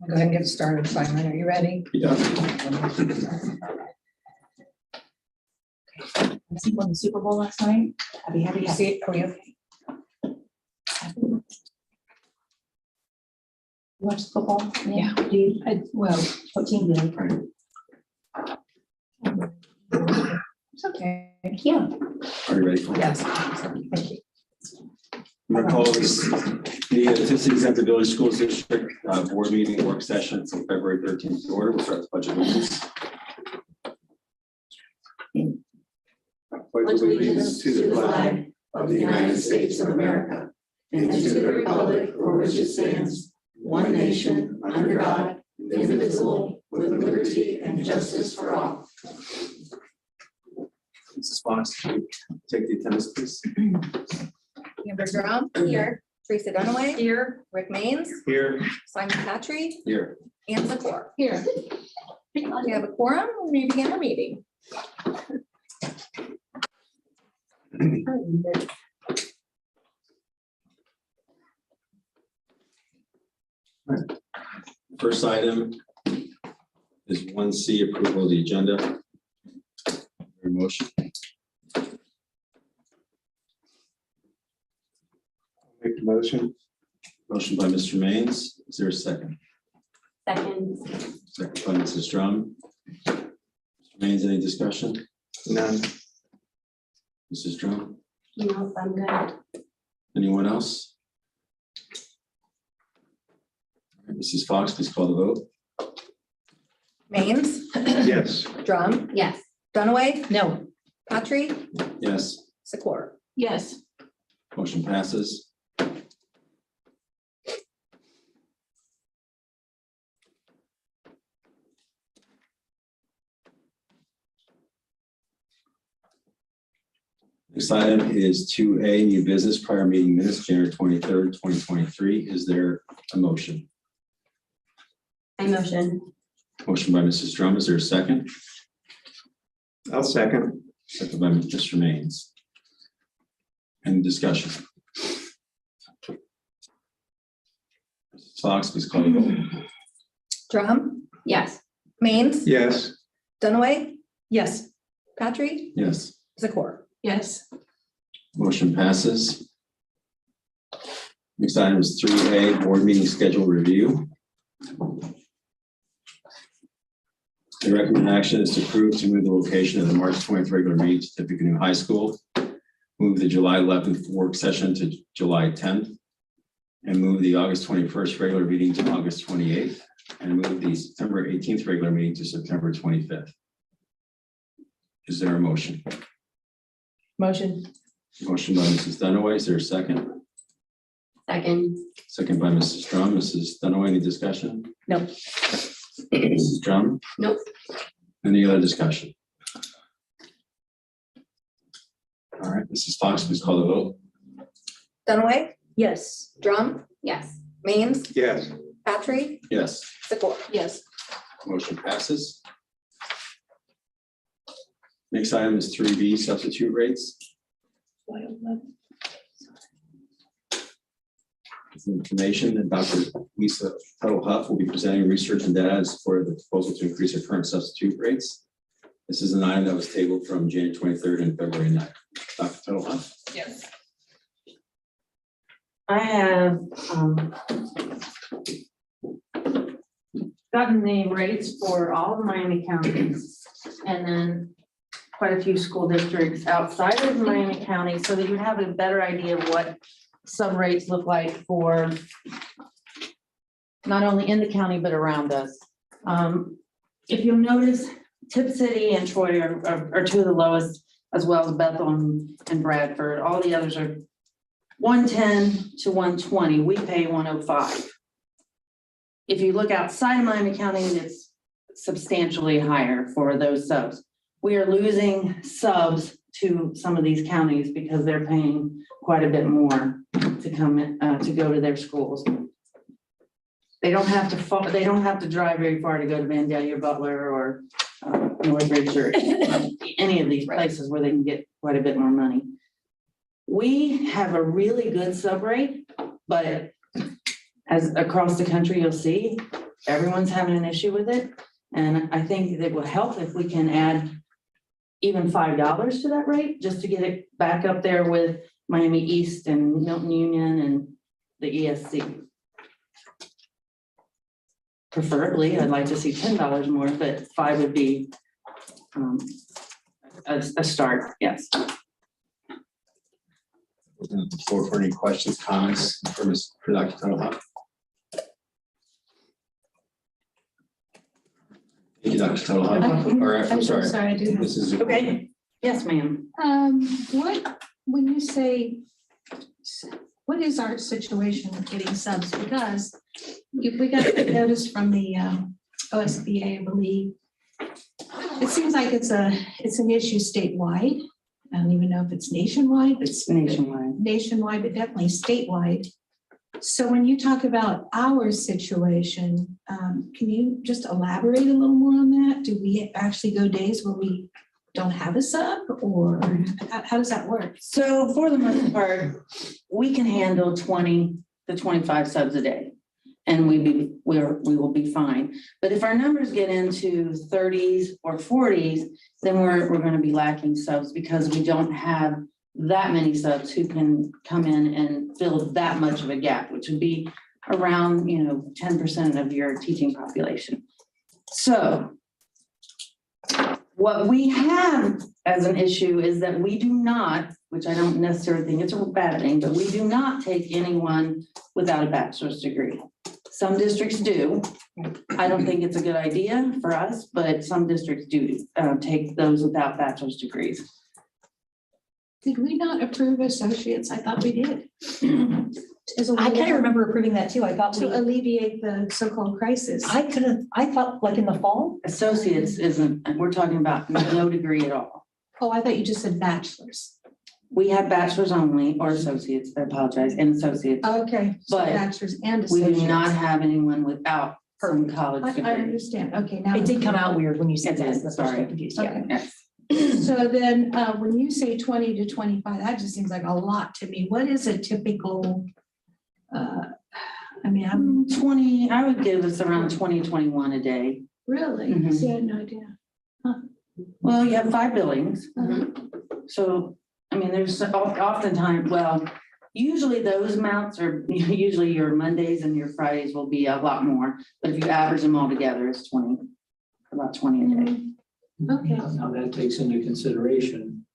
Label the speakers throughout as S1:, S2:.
S1: Go ahead and get started, Simon. Are you ready?
S2: Yeah.
S3: You won the Super Bowl last night. Happy, happy,
S1: You
S3: happy.
S1: see it? Are you okay?
S3: You watch football?
S1: Yeah.
S3: Do you?
S1: Well,
S3: What team do you like?
S1: it's okay.
S3: Yeah.
S2: Are you ready for it?
S1: Yes. Thank you.
S2: I'm going to call this the Tipp City Exempt Village Schools District Board Meeting Work Session from February 13th to order. We'll start with budget meetings.
S4: Pledge allegiance to the flag of the United States of America and to the republic for which it stands, one nation, under God, indivisible, with liberty and justice for all.
S2: Mrs. Fox, take the attendance, please.
S5: Amber Drum. Here. Teresa Dunaway. Here. Rick Maines.
S2: Here.
S5: Simon Patry.
S2: Here.
S5: And Zakor. Here. We have a quorum. We may begin our meeting.
S2: First item is 1C, approval of the agenda. Your motion.
S4: Make the motion.
S2: Motion by Mr. Maines. Is there a second?
S3: Second.
S2: Second by Mrs. Drum. Mr. Maines, any discussion?
S4: None.
S2: Mrs. Drum?
S3: No, I'm good.
S2: Anyone else? All right, Mrs. Fox, please call the vote.
S5: Maines.
S4: Yes.
S5: Drum.
S3: Yes.
S5: Dunaway.
S1: No.
S5: Patry.
S2: Yes,
S5: Zakor.
S3: Yes.
S2: motion passes. Next item is 2A, new business, prior meeting minutes, January 23rd, 2023. Is there a motion?
S3: I motion.
S2: Motion by Mrs. Drum. Is there a second?
S4: I'll second.
S2: Second by Mr. Maines. Any discussion? Mrs. Fox, please call the roll.
S5: Drum.
S3: Yes.
S5: Maines.
S4: Yes.
S5: Dunaway.
S1: Yes.
S5: Patry.
S2: Yes,
S5: Zakor.
S3: Yes.
S2: motion passes. Next item is 3A, board meeting schedule review. The recommended action is to approve to move the location of the March 20th regular meeting to Tippecanoe High School, move the July 11th work session to July 10th, and move the August 21st regular meeting to August 28th, and move the September 18th regular meeting to September 25th. Is there a motion?
S1: Motion.
S2: Motion by Mrs. Dunaway. Is there a second?
S3: Second.
S2: Second by Mrs. Drum. Mrs. Dunaway, any discussion?
S1: No.
S2: Mrs. Drum?
S3: Nope.
S2: Any other discussion? All right, Mrs. Fox, please call the vote.
S5: Dunaway.
S1: Yes.
S5: Drum.
S3: Yes.
S5: Maines.
S4: Yes.
S5: Patry.
S2: Yes,
S5: Zakor.
S3: Yes.
S2: motion passes. Next item is 3B, substitute rates. This information that Dr. Lisa Tuttle-Huff will be presenting research and data as for the proposal to increase our current substitute rates. This is an item that was tabled from January 23rd and February 9th. Dr. Tuttle-Huff.
S5: Yes.
S6: I have gotten the rates for all of Miami counties and then quite a few school districts outside of Miami County so that you have a better idea of what sub rates look like for not only in the county, but around us. If you'll notice, Tipp City and Troy are two of the lowest, as well as Bethel and Bradford. All the others are 110 to 120. We pay 105. If you look outside of Miami County, it's substantially higher for those subs. We are losing subs to some of these counties because they're paying quite a bit more to come in, to go to their schools. They don't have to drive very far to go to Vandalia, Butler, or Northridge, or any of these places where they can get quite a bit more money. We have a really good sub rate, but as across the country, you'll see everyone's having an issue with it. And I think it will help if we can add even $5 to that rate, just to get it back up there with Miami East and Milton Union and the ESC. Preferably, I'd like to see $10 more, but 5 would be a start, yes.
S2: Open the floor for any questions, comments for Dr. Tuttle. Thank you, Dr. Tuttle. Or, I'm sorry.
S1: I do. have-
S2: This is.
S6: Okay, yes, ma'am.
S1: When you say, what is our situation with getting subs? Because if we got a notice from the OSBA, I believe. It seems like it's an issue statewide. I don't even know if it's nationwide, but it's
S6: Nationwide.
S1: but definitely statewide. So when you talk about our situation, can you just elaborate a little more on that? Do we actually go days where we don't have a sub, or how does that work?
S6: So for the most part, we can handle 20 to 25 subs a day. And we will be fine. But if our numbers get into 30s or 40s, then we're going to be lacking subs because we don't have that many subs who can come in and fill that much of a gap, which would be around, 10% of your teaching population. So what we have as an issue is that we do not, which I don't necessarily think it's a bad thing, but we do not take anyone without a bachelor's degree. Some districts do. I don't think it's a good idea for us, but some districts do take those without bachelor's degrees.
S1: Did we not approve associates? I thought we did.
S5: I kind of remember approving that too. I thought
S1: To alleviate the so-called crisis.
S5: I thought like in the fall.
S6: Associates isn't, we're talking about no degree at all.
S1: Oh, I thought you just said bachelors.
S6: We have bachelor's only or associates, I apologize, and associates.
S1: Okay, so
S6: But
S1: bachelor's and
S6: We
S1: associates.
S6: do not have anyone without some college
S1: I
S6: degree.
S1: understand. Okay, now.
S5: It did come out weird when you said
S6: It
S5: that.
S6: did,
S5: That's why I was
S6: sorry.
S5: confused. Yeah.
S1: Okay.
S6: Yes.
S1: So then, when you say 20 to 25, that just seems like a lot to me. What is a typical, I'm
S6: 20, I would give us around 20, 21 a day.
S1: really,
S6: Mhm.
S1: see, I had no idea.
S6: Well, you have 5 buildings.
S1: Uh-huh.
S6: So, there's oftentimes, usually those amounts are, usually your Mondays and your Fridays will be a lot more. But if you average them all together, it's 20, about 20 a day.
S1: Okay.
S7: Now that takes into consideration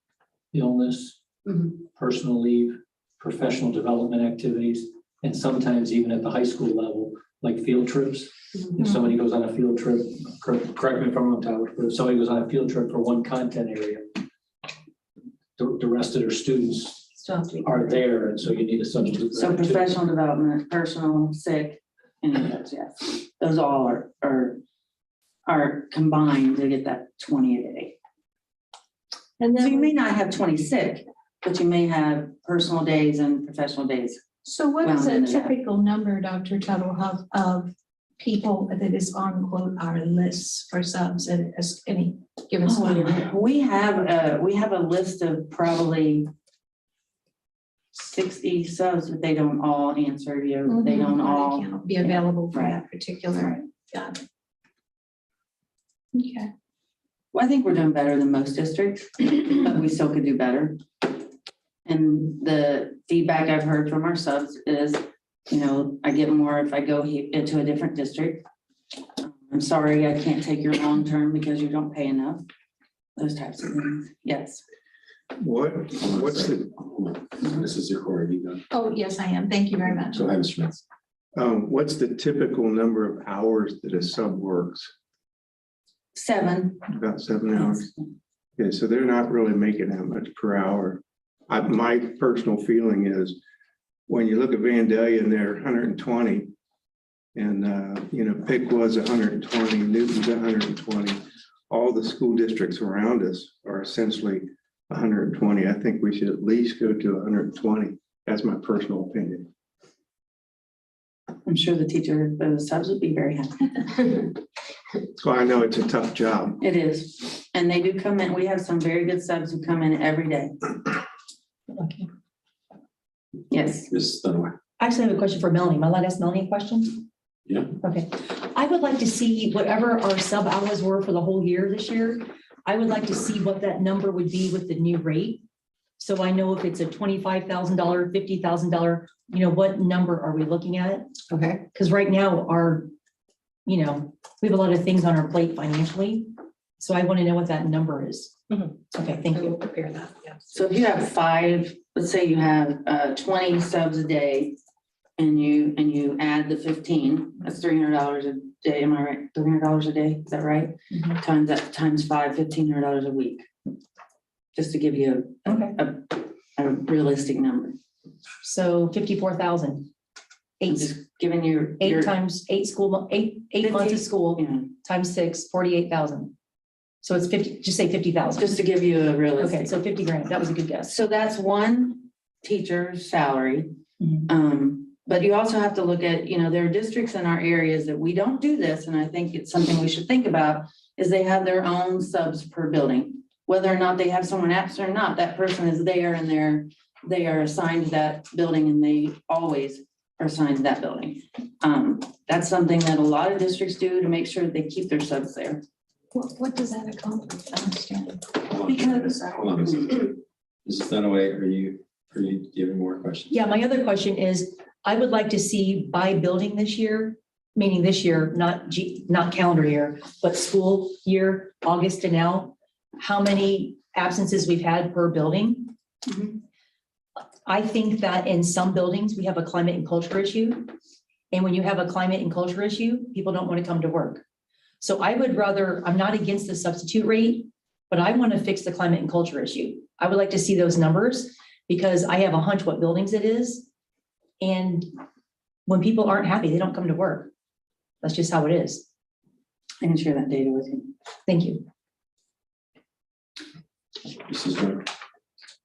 S7: illness,
S6: Mhm.
S7: personal leave, professional development activities, and sometimes even at the high school level, like field trips. If somebody goes on a field trip, correct me if I'm wrong, Tyler, but if somebody goes on a field trip for one content area, the rest of their students
S5: Still have to be.
S7: are there, and so you need a substitute. for
S6: So
S7: that, too.
S6: professional development, personal, sick, and those, yes. Those all are combined to get that 20 a day.
S1: And
S6: So you
S1: then,
S6: may not have 20 sick, but you may have personal days and professional days.
S1: so what is
S6: Round
S1: a
S6: into that.
S1: typical number, Dr. Tuttle, of people that is on quote our lists for subs at any given school year?
S6: We have a list of probably 60 subs, but they don't all answer you. They don't all.
S1: They can't be available for
S6: Right.
S1: that particular. Got it. Okay.
S6: Well, I think we're doing better than most districts, but we still could do better. And the feedback I've heard from our subs is, I get more if I go into a different district. I'm sorry, I can't take your long-term because you don't pay enough. Those types of things. Yes.
S2: What's the? This is recorded, you done.
S1: Oh, yes, I am. Thank you very much.
S2: Go ahead, Mr. Schmitz.
S8: What's the typical number of hours that a sub works?
S6: 7.
S8: About 7 hours? Okay, so they're not really making that much per hour. My personal feeling is when you look at Vandalia and they're 120 and, Pick was 120, Newton's 120. All the school districts around us are essentially 120. I think we should at least go to 120. That's my personal opinion.
S6: I'm sure the subs would be very happy.
S8: So I know it's a tough job.
S6: It is. And they do come in. We have some very good subs who come in every day.
S5: Okay.
S6: Yes.
S2: Ms. Dunaway.
S5: I actually have a question for Melanie. Am I allowed to ask Melanie a question?
S2: Yeah.
S9: Okay, I would like to see whatever our sub hours were for the whole year this year. I would like to see what that number would be with the new rate. So I know if it's a $25,000, $50,000, what number are we looking at?
S5: Okay.
S9: Because right now we have a lot of things on our plate financially. So I want to know what that number is.
S5: Mhm.
S9: Okay, thank you.
S5: Prepare that, yes.
S6: So if you have 5, let's say you have 20 subs a day and you add the 15, that's $300 a day, am I right? $300 a day, is that right?
S9: Mhm.
S6: Times that, times 5, $1,500 a week. Just to give you
S9: Okay,
S6: a realistic number.
S9: so 54,000.
S6: I'm
S9: Eight,
S6: just giving you.
S9: eight
S6: your-
S9: times, 8 school, eight months of school
S6: Yeah,
S9: times 6, 48,000. So it's 50, just say 50,000.
S6: just to give you a
S9: Okay,
S6: realistic.
S9: so 50 grand, that was a good guess.
S6: So that's one teacher's salary.
S9: Mhm.
S6: But you also have to look at, there are districts in our areas that we don't do this, and I think it's something we should think about, is they have their own subs per building. Whether or not they have someone absent or not, that person is there and they are assigned to that building and they always are assigned to that building. That's something that a lot of districts do to make sure that they keep their subs there.
S1: What does that accomplish? I understand.
S9: Because-
S2: Hold on a second. Mrs. Dunaway, are you giving more questions?
S9: Yeah, my other question is, I would like to see by building this year, meaning this year, not calendar year, but school year, August to now, how many absences we've had per building.
S6: Mhm.
S9: I think that in some buildings, we have a climate and culture issue. And when you have a climate and culture issue, people don't want to come to work. So I would rather, I'm not against the substitute rate, but I want to fix the climate and culture issue. I would like to see those numbers because I have a hunch what buildings it is. And when people aren't happy, they don't come to work. That's just how it is.
S6: I can share that data with you.
S9: Thank you.
S2: Mrs. Jones?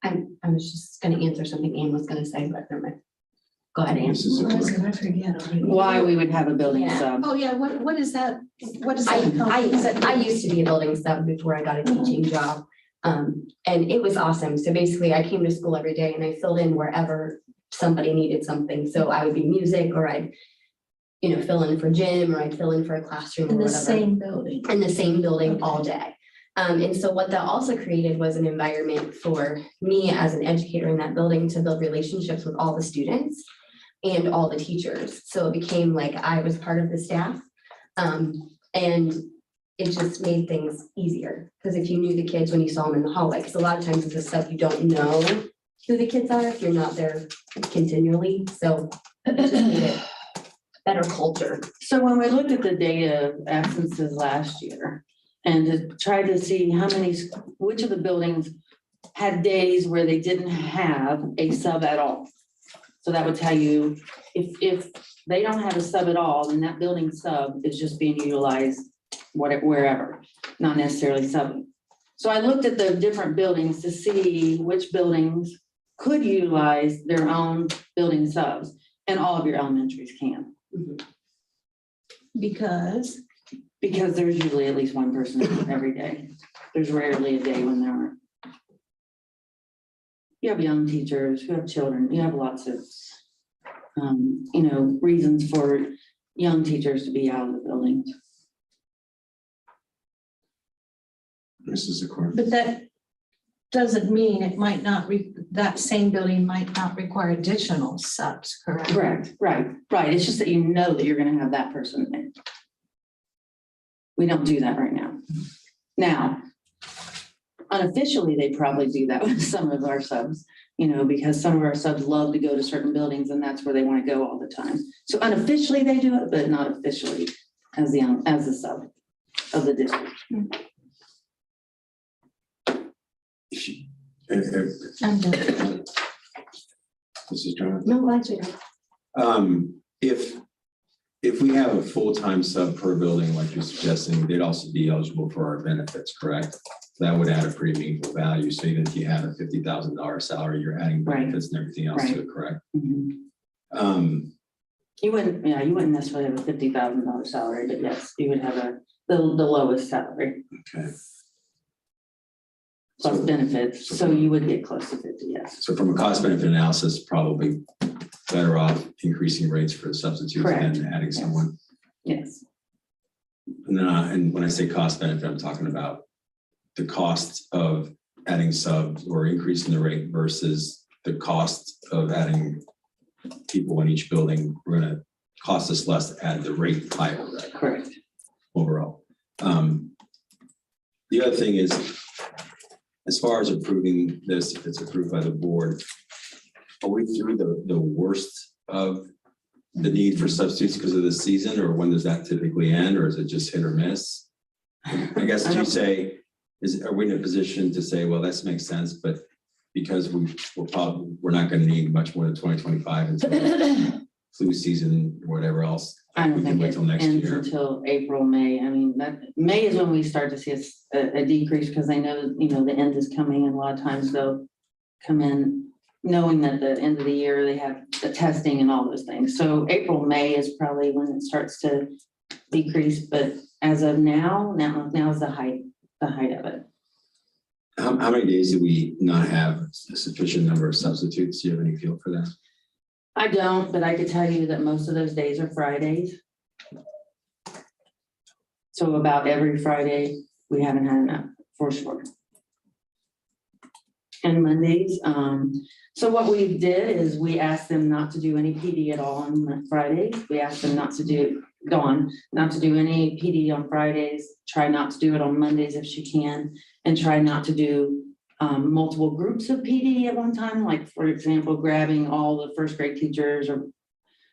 S3: I was just gonna answer something Anne was gonna say, but never mind. Go ahead, Anne.
S2: Mrs.
S1: What was
S2: Zipporah?
S1: it? I forget already.
S6: Why we would have a building
S3: Yeah.
S6: sub.
S1: Oh, yeah, what is that? What does that accomplish?
S3: I used to be a building sub before I got a teaching job. And it was awesome. So basically I came to school every day and I filled in wherever somebody needed something. So I would be music or I'd, fill in for gym or I'd fill in for a classroom or
S1: In the
S3: whatever.
S1: same building.
S3: In the same building all day. And so what that also created was an environment for me as an educator in that building to build relationships with all the students and all the teachers. So it became like I was part of the staff. And it just made things easier because if you knew the kids when you saw them in the hallway, because a lot of times as a sub, you don't know who the kids are if you're not there continually. So it just made it better culture.
S6: So when we looked at the data of absences last year and to try to see which of the buildings had days where they didn't have a sub at all. So that would tell you if they don't have a sub at all, then that building sub is just being utilized wherever, not necessarily subbing. So I looked at the different buildings to see which buildings could utilize their own building subs, and all of your elementaries can.
S1: Because
S6: Because there's usually at least one person every day. There's rarely a day when there aren't. You have young teachers, you have children, you have lots of, reasons for young teachers to be out of the buildings.
S2: Mrs. Zipporah?
S1: but that doesn't mean it might not, that same building might not require additional subs, correct?
S6: Correct, right. It's just that you know that you're gonna have that person there. We don't do that right now. Now, unofficially, they probably do that with some of our subs, because some of our subs love to go to certain buildings and that's where they want to go all the time. So unofficially, they do it, but not officially as the sub of the district.
S1: I'm done.
S2: Mrs. Jones?
S3: No, actually,
S2: If we have a full-time sub per building, like you're suggesting, they'd also be eligible for our benefits, correct? That would add a pretty meaningful value. So even if you had a $50,000 salary, you're adding
S6: Right.
S2: benefits and everything else to it, correct?
S6: Mhm. You wouldn't necessarily have a $50,000 salary, but yes, you would have the lowest salary
S2: Okay.
S6: plus
S2: So-
S6: benefits, so you would get close to 50, yes.
S2: So from a cost benefit analysis, probably better off increasing rates for the substitutes
S6: Correct.
S2: than adding someone.
S6: Yes.
S2: And when I say cost benefit, I'm talking about the cost of adding subs or increasing the rate versus the cost of adding people in each building. We're gonna cost us less to add the rate higher
S6: Correct.
S2: overall. The other thing is, as far as approving this, if it's approved by the board, are we through the worst of the need for substitutes because of the season, or when does that typically end, or is it just hit or miss? I guess as you say, are we in a position to say, well, this makes sense, but because we're not going to need much more than 2025 until flu season or whatever else.
S6: I
S2: We
S6: don't
S2: can
S6: think
S2: wait
S6: it
S2: till next
S6: ends
S2: year.
S6: until April, May. I mean, May is when we start to see a decrease because they know, the end is coming, and a lot of times they'll come in knowing that the end of the year, they have the testing and all those things. So April, May is probably when it starts to decrease, but as of now is the height of it.
S2: How many days do we not have a sufficient number of substitutes? Do you have any feel for that?
S6: I don't, but I could tell you that most of those days are Fridays. So about every Friday, we haven't had enough, for sure. And Mondays, so what we did is we asked them not to do any PD at all on Fridays. We asked them not to do any PD on Fridays, try not to do it on Mondays if she can, and try not to do multiple groups of PD at one time, like for example, grabbing all the first grade teachers, or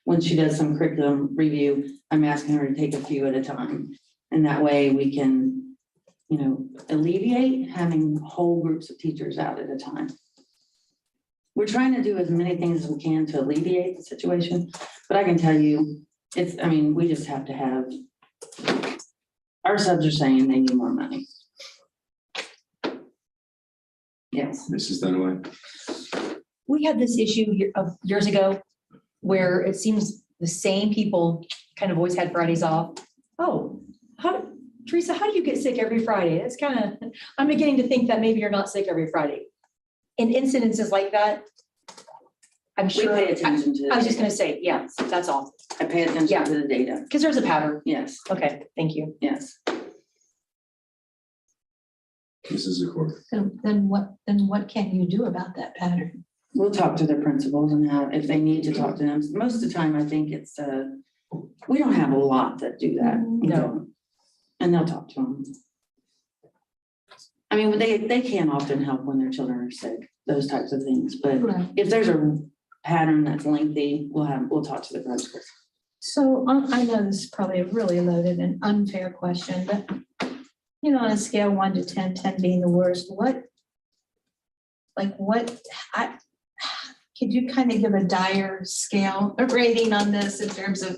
S6: when she does some curriculum review, I'm asking her to take a few at a time. And that way we can, alleviate having whole groups of teachers out at a time. We're trying to do as many things as we can to alleviate the situation, but I can tell you, we just have to have, our subs are saying they need more money. Yes.
S2: Mrs. Dunaway?
S9: We had this issue years ago where it seems the same people kind of always had Fridays off. Oh, Teresa, how do you get sick every Friday? It's I'm beginning to think that maybe you're not sick every Friday. In incidences like that, I'm
S6: We
S9: sure.
S6: pay attention to.
S9: I was just gonna say, yeah, that's all.
S6: I pay attention to the data.
S9: Because there's a pattern.
S6: Yes,
S9: Okay, thank you.
S6: yes.
S2: Mrs. Zakor?
S1: Then what can you do about that pattern?
S6: We'll talk to the principals and if they need to talk to them. Most of the time, I think it's, we don't have a lot that do that.
S9: No.
S6: And they'll talk to them. I mean, they can often help when their children are sick, those types of things. But
S1: Right.
S6: if there's a pattern that's lengthy, we'll talk to the principals.
S1: So I know this is probably a really loaded and unfair question, but on a scale 1 to 10, 10 being the worst, could you kind of give a dire scale of rating on this in terms of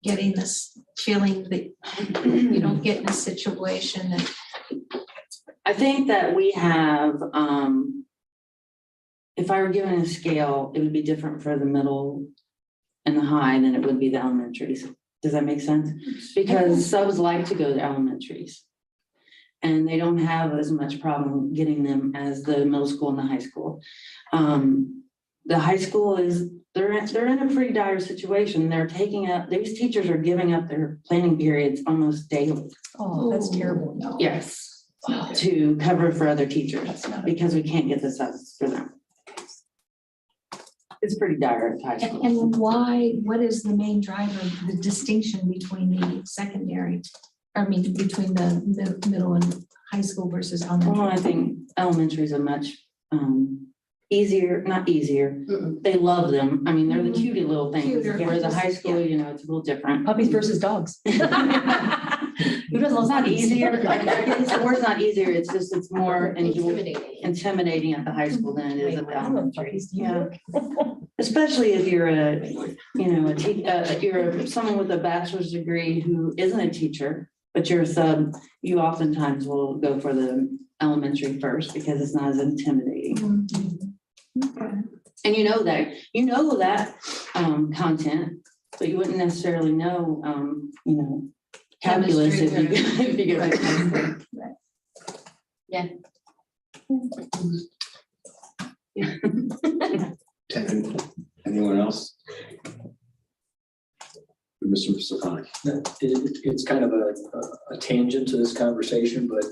S1: getting this feeling that you don't get in a situation that.
S6: I think that we have, if I were given a scale, it would be different for the middle and the high than it would be the elementaries. Does that make sense? Because subs like to go to elementaries. And they don't have as much problem getting them as the middle school and the high school. The high school they're in a pretty dire situation. These teachers are giving up their planning periods almost daily.
S9: Oh, that's terrible.
S6: Yes, to cover for other teachers because we can't get the subs for them. It's pretty dire at high school.
S1: And what is the main driver, the distinction between the between the middle and high school versus elementary?
S6: Well, I think elementary is a much easier, not easier. They love them. I mean, they're the cutie little things.
S1: Cuter.
S6: Where the high school, it's a little different.
S9: Puppies versus dogs. Who doesn't love
S6: It's not
S9: puppies?
S6: easier. I guess the word's not easier. It's more
S3: Intimidating.
S6: at the high school than it is at the
S9: I love
S6: elementary.
S9: puppies. Do you
S6: Yeah.
S9: look?
S6: Especially if you're you're someone with a bachelor's degree who isn't a teacher, but you're a sub, you oftentimes will go for the elementary first because it's not as intimidating.
S1: Okay.
S6: And you know that content, but you wouldn't necessarily know, calculus if you go to high school.
S3: Yeah.
S2: Anyone else? Mr. Safani.
S7: It's kind of a tangent to this conversation, but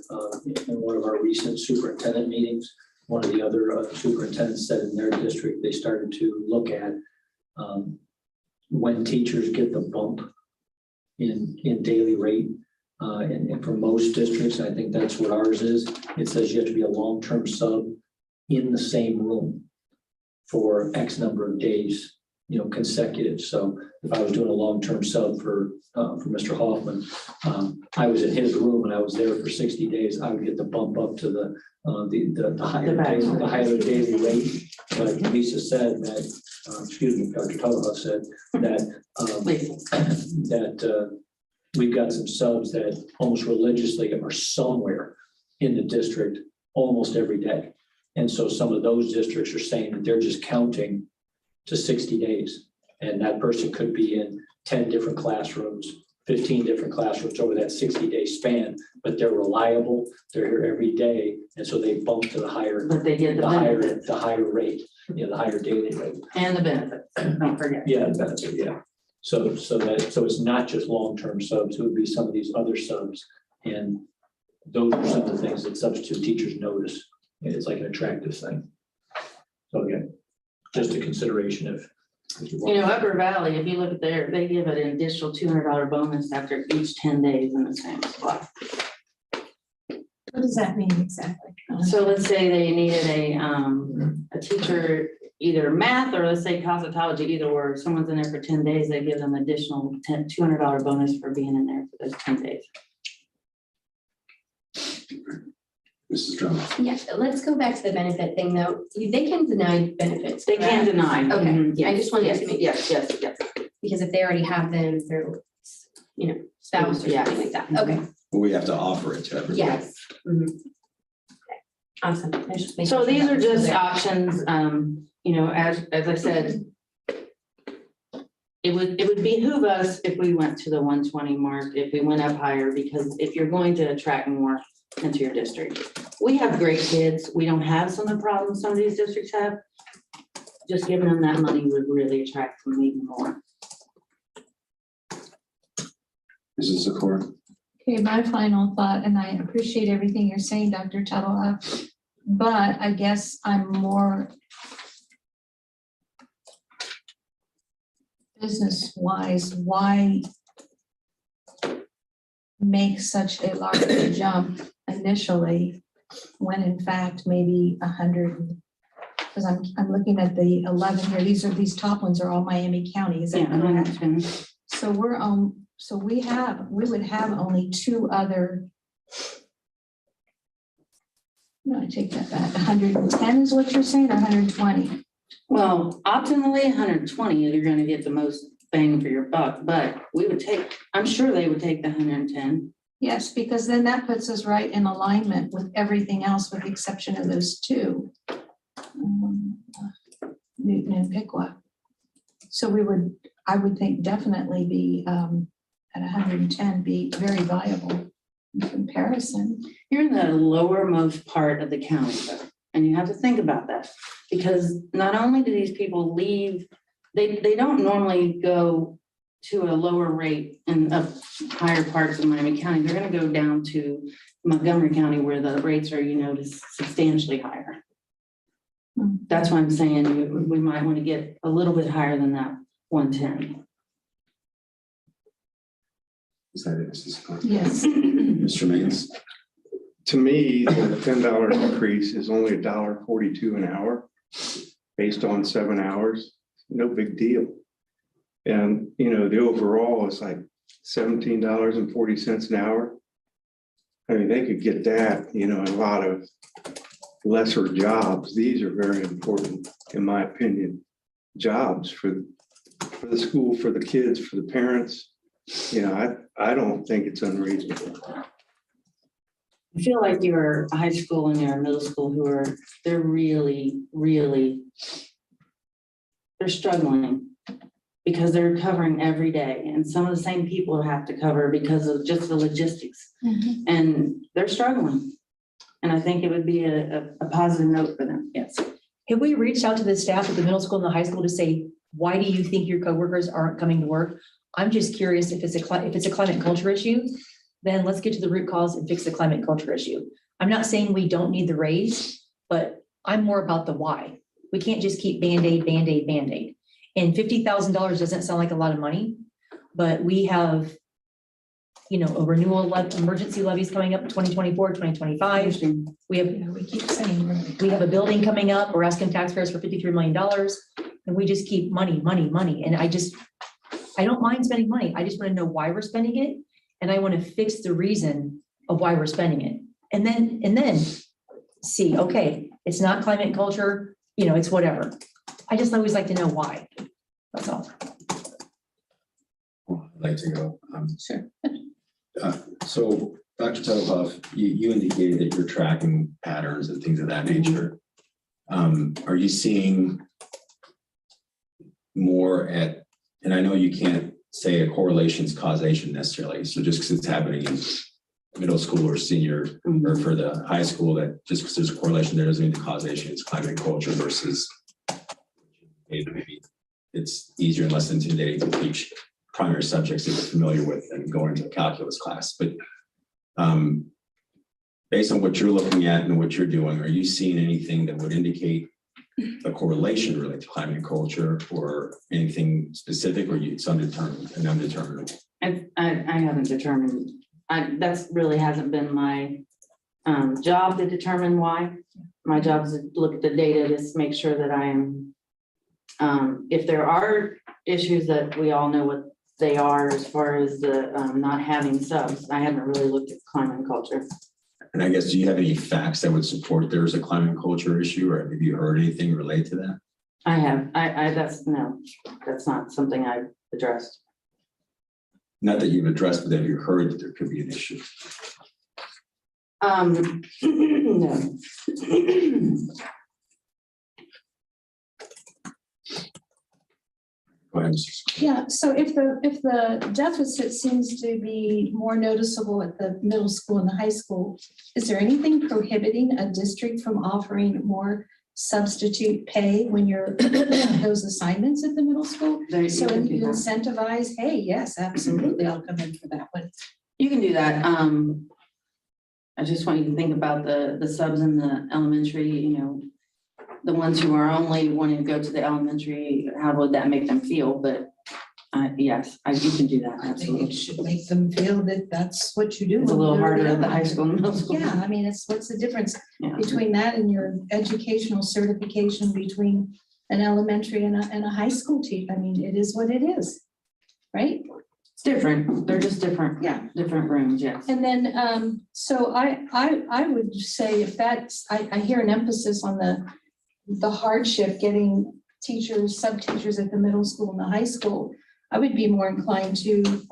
S7: in one of our recent superintendent meetings, one of the other superintendents said in their district, they started to look at when teachers get the bump in daily rate. And for most districts, I think that's what ours is, it says you have to be a long-term sub in the same room for X number of days, consecutive. So if I was doing a long-term sub for Mr. Hoffman, I was in his room and I was there for 60 days, I would get the bump up to the higher daily rate. But Lisa said that, Dr. Tuttle said that we've got some subs that almost religiously are somewhere in the district almost every day. And so some of those districts are saying that they're just counting to 60 days. And that person could be in 10 different classrooms, 15 different classrooms over that 60-day span, but they're reliable, they're here every day. And so they bump to the higher,
S6: But they get the benefits
S7: the higher rate, the higher daily rate.
S6: and the benefits, don't forget.
S7: Yeah, that's it, yeah. So it's not just long-term subs, it would be some of these other subs. And those are some of the things that substitute teachers notice. And it's like an attractive thing. So again, just a consideration if.
S6: Upper Valley, if you look at there, they give an additional $200 bonus after each 10 days in the same spot.
S1: What does that mean exactly?
S6: So let's say they needed a teacher, either math or let's say cosmetology, either or. If someone's in there for 10 days, they give them additional $200 bonus for being in there for those 10 days.
S2: Mrs. Drummond.
S3: Yeah, let's go back to the benefit thing though. They can deny benefits.
S6: They can
S3: correct?
S6: deny.
S3: Okay,
S6: Mhm,
S3: I just wanted
S6: yes,
S3: to make,
S6: yes,
S3: because if they already have them through, spouse or
S6: Yes.
S3: something like that. Okay,
S2: But we have to offer it to everyone.
S3: yes. Mhm. Okay. Awesome. I was just making
S6: So
S3: sure
S6: these
S3: that
S6: are
S3: was
S6: just
S3: clear.
S6: options, as I said. It would behoove us if we went to the 120 mark, if we went up higher, because if you're going to attract more into your district. We have great kids. We don't have some of the problems some of these districts have. Just giving them that money would really attract them even more.
S2: Mrs. Zakor.
S1: Okay, my final thought, and I appreciate everything you're saying, Dr. Tuttle, but I guess I'm more business-wise, why make such a large jump initially when in fact maybe 100, because I'm looking at the 11 here, these top ones are all Miami County, is that correct? So we would have only two other. No, I take that back. 110 is what you're saying, or 120?
S6: Well, optimally 120, you're gonna get the most bang for your buck, but I'm sure they would take the 110.
S1: Yes, because then that puts us right in alignment with everything else with the exception of those two. Newton and Piqua. So I would think definitely be at 110 be very viable in comparison.
S6: You're in the lowermost part of the county, though, and you have to think about that. Because not only do these people leave, they don't normally go to a lower rate in higher parts of Miami County. They're gonna go down to Montgomery County where the rates are, substantially higher. That's why I'm saying we might want to get a little bit higher than that 110.
S2: Is that it, Mrs. Zakor?
S1: Yes.
S2: Mr. Mains.
S8: To me, the $10 increase is only $1.42 an hour based on 7 hours. No big deal. And, the overall is like $17.40 an hour. I mean, they could get that, a lot of lesser jobs. These are very important, in my opinion, jobs for the school, for the kids, for the parents. I don't think it's unreasonable.
S6: I feel like your high school and your middle school they're really, really, they're struggling because they're covering every day. And some of the same people have to cover because of just the logistics. And they're struggling. And I think it would be a positive note for them. Yes.
S9: Have we reached out to the staff at the middle school and the high school to say, why do you think your coworkers aren't coming to work? I'm just curious if it's a climate and culture issue, then let's get to the root cause and fix the climate and culture issue. I'm not saying we don't need the raise, but I'm more about the why. We can't just keep Band-Aid, Band-Aid, Band-Aid. And $50,000 doesn't sound like a lot of money, but we have, a renewal emergency levies coming up in 2024, 2025. We have
S1: Yeah, we keep saying.
S9: We have a building coming up. We're asking taxpayers for $53 million. And we just keep money, money, money. And I don't mind spending money. I just want to know why we're spending it. And I want to fix the reason of why we're spending it. And then see, okay, it's not climate and culture, it's whatever. I just always like to know why. That's all.
S2: I'd like to go.
S1: Sure.
S2: So Dr. Tohoff, you indicated that you're tracking patterns and things of that nature. Are you seeing more and I know you can't say a correlation is causation necessarily. So just because it's happening in middle school or senior or for the high school, that just because there's a correlation there doesn't mean the causation is climate and culture versus maybe it's easier and less intimidating to teach primary subjects that you're familiar with and going into a calculus class. But based on what you're looking at and what you're doing, are you seeing anything that would indicate a correlation related to climate and culture or anything specific, or it's undetermined and undetermined?
S6: I haven't determined, that's really hasn't been my job to determine why. My job is to look at the data, just make sure that I am, if there are issues that we all know what they are as far as the not having subs, I haven't really looked at climate and culture.
S2: And I guess, do you have any facts that would support there's a climate and culture issue, or have you heard anything related to that?
S6: I have, that's not something I've addressed.
S2: Not that you've addressed, but have you heard that there could be an issue?
S6: No.
S2: Go ahead, Mrs.
S1: Yeah, so if the deficit seems to be more noticeable at the middle school and the high school, is there anything prohibiting a district from offering more substitute pay when you're those assignments at the middle school? So when you incentivize, hey, yes, absolutely, I'll come in for that one.
S6: You can do that. I just want you to think about the subs in the elementary, the ones who are only wanting to go to the elementary, how would that make them feel? But yes, you can do that,
S1: I think
S6: absolutely.
S1: it should make them feel that that's what you do.
S6: It's a
S1: when
S6: little
S1: you're
S6: harder at the
S1: young.
S6: high school and middle school.
S1: Yeah, I mean, what's the difference
S6: Yeah.
S1: between that and your educational certification between an elementary and a high school teacher? I mean, it is what it is, right?
S6: It's different. They're just different.
S1: Yeah.
S6: Different rooms, yes.
S1: And then, so I would say if that's, I hear an emphasis on the hardship getting teachers, sub-teachers at the middle school and the high school. I would be more inclined to,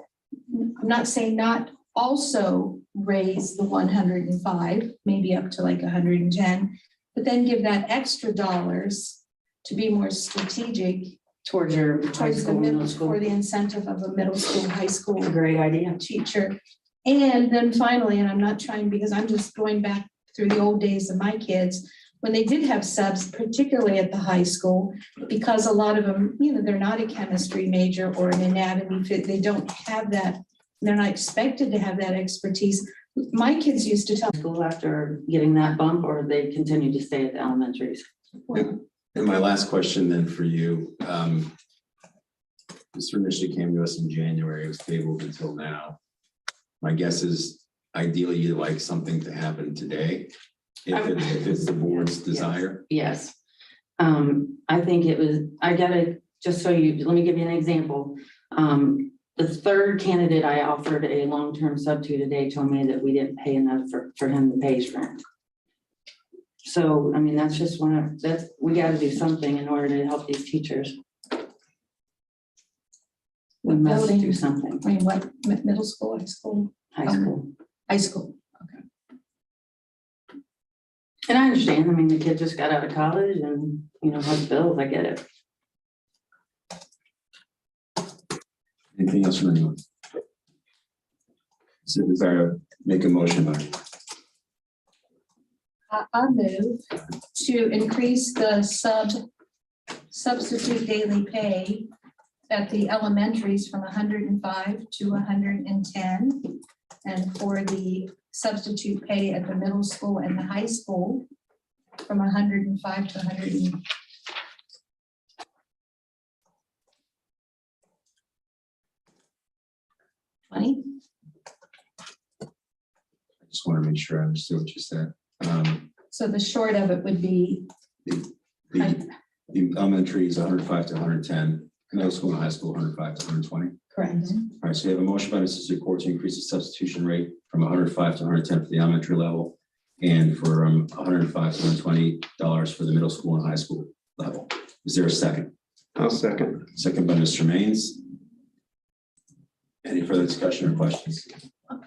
S1: I'm not saying not also raise the 105, maybe up to like 110, but then give that extra dollars to be more strategic
S6: Towards your high
S1: towards the
S6: school,
S1: middle,
S6: middle school.
S1: for the incentive of a middle school, high school
S6: A great idea.
S1: teacher. And then finally, and I'm not trying, because I'm just going back through the old days of my kids, when they did have subs, particularly at the high school, because a lot of them, they're not a chemistry major or an anatomy fit, they don't have that, they're not expected to have that expertise. My kids used to tell.
S6: School after getting that bump, or they continue to stay at the elementaries?
S2: And my last question then for you, this initially came to us in January, it was tabled until now. My guess is ideally you'd like something to happen today, if it's the board's desire.
S6: Yes. I think it was, let me give you an example. The third candidate I offered a long-term sub to today told me that we didn't pay enough for him to pay his rent. So, I mean, that's just we gotta do something in order to help these teachers. We must do something.
S1: I mean, what, middle school, high school?
S6: High school.
S1: High school.
S6: And I understand, I mean, the kid just got out of college and, has bills, I get it.
S2: Anything else from anyone? So desire to make a motion on it.
S1: I move to increase the substitute daily pay at the elementaries from 105 to 110. And for the substitute pay at the middle school and the high school from 105 to 100.
S2: I just want to make sure I understood what you said.
S1: So the short of it would be,
S2: The elementary is 105 to 110, middle school and high school, 105 to 120.
S1: correct.
S2: All right, so you have a motion by Mrs. Zakor to increase the substitution rate from 105 to 110 for the elementary level and for 105 to $120 for the middle school and high school level. Is there a second?
S8: I'll second.
S2: Second by Mr. Maines. Any further discussion or questions?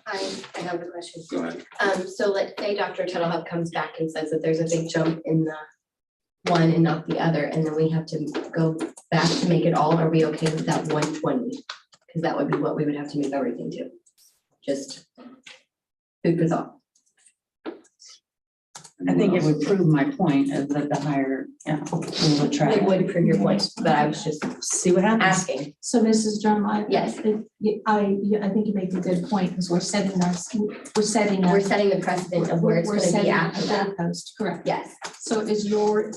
S3: I have a question.
S2: Go ahead.
S3: So let's say Dr. Tuttlehub comes back and says that there's a big jump in the one and not the other, and then we have to go back to make it all. Are we okay with that 120? Because that would be what we would have to make everything to. Just food for thought.
S6: I think it would prove my point is that the higher, yeah, we would try.
S3: It would prove your point, but I was just
S6: See what happens.
S3: asking.
S1: So Mrs. Drum,
S3: Yes.
S1: I think you make a good point because we're setting
S3: We're setting the precedent of where it's
S1: we're
S3: gonna be
S1: setting
S3: after
S1: a
S3: that.
S1: goalpost, correct.
S3: Yes.
S1: So is your,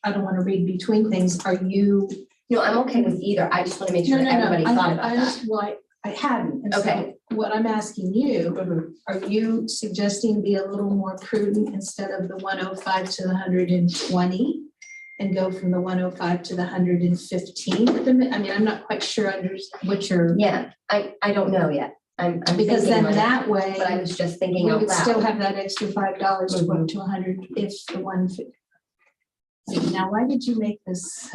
S1: I don't want to read between things, are you?
S3: No, I'm okay with either. I just want to make sure that everybody thought about that.
S1: Why, I hadn't. And so
S3: Okay.
S1: what I'm asking you, are you suggesting be a little more prudent instead of the 105 to the 120? And go from the 105 to the 115? I mean, I'm not quite sure under what you're,
S3: Yeah, I don't know yet. I'm
S1: because
S3: thinking
S1: then
S3: on it,
S1: that way.
S3: But I was just thinking
S1: We
S3: out
S1: would still
S3: loud.
S1: have that extra $5 to go up to 100 if the one. Now, why did you make this?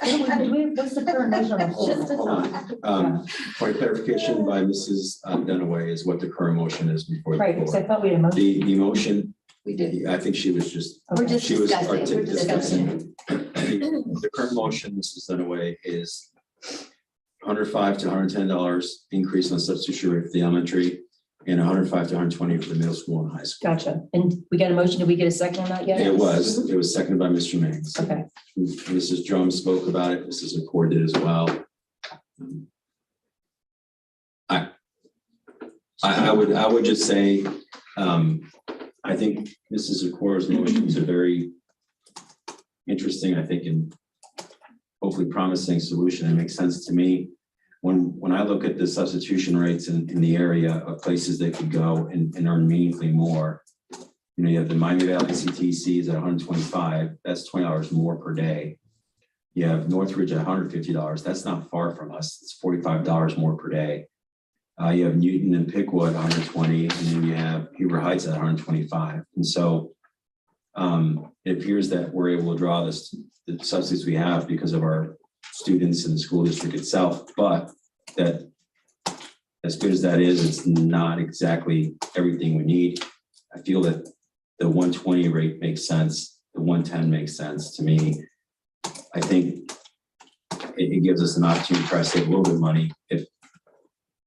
S6: What's the current motion on the
S1: Just a
S6: floor?
S1: thought.
S2: Point of clarification by Mrs. Dunaway is what the current motion is before
S9: Right,
S2: the
S9: because I
S2: floor.
S9: thought we had a motion.
S2: The motion,
S3: We did.
S2: I think she was just,
S3: We're just
S2: she was
S3: discussing. We're
S2: discussing.
S3: discussing.
S2: The current motion, Mrs. Dunaway, is $105 to $110 increase on substitution rate for the elementary and $105 to $120 for the middle school and high school.
S9: Gotcha. And we got a motion. Did we get a second on that yet?
S2: It was seconded by Mr. Maines.
S9: Okay.
S2: Mrs. Drum spoke about it, Mrs. Zakor did as well. I would just say, I think Mrs. Zakor's motions are very interesting, I think, and hopefully promising solution. It makes sense to me. When I look at the substitution rates in the area of places they could go and earn meaningfully more, you know, you have the Miami Valley CTC is at 125, that's $20 more per day. You have Northridge at $150, that's not far from us, it's $45 more per day. You have Newton and Pickwood 120, and then you have Huber Heights at 125. And so it appears that we're able to draw the subsidies we have because of our students in the school district itself, but that as good as that is, it's not exactly everything we need. I feel that the 120 rate makes sense, the 110 makes sense to me. I think it gives us an opportunity to try to save a little bit of money if,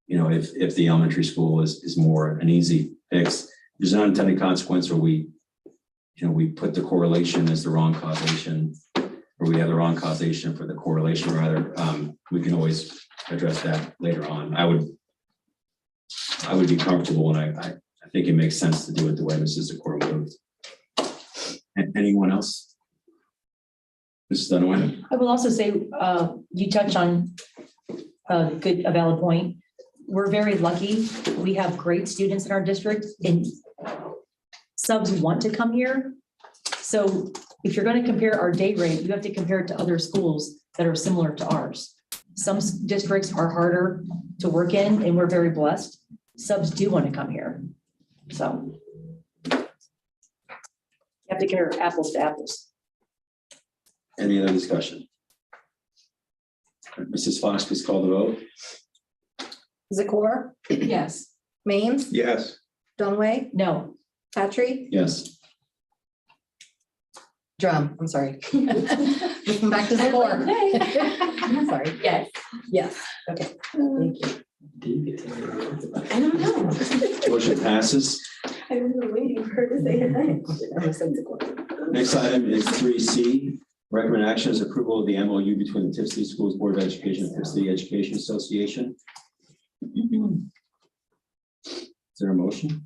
S2: you know, if the elementary school is more an easy fix. There's an unintended consequence where we put the correlation as the wrong causation, or we have the wrong causation for the correlation rather. We can always address that later on. I would be comfortable, and I think it makes sense to do it the way Mrs. Zakor moved. Anyone else? Mrs. Dunaway?
S9: I will also say, you touch on a valid point. We're very lucky. We have great students in our district and subs want to come here. So if you're going to compare our day rate, you have to compare it to other schools that are similar to ours. Some districts are harder to work in and we're very blessed. Subs do want to come here. So you have to compare apples to apples.
S2: Any other discussion? Mrs. Fox, please call the vote.
S5: Zakor,
S1: Yes.
S5: Maines,
S8: Yes.
S5: Dunaway,
S9: No,
S5: Patry,
S2: Yes.
S5: Drum, I'm sorry. Back to Zakor. I'm sorry.
S3: Yes.
S5: Yes, okay, thank you.
S3: I don't know.
S2: Motion passes.
S3: I was waiting for her to say her name.
S5: I said Zakor.
S2: Next item is 3C, Recommend action is approval of the MOU between the Tipp City Schools Board of Education and Tipp City Education Association. Is there a motion?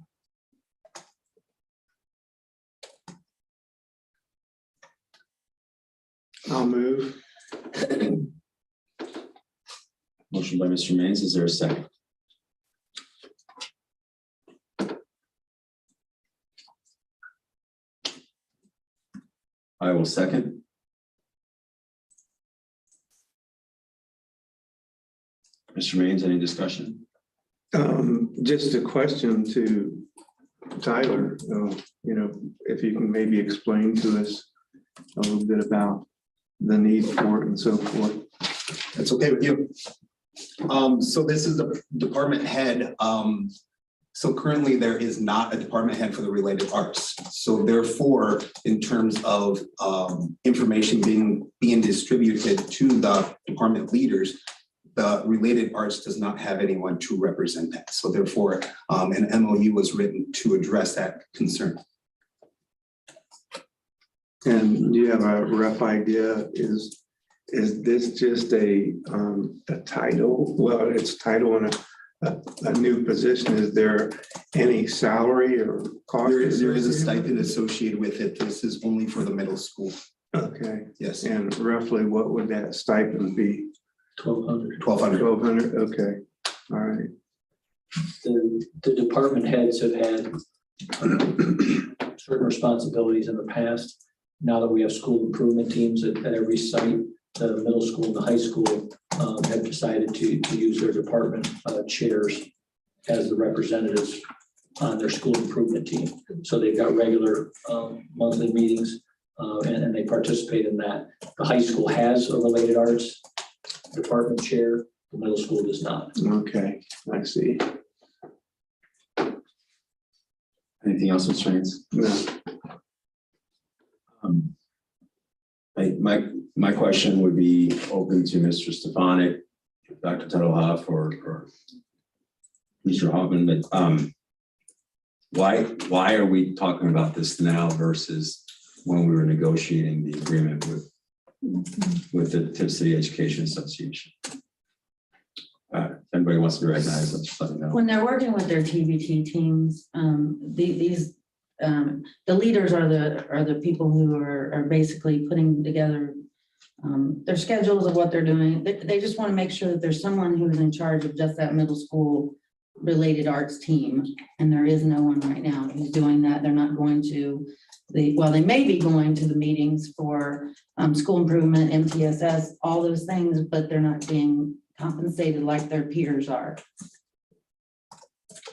S8: I'll move.
S2: Motion by Mr. Maines. Is there a second? I will second. Mr. Maines, any discussion?
S8: Just a question to Tyler, if you can maybe explain to us a little bit about the need for it and so forth.
S10: That's okay with you. So this is the department head. So currently there is not a department head for the related arts. So therefore, in terms of information being distributed to the department leaders, the related arts does not have anyone to represent that. So therefore, an MOU was written to address that concern.
S8: And do you have a rough idea? Is this just a title? Well, it's title and a new position. Is there any salary or cost?
S10: There is a stipend associated with it. This is only for the middle school.
S8: Okay.
S10: Yes,
S8: And roughly what would that stipend be?
S7: 1,200.
S10: 1,200.
S8: 1,200? Okay. All right.
S7: The department heads have had certain responsibilities in the past. Now that we have school improvement teams at every site, the middle school and the high school have decided to use their department chairs as the representatives on their school improvement team. So they've got regular monthly meetings and they participate in that. The high school has a related arts department chair, the middle school does not.
S8: Okay, I see.
S2: Anything else, Mr. Maines?
S8: No.
S2: My question would be open to Mr. Stefanik, Dr. Tuttlehoff, or Mr. Hoffman, but why are we talking about this now versus when we were negotiating the agreement with the Tipp City Education Association? If anybody wants to be recognized, let's just let me know.
S6: When they're working with their TBT teams, the leaders are the people who are basically putting together their schedules of what they're doing. They just want to make sure that there's someone who's in charge of just that middle school related arts team. And there is no one right now who's doing that. They're not going to they may be going to the meetings for school improvement, MTSS, all those things, but they're not being compensated like their peers are.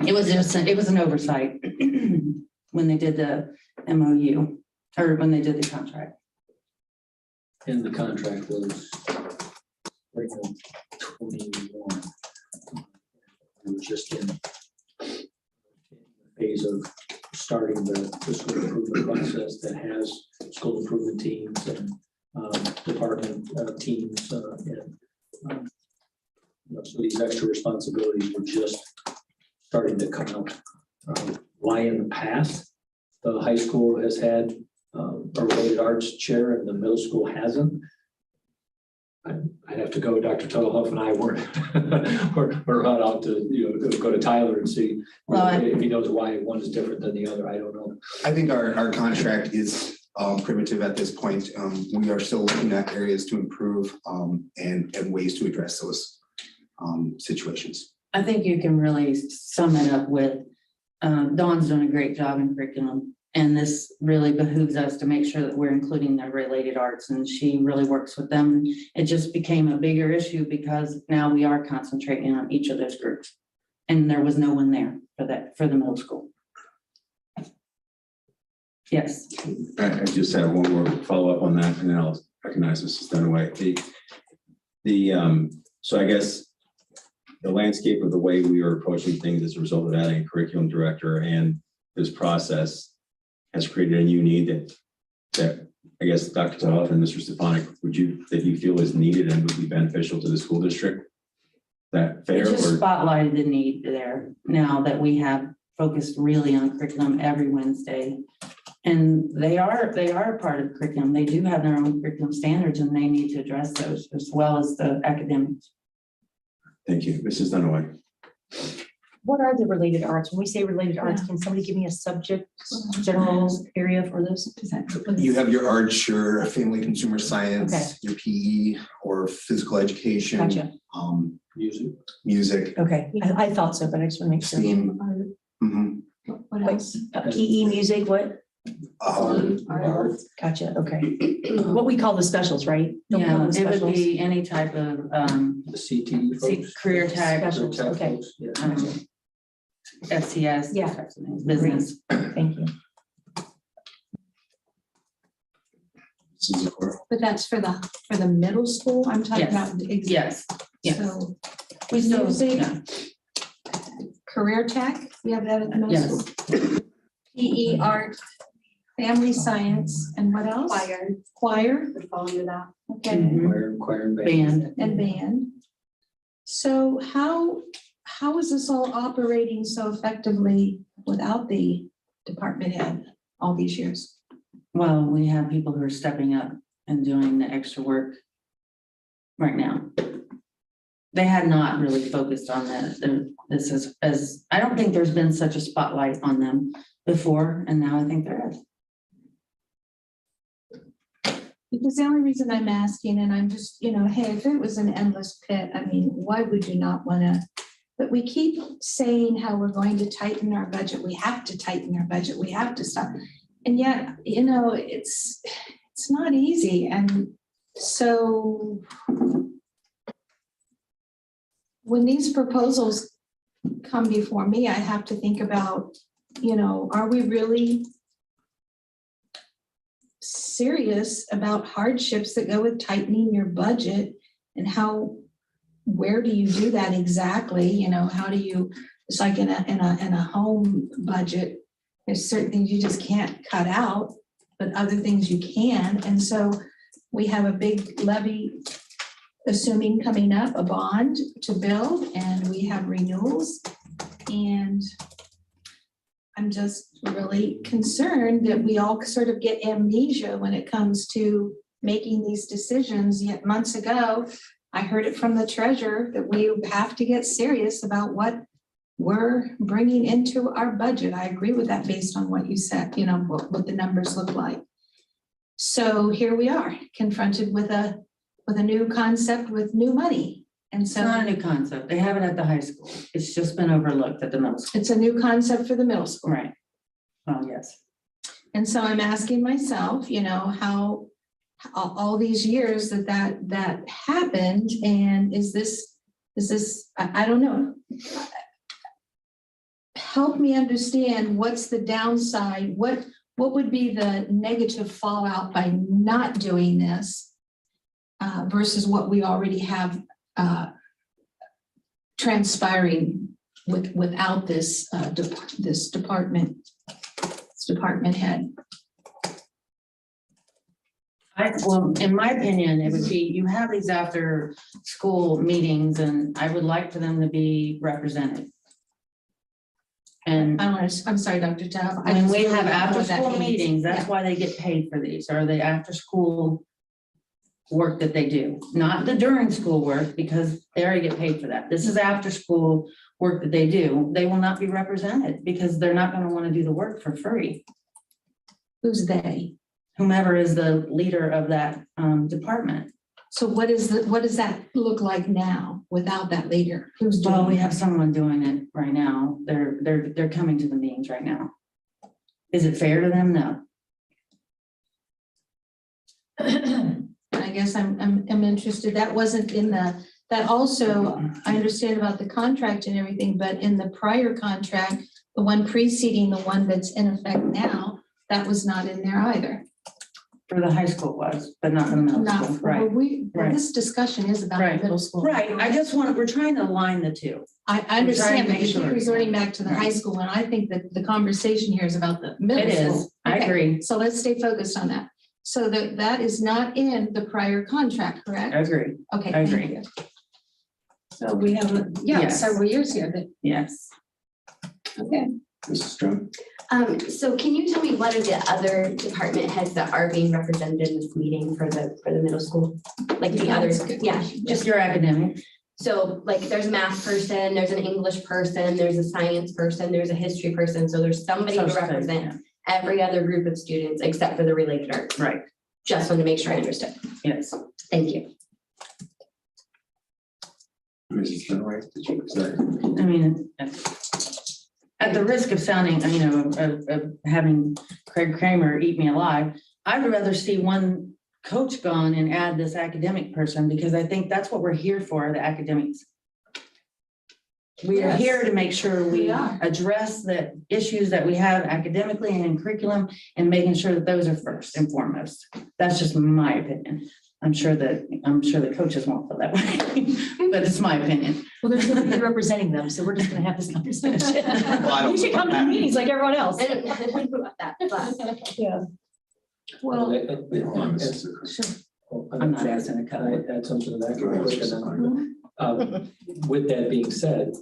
S6: It was an oversight when they did the MOU or when they did the contract.
S7: And the contract was 21. We were just in the phase of starting the school improvement process that has school improvement teams and department teams. So these extra responsibilities were just starting to come out. Why in the past the high school has had a related arts chair and the middle school hasn't? I'd have to go. Dr. Tuttlehoff and I we're run out to go to Tyler and see if he knows why one is different than the other. I don't know.
S10: I think our contract is primitive at this point. We are still looking at areas to improve and ways to address those situations.
S6: I think you can really sum it up with Dawn's done a great job in curriculum. And this really behooves us to make sure that we're including their related arts, and she really works with them. It just became a bigger issue because now we are concentrating on each of those groups. And there was no one there for the middle school. Yes.
S2: I just have one more follow-up on that, and then I'll recognize Mrs. Dunaway. So I guess the landscape of the way we are approaching things as a result of adding a curriculum director and this process has created a new need that I guess Dr. Tuttlehoff and Mr. Stefanik, that you feel is needed and would be beneficial to the school district? That fair?
S6: It just
S2: or?
S6: spotlighted the need there now that we have focused really on curriculum every Wednesday. And they are a part of the curriculum. They do have their own curriculum standards and they need to address those as well as the academics.
S2: Thank you. Mrs. Dunaway.
S9: What are the related arts? When we say related arts, can somebody give me a subject, general area for this?
S10: You have your arts, your family consumer science,
S9: Okay.
S10: your PE or physical education.
S9: Gotcha.
S7: Music.
S10: Music,
S9: Okay, I thought so, but I just want to make sure.
S10: STEAM. Mhm.
S1: What else?
S9: PE, music, what?
S7: Art.
S9: Gotcha, okay. What we call the specials, right? Don't call
S6: Yeah,
S9: them
S6: it would
S9: specials.
S6: be any type of,
S7: The CTE folks.
S6: career tag,
S9: Specials,
S7: Tech
S9: okay.
S7: folks, yeah.
S6: FCS,
S9: Yeah.
S6: those types of things, business.
S9: Thank you.
S2: Mrs. Zakor.
S1: But that's for the middle school, I'm talking
S6: Yes.
S1: about. the ex-
S6: Yes, yes.
S1: So
S6: We still,
S1: Music.
S6: yeah,
S1: career tech, we have that at the middle
S6: yes.
S1: school. PE, art, family science, and what else? Choir,
S3: Would fall under that.
S1: okay,
S7: Choir and
S6: Band.
S1: and band. So how is this all operating so effectively without the department head all these years?
S6: Well, we have people who are stepping up and doing the extra work right now. They had not really focused on that. This is, as, I don't think there's been such a spotlight on them before, and now I think there is.
S1: Because the only reason I'm asking, and I'm just, hey, if it was an endless pit, I mean, why would you not want to? But we keep saying how we're going to tighten our budget. We have to tighten our budget. We have to stop. And yet, it's not easy. And so when these proposals come before me, I have to think about, are we really serious about hardships that go with tightening your budget, and where do you do that exactly? How do you, it's like in a home budget, there's certain things you just can't cut out, but other things you can. And so we have a big levy, assuming coming up, a bond to build, and we have renewals. And I'm just really concerned that we all sort of get amnesia when it comes to making these decisions. Yet months ago, I heard it from the treasurer that we have to get serious about what we're bringing into our budget. I agree with that based on what you said, what the numbers look like. So here we are, confronted with a new concept with new money. And
S6: It's not a
S1: so
S6: new concept. They have it at the high school. It's just been overlooked at the middle school.
S1: it's a new concept for the middle school.
S6: Right. Oh, yes.
S1: And so I'm asking myself, how all these years that happened, and is this, I don't know. Help me understand what's the downside, what would be the negative fallout by not doing this versus what we already have transpiring without this department head.
S6: Well, in my opinion, it would be, you have these after school meetings and I would like for them to be represented. And
S1: I'm sorry, Dr. Taub. I
S6: when
S1: just
S6: we
S1: really
S6: have
S1: don't know
S6: after
S1: what that
S6: school
S1: means.
S6: meetings, that's
S1: Yeah.
S6: why they get paid for these, or the after school work that they do, not the during school work, because they already get paid for that. This is after school work that they do. They will not be represented because they're not going to want to do the work for free.
S1: Who's they?
S6: Whomever is the leader of that department.
S1: So what does that look like now without that leader? Who's doing?
S6: Well, we have someone doing it right now. They're coming to the meetings right now. Is it fair to them? No.
S1: I guess I'm interested. That wasn't in that also, I understand about the contract and everything, but in the prior contract, the one preceding the one that's in effect now, that was not in there either.
S6: For the high school was, but not the middle
S1: Not,
S6: school,
S1: well,
S6: right?
S1: this discussion is about the
S6: Right.
S1: middle school.
S6: Right, we're trying to align the two.
S1: I
S6: trying
S1: understand
S6: to
S1: that
S6: make
S1: you're
S6: sure.
S1: resorting back to the high
S6: Right.
S1: school, and I think that the conversation here is about the middle
S6: It
S1: school.
S6: is, I
S1: Okay,
S6: agree,
S1: so let's stay focused on that. So that is not in the prior contract, correct?
S6: I agree,
S1: Okay.
S6: I
S1: thank
S6: agree.
S1: you. So we have,
S6: Yes.
S1: several years here that,
S6: yes.
S1: okay.
S2: Mrs. Strong?
S3: So can you tell me what are the other department heads that are being represented in this meeting for the middle school? Like the others, yeah,
S6: Just your academic.
S3: so like there's a math person, there's an English person, there's a science person, there's a history person, so there's somebody to
S6: Social studies,
S3: represent every other group of students except for the related arts.
S6: Right,
S3: Just wanted to make sure I understood.
S6: yes.
S3: Thank you.
S2: Mrs. Dunaway, did you say?
S6: I mean, at the risk of sounding, of having Craig Kramer eat me alive, I would rather see one coach gone and add this academic person, because I think that's what we're here for, the academics. We are
S1: Yes.
S6: here to make sure we
S1: We are.
S6: address the issues that we have academically and in curriculum, and making sure that those are first and foremost. That's just my opinion. I'm sure the coaches won't feel that way, but it's my opinion.
S9: Well, there's nobody representing them, so we're just gonna have this conversation.
S10: I don't
S9: You should come to the meetings like everyone else.
S3: I don't know about that, but
S9: Yeah.
S1: Well,
S6: I'm not asking to
S7: Can I add something to that? real quick? And then, with that being said,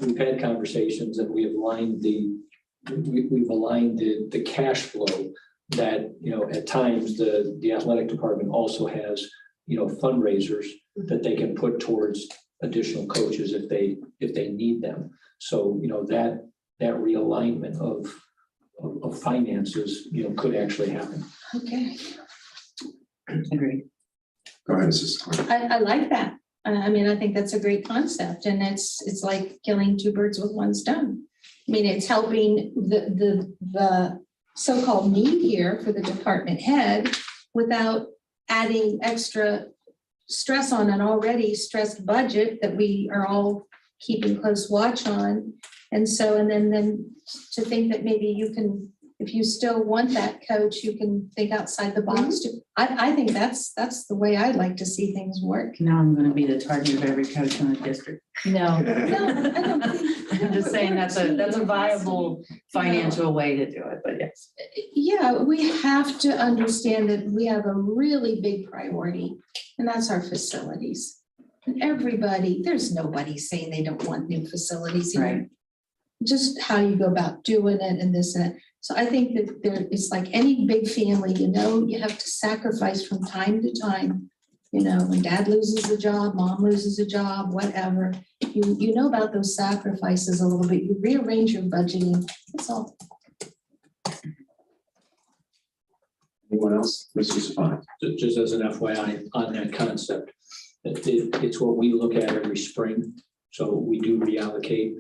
S7: we've had conversations and we have aligned we've aligned the cash flow that, you know, at times the athletic department also has, you know, fundraisers that they can put towards additional coaches if they need them. So, you know, that realignment of finances, you know, could actually happen.
S1: okay,
S6: Agreed.
S2: Go ahead, Mrs. Clark.
S1: I like that. I mean, I think that's a great concept, and it's like killing two birds with one stone. I mean, it's helping the so-called need here for the department head without adding extra stress on an already stressed budget that we are all keeping close watch on. And so, and then to think that maybe you can, if you still want that coach, you can think outside the box too. I think that's the way I'd like to see things work.
S6: Now I'm gonna be the target of every coach in the district.
S9: No,
S1: No, I don't think.
S6: I'm just saying that's a viable financial way to do it, but yes.
S1: Yeah, we have to understand that we have a really big priority, and that's our facilities. And everybody, there's nobody saying they don't want new facilities. you know,
S6: Right.
S1: Just how you go about doing it and this and that. So I think that it's like any big family, you know, you have to sacrifice from time to time. You know, when dad loses a job, mom loses a job, whatever, you know about those sacrifices a little bit. You rearrange your budgeting, that's all.
S2: Anyone else? Mr. Safan?
S7: Just as an FYI on that concept, it's what we look at every spring. So we do reallocate,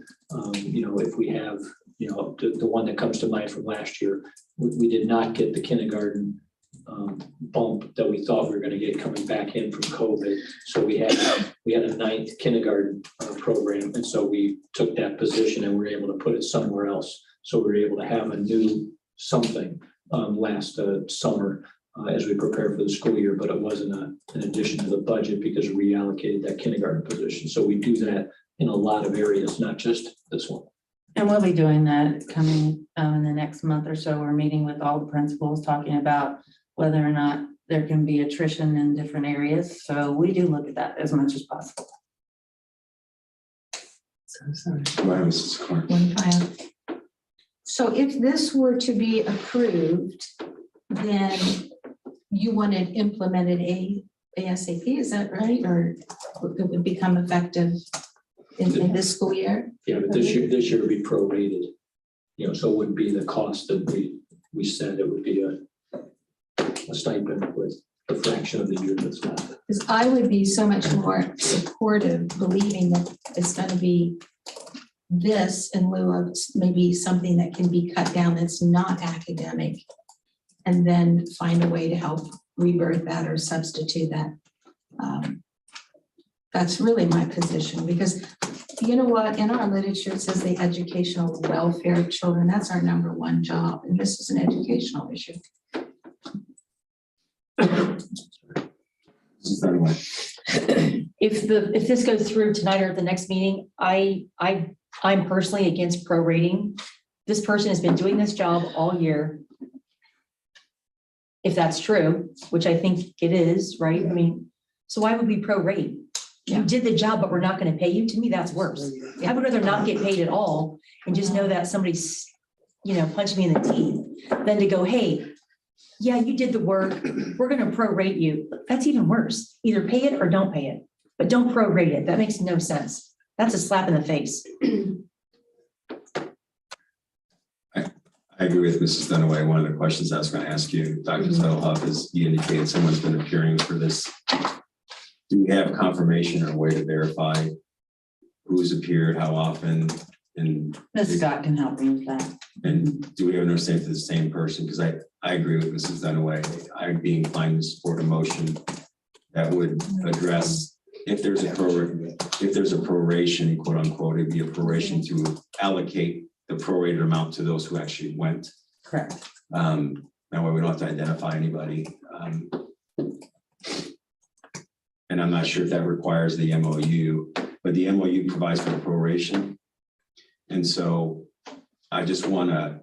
S7: you know, if we have, you know, the one that comes to mind from last year, we did not get the kindergarten bump that we thought we were going to get coming back in from COVID. So we had a 9th kindergarten program. And so we took that position and we were able to put it somewhere else. So we were able to have a new something last summer as we prepare for the school year, but it wasn't an addition to the budget because we reallocated that kindergarten position. So we do that in a lot of areas, not just this one.
S6: And we'll be doing that coming in the next month or so. We're meeting with all the principals, talking about whether or not there can be attrition in different areas. So we do look at that as much as possible.
S2: Go ahead, Mrs. Clark.
S1: One final. So if this were to be approved, then you want it implemented ASAP, is that right? Or it would become effective in this school year?
S7: Yeah, but this year would be prorated, you know, so it wouldn't be the cost that we said, it would be a stipend with a fraction of the year that's left.
S1: Because I would be so much more supportive, believing that it's going to be this in lieu of maybe something that can be cut down that's not academic, and then find a way to help rebirth that or substitute that. That's really my position, because you know what, in our literature, it says the educational welfare of children, that's our number one job, and this is an educational issue.
S2: Mrs. Dunaway.
S9: if this goes through tonight or at the next meeting, I'm personally against prorating. This person has been doing this job all year. If that's true, which I think it is, right? I mean, so why would we prorate? You did the job, but we're not going to pay you. To me, that's worse. I would rather not get paid at all and just know that somebody's punch me in the teeth than to go, hey, yeah, you did the work. We're going to prorate you. That's even worse. Either pay it or don't pay it, but don't prorate it. That makes no sense. That's a slap in the face.
S2: I agree with Mrs. Dunaway. One of the questions I was going to ask you, Dr. Zettelhoff, is you indicated someone's been appearing for this. Do we have confirmation or a way to verify who's appeared, how often, and
S6: Ms. Scott can help me with that.
S2: And do we have an understanding to the same person? Because I agree with Mrs. Dunaway. I'd be inclined to support a motion that would address if there's a proration, quote unquote, it'd be a proration to allocate the prorated amount to those who actually went.
S6: Correct.
S2: That way we don't have to identify anybody. And I'm not sure if that requires the MOU, but the MOU provides for proration. And so I just want to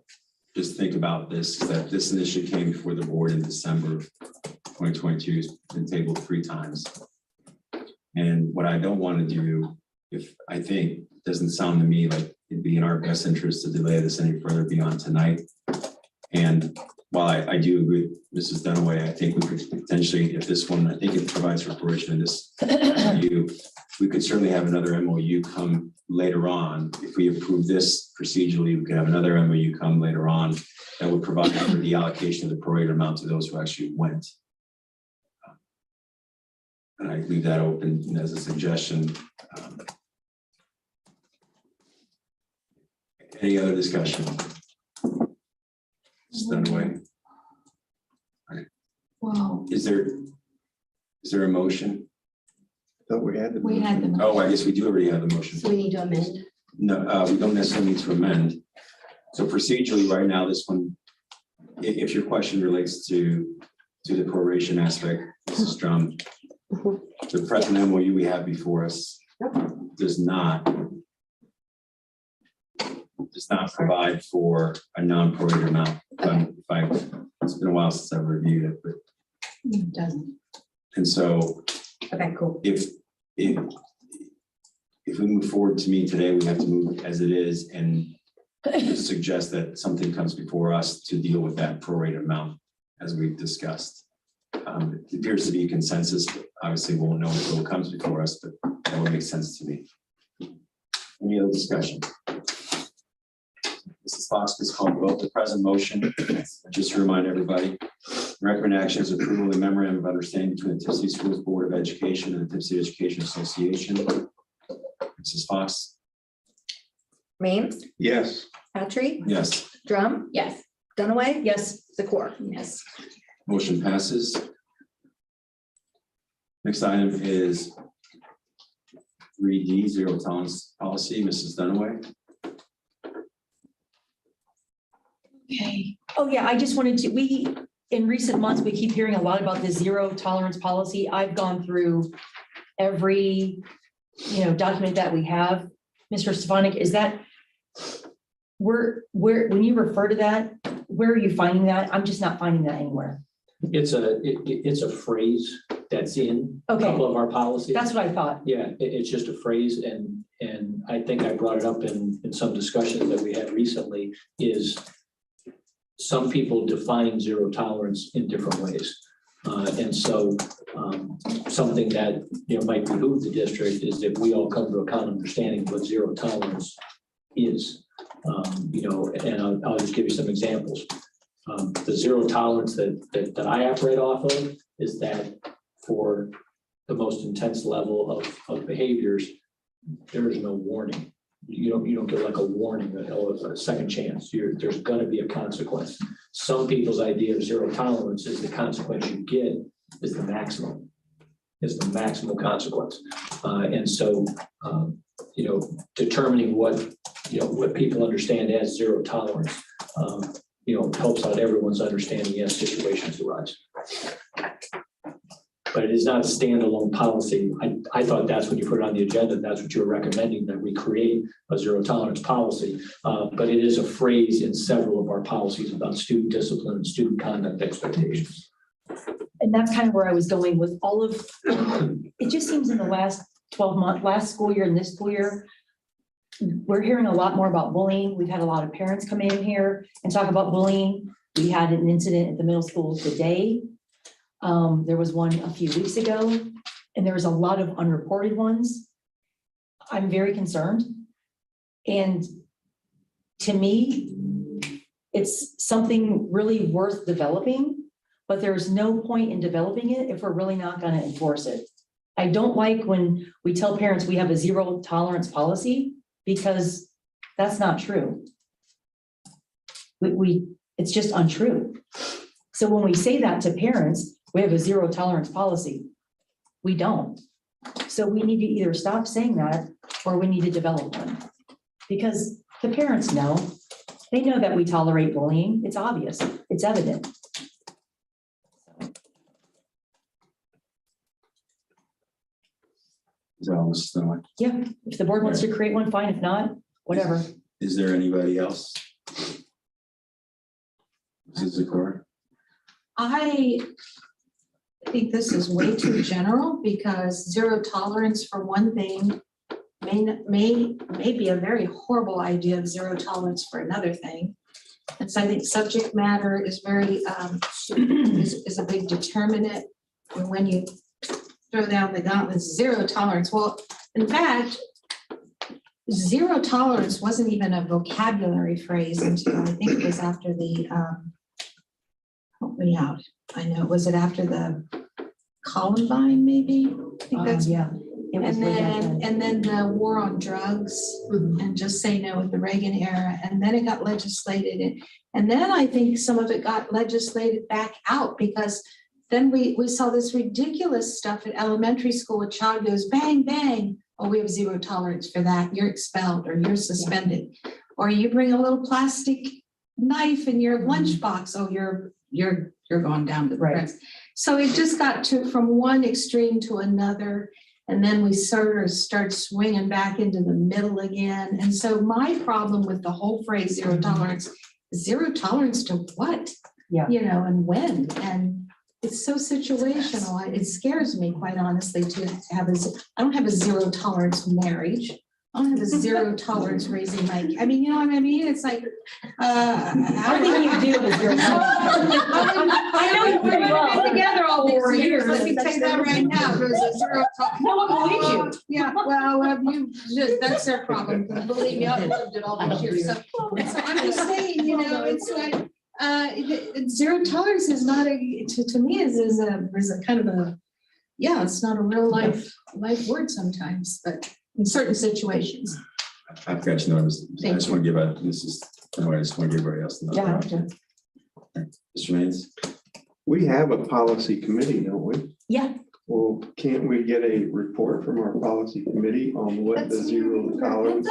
S2: think about this, that this initially came before the board in December 2022, it's been tabled 3 times. And what I don't want to do, I think, doesn't sound to me like it'd be in our best interest to delay this any further beyond tonight. And while I do agree with Mrs. Dunaway, I think we could potentially, if this one, I think it provides for proration in this MOU, we could certainly have another MOU come later on. If we approve this procedurally, we could have another MOU come later on that would provide for the allocation of the prorated amount to those who actually went. And I leave that open as a suggestion. Any other discussion? Mrs. Dunaway?
S1: Well,
S2: Is there a motion?
S8: Thought we had the.
S1: we had the.
S2: Oh, I guess we do already have the motion.
S3: So we need to amend.
S2: No, we don't necessarily need to amend. So procedurally, right now, this one, if your question relates to the proration aspect, Mrs. Drum, the present MOU we have before us does not provide for a non-prorated amount. It's been a while since I've reviewed it, but
S1: It doesn't.
S2: and so
S3: Okay, cool.
S2: if we move forward to me today, we have to move as it is and suggest that something comes before us to deal with that prorated amount as we've discussed. It appears to be a consensus, but obviously we'll know until it comes before us, but that would make sense to me. Any other discussion? Mrs. Fox, please call the vote. The present motion, just to remind everybody, recommend action is approval of the memorandum of understanding between the Tipp City Schools Board of Education and the Tipp City Education Association. Mrs. Fox?
S5: Maines,
S8: Yes.
S5: Patry,
S2: Yes.
S5: Drum,
S3: Yes.
S5: Dunaway,
S9: Yes.
S5: Zakor.
S1: Yes.
S2: Motion passes. Next item is 3D, zero tolerance policy. Mrs. Dunaway?
S9: Okay. Oh, yeah, I just wanted to, in recent months, we keep hearing a lot about the zero tolerance policy. I've gone through every, document that we have. Mr. Stefanik, is that, when you refer to that, where are you finding that? I'm just not finding that anywhere.
S7: It's a phrase that's in a
S9: Okay.
S7: couple of our policies.
S9: That's what I thought.
S7: Yeah, it's just a phrase, and I think I brought it up in some discussions that we had recently, is some people define zero tolerance in different ways. And so something that might behoove the district is that we all come to a common understanding of what zero tolerance is. And I'll just give you some examples. The zero tolerance that I operate off of is that for the most intense level of behaviors, there is no warning. You don't get like a warning, a second chance. There's going to be a consequence. Some people's idea of zero tolerance is the consequence you get is the maximum consequence. And so, determining what people understand as zero tolerance, helps out everyone's understanding as situations arise. But it is not a standalone policy. I thought that's when you put it on the agenda, that's what you were recommending, that we create a zero tolerance policy. But it is a phrase in several of our policies about student discipline and student conduct expectations.
S9: And that's kind of where I was going with all of, it just seems in the last 12 months, last school year and this school year, we're hearing a lot more about bullying. We've had a lot of parents come in here and talk about bullying. We had an incident at the middle school today. There was one a few weeks ago, and there was a lot of unreported ones. I'm very concerned. And to me, it's something really worth developing, but there's no point in developing it if we're really not going to enforce it. I don't like when we tell parents we have a zero tolerance policy, because that's not true. It's just untrue. So when we say that to parents, we have a zero tolerance policy. We don't. So we need to either stop saying that, or we need to develop one. Because the parents know, they know that we tolerate bullying. It's obvious, it's evident.
S2: Is that all, Mrs. Dunaway?
S9: Yeah, if the board wants to create one, fine. If not, whatever.
S2: Is there anybody else? Mrs. Zakor?
S1: I think this is way too general, because zero tolerance for one thing may be a very horrible idea of zero tolerance for another thing. And so I think subject matter is very, is a big determinant. And when you throw down the gauntlet, zero tolerance, well, in fact, zero tolerance wasn't even a vocabulary phrase until I think it was after the, help me out. I know, was it after the Columbine, maybe? I think that's,
S9: Yeah. It was way back then.
S1: and then the war on drugs and just say no with the Reagan era. And then it got legislated. And then I think some of it got legislated back out, because then we saw this ridiculous stuff at elementary school. A child goes bang, bang. Oh, we have zero tolerance for that. You're expelled or you're suspended. Or you bring a little plastic knife in your lunchbox. Oh, you're going down to the
S9: Right.
S1: press. So it just got from one extreme to another. And then we sort of start swinging back into the middle again. And so my problem with the whole phrase zero tolerance to what?
S9: Yeah.
S1: You know, and when? And it's so situational. It scares me, quite honestly, to have I don't have a zero tolerance marriage. I don't have a zero tolerance raising my, I mean, you know what I mean? It's like,
S9: Everything you do is zero tolerance.
S1: I know you've been together all these years. Let me tell you that right now. There's a zero tolerance.
S9: No one believes you.
S1: Yeah, well, that's their problem. Believe me, I've lived it all these years. So I'm just saying, you know, it's like, zero tolerance is not to me is a kind of a, yeah, it's not a real life word sometimes, but in certain situations.
S2: I've got your notice. I just want to give out, this is, I just want to give everybody else the
S9: Yeah.
S2: notice. Mr. Maines?
S8: We have a policy committee, don't we?
S9: Yeah.
S8: Well, can't we get a report from our policy committee on what the zero tolerance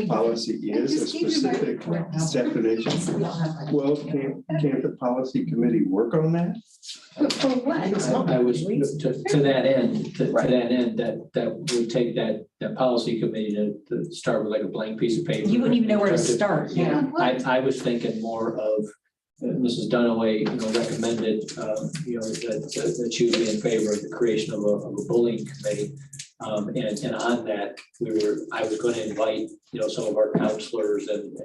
S8: policy is, a specific definition? Well, can't the policy committee work on that?
S1: For what?
S7: I was, to that end, that we take that policy committee to start with like a blank piece of paper.
S9: You wouldn't even know where to start.
S7: Yeah, I was thinking more of Mrs. Dunaway, recommended, that she would be in favor of the creation of a bullying committee. And on that, I was going to invite, some of our counselors and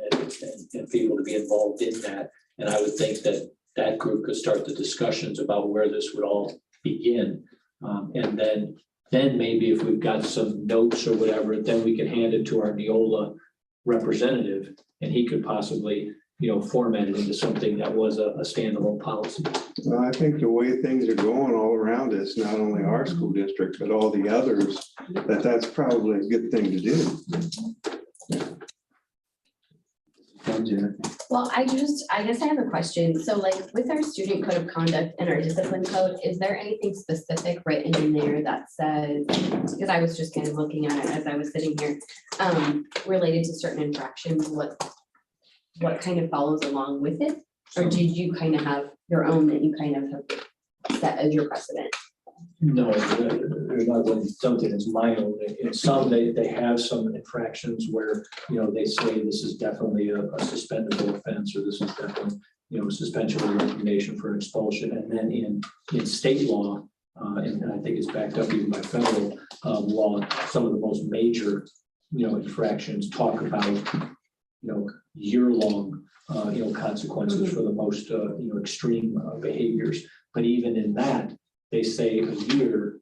S7: people to be involved in that. And I would think that group could start the discussions about where this would all begin. And then maybe if we've got some notes or whatever, then we can hand it to our Neola representative, and he could possibly format it into something that was a standalone policy.
S8: Well, I think the way things are going all around us, not only our school district, but all the others, that's probably a good thing to do.
S3: Well, I guess I have a question. So like with our student code of conduct and our discipline code, is there anything specific written in there that says, because I was just kind of looking at it as I was sitting here, related to certain infractions, what kind of follows along with it? Or did you kind of have your own that you kind of have set as your precedent?
S7: No, there's not really something that's my own. In some, they have some infractions where, they say this is definitely a suspendable offense, or this is definitely, suspension or recommendation for expulsion. And then in state law, and I think it's backed up even by federal law, some of the most major infractions talk about, year-long, consequences for the most, extreme behaviors. But even in that, they say a year,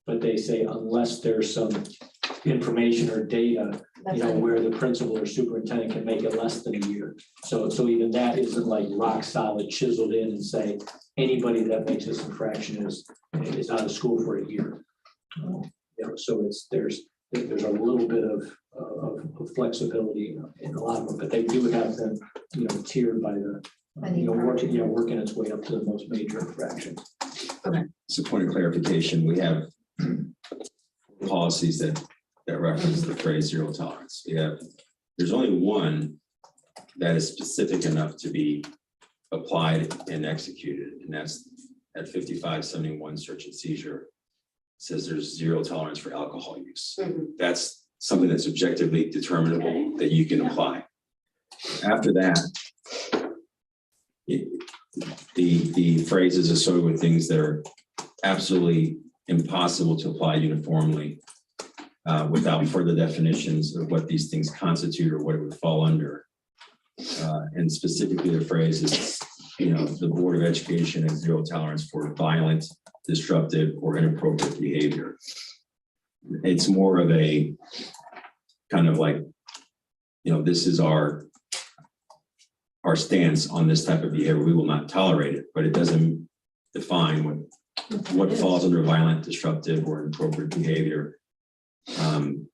S7: but they say unless there's some information or data, where the principal or superintendent can make it less than a year. So even that isn't like rock solid chiseled in and say, anybody that makes this infraction is out of school for a year. So there's a little bit of flexibility in a lot of them, but they do have them, tiered by the, working its way up to the most major infractions.
S2: So point of clarification, we have policies that reference the phrase zero tolerance. There's only one that is specific enough to be applied and executed, and that's at 5571 search and seizure. It says there's zero tolerance for alcohol use. That's something that's objectively determinable that you can apply. After that, the phrase is associated with things that are absolutely impossible to apply uniformly without further definitions of what these things constitute or what it would fall under. And specifically the phrase is, the Board of Education has zero tolerance for violent, disruptive, or inappropriate behavior. It's more of a kind of like, this is our stance on this type of behavior. We will not tolerate it, but it doesn't define what falls under violent, disruptive, or inappropriate behavior. And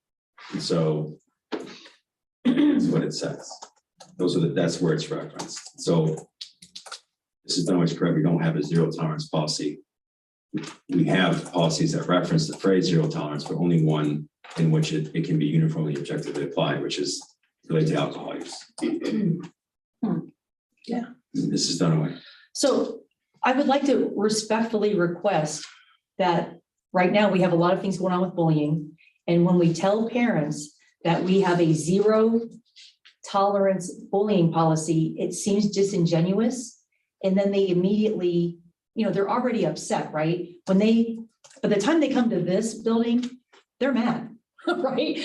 S2: so that's what it says. That's where it's referenced. So this is not always correct. We don't have a zero tolerance policy. We have policies that reference the phrase zero tolerance, but only one in which it can be uniformly objectively applied, which is related to alcohol use.
S9: Yeah.
S2: This is done away.
S9: So I would like to respectfully request that right now we have a lot of things going on with bullying. And when we tell parents that we have a zero tolerance bullying policy, it seems disingenuous. And then they immediately, they're already upset, right? By the time they come to this building, they're mad, right?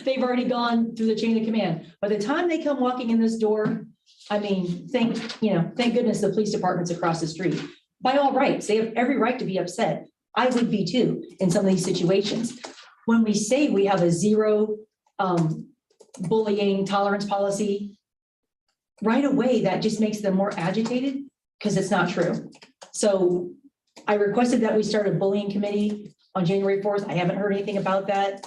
S9: They've already gone through the chain of command. By the time they come walking in this door, thank goodness the police department's across the street. By all rights, they have every right to be upset. I would be too in some of these situations. When we say we have a zero bullying tolerance policy, right away, that just makes them more agitated because it's not true. So I requested that we start a bullying committee on January 4th. I haven't heard anything about that.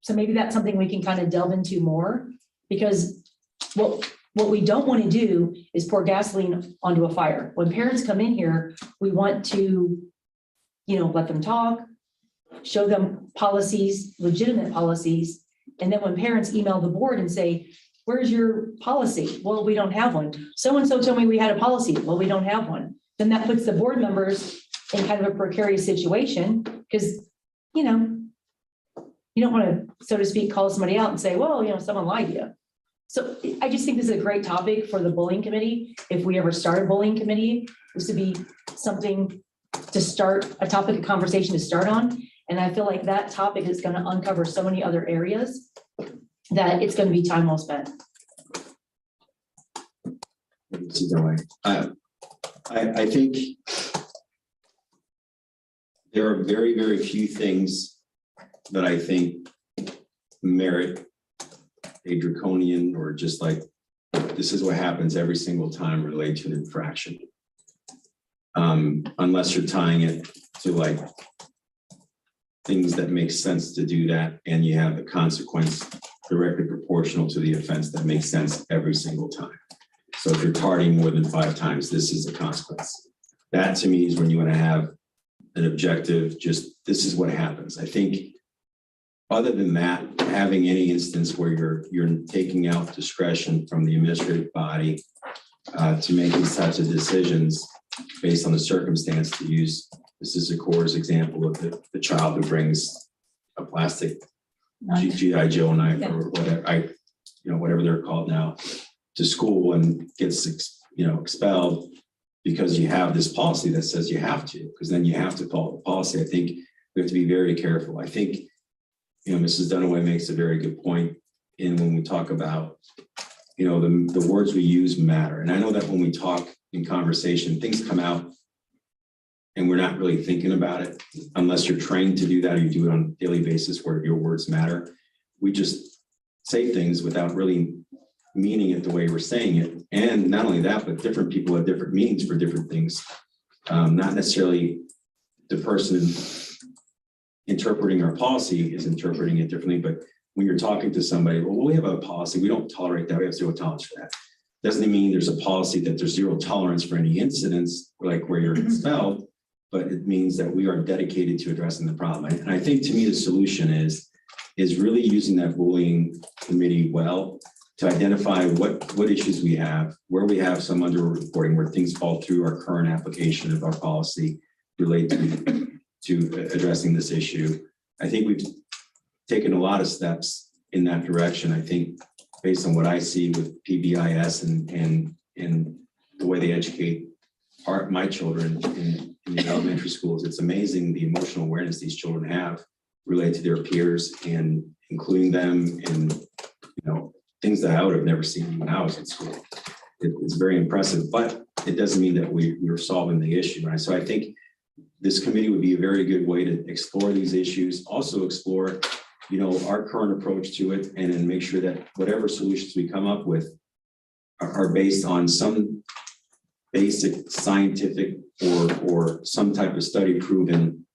S9: So maybe that's something we can kind of delve into more, because what we don't want to do is pour gasoline onto a fire. When parents come in here, we want to, let them talk, show them policies, legitimate policies. And then when parents email the board and say, where's your policy? Well, we don't have one. So-and-so told me we had a policy. Well, we don't have one. Then that puts the board members in kind of a precarious situation because, you don't want to, so to speak, call somebody out and say, well, someone lied to you. So I just think this is a great topic for the bullying committee. If we ever start a bullying committee, this would be something to start, a topic of conversation to start on. And I feel like that topic is going to uncover so many other areas that it's going to be time well spent.
S2: I think there are very, very few things that I think merit a draconian or just like, this is what happens every single time related to an infraction. Unless you're tying it to like things that make sense to do that, and you have the consequence directly proportional to the offense that makes sense every single time. So if you're targeting more than 5 times, this is the consequence. That to me is when you want to have an objective, just this is what happens. I think other than that, having any instance where you're taking out discretion from the administrative body to make these types of decisions based on the circumstance, to use this is a course example of the child who brings a plastic G.I. Joe knife or whatever, whatever they're called now, to school and gets expelled because you have this policy that says you have to, because then you have to follow the policy. I think we have to be very careful. I think Mrs. Dunaway makes a very good point in when we talk about, the words we use matter. And I know that when we talk in conversation, things come out and we're not really thinking about it unless you're trained to do that or you do it on a daily basis where your words matter. We just say things without really meaning it the way we're saying it. And not only that, but different people have different meanings for different things. Not necessarily the person interpreting our policy is interpreting it differently, but when you're talking to somebody, well, we have a policy, we don't tolerate that, we have zero tolerance for that. Doesn't mean there's a policy that there's zero tolerance for any incidents, like where you're expelled, but it means that we are dedicated to addressing the problem. And I think to me, the solution is really using that bullying committee well to identify what issues we have, where we have some underreporting, where things fall through our current application of our policy related to addressing this issue. I think we've taken a lot of steps in that direction. I think based on what I see with PBIS and the way they educate my children in the elementary schools, it's amazing the emotional awareness these children have related to their peers and including them in things that I would have never seen when I was in school. It's very impressive, but it doesn't mean that we're solving the issue, right? So I think this committee would be a very good way to explore these issues, also explore our current approach to it, and then make sure that whatever solutions we come up with are based on some basic scientific or some type of study proven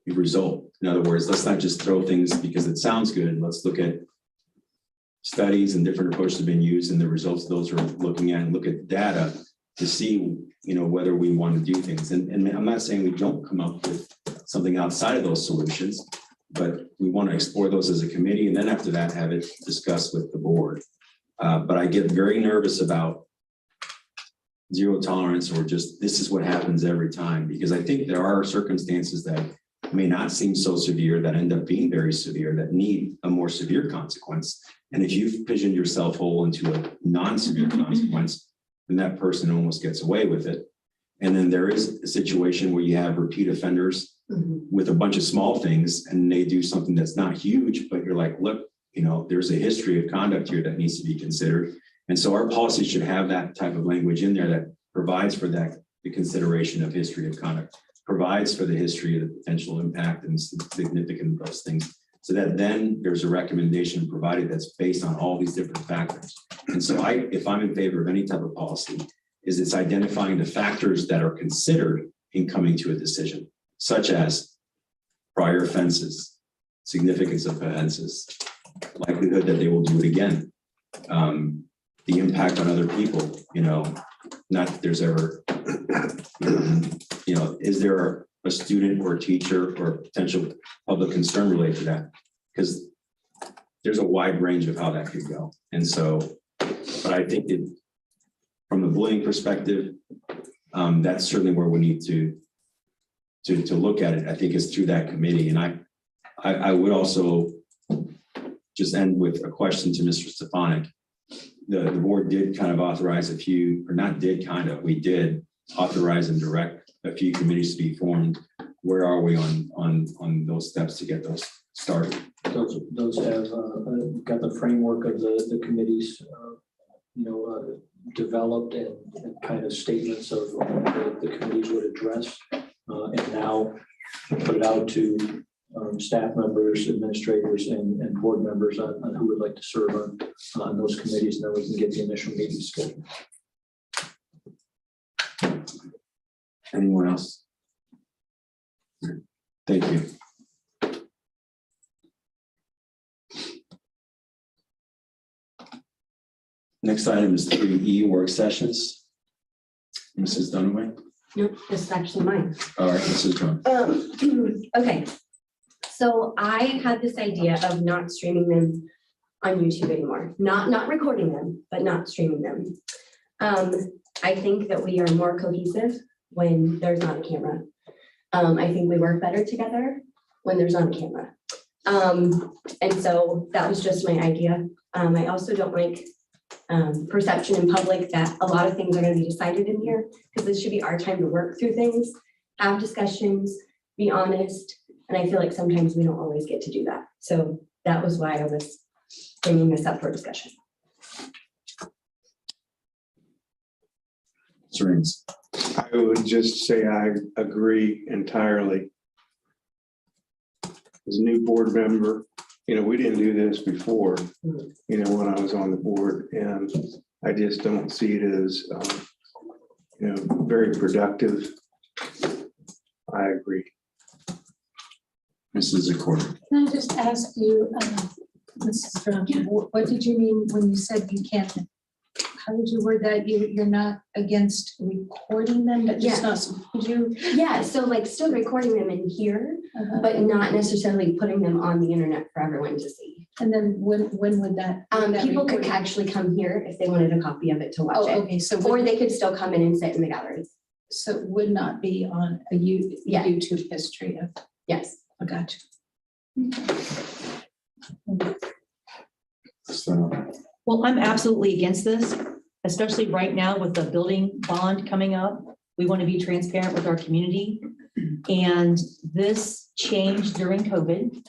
S2: result. In other words, let's not just throw things because it sounds good. Let's look at studies and different approaches have been used and the results those are looking at and look at data to see whether we want to do things. And I'm not saying we don't come up with something outside of those solutions, but we want to explore those as a committee and then after that have it discussed with the board. But I get very nervous about zero tolerance or just this is what happens every time, because I think there are circumstances that may not seem so severe that end up being very severe that need a more severe consequence. And if you've pigeoned yourself whole into a non-severe consequence, then that person almost gets away with it. And then there is a situation where you have repeat offenders with a bunch of small things and they do something that's not huge, but you're like, look, there's a history of conduct here that needs to be considered. And so our policy should have that type of language in there that provides for that, the consideration of history of conduct, provides for the history of the potential impact and significance of those things, so that then there's a recommendation provided that's based on all these different factors. And so if I'm in favor of any type of policy, is it's identifying the factors that are considered in coming to a decision, such as prior offenses, significance of offenses, likelihood that they will do it again, the impact on other people, not that there's ever, is there a student or a teacher or potential public concern related to that? Because there's a wide range of how that could go. And so, but I think from the bullying perspective, that's certainly where we need to look at it. I think it's through that committee. And I would also just end with a question to Mr. Stefanik. The board did kind of authorize we did authorize and direct a few committees to be formed. Where are we on those steps to get those started?
S7: Those have got the framework of the committees, developed and kind of statements of the committees would address, and now put it out to staff members, administrators, and board members on who would like to serve on those committees, and then we can get the initial meeting scheduled.
S2: Anyone else? Thank you. Next item is 3E, work sessions. Mrs. Dunaway?
S3: Nope, this is actually mine.
S2: All right, Mrs. Drum.
S3: Okay, so I had this idea of not streaming them on YouTube anymore, not recording them, but not streaming them. I think that we are more cohesive when there's not a camera. I think we work better together when there's not a camera. And so that was just my idea. I also don't like perception in public that a lot of things are going to be decided in here, because this should be our time to work through things, have discussions, be honest, And I feel like sometimes we don't always get to do that. So that was why I was bringing this up for discussion.
S2: Concerns?
S8: I would just say I agree entirely. As a new board member, we didn't do this before, when I was on the board, and I just don't see it as, very productive. I agree.
S2: Mrs. Zakor.
S1: Can I just ask you, Mrs. Brown, what did you mean when you said you can't? How did you word that? You're not against recording them, but just not, could you?
S3: Yeah, so like still recording them in here, but not necessarily putting them on the internet for everyone to see.
S1: And then when would that?
S3: People could actually come here if they wanted a copy of it to watch
S1: Oh,
S3: it.
S1: okay, so
S3: Or they could still come in and sit in the gallery.
S1: so it would not be on a
S3: Yeah.
S1: YouTube history of,
S3: Yes.
S1: I got you.
S2: So,
S9: Well, I'm absolutely against this, especially right now with the building bond coming up. We want to be transparent with our community. And this changed during COVID.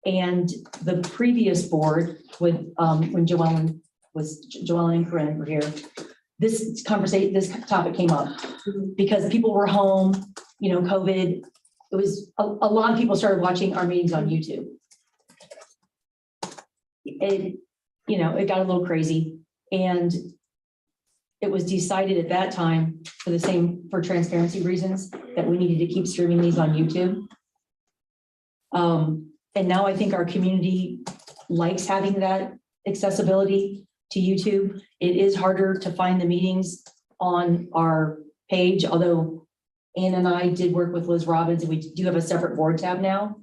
S9: And the previous board with, when Joellen and Corinne were here, this topic came up because people were home, COVID. It was, a lot of people started watching our meetings on YouTube. It got a little crazy, and it was decided at that time for transparency reasons that we needed to keep streaming these on YouTube. And now I think our community likes having that accessibility to YouTube. It is harder to find the meetings on our page, although Ann and I did work with Liz Robbins, and we do have a separate board tab now.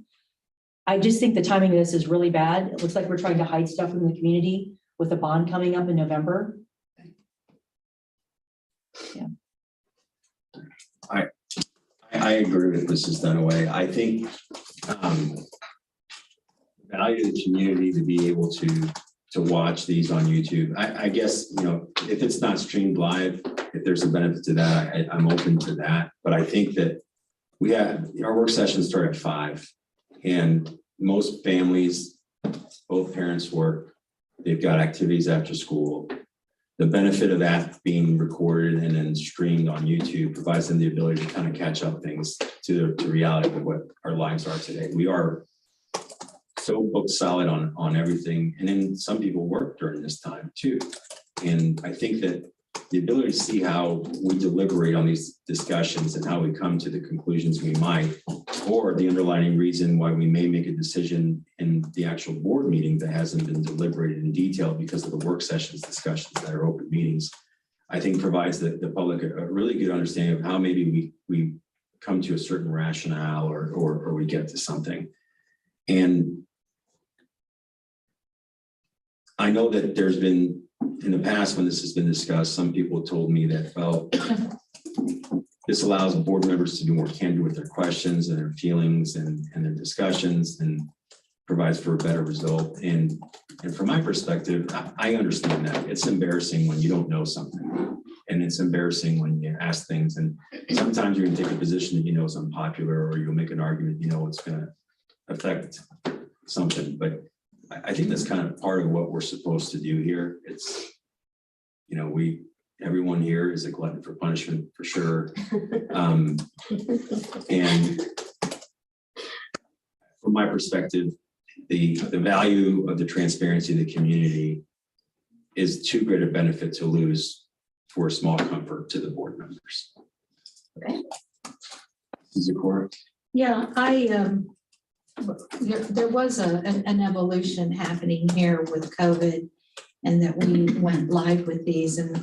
S9: I just think the timing of this is really bad. It looks like we're trying to hide stuff from the community with the bond coming up in November. Yeah.
S2: I agree with Mrs. Dunaway. I think value to the community to be able to watch these on YouTube. I guess, if it's not streamed live, if there's a benefit to that, I'm open to that. But I think that our work sessions start at 5, and most families, both parents work. They've got activities after school. The benefit of that being recorded and then streamed on YouTube provides them the ability to kind of catch up things to reality of what our lives are today. We are so booked solid on everything. And then some people work during this time too. And I think that the ability to see how we deliberate on these discussions and how we come to the conclusions we might, or the underlying reason why we may make a decision in the actual board meeting that hasn't been deliberated in detail because of the work sessions discussions that are open meetings, I think provides the public a really good understanding of how maybe we come to a certain rationale or we get to something. And I know that there's been, in the past when this has been discussed, some people told me that, well, this allows board members to be more candid with their questions and their feelings and their discussions, and provides for a better result. And from my perspective, I understand that. It's embarrassing when you don't know something, and it's embarrassing when you ask things. And sometimes you're gonna take a position that is unpopular, or you'll make an argument, it's gonna affect something. But I think that's kind of part of what we're supposed to do here. It's, everyone here is a glutton for punishment for sure. And from my perspective, the value of the transparency of the community is too great a benefit to lose for a small comfort to the board members.
S3: Okay.
S2: Is it correct?
S1: Yeah, there was an evolution happening here with COVID, and that we went live with these, and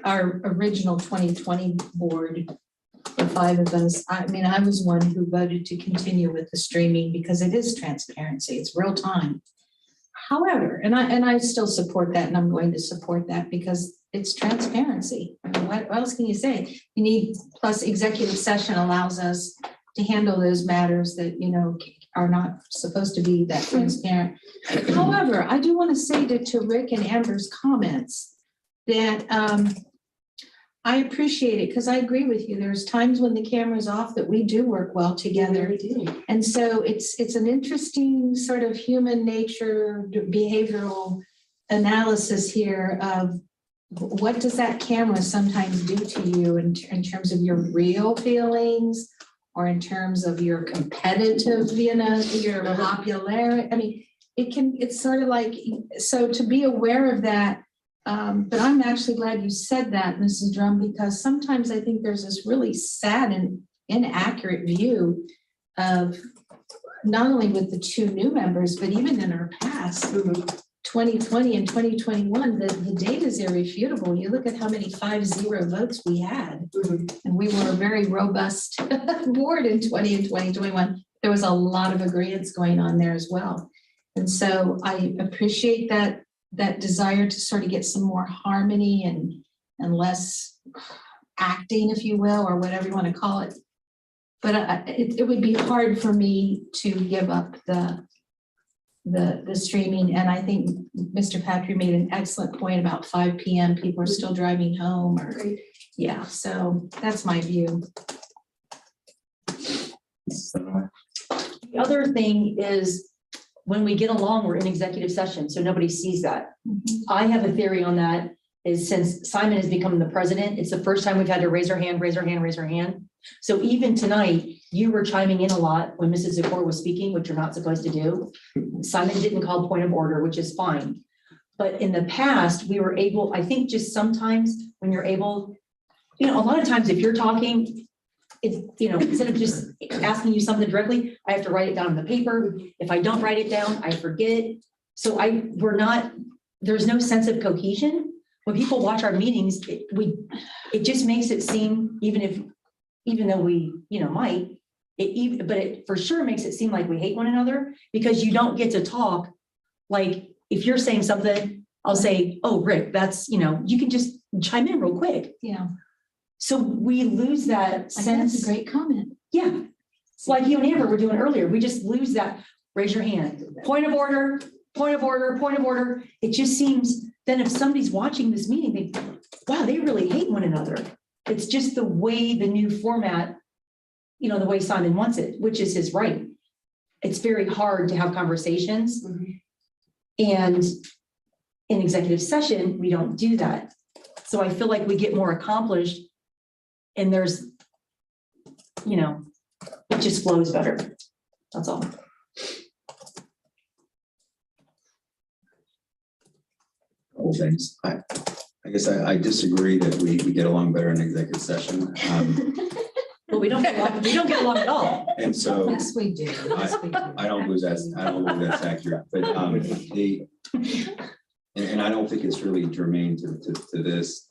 S1: our original 2020 board, the 5 of us, I was one who voted to continue with the streaming because it is transparency, it's real time. However, and I still support that, and I'm going to support that because it's transparency. What else can you say? You need, plus executive session allows us to handle those matters that, are not supposed to be that transparent. However, I do want to say to Rick and Amber's comments that I appreciate it because I agree with you. There's times when the camera's off that we do work well together. And so it's an interesting sort of human nature behavioral analysis here of what does that camera sometimes do to you in terms of your real feelings or in terms of your competitive, your popularity. I mean, it's sort of like, so to be aware of that. But I'm actually glad you said that, Mrs. Drum, because sometimes I think there's this really sad and inaccurate view of not only with the two new members, but even in our past, 2020 and 2021, the data is irrefutable. You look at how many 5-0 votes we had, and we were a very robust board in 20 and 2021. There was a lot of agreements going on there as well. And so I appreciate that desire to sort of get some more harmony and less acting, if you will, or whatever you want to call it. But it would be hard for me to give up the streaming. And I think Mr. Patry made an excellent point about 5 p.m. People are still driving home or, yeah, so that's my view.
S9: The other thing is when we get along, we're in executive session, so nobody sees that. I have a theory on that is since Simon has become the president, it's the first time we've had to raise our hand. So even tonight, you were chiming in a lot when Mrs. Zakor was speaking, which you're not supposed to do. Simon didn't call point of order, which is fine. But in the past, we were able, I think just sometimes when you're able, a lot of times if you're talking, it's, instead of just asking you something directly, I have to write it down on the paper. If I don't write it down, I forget. So there's no sense of cohesion. When people watch our meetings, it just makes it seem, even though we, might, but it for sure makes it seem like we hate one another because you don't get to talk. Like if you're saying something, I'll say, oh, Rick, that's, you can just chime in real quick.
S1: Yeah.
S9: So we lose that sense.
S1: That's a great comment.
S9: Yeah. It's like you and Amber were doing earlier. We just lose that. Raise your hand. Point of order, point of order, point of order. It just seems then if somebody's watching this meeting, they think, wow, they really hate one another. It's just the way the new format, the way Simon wants it, which is his right. It's very hard to have conversations. And in executive session, we don't do that. So I feel like we get more accomplished and there's, it just flows better. That's all.
S2: Couple things. I guess I disagree that we get along better in executive session.
S9: Well, we don't get along at all.
S2: And so
S1: Yes, we do. Yes, we do.
S2: I don't believe that's accurate, but and I don't think it's really germane to this.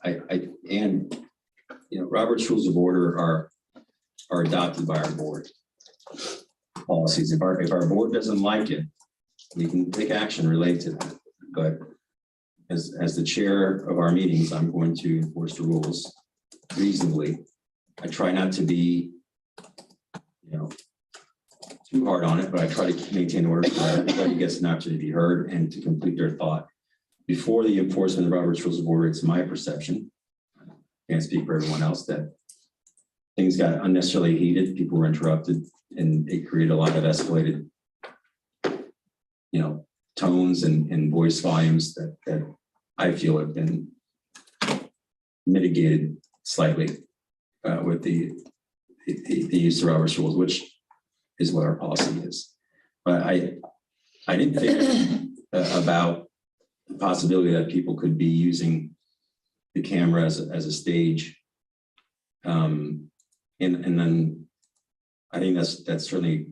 S2: Robert's Rules of Order are adopted by our board policies. If our board doesn't like it, we can take action related to that. But as the chair of our meetings, I'm going to enforce the rules reasonably. I try not to be, too hard on it, but I try to maintain order so that everybody gets an opportunity to be heard and to complete their thought. Before the enforcement of Robert's Rules of Order, it's my perception, I can't speak for everyone else, that things got unnecessarily heated, people were interrupted, and it created a lot of escalated, tones and voice volumes that I feel have been mitigated slightly with the use of Robert's Rules, which is what our policy is. But I didn't think about the possibility that people could be using the camera as a stage. And then I think that's certainly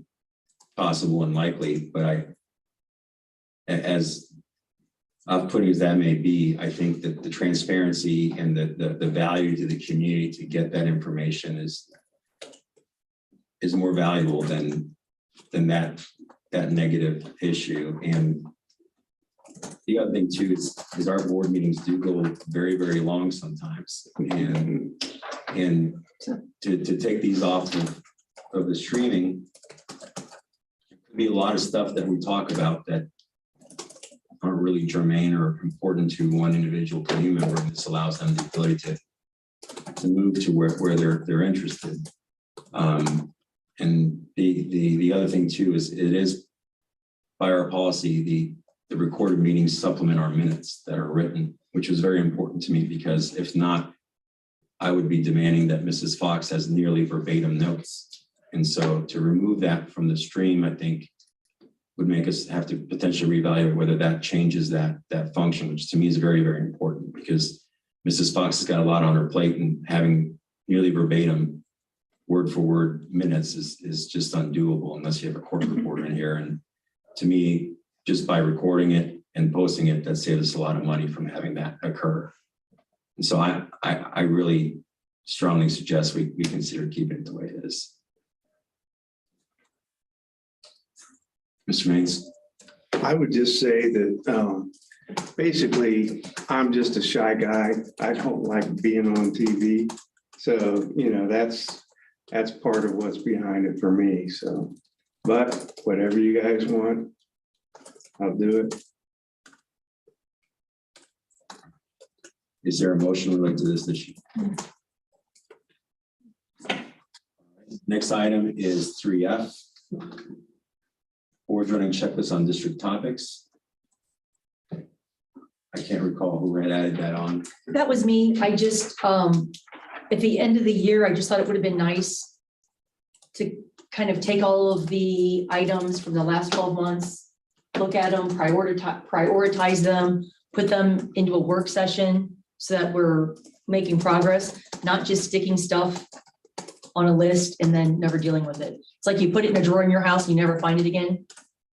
S2: possible and likely, but as off-putting as that may be, I think that the transparency and the value to the community to get that information is more valuable than that negative issue. And the other thing too is our board meetings do go very, very long sometimes, and to take these off of the streaming, there could be a lot of stuff that we talk about that aren't really germane or important to one individual community member. This allows them the ability to move to where they're interested. And the other thing too is it is by our policy, the recorded meetings supplement our minutes that are written, which was very important to me because if not, I would be demanding that Mrs. Fox has nearly verbatim notes. And so to remove that from the stream, I think would make us have to potentially reevaluate whether that changes that function, which to me is very, very important because Mrs. Fox has got a lot on her plate and having nearly verbatim word for word minutes is just undoable unless you have a court reporter in here. And to me, just by recording it and posting it, that saves us a lot of money from having that occur. And so I really strongly suggest we consider keeping it the way it is. Mr. Maines.
S8: I would just say that basically, I'm just a shy guy. I don't like being on TV. So, you know, that's part of what's behind it for me. So, but whatever you guys want, I'll do it.
S2: Is there a motion related to this issue? Next item is 3F. Board running checklist on district topics. I can't recall who had added that on.
S9: That was me. I just, at the end of the year, I just thought it would have been nice to kind of take all of the items from the last 12 months, look at them, prioritize them, put them into a work session so that we're making progress, not just sticking stuff on a list and then never dealing with it. It's like you put it in a drawer in your house and you never find it again.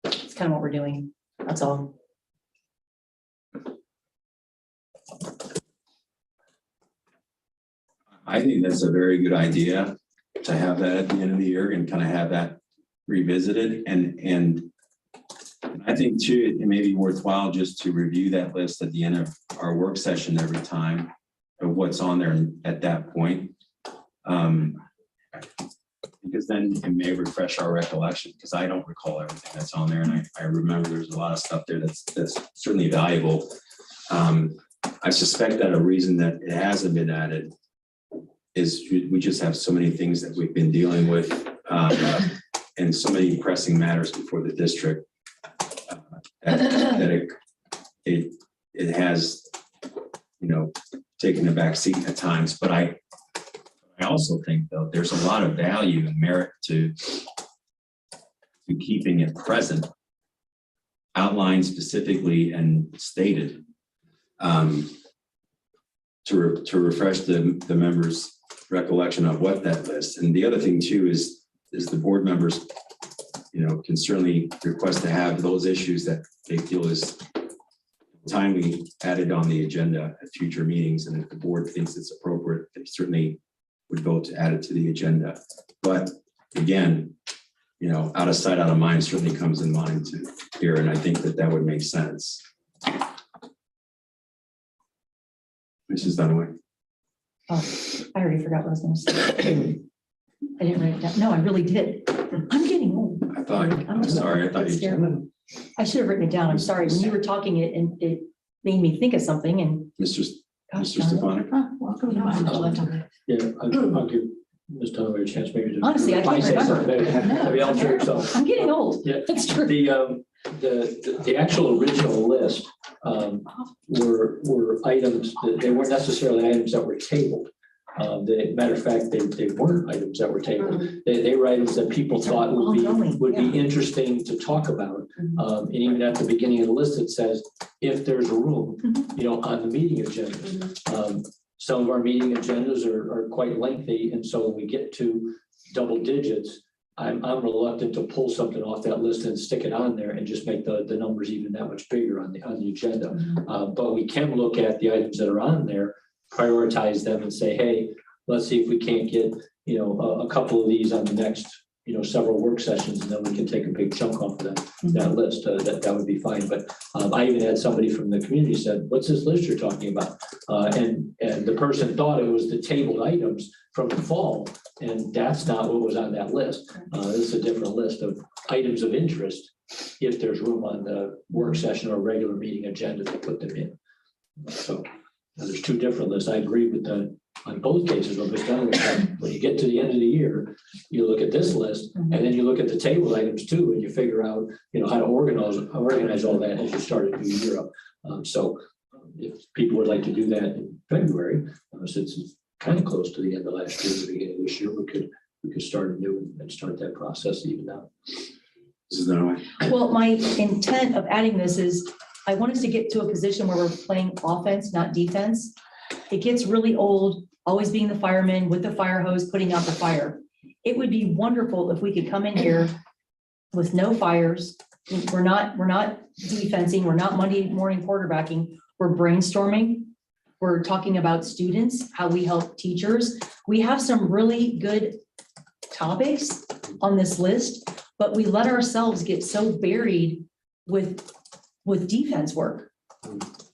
S9: It's kind of what we're doing. That's all.
S2: I think that's a very good idea to have that at the end of the year and kind of have that revisited. And I think too, it may be worthwhile just to review that list at the end of our work session every time of what's on there at that point. Because then it may refresh our recollection because I don't recall everything that's on there. And I remember there's a lot of stuff there that's certainly valuable. I suspect that a reason that it hasn't been added is we just have so many things that we've been dealing with and so many pressing matters before the district that it has, you know, taken a back seat at times. But I also think though there's a lot of value and merit to keeping it present, outlined specifically and stated to refresh the members' recollection of what that list. And the other thing too is the board members, you know, can certainly request to have those issues that they feel is timely added on the agenda at future meetings. And if the board thinks it's appropriate, they certainly would vote to add it to the agenda. But again, you know, out of sight, out of mind certainly comes in mind to here. And I think that would make sense. Mrs. Dunaway.
S9: Oh, I already forgot what I was going to say. I didn't write it down. No, I really did. I'm getting old.
S2: I'm sorry. I thought
S9: It's terrible. I should have written it down. I'm sorry. When you were talking it and it made me think of something and.
S2: Mr.
S9: Gosh,
S2: Mr. Stefanik.
S1: Welcome.
S7: Yeah, I'll give Ms. Dunaway a chance maybe to.
S9: Honestly, I can't
S7: say
S9: remember.
S7: something. Maybe I'll share yourself.
S9: I'm getting old.
S7: Yeah.
S9: That's true.
S7: The actual original list were items that they weren't necessarily items that were tabled. Matter of fact, they weren't items that were tabled. They were items that people thought would be interesting to talk about. And even at the beginning of the list, it says, if there's room, you know, on the meeting agenda. Some of our meeting agendas are quite lengthy. And so when we get to double digits, I'm reluctant to pull something off that list and stick it on there and just make the numbers even that much bigger on the agenda. But we can look at the items that are on there, prioritize them and say, hey, let's see if we can't get, you know, a couple of these on the next, you know, several work sessions, and then we can take a big chunk off of that list. That would be fine. But I even had somebody from the community said, what's this list you're talking about? And the person thought it was the tabled items from the fall, and that's not what was on that list. This is a different list of items of interest if there's room on the work session or regular meeting agenda to put them in. So there's two different lists. I agree with the on both cases, what was done was that when you get to the end of the year, you look at this list, and then you look at the table items too, and you figure out, how to organize all that as you start a new year up. So if people would like to do that in February, since it's kind of close to the end of last year, the beginning of this year, we could start anew and start that process even now.
S2: Mrs. Dunaway.
S9: Well, my intent of adding this is I want us to get to a position where we're playing offense, not defense. It gets really old, always being the fireman with the fire hose, putting out the fire. It would be wonderful if we could come in here with no fires. We're not defensing, we're not Monday morning quarterbacking, we're brainstorming. We're talking about students, how we help teachers. We have some really good topics on this list, but we let ourselves get so buried with defense work.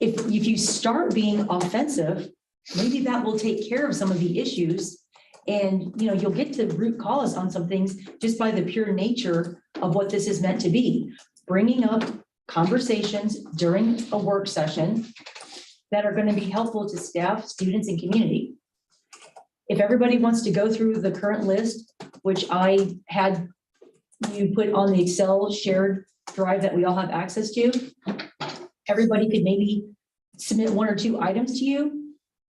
S9: If you start being offensive, maybe that will take care of some of the issues. And you'll get to root cause on some things just by the pure nature of what this is meant to be. Bringing up conversations during a work session that are going to be helpful to staff, students, and community. If everybody wants to go through the current list, which I had you put on the Excel shared drive that we all have access to, everybody could maybe submit 1 or 2 items to you.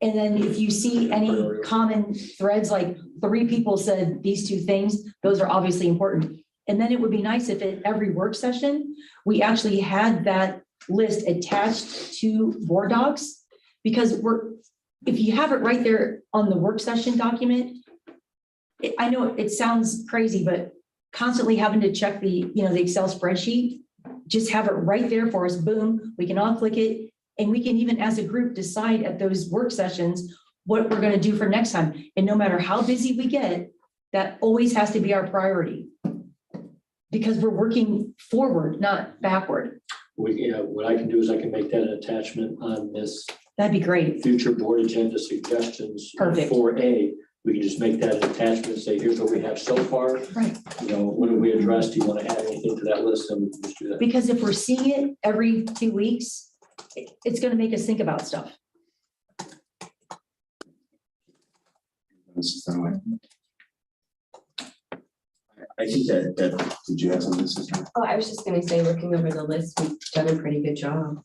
S9: And then if you see any common threads, like 3 people said these 2 things, those are obviously important. And then it would be nice if at every work session, we actually had that list attached to board docs, because if you have it right there on the work session document, I know it sounds crazy, but constantly having to check the Excel spreadsheet, just have it right there for us. Boom, we can all click it. And we can even as a group decide at those work sessions what we're going to do for next time. And no matter how busy we get, that always has to be our priority, because we're working forward, not backward.
S7: What I can do is I can make that an attachment on this
S9: That'd be great.
S7: future board agenda suggestions.
S9: Perfect.
S7: 4A, we can just make that an attachment and say, here's what we have so far.
S9: Right.
S7: What have we addressed? Do you want to add anything to that list? And we can just do that.
S9: Because if we're seeing it every 2 weeks, it's going to make us think about stuff.
S2: Mrs. Dunaway. I think that did you have something, Mrs. Dunaway?
S3: Oh, I was just gonna say, looking over the list, we've done a pretty good job.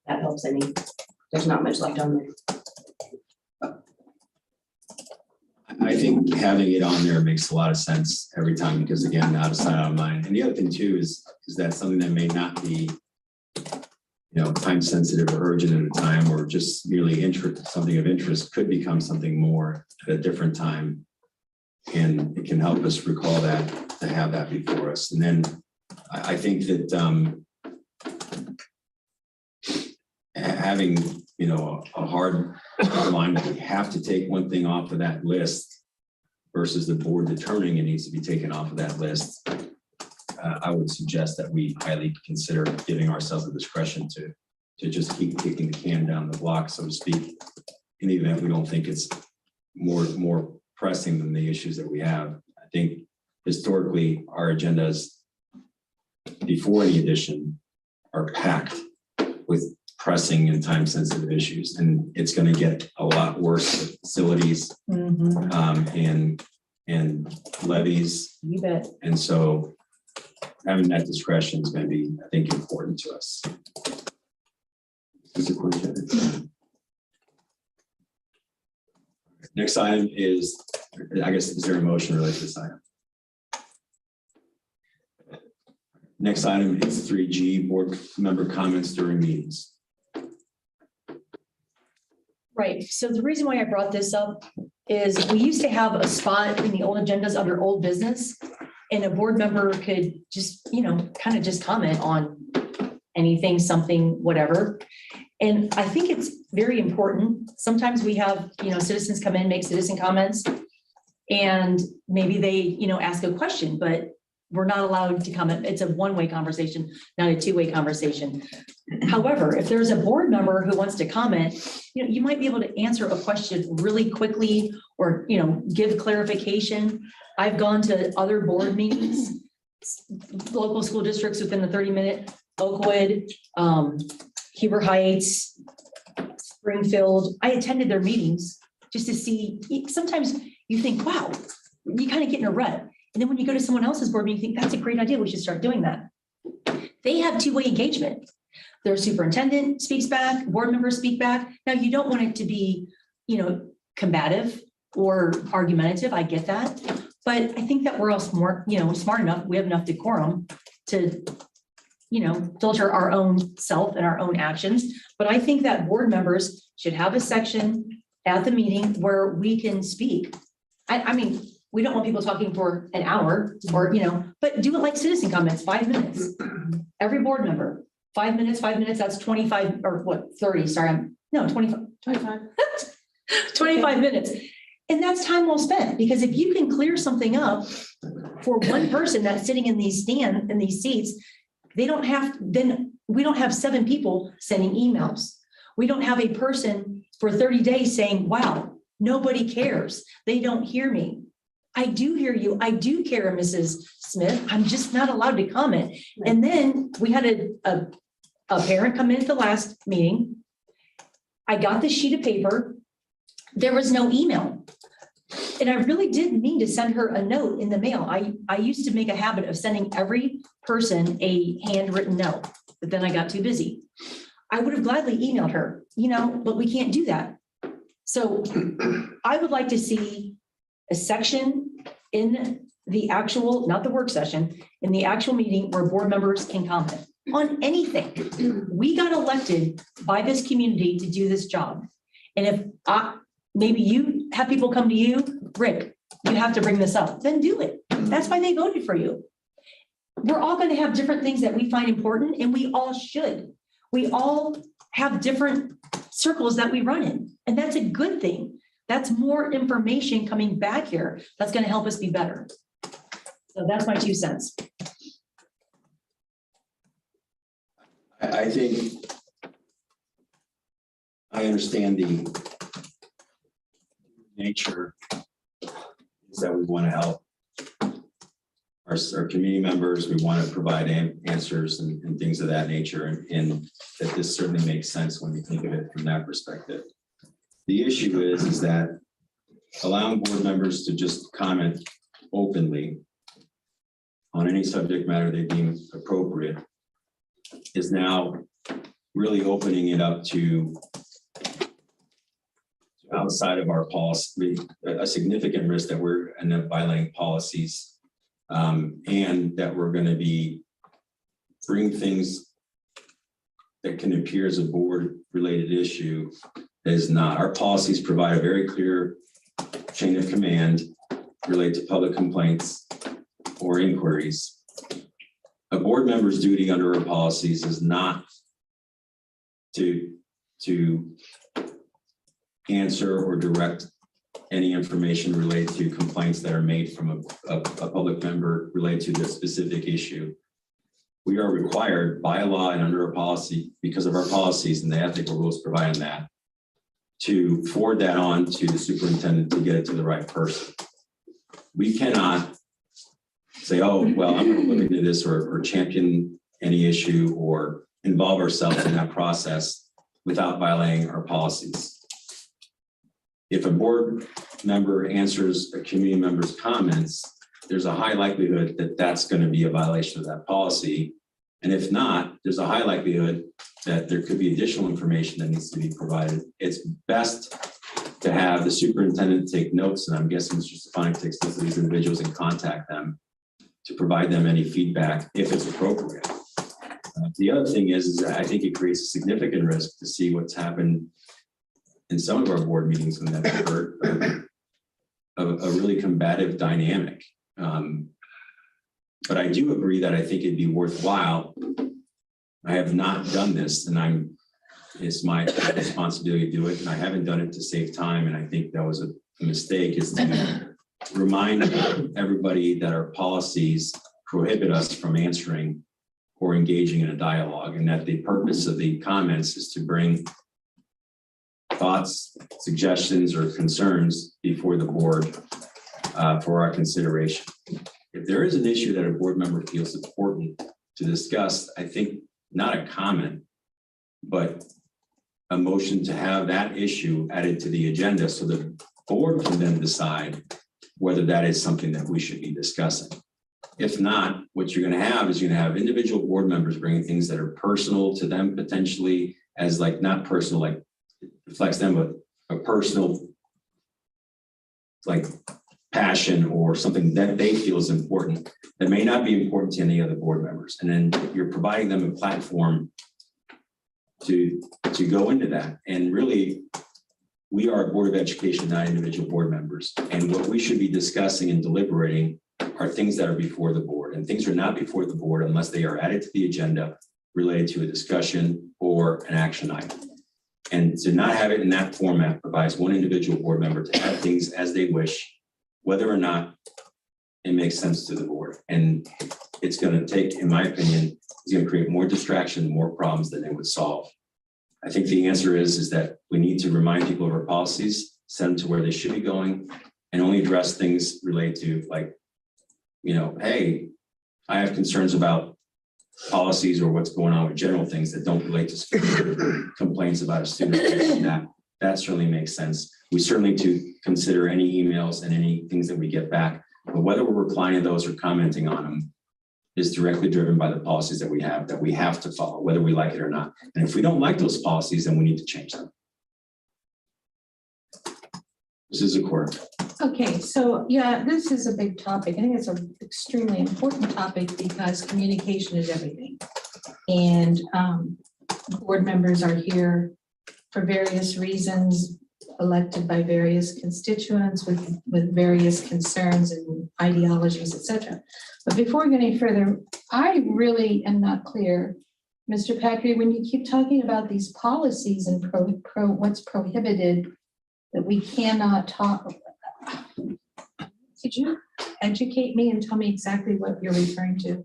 S3: That helps, there's not much left on there.
S2: I think having it on there makes a lot of sense every time, because again, out of sight, out of mind. And the other thing too is that something that may not be, time sensitive or urgent at a time, or just merely something of interest could become something more at a different time. And it can help us recall that, to have that before us. And then I think that having, a hard line that we have to take one thing off of that list versus the board determining it needs to be taken off of that list, I would suggest that we highly consider giving ourselves the discretion to just keep kicking the can down the block, so to speak, in the event we don't think it's more pressing than the issues that we have. I think historically, our agendas before any addition are packed with pressing and time-sensitive issues, and it's going to get a lot worse with facilities and levies.
S9: You bet.
S2: And so having that discretion is going to be, I think, important to us. Next item is, I guess, is there a motion related to this item? Next item is 3G, board member comments during meetings.
S9: Right. So the reason why I brought this up is we used to have a spot in the old agendas under old business, and a board member could just, kind of just comment on anything, something, whatever. And I think it's very important. Sometimes we have, citizens come in, make citizen comments, and maybe they, ask a question, but we're not allowed to comment. It's a one-way conversation, not a two-way conversation. However, if there's a board member who wants to comment, you might be able to answer a question really quickly, or, give clarification. I've gone to other board meetings, local school districts within the 30-minute, Oakwood, Heber Heights, Springfield. I attended their meetings just to see, sometimes you think, wow, you kind of get in a rut. And then when you go to someone else's board meeting, you think that's a great idea. We should start doing that. They have two-way engagement. Their superintendent speaks back, board members speak back. Now, you don't want it to be, combative or argumentative. I get that. But I think that we're all smart enough. We have enough decorum to, filter our own self and our own actions. But I think that board members should have a section at the meeting where we can speak. I mean, we don't want people talking for an hour or, but do it like citizen comments, 5 minutes. Every board member, 5 minutes, that's 25 or what, 30, sorry, 25. 25 minutes. And that's time well spent, because if you can clear something up for one person that's sitting in these seats, then we don't have 7 people sending emails. We don't have a person for 30 days saying, wow, nobody cares. They don't hear me. I do hear you. I do care, Mrs. Smith. I'm just not allowed to comment. And then we had a parent come in at the last meeting. I got this sheet of paper. There was no email. And I really didn't mean to send her a note in the mail. I used to make a habit of sending every person a handwritten note, but then I got too busy. I would have gladly emailed her, but we can't do that. So I would like to see a section in the actual, not the work session, in the actual meeting where board members can comment on anything. We got elected by this community to do this job. And if maybe you have people come to you, Rick, you have to bring this up, then do it. That's why they voted for you. We're all going to have different things that we find important, and we all should. We all have different circles that we run in, and that's a good thing. That's more information coming back here that's going to help us be better. So that's my 2 cents.
S2: I think I understand the nature is that we want to help our community members. We want to provide answers and things of that nature, and that this certainly makes sense when you think of it from that perspective. The issue is that allowing board members to just comment openly on any subject matter they deem appropriate is now really opening it up to outside of our policy, a significant risk that we're end up violating policies, and that we're going to be bringing things that can appear as a board related issue that is not. Our policies provide a very clear chain of command related to public complaints or inquiries. A board member's duty under our policies is not to answer or direct any information related to complaints that are made from a public member related to the specific issue. We are required by law and under our policy, because of our policies and the ethical rules providing that, to forward that on to the superintendent to get it to the right person. We cannot say, oh, well, I'm going to look into this or champion any issue or involve ourselves in that process without violating our policies. If a board member answers a community member's comments, there's a high likelihood that that's going to be a violation of that policy. And if not, there's a high likelihood that there could be additional information that needs to be provided. It's best to have the superintendent take notes, and I'm guessing Mr. Stefani takes notes of these individuals and contact them to provide them any feedback if it's appropriate. The other thing is that I think it creates a significant risk to see what's happened in some of our board meetings when that's occurred, a really combative dynamic. But I do agree that I think it'd be worthwhile. I have not done this, and it's my responsibility to do it, and I haven't done it to save time, and I think that was a mistake, is to remind everybody that our policies prohibit us from answering or engaging in a dialogue, and that the purpose of the comments is to bring thoughts, suggestions, or concerns before the board for our consideration. If there is an issue that a board member feels important to discuss, I think not a comment, but a motion to have that issue added to the agenda so the board can then decide whether that is something that we should be discussing. If not, what you're gonna have is you're gonna have individual board members bringing things that are personal to them potentially as like, not personal, like reflects them, but a personal like passion or something that they feel is important that may not be important to any other board members. And then you're providing them a platform to go into that. And really, we are a Board of Education, not individual board members. And what we should be discussing and deliberating are things that are before the board. And things are not before the board unless they are added to the agenda related to a discussion or an action item. And to not have it in that format provides one individual board member to have things as they wish, whether or not it makes sense to the board. And it's going to take, in my opinion, it's going to create more distraction, more problems than it would solve. I think the answer is that we need to remind people of our policies, send them to where they should be going, and only address things related to like, you know, hey, I have concerns about policies or what's going on with general things that don't relate to specific complaints about a student. That certainly makes sense. We certainly need to consider any emails and any things that we get back, but whether we're replying to those or commenting on them is directly driven by the policies that we have to follow, whether we like it or not. And if we don't like those policies, then we need to change them. This is a court.
S1: Okay, so yeah, this is a big topic. I think it's an extremely important topic because communication is everything. And board members are here for various reasons, elected by various constituents with various concerns and ideologies, etc. But before we go any further, I really am not clear, Mr. Patrick, when you keep talking about these policies and what's prohibited, that we cannot talk. Could you educate me and tell me exactly what you're referring to?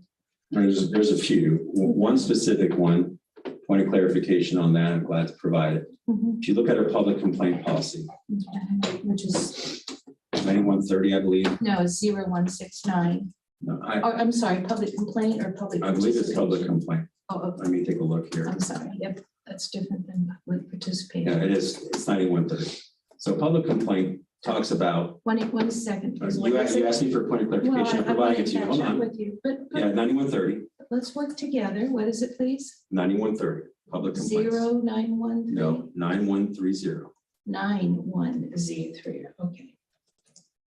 S2: There's a few. One specific one, point of clarification on that, I'm glad to provide it. If you look at our public complaint policy,
S1: Okay, which is,
S2: 9130, I believe.
S1: no, 0169.
S2: No,
S1: Oh, I'm sorry, public complaint or public?
S2: I believe it's public
S1: participation?
S2: complaint.
S1: Oh, okay.
S2: Let me take a look here.
S1: I'm sorry. Yep, that's different than with participation.
S2: Yeah, it is. It's 9130. So public complaint talks about,
S1: One second, please. What
S2: you
S1: is it?
S2: asked me for a point of
S1: Well,
S2: clarification. I'm
S1: I want
S2: providing
S1: to
S2: it to you.
S1: catch
S2: Hold
S1: up
S2: on.
S1: with you, but
S2: Yeah, 9130,
S1: let's work together. What is it, please?
S2: 9130, public complaints.
S1: 0913?
S2: No, 9130.
S1: 9103, okay.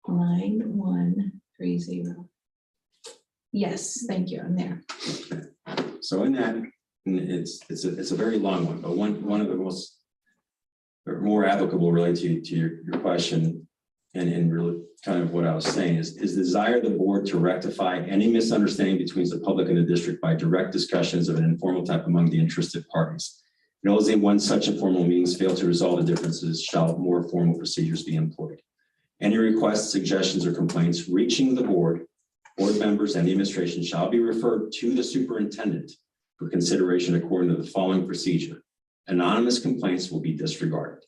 S1: 9130. Yes, thank you, I'm there.
S2: Okay. So in that, and it's a very long one, but one of the most or more applicable related to your question and really kind of what I was saying is the desire of the board to rectify any misunderstanding between the public and the district by direct discussions of an informal type among the interested parties. And only when such informal means fail to resolve the differences shall more formal procedures be employed. Any requests, suggestions, or complaints reaching the board members, and the administration shall be referred to the superintendent for consideration according to the following procedure. Anonymous complaints will be disregarded.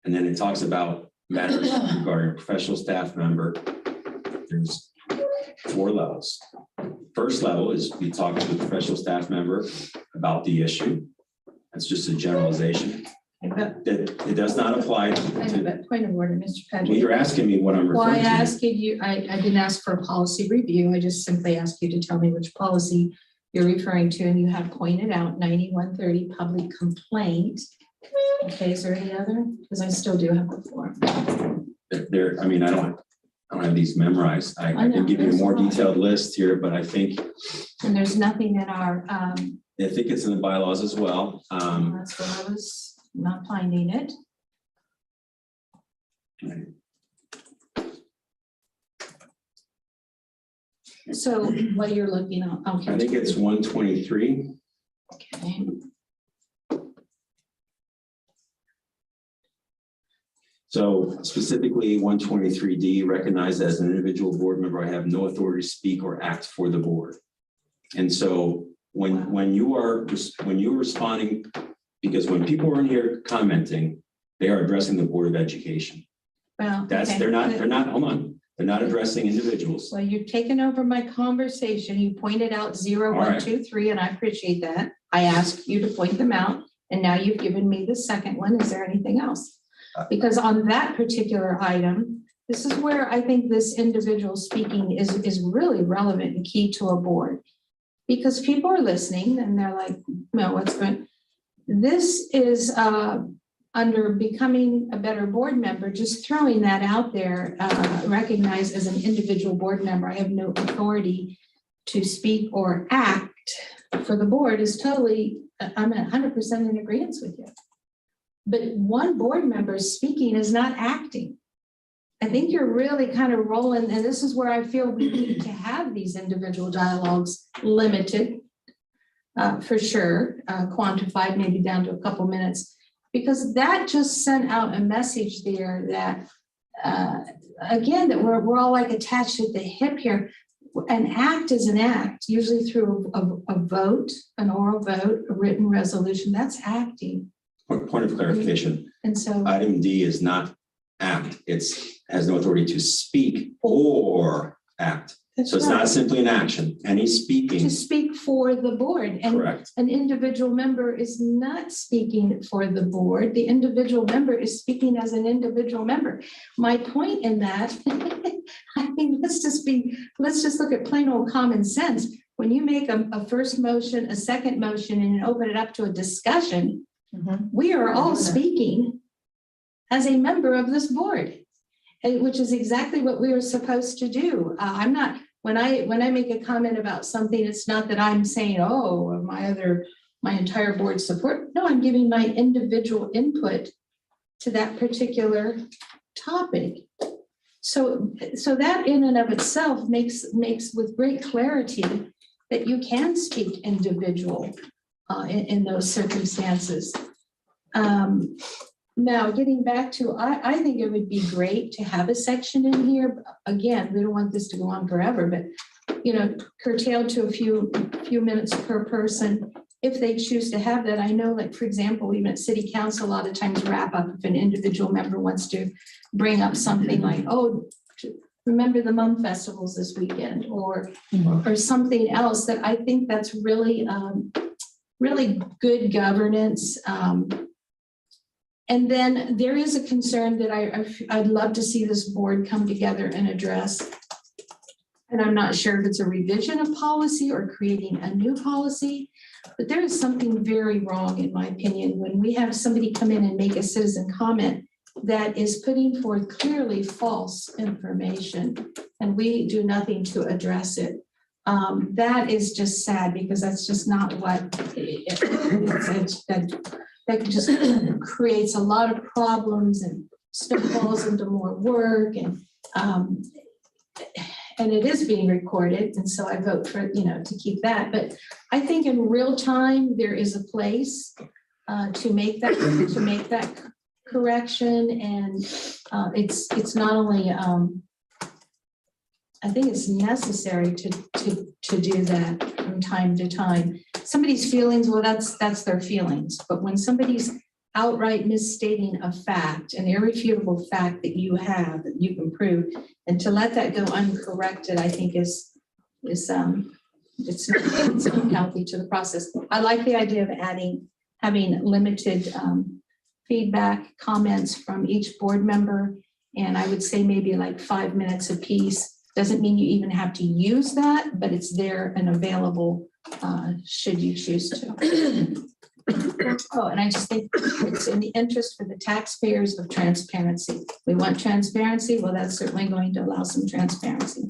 S2: And then it talks about matters regarding a professional staff member. There's 4 levels. First level is we talk to the professional staff member about the issue. That's just a generalization. It does not apply
S1: I have
S2: to,
S1: a point of order, Mr.
S2: well,
S1: Patrick.
S2: you're asking me what I'm
S1: Well, I
S2: referring to.
S1: asked you, I didn't ask for a policy review. I just simply asked you to tell me which policy you're referring to, and you have pointed out 9130 public complaint. Okay, is there any other? Because I still do have the form.
S2: There, I mean, I don't have these memorized. I
S1: I know,
S2: can give you a
S1: there's
S2: more
S1: a lot.
S2: detailed list here, but I think
S1: And there's nothing in our,
S2: it's in the bylaws as well.
S1: that's what I was not finding it. So what you're looking at, okay.
S2: I think it's 123.
S1: Okay.
S2: So specifically 123D, recognized as an individual board member, I have no authority to speak or act for the board. And so when you're responding, because when people are in here commenting, they are addressing the Board of Education.
S1: Well,
S2: That's,
S1: okay.
S2: they're not, hold on, they're not addressing individuals.
S1: Well, you've taken over my conversation. You pointed out 0123, and I appreciate that. I asked you to point them out. And now you've given me the second one. Is there anything else? Because on that particular item, this is where I think this individual speaking is really relevant and key to a board. Because people are listening and they're like, no, what's going, this is under becoming a better board member, just throwing that out there, recognized as an individual board member. I have no authority to speak or act for the board is totally, I'm 100% in agreement with you. But one board member speaking is not acting. I think you're really kind of rolling, and this is where I feel we need to have these individual dialogues limited, for sure, quantified maybe down to a couple minutes, because that just sent out a message there that, again, that we're all like attached at the hip here. An act is an act, usually through a vote, an oral vote, a written resolution. That's acting.
S2: Point of clarification,
S1: And so
S2: item D is not act, has no authority to speak or act. So it's not simply an action, any speaking,
S1: to speak for the board. And
S2: correct.
S1: an individual member is not speaking for the board. The individual member is speaking as an individual member. My point in that, I mean, let's just look at plain old common sense. When you make a first motion, a second motion, and open it up to a discussion, we are all speaking as a member of this board, which is exactly what we are supposed to do. I'm not, when I make a comment about something, it's not that I'm saying, oh, my entire board support. No, I'm giving my individual input to that particular topic. So that in and of itself makes with great clarity that you can speak individual in those circumstances. Now, getting back to, I think it would be great to have a section in here. Again, we don't want this to go on forever, but, curtailed to a few minutes per person if they choose to have that. I know, like, for example, even at city council, a lot of times wrap up if an individual member wants to bring up something like, oh, remember the Mum festivals this weekend, or something else that I think that's really, really good governance. And then there is a concern that I'd love to see this board come together and address. And I'm not sure if it's a revision of policy or creating a new policy, but there is something very wrong, in my opinion, when we have somebody come in and make a citizen comment that is putting forth clearly false information, and we do nothing to address it. That is just sad, because that's just not what that just creates a lot of problems and snowballs into more work, and it is being recorded. And so I vote for, to keep that. But I think in real time, there is a place to make that correction. And it's not only, I think it's necessary to do that from time to time. Somebody's feelings, well, that's their feelings. But when somebody's outright misstating a fact, an irrefutable fact that you have, that you can prove, and to let that go uncorrected, I think is it's unhealthy to the process. I like the idea of having limited feedback, comments from each board member. And I would say maybe like 5 minutes apiece. Doesn't mean you even have to use that, but it's there and available should you choose to. Oh, and I just think it's in the interest for the taxpayers of transparency. We want transparency. Well, that's certainly going to allow some transparency.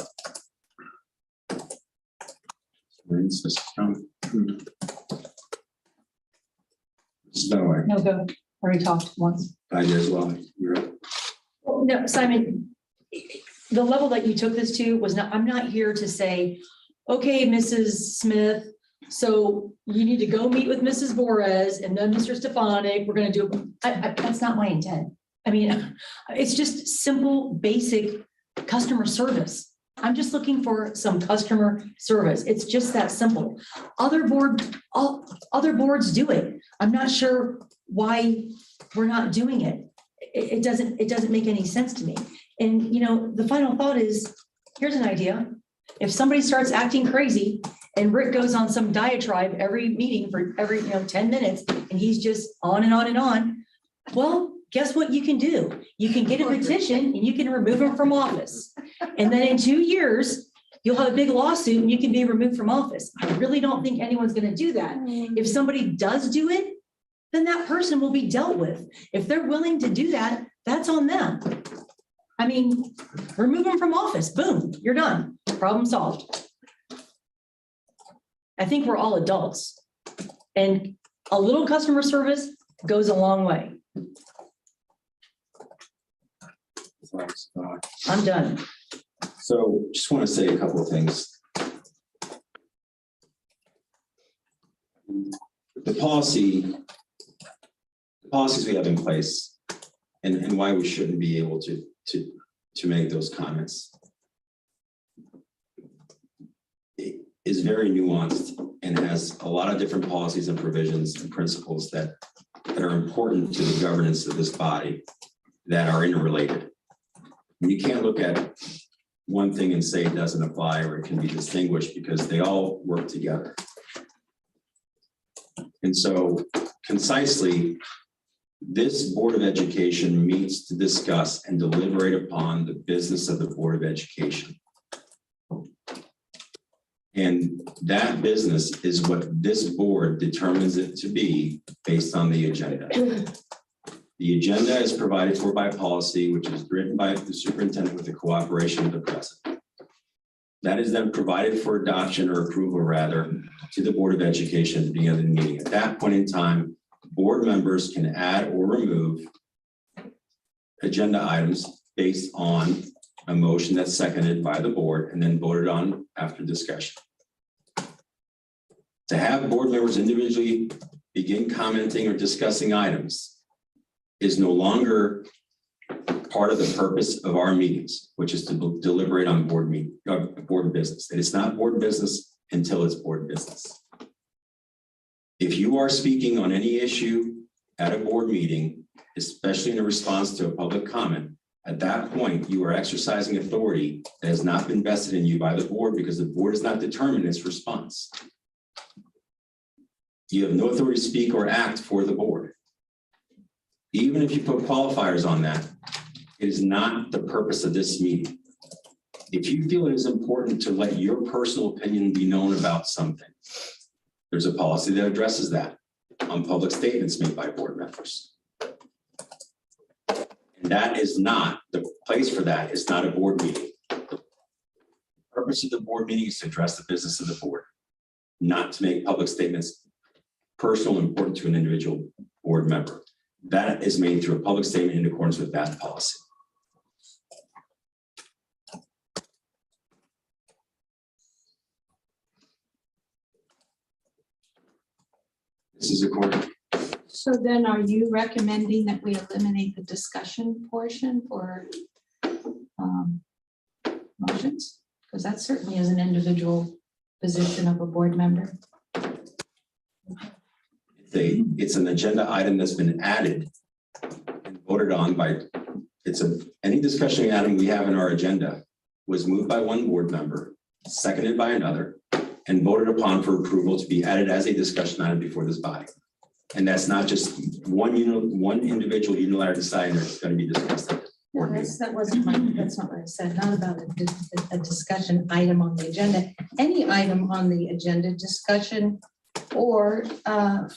S9: No, go. Already talked once.
S2: I did as well. You're up.
S9: Well, no, Simon, the level that you took this to was not, I'm not here to say, okay, Mrs. Smith, so you need to go meet with Mrs. Borez and then Mr. Stefanik, we're going to do, that's not my intent. I mean, it's just simple, basic customer service. I'm just looking for some customer service. It's just that simple. Other boards do it. I'm not sure why we're not doing it. It doesn't make any sense to me. And the final thought is, here's an idea. If somebody starts acting crazy And Rick goes on some diatribe every meeting for every, 10 minutes, and he's just on and on and on. Well, guess what you can do? You can get a petition and you can remove him from office. And then in 2 years, you'll have a big lawsuit and you can be removed from office. I really don't think anyone's gonna do that. If somebody does do it, then that person will be dealt with. If they're willing to do that, that's on them. I mean, remove them from office, boom, you're done, problem solved. I think we're all adults, and a little customer service goes a long way. I'm done.
S2: So just want to say a couple of things. The policies we have in place and why we shouldn't be able to make those comments. It is very nuanced and has a lot of different policies and provisions and principles that are important to the governance of this body that are interrelated. You can't look at one thing and say it doesn't apply or it can be distinguished because they all work together. And so concisely, this Board of Education meets to discuss and deliberate upon the business of the Board of Education. And that business is what this board determines it to be based on the agenda. The agenda is provided for by policy, which is written by the superintendent with the cooperation of the president. That is then provided for adoption or approval, rather, to the Board of Education at the beginning of the meeting. At that point in time, board members can add or remove agenda items based on a motion that's seconded by the board and then voted on after discussion. To have board members individually begin commenting or discussing items is no longer part of the purpose of our meetings, which is to deliberate on board business. And it's not board business until it's board business. If you are speaking on any issue at a board meeting, especially in a response to a public comment, at that point, you are exercising authority that has not been vested in you by the board because the board has not determined its response. You have no authority to speak or act for the board. Even if you put qualifiers on that, it is not the purpose of this meeting. If you feel it is important to let your personal opinion be known about something, there's a policy that addresses that on public statements made by board members. And that is not, the place for that is not a board meeting. The purpose of the board meeting is to address the business of the board, not to make public statements personal and important to an individual board member. That is made through a public statement in accordance with that policy. This is according.
S1: So then are you recommending that we eliminate the discussion portion for motions? Because that certainly is an individual position of a board member.
S2: It's an agenda item that's been added and voted on by, any discussion item we have in our agenda was moved by one board member, seconded by another, and voted upon for approval to be added as a discussion item before this body. And that's not just one individual unilateral deciding it's going to be discussed.
S1: No, that's not what I said, not about a discussion item on the agenda. Any item on the agenda, discussion or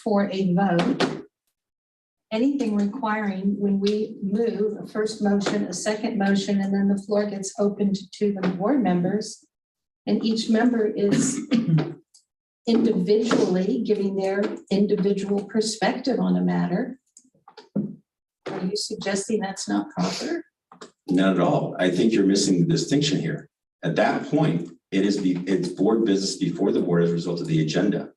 S1: for a vote. Anything requiring when we move a first motion, a second motion, and then the floor gets opened to the board members. And each member is individually giving their individual perspective on a matter. Are you suggesting that's not proper?
S2: Not at all. I think you're missing the distinction here. At that point, it's board business before the board as a result of the agenda.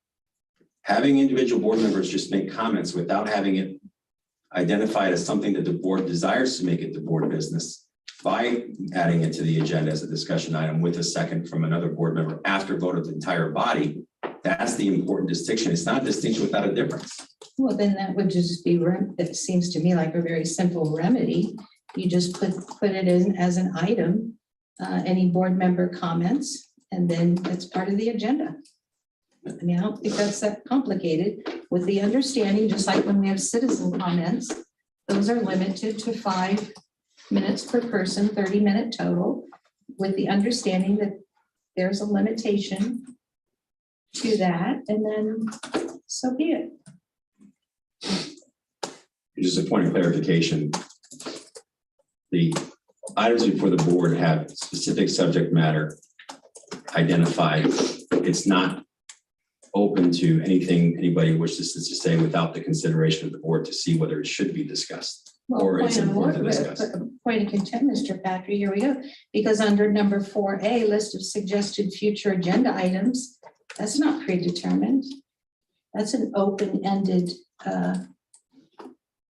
S2: Having individual board members just make comments without having it identified as something that the board desires to make it the board business by adding it to the agenda as a discussion item with a second from another board member after vote of the entire body, that's the important distinction. It's not a distinction without a difference.
S1: Well, then that would just be, it seems to me like a very simple remedy. You just put it in as an item, any board member comments, and then it's part of the agenda. I mean, I don't think that's that complicated, with the understanding, just like when we have citizen comments, those are limited to 5 minutes per person, 30-minute total, with the understanding that there's a limitation to that, and then so be it.
S2: Just a point of clarification. The items before the board have specific subject matter identified. It's not open to anything anybody wishes to say without the consideration of the board to see whether it should be discussed.
S1: Well,
S2: Or it's
S1: point of
S2: important to
S1: order,
S2: discuss.
S1: point of contempt, Mr. Patrick, here we go. Because under number 4A, list of suggested future agenda items, that's not predetermined. That's an open-ended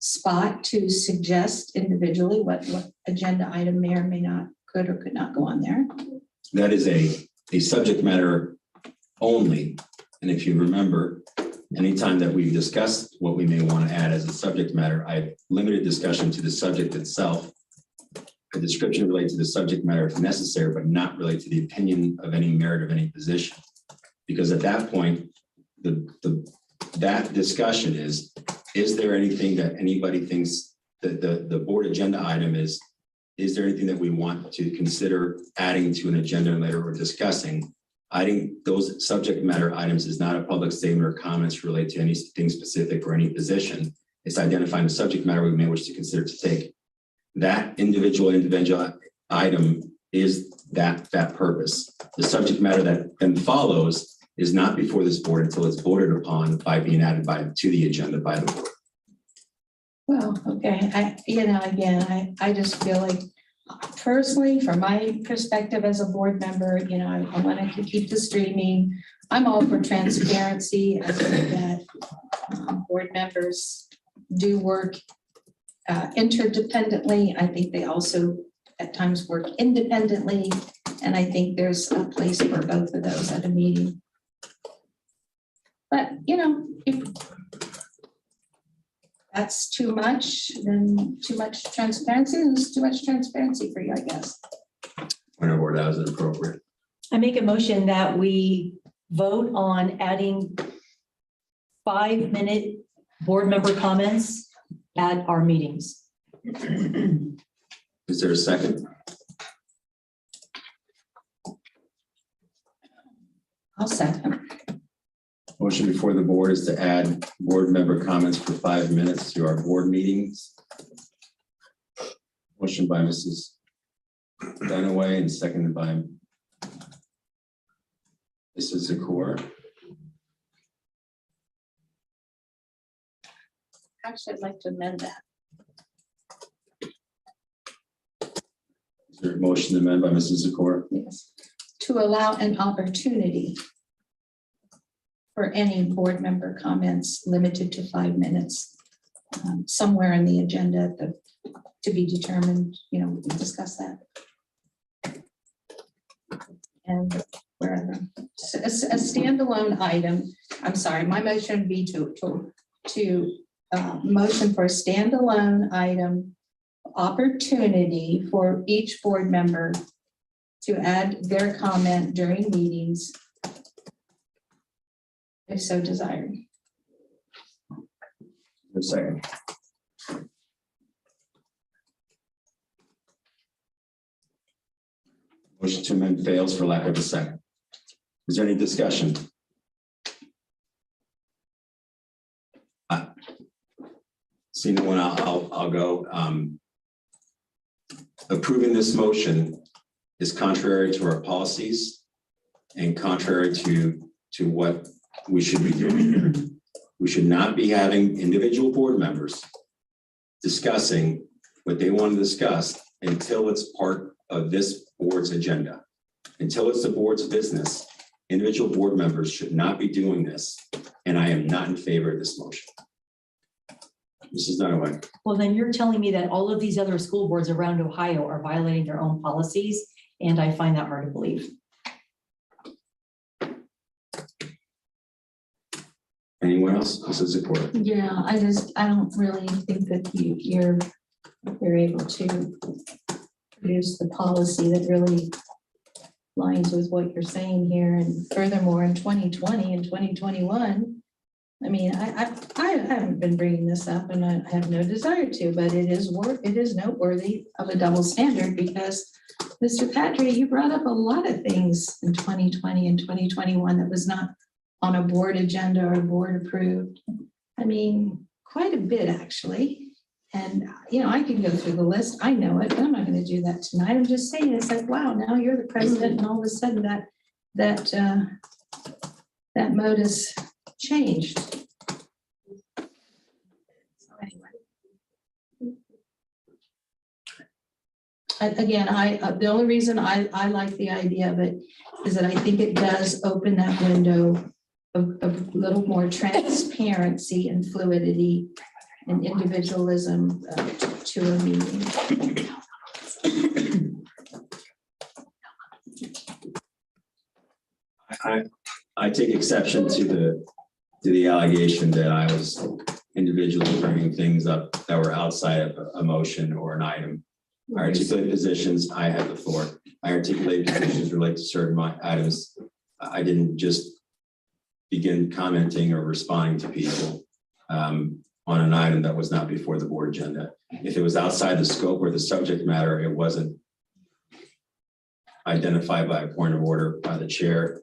S1: spot to suggest individually what agenda item may or may not, could or could not go on there.
S2: That is a subject matter only. And if you remember, anytime that we've discussed what we may want to add as a subject matter, I've limited discussion to the subject itself. The description related to the subject matter if necessary, but not related to the opinion of any merit of any position. Because at that point, that discussion is there anything that anybody thinks that the board agenda item is there anything that we want to consider adding to an agenda later or discussing? I think those subject matter items is not a public statement or comments related to anything specific or any position. It's identifying the subject matter we may wish to consider to take. That individual item is that purpose. The subject matter that then follows is not before this board until it's voted upon by being added to the agenda by the board.
S1: Well, okay, I just feel like personally, from my perspective as a board member, I want to keep the streaming. I'm all for transparency. I think that board members do work interdependently. I think they also at times work independently. And I think there's a place for both of those at a meeting. But, if that's too much, then too much transparency, and it's too much transparency for you, I guess.
S2: Point of order, that was inappropriate.
S9: I make a motion that we vote on adding 5-minute board member comments at our meetings.
S2: Is there a second?
S1: I'll second.
S2: Motion before the board is to add board member comments for 5 minutes to our board meetings. Motion by Mrs. Dunaway and seconded by Mrs. Zakor.
S1: Actually, I'd like to amend that.
S2: Is there a motion to amend by Mrs. Zakor?
S1: Yes. To allow an opportunity for any board member comments limited to 5 minutes, somewhere in the agenda to be determined, we can discuss that. And wherever, a standalone item, I'm sorry, my motion would be to motion for a standalone item opportunity for each board member to add their comment during meetings if so desired.
S2: A second. Motion to amend fails for lack of a second. Is there any discussion? See no one, I'll go. Approving this motion is contrary to our policies and contrary to what we should be doing here. We should not be having individual board members discussing what they want to discuss until it's part of this board's agenda. Until it's the board's business, individual board members should not be doing this, and I am not in favor of this motion. Mrs. Dunaway.
S9: Well, then you're telling me that all of these other school boards around Ohio are violating their own policies, and I find that hard to believe.
S2: Anyone else? Mrs. Zakor.
S1: Yeah, I don't really think that you're able to produce the policy that really lines with what you're saying here. And furthermore, in 2020 and 2021, I mean, I haven't been bringing this up and I have no desire to, but it is noteworthy of a double standard because Mr. Patry, you brought up a lot of things in 2020 and 2021 that was not on a board agenda or board approved. I mean, quite a bit actually. And, you know, I can go through the list. I know it, but I'm not going to do that tonight. I'm just saying, it's like, wow, now you're the president and all of a sudden that mode has changed. So anyway. Again, the only reason I like the idea of it is that I think it does open that window of a little more transparency and fluidity and individualism to a meeting.
S2: I take exception to the allegation that I was individually bringing things up that were outside of a motion or an item. I articulated positions, I had the floor. I articulated positions related to certain items. I didn't just begin commenting or responding to people on an item that was not before the board agenda. If it was outside the scope or the subject matter, it wasn't identified by a point of order by the chair.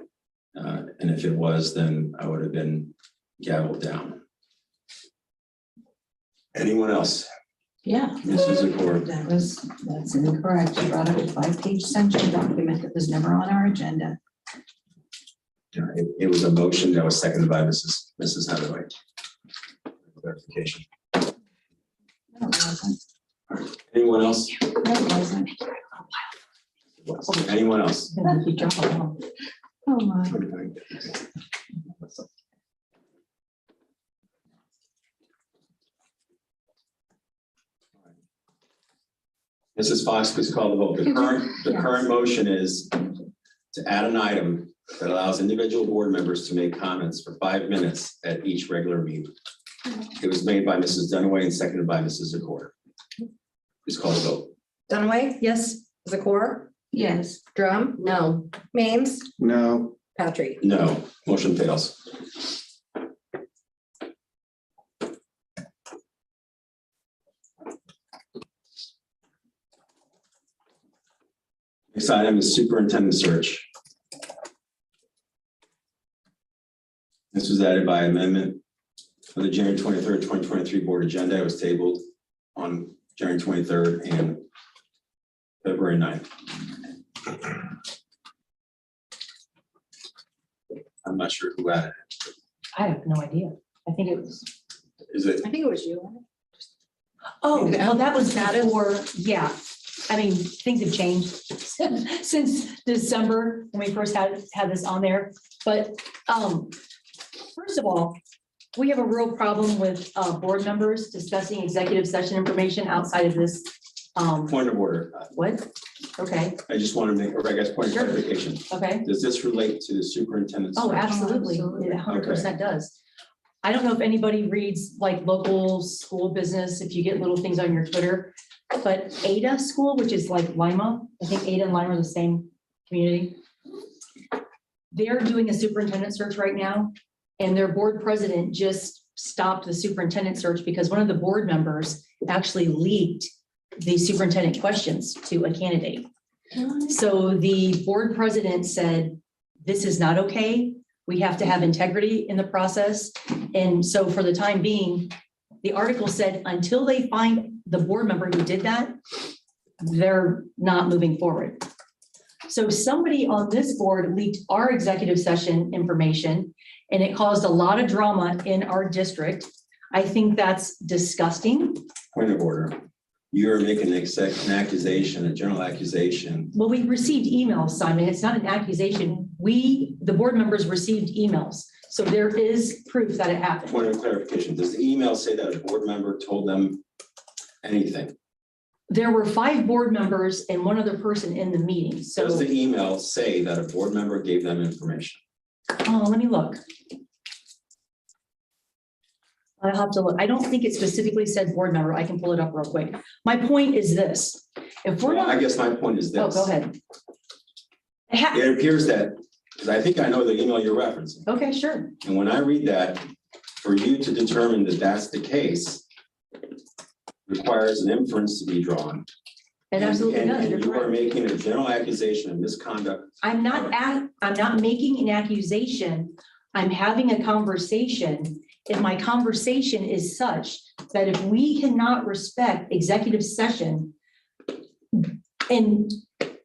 S2: And if it was, then I would have been gavelled down. Anyone else?
S1: Yeah.
S2: Mrs. Zakor.
S1: That's incorrect. You brought up a 5-page central document that was never on our agenda.
S2: It was a motion that was seconded by Mrs. Hathaway. Clarification.
S1: No, it wasn't.
S2: Anyone else?
S1: No, it wasn't.
S2: Anyone else?
S1: Oh, my.
S2: Mrs. Fox, please call the vote. The current motion is to add an item that allows individual board members to make comments for 5 minutes at each regular meeting. It was made by Mrs. Dunaway and seconded by Mrs. Zakor. Please call the vote.
S5: Dunaway,
S9: Yes.
S5: Zakor,
S1: Yes.
S5: Drum,
S3: No,
S5: Mames,
S8: No,
S5: Patry.
S2: No, motion fails. Next item is superintendent search. This was added by amendment of the January 23rd, 2023 board agenda. It was tabled on January 23rd and February 9th. I'm not sure who added it.
S9: I have no idea. I think it was.
S2: Is it?
S5: I think it was you.
S9: Oh,
S5: Okay.
S9: well, that was before, yeah. I mean, things have changed since December when we first had this on there. But first of all, we have a real problem with board members discussing executive session information outside of this.
S2: Point of order.
S9: What? Okay,
S2: I just want to make a, I guess, point of
S9: Sure.
S2: clarification.
S9: okay.
S2: Does this relate to the superintendent's?
S9: Oh,
S2: search?
S9: absolutely. It 100% does. I don't know if anybody reads like local school business, if you get little things on your Twitter, but Ada School, which is like Lima, I think Ada and Lima are the same community. They're doing a superintendent search right now, and their board president just stopped the superintendent search because one of the board members actually leaked the superintendent questions to a candidate. So the board president said, this is not okay. We have to have integrity in the process. And so for the time being, the article said, until they find the board member who did that, they're not moving forward. So somebody on this board leaked our executive session information, and it caused a lot of drama in our district. I think that's disgusting.
S2: Point of order. You're making an accusation, a general accusation.
S9: Well, we received emails, Simon. It's not an accusation. The board members received emails. So there is proof that it happened.
S2: Point of clarification. Does the email say that a board member told them anything?
S9: There were 5 board members and one other person in the meeting. So,
S2: Does the email say that a board member gave them information?
S9: let me look. I'll have to look. I don't think it specifically said board member. I can pull it up real quick. My point is this. If we're
S2: Well, I
S9: not,
S2: guess my point is
S9: oh,
S2: this.
S9: go ahead.
S2: It appears that, because I think I know the email you're referencing.
S9: Okay, sure.
S2: And when I read that, for you to determine that that's the case requires an inference to be drawn.
S9: It absolutely
S2: And-
S9: does.
S2: And
S9: You're
S2: you are
S9: correct.
S2: making a general accusation of misconduct.
S9: I'm not making an accusation. I'm having a conversation. If my conversation is such that if we cannot respect executive session and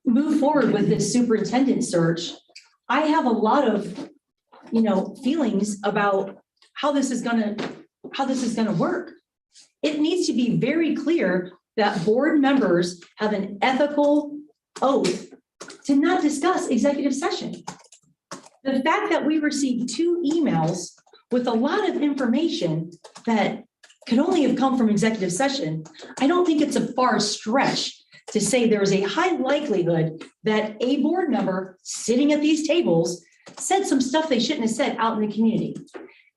S9: move forward with this superintendent search, I have a lot of, feelings about how this is gonna work. It needs to be very clear that board members have an ethical oath to not discuss executive session. The fact that we received 2 emails with a lot of information that could only have come from executive session, I don't think it's a far stretch to say there's a high likelihood that a board member sitting at these tables said some stuff they shouldn't have said out in the community.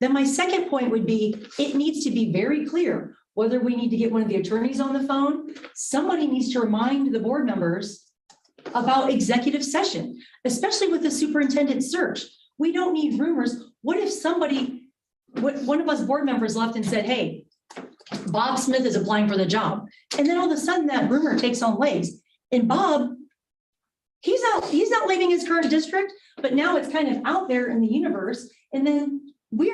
S9: Then my second point would be, it needs to be very clear whether we need to get one of the attorneys on the phone. Somebody needs to remind the board members about executive session, especially with the superintendent search. We don't need rumors. What if one of us board members left and said, hey, Bob Smith is applying for the job. And then all of a sudden that rumor takes on legs. And Bob, he's not leaving his current district, but now it's kind of out there in the universe. And then we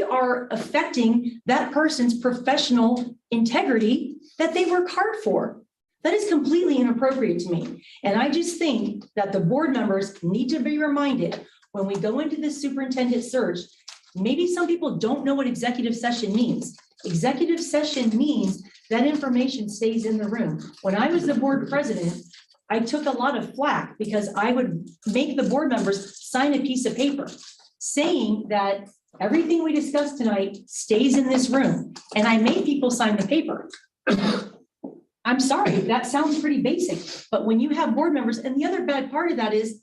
S9: are affecting that person's professional integrity that they work hard for. That is completely inappropriate to me. And I just think that the board members need to be reminded when we go into this superintendent search, maybe some people don't know what executive session means. Executive session means that information stays in the room. When I was the board president, I took a lot of flack because I would make the board members sign a piece of paper saying that everything we discussed tonight stays in this room. And I made people sign the paper. I'm sorry, that sounds pretty basic, but when you have board members, and the other bad part of that is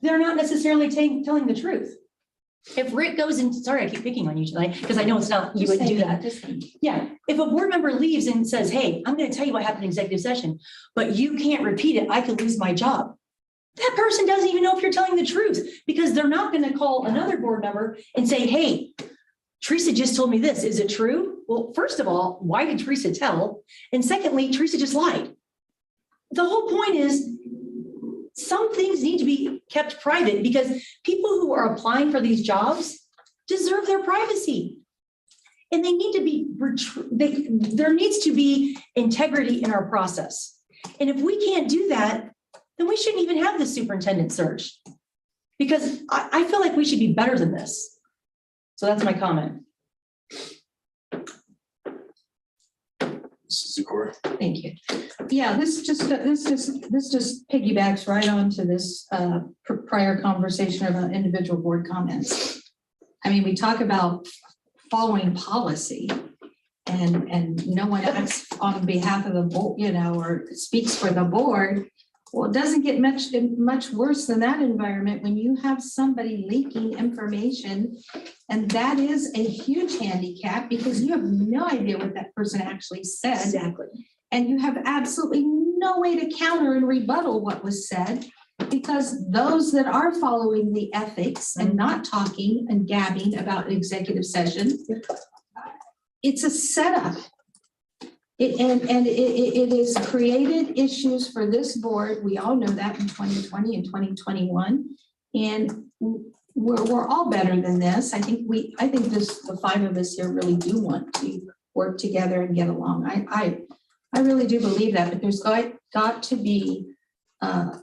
S9: they're not necessarily telling the truth. If Rick goes and, sorry, I keep picking on you tonight, because I know it's not, you wouldn't do that. Yeah, if a board member leaves and says, hey, I'm gonna tell you what happened in executive session, but you can't repeat it, I could lose my job. That person doesn't even know if you're telling the truth, because they're not gonna call another board member and say, hey, Teresa just told me this, is it true? Well, first of all, why did Teresa tell? And secondly, Teresa just lied. The whole point is some things need to be kept private because people who are applying for these jobs deserve their privacy. And they need to be, there needs to be integrity in our process. And if we can't do that, then we shouldn't even have the superintendent search. Because I feel like we should be better than this. So that's my comment.
S2: Mrs. Zakor.
S1: Thank you. Yeah, this just piggybacks right onto this prior conversation about individual board comments. I mean, we talk about following policy and no one acts on behalf of the board, or speaks for the board. Well, it doesn't get much worse than that environment when you have somebody leaking information. And that is a huge handicap because you have no idea what that person actually said.
S9: Exactly.
S1: And you have absolutely no way to counter and rebuttal what was said because those that are following the ethics and not talking and gabbing about executive session, it's a setup. It has created issues for this board. We all know that in 2020 and 2021. And we're all better than this. I think the 5 of us here really do want to work together and get along. I really do believe that, but there's got to be a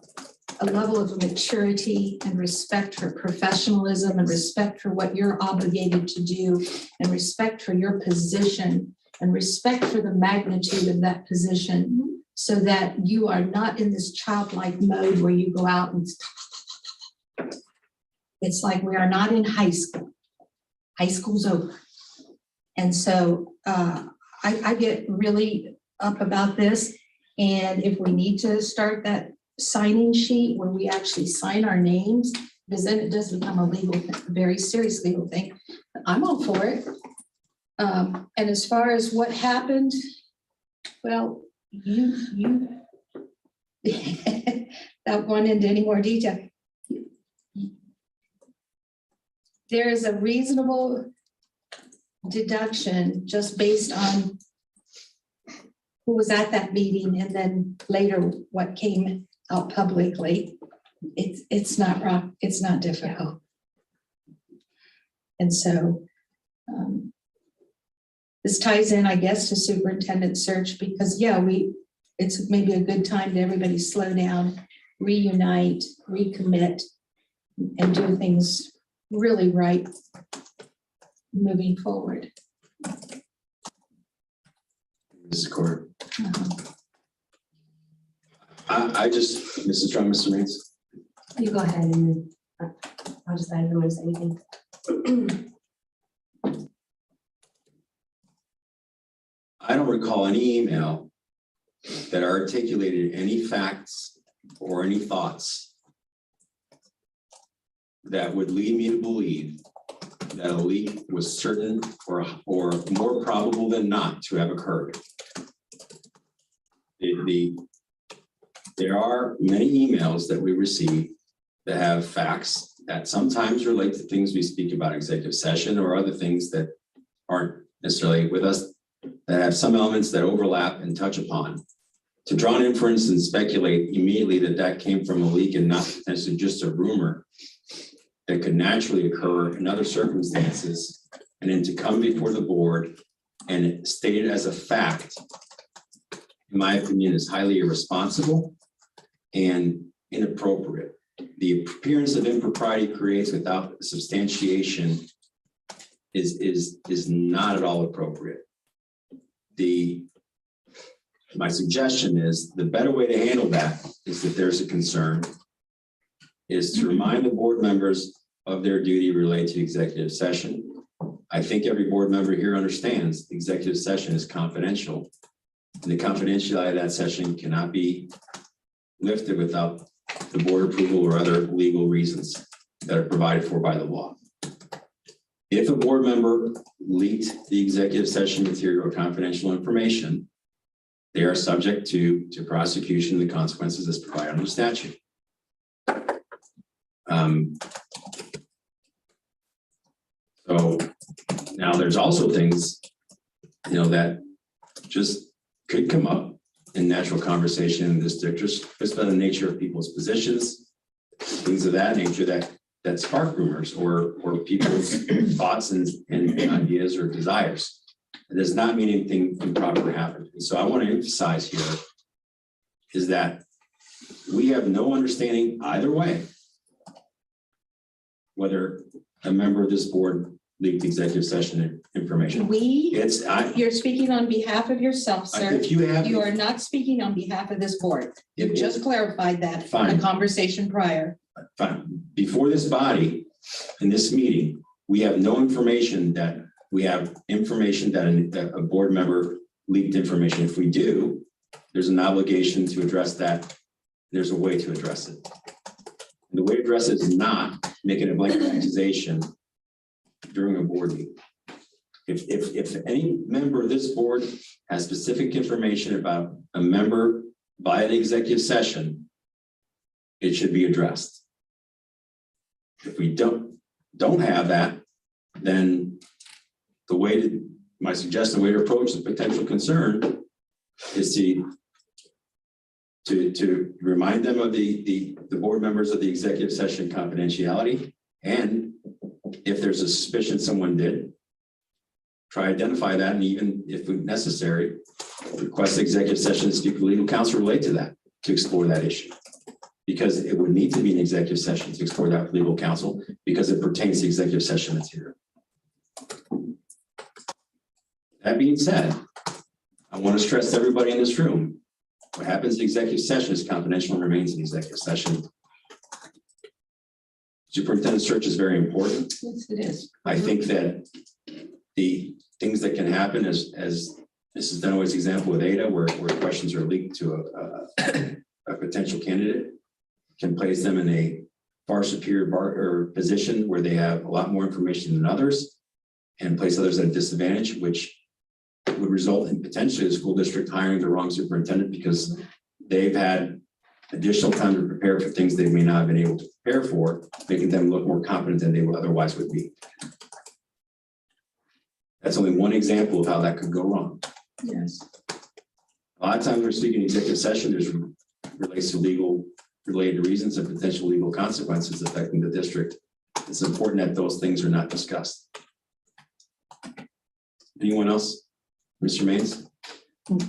S1: level of maturity and respect for professionalism and respect for what you're obligated to do and respect for your position and respect for the magnitude of that position so that you are not in this childlike mode where you go out and it's like we are not in high school. High school's over. And so I get really up about this. And if we need to start that signing sheet where we actually sign our names, because then it does become a very serious legal thing. I'm all for it. And as far as what happened, well, without going into any more detail. There is a reasonable deduction just based on who was at that meeting and then later what came out publicly. It's not rock, it's not difficult. And so this ties in, I guess, to superintendent search because, yeah, it's maybe a good time to everybody slow down, reunite, recommit, and do things really right moving forward.
S2: Mrs. Court. I just, Mrs. Strong, Mr. Raines.
S3: You go ahead and I'll just add if I want to say anything.
S2: I don't recall any email that articulated any facts or any thoughts that would lead me to believe that a leak was certain or more probable than not to have occurred. There are many emails that we receive that have facts that sometimes relate to things we speak about in executive session or other things that aren't necessarily with us, that have some elements that overlap and touch upon. To draw an inference and speculate immediately that came from a leak and not potentially just a rumor that could naturally occur in other circumstances, and then to come before the board and state it as a fact, in my opinion, is highly irresponsible and inappropriate. The appearance of impropriety creates without substantiation is not at all appropriate. My suggestion is the better way to handle that is if there's a concern is to remind the board members of their duty related to executive session. I think every board member here understands the executive session is confidential. And the confidentiality of that session cannot be lifted without the board approval or other legal reasons that are provided for by the law. If a board member leaked the executive session material or confidential information, they are subject to prosecution and the consequences as provided under statute. So now there's also things, that just could come up in natural conversation in this district, just by the nature of people's positions, things of that nature that spark rumors or people's thoughts and ideas or desires. It does not mean anything improper happened. And so I want to emphasize here is that we have no understanding either way whether a member of this board leaked executive session information.
S1: You're speaking on behalf of yourself, sir.
S2: If you have,
S1: You are not speaking on behalf of this board. You just clarified that in
S2: Fine.
S1: the conversation prior.
S2: fine. Before this body, in this meeting, we have no information that that a board member leaked information. If we do, there's an obligation to address that. There's a way to address it. And the way to address it is not making a blanket accusation during a board meeting. If any member of this board has specific information about a member by an executive session, it should be addressed. If we don't have that, then my suggestion, the way to approach the potential concern is to remind them of the board members of the executive session confidentiality. And if there's a suspicion someone did, try to identify that, and even if necessary, request executive session to speak with legal counsel relate to that, to explore that issue. Because it would need to be an executive session to explore that with legal counsel because it pertains to executive session material. That being said, I want to stress to everybody in this room, what happens in executive session is confidential and remains in executive session. Superintendent search is very important.
S1: Yes, it is.
S2: I think that the things that can happen as Mrs. Dunaway's example with Ada, where questions are leaked to a potential candidate, can place them in a far superior position where they have a lot more information than others and place others at a disadvantage, which would result in potentially the school district hiring the wrong superintendent because they've had additional time to prepare for things they may not have been able to prepare for, making them look more competent than they otherwise would be. That's only one example of how that could go wrong.
S1: Yes.
S2: A lot of times we're speaking executive session, there's relates to legal related reasons and potential legal consequences affecting the district. It's important that those things are not discussed. Anyone else? Mr. Maines?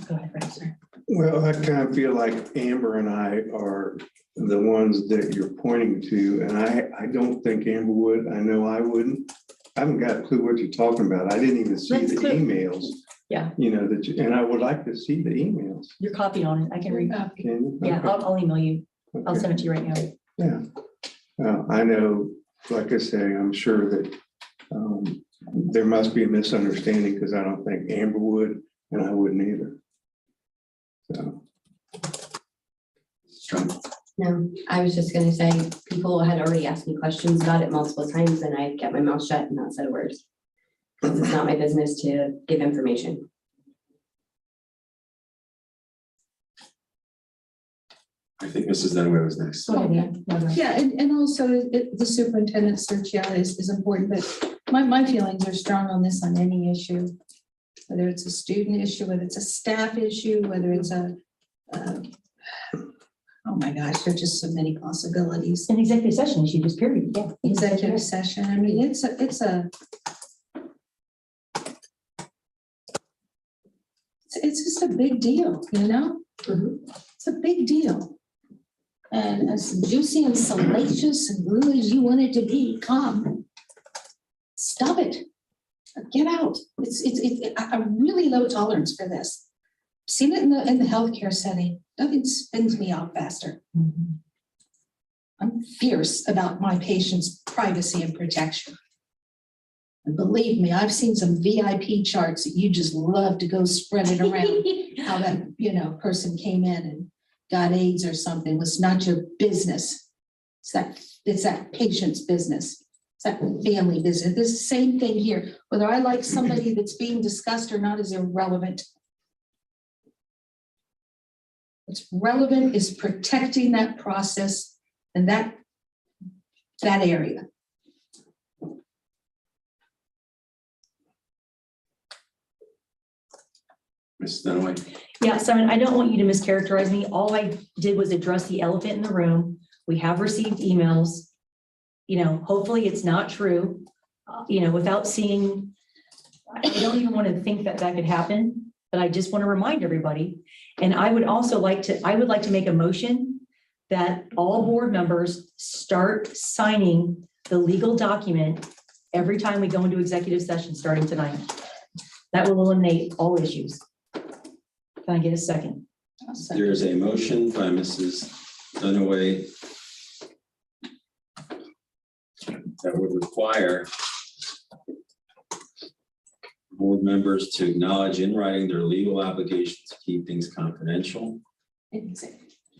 S9: Go ahead, Brad, sorry.
S8: Well, I kind of feel like Amber and I are the ones that you're pointing to, and I don't think Amber would. I know I wouldn't. I haven't got a clue what you're talking about. I didn't even see
S9: That's
S8: the
S9: clear.
S8: emails.
S9: Yeah.
S8: You know, and I would like to see the emails.
S9: You're copied on it. I can read.
S8: Can you?
S9: Yeah,
S8: Okay.
S9: I'll email you. I'll
S8: Okay.
S9: send it to you right now.
S8: Yeah. I know, like I say, I'm sure that there must be a misunderstanding because I don't think Amber would and I wouldn't either. So,
S2: Strong.
S3: No, I was just gonna say, people had already asked me questions about it multiple times and I kept my mouth shut and not said a word. Because it's not my business to give information.
S2: I think Mrs. Dunaway was next.
S9: Go ahead, Ann. No, go ahead.
S1: Yeah, and also the superintendent search, yeah, is important, but my feelings are strong on this on any issue. Whether it's a student issue, whether it's a staff issue, whether it's a, oh my gosh, there's just so many possibilities.
S9: An executive session issue, just period. Yeah.
S1: Executive session, I mean, it's just a big deal, you know? It's a big deal. And as juicy and salacious and rude as you want it to be, stop it. Get out. It's a really low tolerance for this. Seen it in the healthcare setting. Nothing spins me off faster. I'm fierce about my patients' privacy and protection. And believe me, I've seen some VIP charts that you just love to go spread it around. How that, person came in and got AIDS or something was not your business. It's that patient's business. It's that family business. This is the same thing here. Whether I like somebody that's being discussed or not is irrelevant. What's relevant is protecting that process and that area.
S2: Mrs. Dunaway?
S9: Yeah, Simon, I don't want you to mischaracterize me. All I did was address the elephant in the room. We have received emails. Hopefully it's not true, without seeing, I don't even want to think that could happen, but I just want to remind everybody. And I would also like to make a motion that all board members start signing the legal document every time we go into executive session starting tonight. That will eliminate all issues. Can I get a second?
S2: There is a motion by Mrs. Dunaway that would require board members to acknowledge in writing their legal obligation to keep things confidential in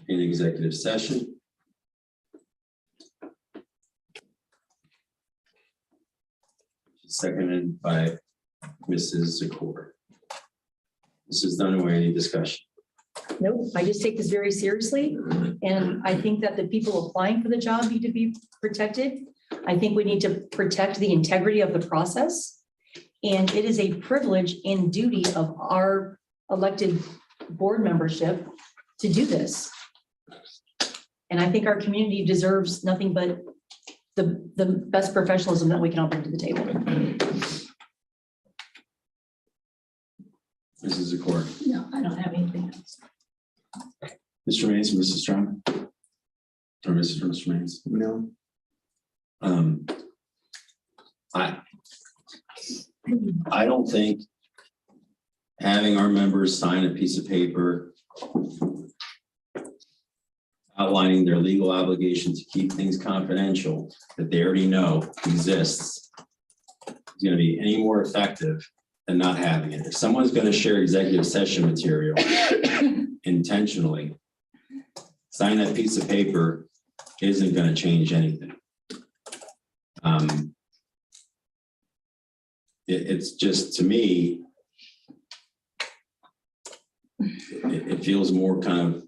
S2: executive session. Seconded by Mrs. Zakor. Mrs. Dunaway, any discussion?
S9: Nope, I just take this very seriously. And I think that the people applying for the job need to be protected. I think we need to protect the integrity of the process. And it is a privilege and duty of our elected board membership to do this. And I think our community deserves nothing but the best professionalism that we can all bring to the table.
S2: Mrs. Zakor.
S1: No, I don't have anything else.
S2: Mr. Maines, Mrs. Strong? Or Mr. Maines?
S8: no.
S2: I don't think having our members sign a piece of paper outlining their legal obligation to keep things confidential that they already know exists is going to be any more effective than not having it. If someone's going to share executive session material intentionally, sign that piece of paper isn't going to change anything. It's just, to me, it feels more kind of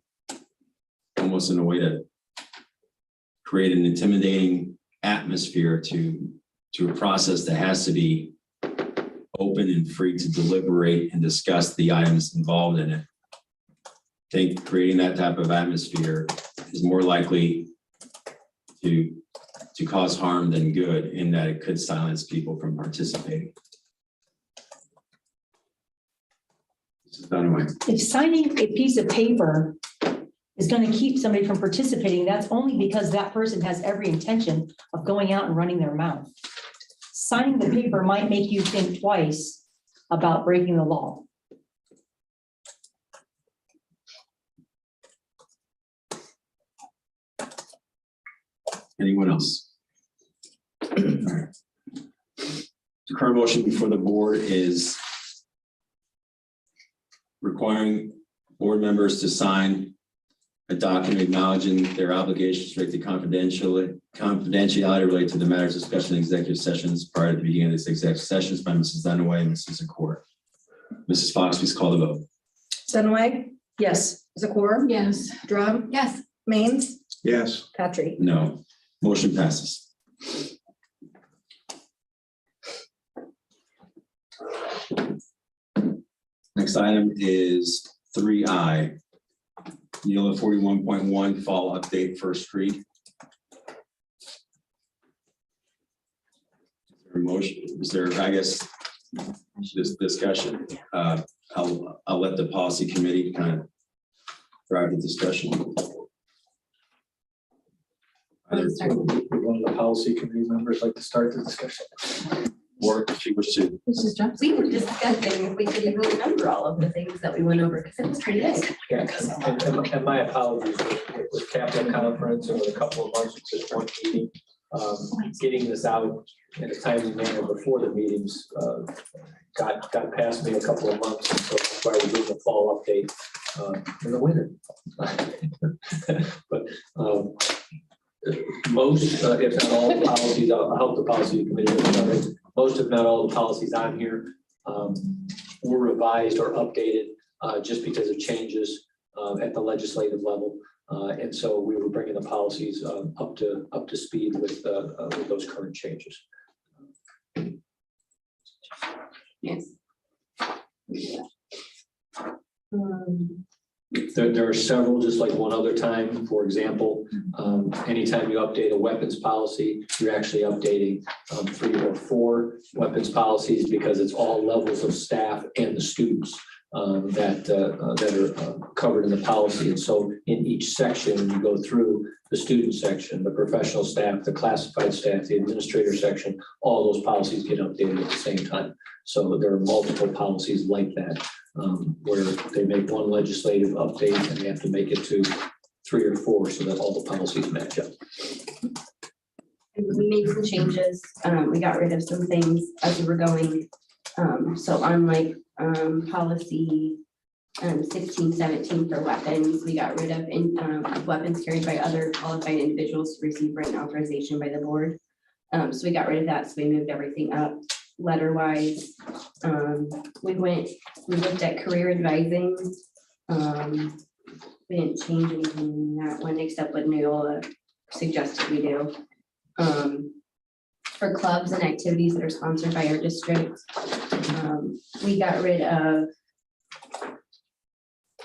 S2: almost in a way to create an intimidating atmosphere to a process that has to be open and free to deliberate and discuss the items involved in it. I think creating that type of atmosphere is more likely to cause harm than good, in that it could silence people from participating. This is Dunaway.
S9: If signing a piece of paper is going to keep somebody from participating, that's only because that person has every intention of going out and running their mouth. Signing the paper might make you think twice about breaking the law.
S2: Anyone else? All right. The current motion before the board is requiring board members to sign a document acknowledging their obligations related to confidentiality related to the matters discussed in executive sessions prior to the beginning of this executive sessions by Mrs. Dunaway and Mrs. Zakor. Mrs. Fox, please call the vote.
S5: Dunaway,
S9: Yes.
S5: Zakor,
S1: Yes.
S5: Drum,
S3: Yes.
S5: Maines,
S8: Yes.
S5: Patry.
S2: No. Motion passes. Next item is 3I. Neola 41.1 fall update first read. Is there a motion? Is there, I guess, this discussion? I'll let the policy committee kind of drive the discussion. Either,
S7: Would one of the policy committee members like to start the discussion?
S2: or if you wish to.
S1: Mrs. Johnson.
S3: We were discussing if we could even remember all of the things that we went over, because it was pretty big.
S7: Yeah, and my apologies with capital conference and with a couple of months, it's just one meeting. Getting this out in a timely manner before the meetings got past me a couple of months, and so that's why we're doing the fall update in the winter. But most, if not all, the policies, I'll help the policy committee. Most, if not all, the policies on here were revised or updated just because of changes at the legislative level. And so we were bringing the policies up to speed with those current changes.
S3: Yes.
S7: There are several, just like one other time. For example, anytime you update a weapons policy, you're actually updating 3 or 4 weapons policies, because it's all levels of staff and the students that are covered in the policy. And so in each section, when you go through the student section, the professional staff, the classified staff, the administrator section, all those policies get updated at the same time. So there are multiple policies like that, where they make one legislative update and they have to make it to 3 or 4 so that all the policies match up.
S3: We made some changes. We got rid of some things as we were going. So unlike policy 1617 for weapons, we got rid of weapons carried by other qualified individuals to receive written authorization by the board. So we got rid of that. So we moved everything up letter wise. We looked at career advising. We didn't change anything in that one except what Neola suggested we do. For clubs and activities that are sponsored by our district, we got rid of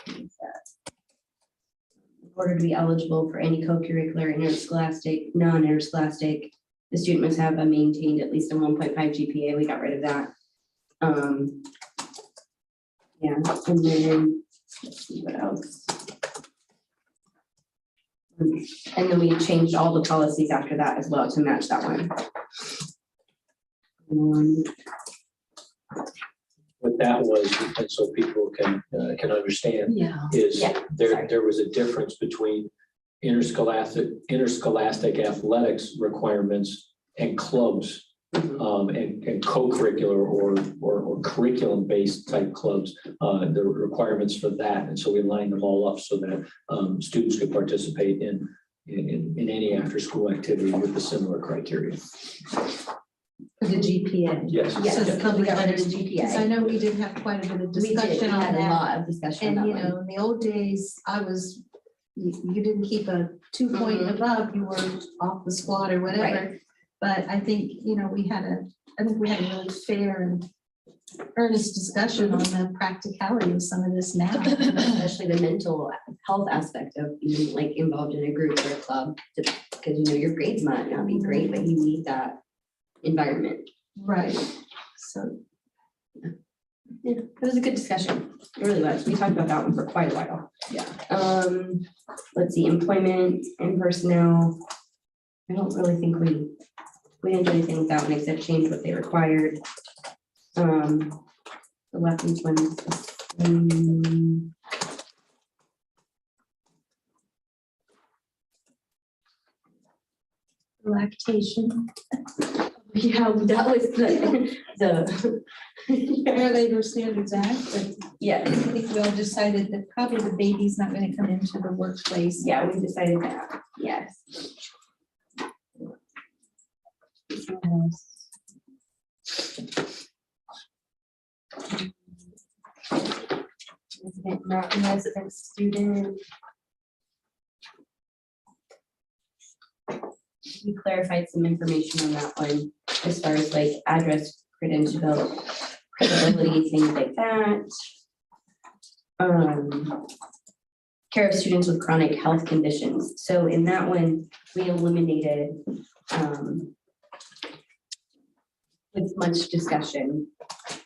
S3: in order to be eligible for any co-curricular, interscholastic, non-interscholastic, the student must have maintained at least a 1.5 GPA. We got rid of that. Yeah, and then let's see what else. And then we changed all the policies after that as well to match that one.
S7: What that was, and so people can understand,
S1: Yeah.
S7: is
S3: Yeah,
S7: there was a difference between interscholastic athletics requirements and clubs, and co-curricular or curriculum-based type clubs, the requirements for that. And so we lined them all up so that students could participate in any after-school activity with a similar criteria.
S1: The GPA.
S7: Yes.
S3: Yes,
S1: So the
S3: we got rid of the
S1: Because I
S3: GPA.
S1: know we did have quite a bit of
S3: We did, we
S1: discussion on
S3: had a
S1: that.
S3: lot of discussion
S1: And,
S3: on
S1: you
S3: that one.
S1: know, in the old days, I was you didn't keep a 2 point
S3: Mhm.
S1: above, you were off the squad or whatever.
S3: Right.
S1: But I think, I think we had a really fair and earnest discussion on the practicality of some of this now.
S3: Especially the mental health aspect of being like involved in a group or a club, because you know, your grades might not be great, but you need that environment.
S1: Right, so,
S3: Yeah, it was a good discussion. It really was. We talked about that one for quite a while.
S1: yeah.
S3: Let's see, employment and personnel. I don't really think we didn't do anything with that one except change what they required. The weapons one.
S1: Lactation,
S3: Yeah, that was the.
S1: Fair Labor Standards Act, but
S3: Yeah,
S1: I think we all decided that probably the baby's not gonna come into the workplace.
S3: yeah, we decided that, yes. Resident, not resident student. We clarified some information on that one, as far as like address, credential, credibility, things like that. Care of students with chronic health conditions. So in that one, we eliminated, with much discussion,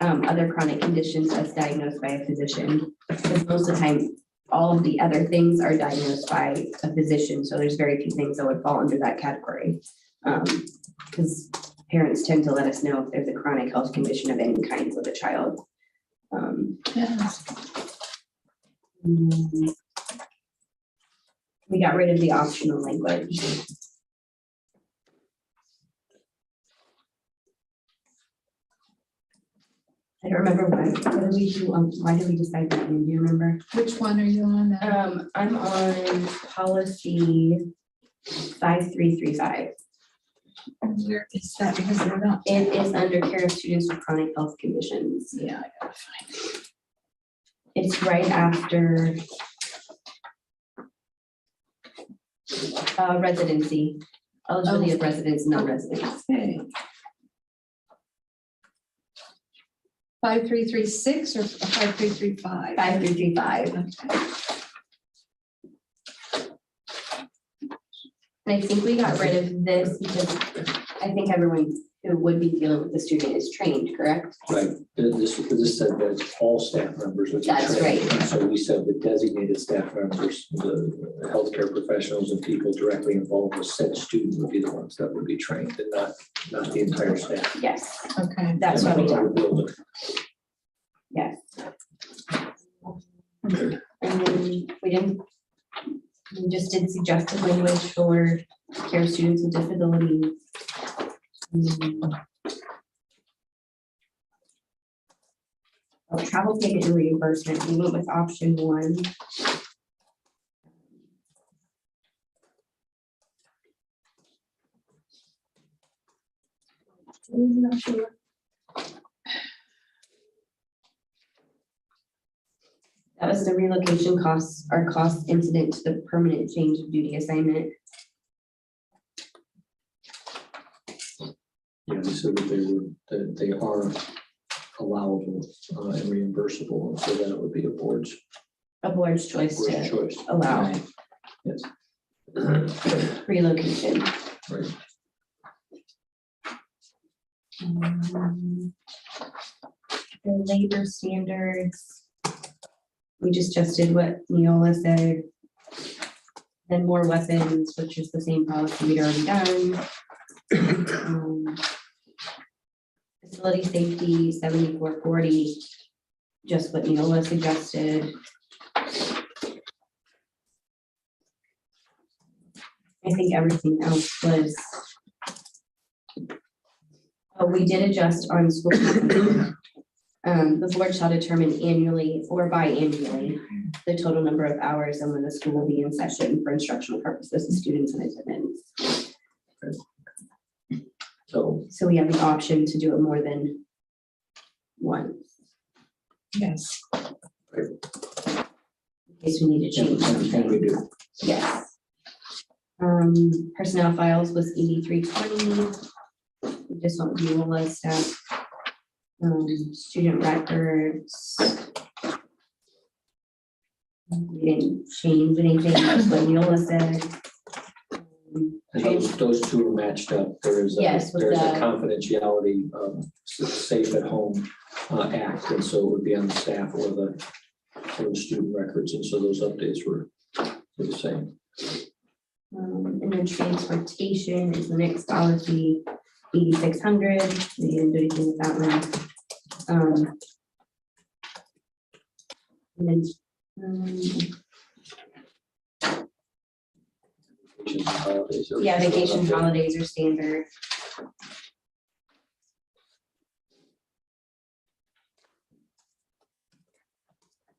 S3: other chronic conditions as diagnosed by a physician. Because most of the time, all of the other things are diagnosed by a physician, so there's very few things that would fall under that category. Because parents tend to let us know if there's a chronic health condition of any kind with a child.
S1: Yes.
S3: We got rid of the optional language. I don't remember why. What did we do? Why did we decide that? Do you remember?
S1: Which one are you on?
S3: I'm on policy 5335.
S1: Where is that? Because they're not.
S3: It is under care of students with chronic health conditions.
S1: Yeah, I gotta find it.
S3: It's right after residency, eligibility of residents, non-residents.
S1: Okay. 5336 or 5335?
S3: 5335. And I think we got rid of this because I think everyone who would be dealing with the student is trained, correct?
S7: Right, this said that all staff members would be
S3: That's
S7: trained.
S3: right.
S7: And so we said the designated staff members, the healthcare professionals and people directly involved with said student would be the ones that would be trained and not the entire staff.
S3: Yes,
S1: Okay.
S3: that's what we
S7: That's
S3: did.
S7: we're building.
S3: Yes. And then we just did suggested language for care students with disabilities. Travel payment and reimbursement, we went with option 1. Not sure. That was the relocation costs, or cost incident to the permanent change of duty assignment.
S7: Yeah, they said that they are allowable and reimbursable, and so then it would be a board's
S3: A board's choice to
S7: choice.
S3: allow
S7: Yes.
S3: relocation.
S7: Right.
S3: The labor standards. We just did what Neola said. Then more weapons, which is the same policy we'd already done. Facility safety, 7440, just what Neola suggested. I think everything else was. Oh, we did adjust on school. The board shall determine annually or biannually the total number of hours and when the school will be in session for instructional purposes of students in attendance. So we have the option to do it more than once,
S1: Yes.
S3: in case we need to change
S7: And we
S3: something.
S7: do.
S3: Yes. Personnel files was 8320. We just went with Neola staff. Student records. We didn't change anything, that's what Neola said.
S7: And those two are matched up.
S3: Yes, with
S7: There's a
S3: the-
S7: confidentiality, safe at home act, and so it would be on the staff or the student records, and so those updates were the same.
S3: And then transportation is the next policy, 8600. We didn't do anything with that one. And then,
S7: Vacations and holidays are-
S3: yeah, vacation holidays are standard.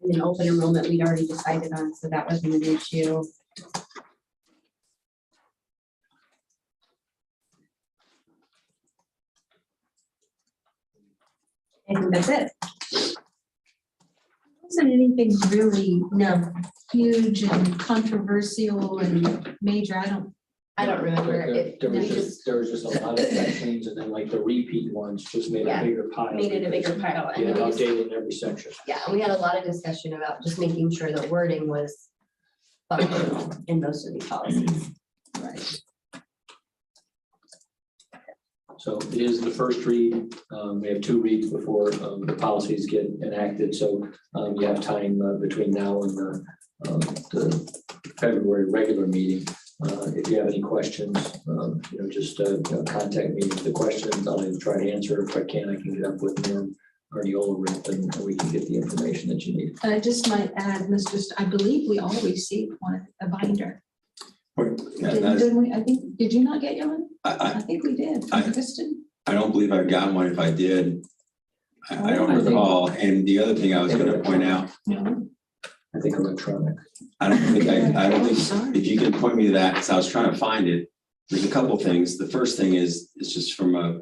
S3: And then open enrollment, we'd already decided on, so that wasn't an issue. I think that's it.
S1: Wasn't anything really
S3: No,
S1: huge and controversial and major,
S3: I don't remember it.
S7: There
S3: We
S7: was just a lot of sections, and then like the repeat ones just made
S3: Yeah,
S7: a bigger pile.
S3: made it a bigger pile. And
S7: Yeah,
S3: then we just-
S7: updated in every section.
S3: Yeah, and we had a lot of discussion about just making sure the wording was functional in most of these policies.
S1: right,
S7: So it is the first read. We have 2 reads before the policies get enacted, so you have time between now and the February regular meeting. If you have any questions, just contact me with the questions. I'll either try to answer. If I can, I can get up with Norm or Neola and we can get the information that you need.
S1: and I just might add, I believe we all received a binder. Didn't we? Did you not get one? I think we did, from Kristen.
S2: I don't believe I've gotten one. If I did, I don't
S7: I think-
S2: recall. And the other thing I was gonna point out,
S1: No.
S7: I think electronic.
S2: I don't
S1: Oh,
S2: think,
S1: sorry.
S2: if you can point me to that, because I was trying to find it. There's a couple things. The first thing is, it's just from a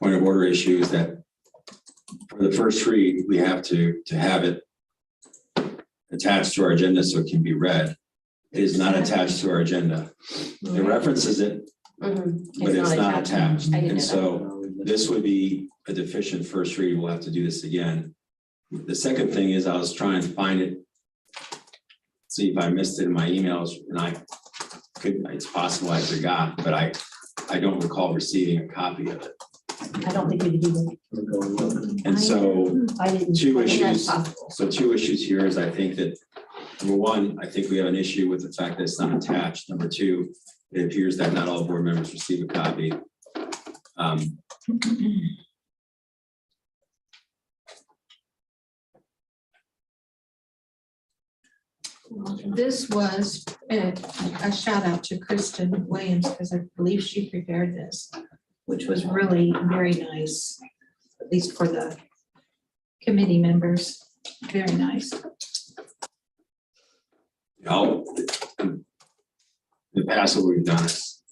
S2: point of order issue is that for the first read, we have to have it attached to our agenda so it can be read. It is not attached to our agenda. It references it,
S3: Mhm.
S2: but it's not attached.
S3: I didn't know
S2: And
S3: that.
S2: so this would be a deficient first read. We'll have to do this again. The second thing is I was trying to find it, see if I missed it in my emails, and it's possible I forgot, but I don't recall receiving a copy of it.
S9: I don't think we did either.
S2: And so
S9: I didn't.
S2: two
S3: And that's
S2: issues,
S3: possible.
S2: so 2 issues here is I think that, number 1, I think we have an issue with the fact that it's not attached. Number 2, it appears that not all board members receive a copy.
S1: This was a shout out to Kristen Williams, because I believe she prepared this, which was really very nice, at least for the committee members. Very nice.
S2: In the past, what we've done is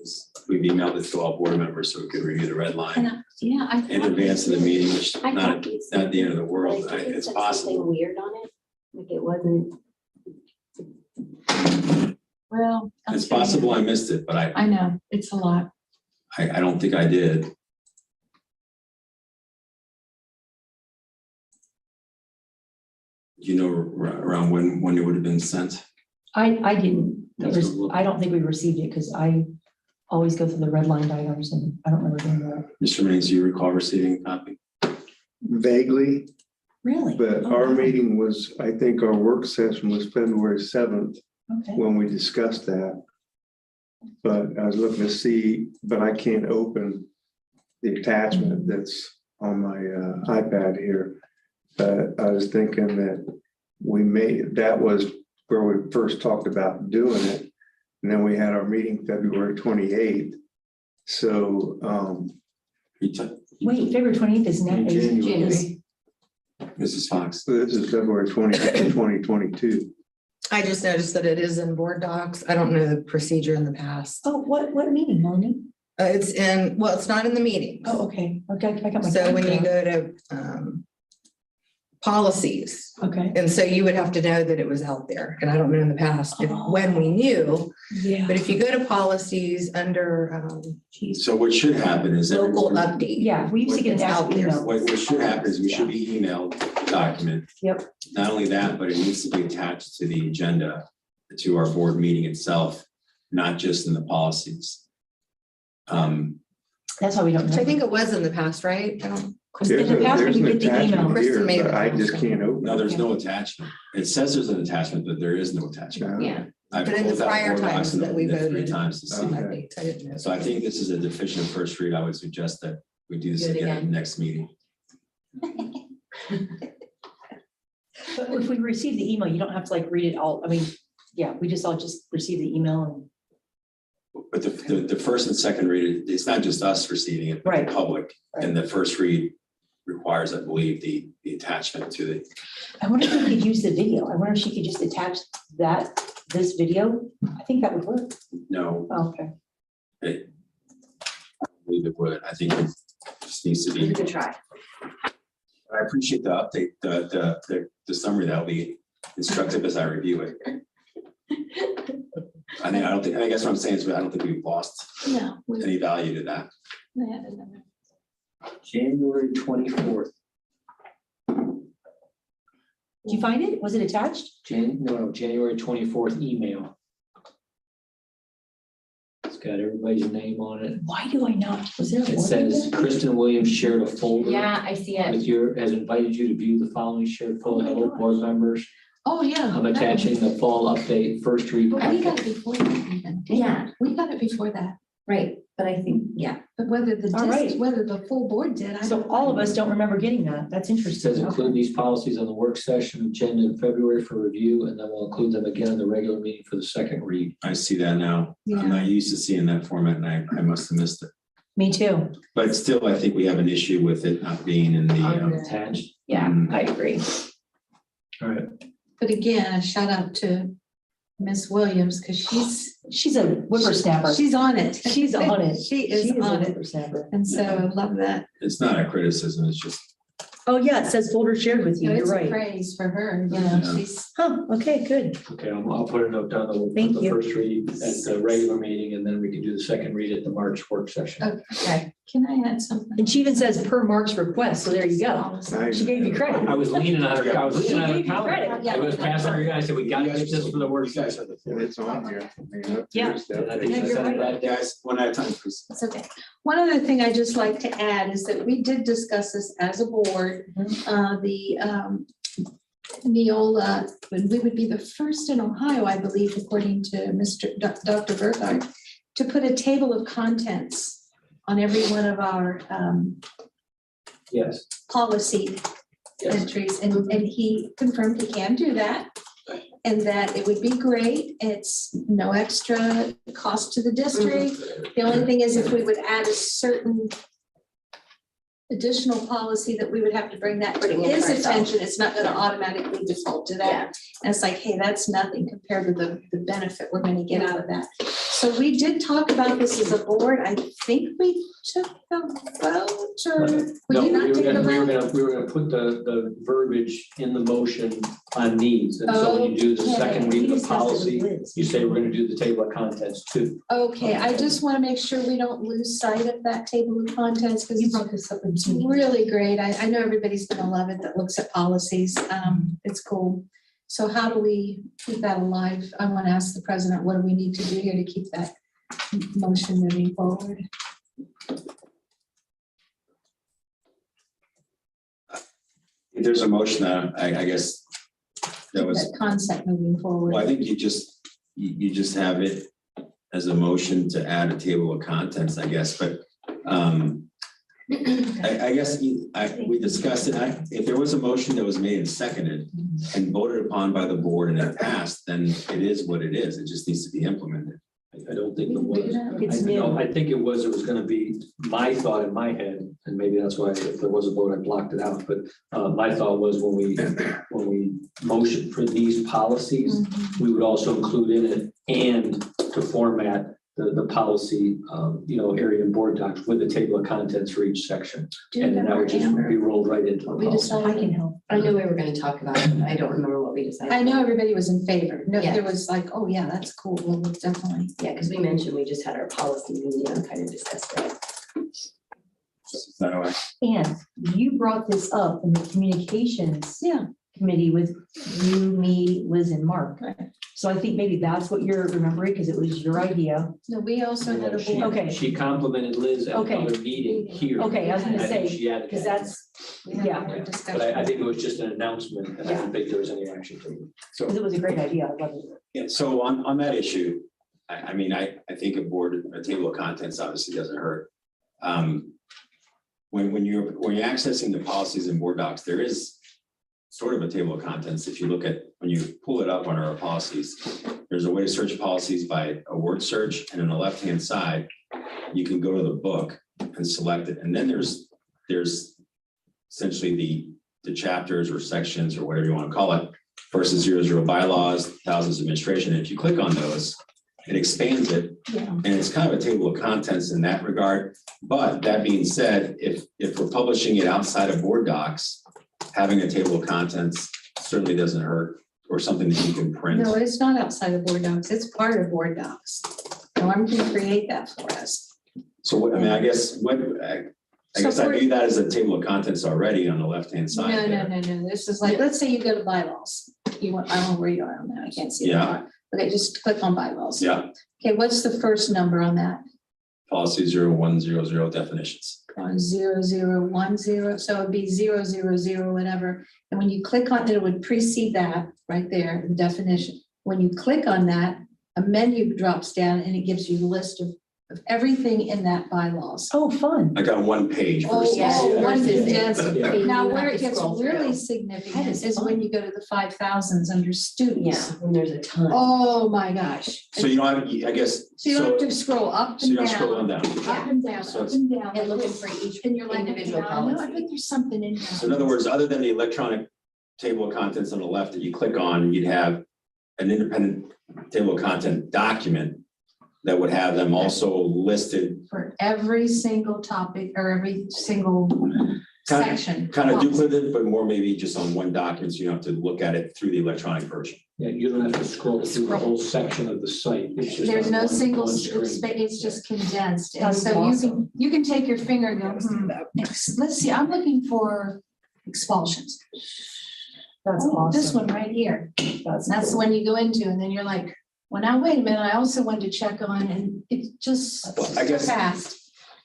S2: we've emailed it to all board members so we could review the red line
S1: Yeah, I.
S2: in advance of the meeting, which
S3: I
S2: not
S3: thought these-
S2: the end of the world.
S3: Like, it
S2: It's
S3: said
S2: possible.
S3: something weird on it, like it wasn't.
S1: Well.
S2: It's possible I missed it, but
S1: I know, it's a lot.
S2: I don't think I did. Do you know around when it would have been sent?
S9: I didn't,
S7: That's what we'll-
S9: I don't think we received it because I always go through the red line items and I don't remember doing that.
S2: Mr. Maines, do you recall receiving a copy?
S8: Vaguely,
S9: Really?
S8: but
S9: Oh,
S8: our
S9: wow.
S8: meeting was, I think our work session was February 7th
S9: Okay.
S8: when we discussed that. But I was looking to see, but I can't open the attachment that's on my iPad here. But I was thinking that that was where we first talked about doing it. And then we had our meeting February 28th. So
S9: Wait, February 20th is
S8: In
S9: next.
S8: January.
S2: Mrs. Fox?
S8: this is February 20th, 2022.
S5: I just noticed that it is in board docs. I don't know the procedure in the past.
S9: Oh, what meeting, Melanie?
S5: It's in, well, it's not in the meeting.
S9: Oh, okay. Okay, I got my.
S5: So when you
S9: calendar.
S5: go to policies.
S9: Okay.
S5: And so you would have to know that it was out there. And I don't know in the past when we knew,
S9: Yeah.
S5: but if you go to policies under
S2: So what should happen is.
S5: local update.
S9: Yeah, we used to get an
S5: It's out
S9: actual
S5: there.
S9: email.
S2: What should happen is we should be emailed the document.
S9: Yep.
S2: Not only that, but it needs to be attached to the agenda, to our board meeting itself, not just in the policies.
S9: That's why we don't
S5: Which I
S9: know.
S5: think it was in the past, right? I don't.
S9: In the past,
S8: There's
S9: we
S8: an
S9: get the email.
S8: attachment
S5: Kristen made
S8: here,
S5: the
S8: but I just
S5: motion.
S8: can't open
S2: No,
S8: it.
S2: there's no attachment. It says there's an attachment, but there is no attachment.
S8: Uh,
S5: Yeah.
S2: I've
S5: But in the
S2: closed out
S5: prior
S2: board docs
S5: times
S2: and
S5: that we
S2: opened it 3
S5: voted.
S2: times to see.
S8: Okay.
S5: Updates. I didn't know.
S2: So I think this is a deficient first read. I would suggest that we do this
S3: Do it
S2: again at the
S3: again.
S2: next meeting.
S9: But if we receive the email, you don't have to like read it all. I mean, yeah, we just all just receive the email
S2: But the first and second read, it's not just us receiving it, but
S9: Right.
S2: the public. And the first read requires, I believe, the attachment to the,
S9: and I wonder if we could use the video. I wonder if she could just attach this video. I think that would work.
S2: no,
S9: Oh, okay.
S2: I believe it would. I think it just needs to be.
S3: try.
S2: I appreciate the update, the summary. That'll be instructive as I review it. I guess what I'm saying is I don't think we've lost
S1: No.
S2: any value to that.
S7: January 24th.
S9: Did you find it? Was it attached?
S7: January 24th email. It's got everybody's name on it.
S9: Why do I not? Was there? a
S7: It
S9: warning
S7: says
S9: there?
S7: Kristen Williams shared a folder.
S3: Yeah, I see it.
S7: Has invited you to view the following shared folder. Hello, board members.
S1: Oh, yeah.
S7: I'm attaching the fall update first read.
S1: But we got it before that even.
S3: Yeah.
S1: We got it before that,
S3: Right, but I think, yeah.
S1: but whether
S9: All right.
S1: the full board did, I
S9: So
S1: don't.
S9: all of us don't remember getting that. That's
S7: It
S9: interesting.
S7: says include these policies on the work session agenda in February for review, and then we'll include them again in the regular meeting for the second read.
S2: I see that now. I'm
S1: Yeah.
S2: not used to seeing that format and I must have missed it.
S9: Me too.
S2: But still, I think we have an issue with it not being in the,
S7: Attached.
S3: Yeah, I agree.
S7: All right.
S1: But again, a shout out to Miss Williams, because
S9: She's a whippersnapper.
S1: she's on it.
S9: She's on it.
S1: She is
S9: a
S1: on it.
S9: whippersnapper.
S1: And so I love that.
S2: it's not a criticism, it's just,
S9: Oh, yeah, it says folder shared with you. You're
S1: It's a
S9: right.
S1: praise for her, you
S2: Yeah.
S1: know, she's.
S9: Huh, okay, good.
S7: Okay, I'll put a note down that we'll
S9: Thank
S7: put the
S9: you.
S7: first read at the regular meeting, and then we can do the second read at the March work session.
S1: Okay, can I add something?
S9: And she even says per Mark's request, so there you go. She gave you credit.
S7: I was leaning on her,
S9: She gave you credit.
S7: I was passing her, I said, we gotta get this for the work session.
S8: And it's on here.
S9: Yeah.
S7: And I think
S9: Yeah,
S7: she
S9: you're
S7: said it
S9: right.
S7: right there.
S2: guys, one at a time, please.
S1: It's okay. One other thing I'd just like to add is that we did discuss this as a board. The Neola, when we would be the first in Ohio, I believe, according to Dr. Burkhardt, to put a table of contents on every one of our
S7: Yes,
S1: policy
S7: yes.
S1: entries, and he confirmed he can do that. And that it would be great. It's no extra cost to the district. The only thing is if we would add a certain additional policy that we would have to bring that to
S3: Bring it
S1: his
S3: ourselves.
S1: attention, it's not gonna automatically default to
S3: Yeah.
S1: that. And it's like, hey, that's nothing compared to the benefit we're gonna get out of that. So we did talk about this as a board. I think we took the vote, or we
S7: No,
S1: did not take the
S7: we were
S1: vote.
S7: gonna put the verbiage in the motion on these, and so when you do the second read of the policy, you say we're gonna do the table of contents too.
S1: Okay, I just wanna make sure we don't lose sight of that table of contents, because
S9: You brought this up in
S1: it's really great. I know everybody's gonna love it that looks at policies. It's cool. So how do we keep that alive? I want to ask the president, what do we need to do here to keep that motion moving forward?
S2: If there's a motion that I guess that was,
S1: That concept moving forward.
S2: well, I think you just have it as a motion to add a table of contents, I guess, but I guess we discussed it. If there was a motion that was made and seconded and voted upon by the board and it passed, then it is what it is. It just needs to be implemented.
S7: I don't think it was.
S9: It's new.
S7: I think it was gonna be my thought in my head, and maybe that's why if there was a vote, I blocked it out, but my thought was when we motioned for these policies, we would also include in it and to format the policy, area and board docs with the table of contents for each section. And then that would just be rolled right into the
S3: We
S7: policy.
S3: decided.
S9: I can help.
S3: I know we were gonna talk about it, but I don't remember what we decided.
S1: I know everybody was in favor. No,
S3: Yes.
S1: there was like, oh yeah, that's cool. Well, we'll definitely.
S3: Yeah, because we mentioned we just had our policy meeting and kind of discussed it.
S2: That way.
S9: And you brought this up in the communications
S1: Yeah.
S9: committee with you, me, Liz, and Mark.
S1: Right.
S9: So I think maybe that's what you're remembering, because it was your idea.
S1: No, we also had a
S7: She-
S1: board.
S9: Okay.
S7: She complimented Liz at
S9: Okay.
S7: another meeting here.
S9: Okay, I was gonna
S7: I think
S9: say,
S7: she added
S9: because
S7: that.
S9: that's,
S1: We had a
S9: yeah.
S1: board
S7: But
S1: discussion.
S7: I think it was just an announcement, and I don't think there was any action taken.
S9: because it was a great idea. I love it.
S2: Yeah, so on that issue, I mean, I think a table of contents obviously doesn't hurt. When you're accessing the policies and board docs, there is sort of a table of contents. If you look at, when you pull it up on our policies, there's a way to search policies by a word search, and on the left-hand side, you can go to the book and select it. And then there's essentially the chapters or sections or whatever you want to call it, versus 00 bylaws, thousands administration. And if you click on those, it expands it.
S1: Yeah.
S2: And it's kind of a table of contents in that regard. But that being said, if we're publishing it outside of board docs, having a table of contents certainly doesn't hurt, or something that you can print.
S1: No, it's not outside of board docs. It's part of board docs. Norm can create that for us.
S2: So what, I mean, I guess I view that as a table of contents already on the left-hand side
S1: No,
S2: there.
S1: no. This is like, let's say you go to bylaws. I don't know where you are on that. I can't see.
S2: Yeah.
S1: Okay, just click on bylaws.
S2: Yeah,
S1: Okay, what's the first number on that?
S2: policy 0100 definitions.
S1: 0010, so it'd be 000 whatever. And when you click on it, it would precede that right there, the definition. When you click on that, a menu drops down and it gives you the list of everything in that bylaws.
S9: Oh, fun.
S2: Like on one page
S1: Oh,
S2: versus.
S3: yeah.
S1: one
S3: versus
S1: condensed.
S7: Yeah.
S1: Now,
S3: You
S1: where
S3: have
S1: it
S3: to
S1: gets
S3: scroll
S1: really
S3: through.
S1: significant
S9: That is
S1: is when
S9: fun.
S1: you go to the 5,000s under
S3: Yeah,
S1: students.
S3: and there's a ton.
S1: Oh, my gosh.
S2: So you don't have, I guess,
S1: So you don't have
S2: so
S1: to scroll up
S2: you
S1: and
S2: don't scroll on
S1: down,
S2: down.
S1: up and down,
S2: So
S1: up
S2: it's-
S1: and down.
S3: And looking for each
S1: And you're like,
S3: individual
S1: I know, I
S3: policy.
S1: bet there's something in here.
S2: So in other words, other than the electronic table of contents on the left that you click on, you'd have an independent table of content document that would have them also listed,
S1: For every single topic or every single section.
S2: kind of duplicated, but more maybe just on one document, so you don't have to look at it through the electronic version.
S7: Yeah, you don't have to scroll through the whole section of the site. It's just
S1: There's
S7: on
S1: no
S7: one-
S1: single,
S7: one screen.
S1: it's just condensed. And
S9: That's
S1: so
S9: awesome.
S1: you can take your finger and go, let's see, I'm looking for expulsions.
S9: That's
S1: Oh, this
S9: awesome.
S1: one right here.
S9: That's
S1: That's the
S9: cool.
S1: one you go into and then you're like, well, now wait a minute, I also wanted to check on, and it's just
S2: Well, I guess-
S1: fast.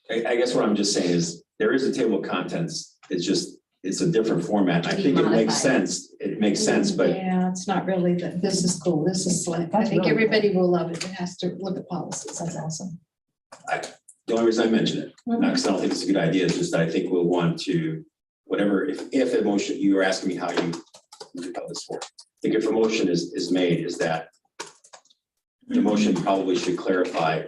S2: I guess what I'm just saying is, there is a table of contents, it's a different format. I think it makes
S3: Modified.
S2: sense, but
S1: Yeah, it's not really, this is cool, this is slick. I
S9: That's
S1: think
S9: really cool.
S1: everybody will love it. It has to look at policies.
S9: That's awesome.
S2: the only reason I mention it, not because I don't think it's a good idea, is just that I think we'll want to, whatever, if a motion, you were asking me how you tell this for. I think if a motion is made, is that the motion probably should clarify,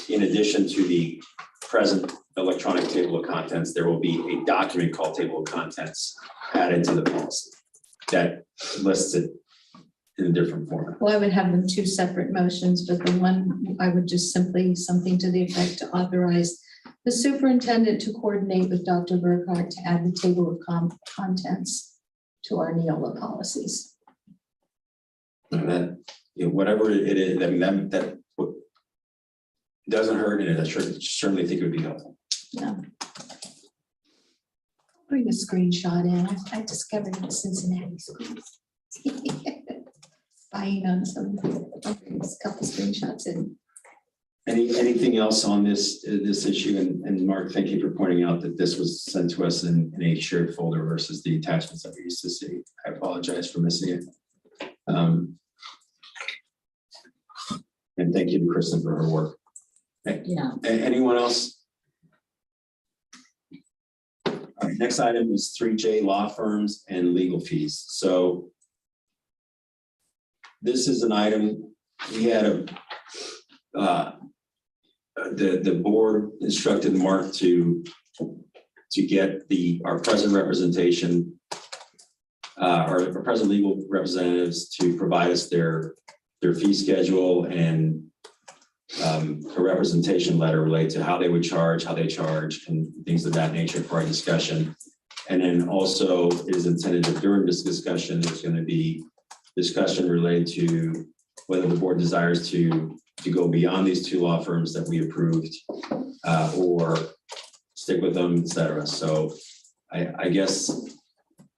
S2: in addition to the present electronic table of contents, there will be a document called table of contents added to the policy that lists it in a different format.
S1: Well, I would have them two separate motions, but the one, I would just simply, something to the effect to authorize the superintendent to coordinate with Dr. Burkhardt to add the table of contents to our Neola policies.
S2: And then, whatever it is, I mean, that doesn't hurt, and I certainly think it would be helpful.
S1: Yeah. Bring a screenshot in. I discovered the Cincinnati schools. Spying on some, a couple screenshots in.
S2: Anything else on this issue? And Mark, thank you for pointing out that this was sent to us in a shared folder versus the attachments that we used to see. I apologize for missing it. And thank you to Kristen for her work.
S9: Yeah.
S2: Anyone else? All right, next item is 3J law firms and legal fees. So this is an item, we had the board instructed Mark to get our present representation, our present legal representatives to provide us their fee schedule and a representation letter related to how they would charge, how they charge, and things of that nature for our discussion. And then also it is intended that during this discussion, there's going to be discussion related to whether the board desires to go beyond these two law firms that we approved or stick with them, et cetera. So I guess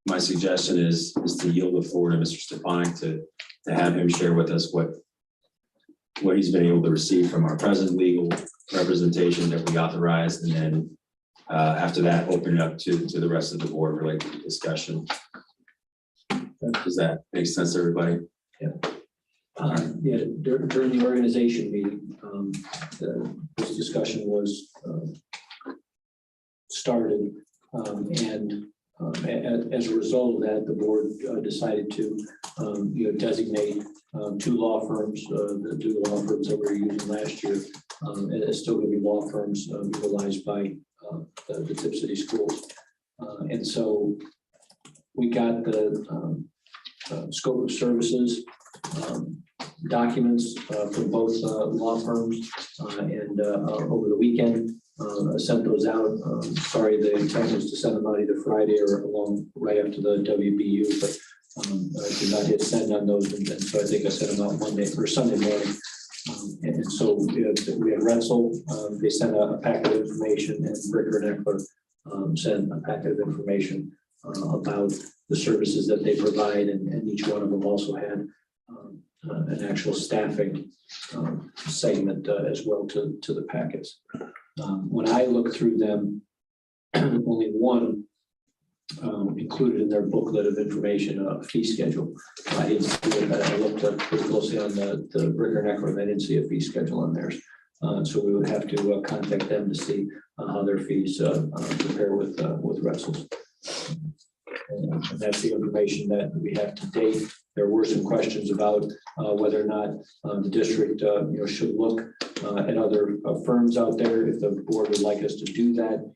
S2: my suggestion is to yield the floor to Mr. Stefanik to have him share with us what he's been able to receive from our present legal representation that we authorized, and then after that, open it up to the rest of the board related to the discussion. Does that make sense, everybody?
S7: Yeah, during the organization meeting, this discussion was started, and as a result of that, the board decided to designate two law firms, the two law firms that we were using last year, as still going to be law firms utilized by the Tipp City schools. And so we got the scope of services documents from both law firms, and over the weekend sent those out. Sorry, the intent was to send them out either Friday or along right after the WBU, but I did not hit send on those, and so I think I sent them out Monday or Sunday morning. And so we had Retzel, they sent a packet of information, and Bricker and Eckler sent a packet of information about the services that they provide, and each one of them also had an actual staffing segment as well to the packets. When I look through them, only one included in their booklet of information, a fee schedule. I didn't see it, but I looked up pretty closely on the Bricker and Eckler, and I didn't see a fee schedule on theirs. So we would have to contact them to see how their fees compare with Retzel's. And that's the information that we have to date. There were some questions about whether or not the district should look at other firms out there. If the board would like us to do that,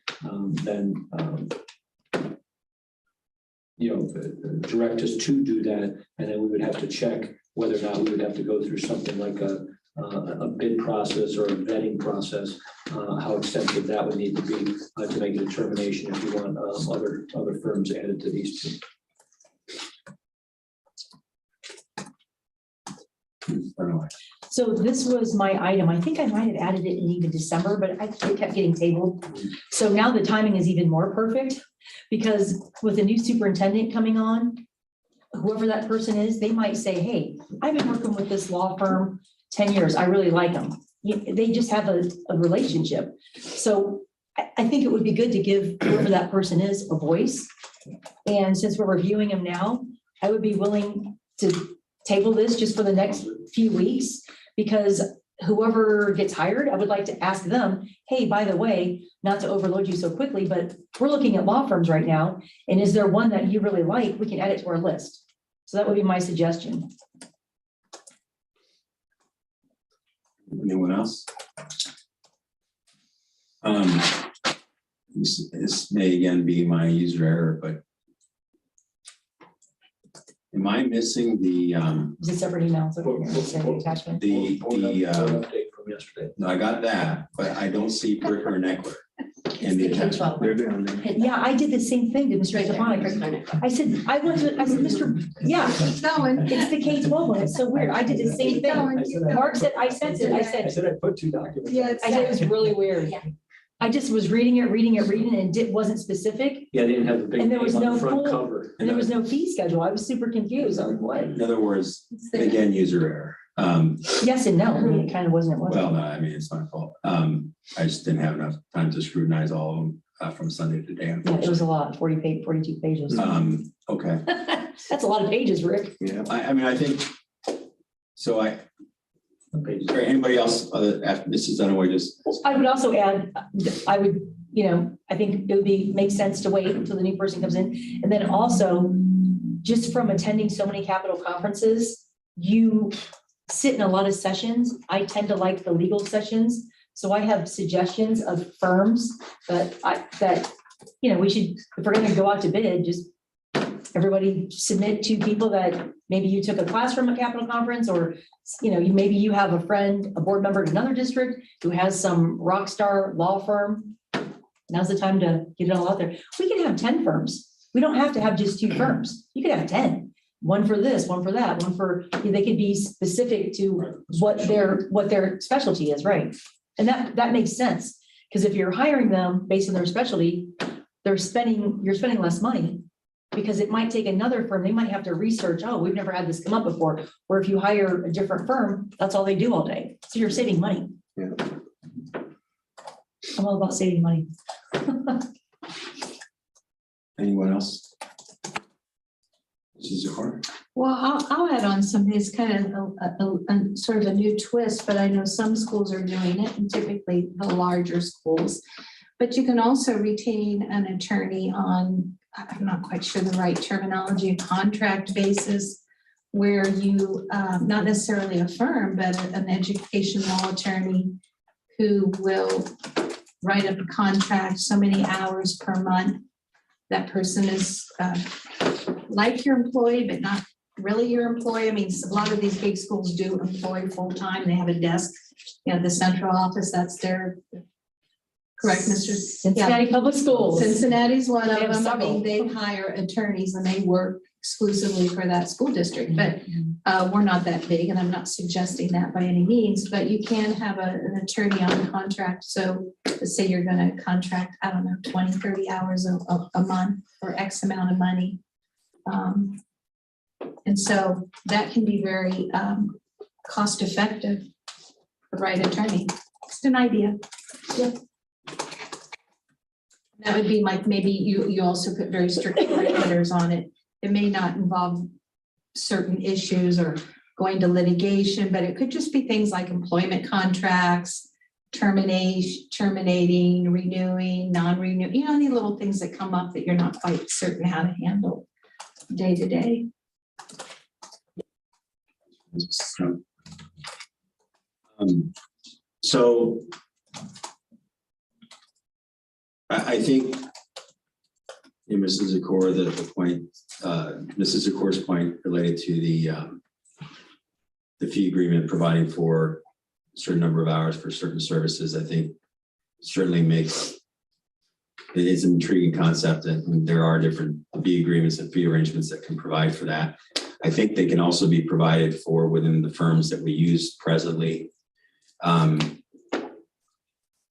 S7: then direct us to do that, and then we would have to check whether or not we would have to go through something like a bid process or a vetting process, how extensive that would need to be to make a determination if you want other firms added to these two.
S9: So this was my item. I think I might have added it in even December, but it kept getting tabled. So now the timing is even more perfect, because with a new superintendent coming on, whoever that person is, they might say, hey, I've been working with this law firm 10 years. I really like them. They just have a relationship. So I think it would be good to give whoever that person is a voice. And since we're reviewing them now, I would be willing to table this just for the next few weeks, because whoever gets hired, I would like to ask them, hey, by the way, not to overload you so quickly, but we're looking at law firms right now. And is there one that you really like? We can add it to our list. So that would be my suggestion.
S2: Anyone else? This may again be my user error, but am I missing the
S9: Is it separate emails? Attachment?
S2: the
S7: update from yesterday.
S2: no, I got that, but I don't see Bricker and Eckler in the attachment.
S8: They're down there.
S9: Yeah, I did the same thing to Mr. Stefanik. I said, Mr. Yeah,
S1: Keep going.
S9: it's the K-12 one. It's so weird. I did the same thing. Mark said, I sent it. I said
S7: I put two documents.
S1: Yeah,
S9: I said it was really weird. I just was reading it, and it wasn't specific.
S7: Yeah, they didn't have the big
S9: And there
S7: name
S9: was
S7: on
S9: no
S7: the front
S9: full-
S7: cover.
S9: And there was no fee schedule. I was super confused. I was like, what?
S2: In other words, again, user error.
S9: Yes and no. I mean, it kind of wasn't, it wasn't.
S2: Well, no, I mean, it's my fault. I just didn't have enough time to scrutinize all of them from Sunday to today.
S9: Yeah, it was a lot, 42 pages.
S2: Okay.
S9: That's a lot of pages, Rick.
S8: Yeah.
S2: I mean, I think, so is there anybody else after this is done,
S9: I would also add, I would, I think it would make sense to wait until the new person comes in. And then also, just from attending so many Capitol conferences, you sit in a lot of sessions. I tend to like the legal sessions. So I have suggestions of firms that we should, if we're gonna go out to bid, just everybody submit to people that maybe you took a class from a Capitol conference, or, maybe you have a friend, a board member in another district who has some rock star law firm. Now's the time to get it all out there. We can have 10 firms. We don't have to have just 2 firms. You could have 10. One for this, one for that, one for, they could be specific to what their specialty is, right? And that makes sense, because if you're hiring them based on their specialty, you're spending less money, because it might take another firm, they might have to research, oh, we've never had this come up before. Or if you hire a different firm, that's all they do all day. So you're saving money.
S8: Yeah.
S9: I'm all about saving money.
S2: Anyone else? Mrs. Zakor?
S1: Well, I'll add on something. It's kind of a sort of a new twist, but I know some schools are doing it, and typically the larger schools. But you can also retain an attorney on, I'm not quite sure the right terminology, a contract basis, where you, not necessarily a firm, but an education law attorney who will write up a contract, so many hours per month. That person is like your employee, but not really your employee. I mean, a lot of these big schools do employ full-time. They have a desk, the central office, that's their, correct, Mr.
S9: Cincinnati Public Schools.
S1: Cincinnati's one
S9: They
S1: of
S9: have
S1: them. I mean,
S9: several.
S1: they hire attorneys and they work exclusively for that school district, but we're not that big, and I'm not suggesting that by any means, but you can have an attorney on contract. So let's say you're gonna contract, 20, 30 hours a month for X amount of money. And so that can be very cost effective, the right attorney. Just an idea. Yeah. That would be like, maybe you also put very strict parameters on it. It may not involve certain issues or going to litigation, but it could just be things like employment contracts, terminating, renewing, non-renewing, any little things that come up that you're not quite certain how to handle day to day.
S2: So I think Mrs. Zakor, the point, Mrs. Zakor's point related to the fee agreement providing for a certain number of hours for certain services, I think certainly it is an intriguing concept, and there are different fee agreements and fee arrangements that can provide for that. I think they can also be provided for within the firms that we use presently.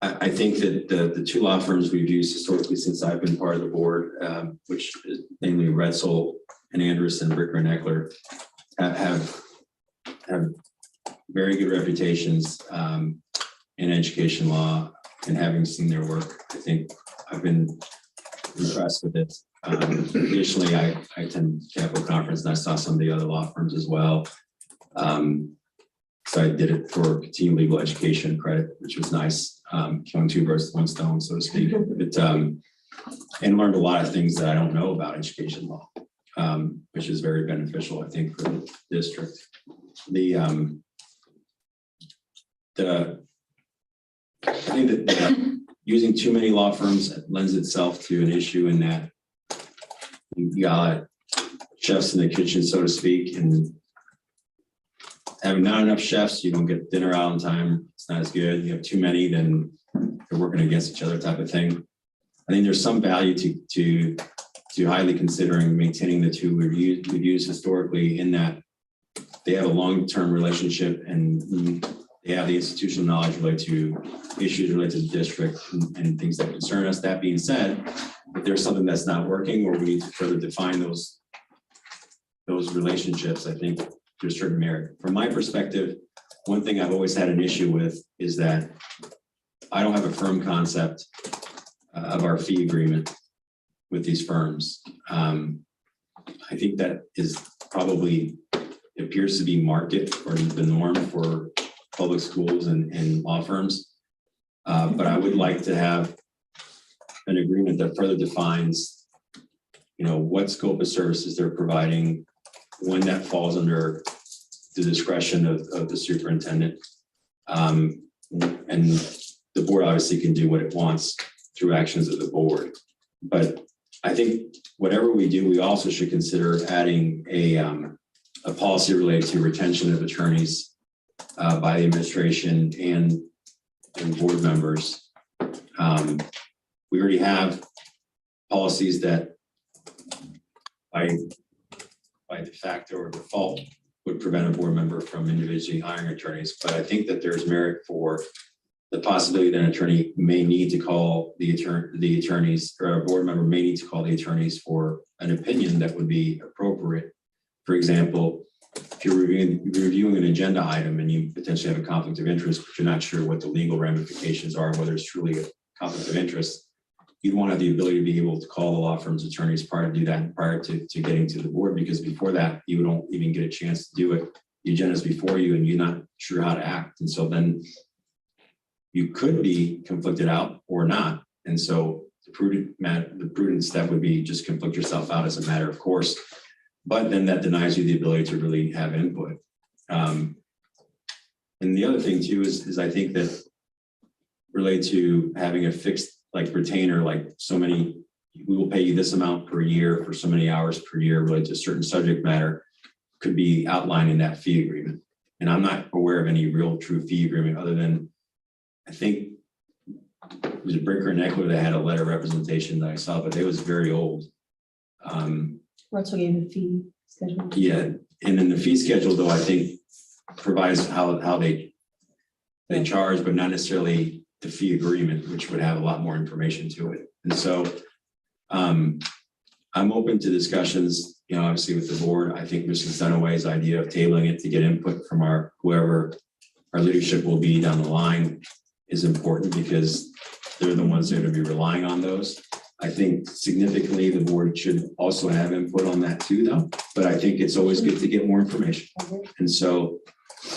S2: I think that the 2 law firms we've used historically since I've been part of the board, which is namely Redsol and Anderson, Bricker and Eckler, have very good reputations in education law, and having seen their work, I think I've been impressed with it. Additionally, I attend Capitol Conference, and I saw some of the other law firms as well. So I did it for continuing legal education credit, which was nice. Killing 2 birds with 1 stone, so to speak. But, and learned a lot of things that I don't know about education law, which is very beneficial, I think, for the district. I think that using too many law firms lends itself to an issue in that you got chefs in the kitchen, so to speak, and having not enough chefs, you don't get dinner out on time. It's not as good. You have too many, then they're working against each other, type of thing. I think there's some value to highly considering maintaining the 2 we've used historically, in that they have a long-term relationship and they have the institutional knowledge related to issues related to the district and things that concern us. That being said, if there's something that's not working, or we need to further define those relationships, I think there's certain merit. From my perspective, one thing I've always had an issue with is that I don't have a firm concept of our fee agreement with these firms. I think that is probably, appears to be market or the norm for public schools and law firms. But I would like to have an agreement that further defines, what scope of services they're providing, when that falls under the discretion of the superintendent. And the board obviously can do what it wants through actions of the board. But I think whatever we do, we also should consider adding a policy related to retention of attorneys by the administration and board members. We already have policies that by de facto or default would prevent a board member from individually hiring attorneys, but I think that there's merit for the possibility that an attorney may need to call the attorneys, or a board member may need to call the attorneys for an opinion that would be appropriate. For example, if you're reviewing an agenda item and you potentially have a conflict of interest, but you're not sure what the legal ramifications are, whether it's truly a conflict of interest, you'd want to have the ability to be able to call the law firm's attorneys prior to do that, prior to getting to the board, because before that, you don't even get a chance to do it. The agenda's before you and you're not sure how to act. And so then you could be conflicted out or not. And so the prudent step would be just conflict yourself out as a matter of course, but then that denies you the ability to really have input. And the other thing too is I think that related to having a fixed like retainer, like so many, we will pay you this amount per year for so many hours per year related to a certain subject matter, could be outlined in that fee agreement. And I'm not aware of any real true fee agreement other than, I think it was a Brinker and Eckler that had a letter of representation that I saw, but it was very old.
S9: Russell gave a fee schedule.
S2: Yeah, and then the fee schedule though, I think provides how they charge, but not necessarily the fee agreement, which would have a lot more information to it. And so I'm open to discussions, you know, obviously with the board. I think Mrs. Dunaway's idea of tabling it to get input from whoever our leadership will be down the line is important because they're the ones that are going to be relying on those. I think significantly the board should also have input on that too, though. But I think it's always good to get more information. And so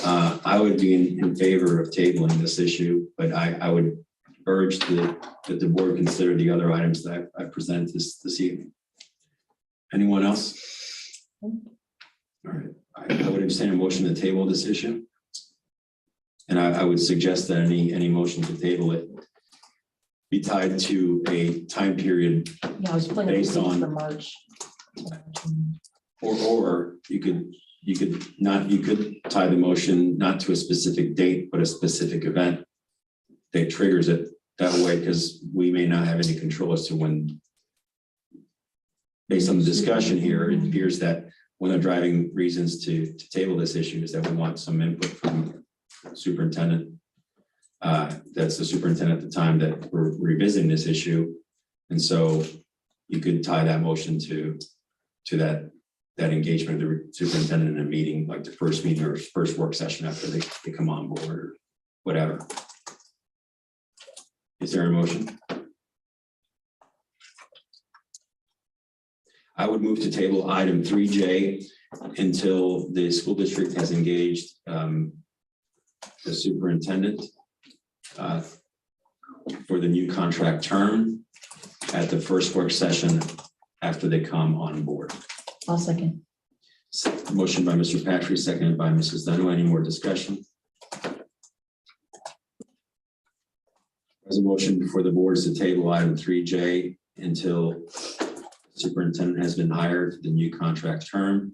S2: I would be in favor of tabling this issue, but I would urge that the board consider the other items that I presented this evening. Anyone else? All right, I would abstain a motion to table this issue. And I would suggest that any motion to table it be tied to a time period
S9: Yeah, I was planning
S2: based on
S9: for March.
S2: or you could tie the motion not to a specific date, but a specific event that triggers it that way, because we may not have any control as to when, based on the discussion here, it appears that one of the driving reasons to table this issue is that we want some input from the superintendent. That's the superintendent at the time that we're revisiting this issue. And so you could tie that motion to that engagement of the superintendent in a meeting, like the first meeting or first work session after they come on board or whatever. Is there a motion? I would move to table item 3J until the school district has engaged the superintendent for the new contract term at the first work session after they come on board.
S9: I'll second.
S2: Motion by Mr. Patry, seconded by Mrs. Dunaway. Any more discussion? There's a motion before the board is to table item 3J until superintendent has been hired for the new contract term.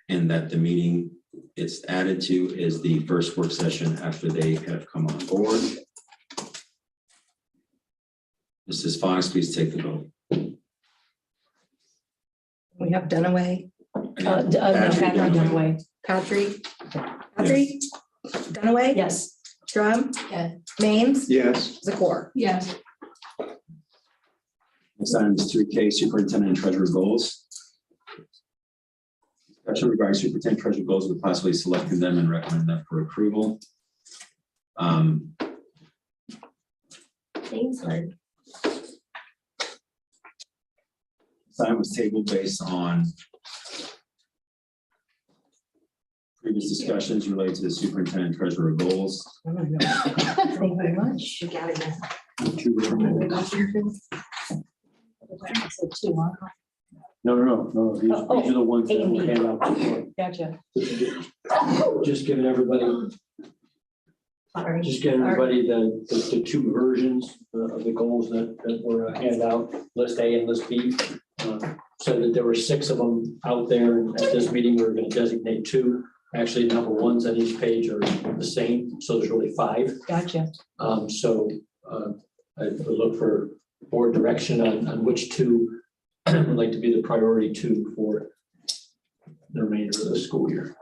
S2: And that the meeting it's added to is the first work session after they have come on board. Mrs. Fox, please take the vote.
S5: We have Dunaway,
S9: Dunaway.
S5: Patry, Dunaway,
S9: Yes.
S5: Drum,
S3: Yes.
S5: Maines,
S8: Yes,
S5: Zakor.
S1: Yes.
S2: Next item is 3K, superintendent and treasurer goals. Discussion regarding superintendent treasurer goals with possibly selecting them and recommend them for approval.
S3: Thanks, Lord.
S2: This item was tabled based on previous discussions related to the superintendent treasurer goals.
S9: Thank you very much.
S7: No. These are the ones that
S9: A and
S7: we
S9: B.
S7: hand out before.
S9: Gotcha.
S7: Just giving everybody Just getting everybody the two versions of the goals that were handed out, list A and list B. So that there were 6 of them out there, and at this meeting, we're going to designate 2. Actually, number ones on each page are the same, so there's really 5.
S9: Gotcha.
S7: So I would look for board direction on which 2 would like to be the priority 2 for the remainder of the school year.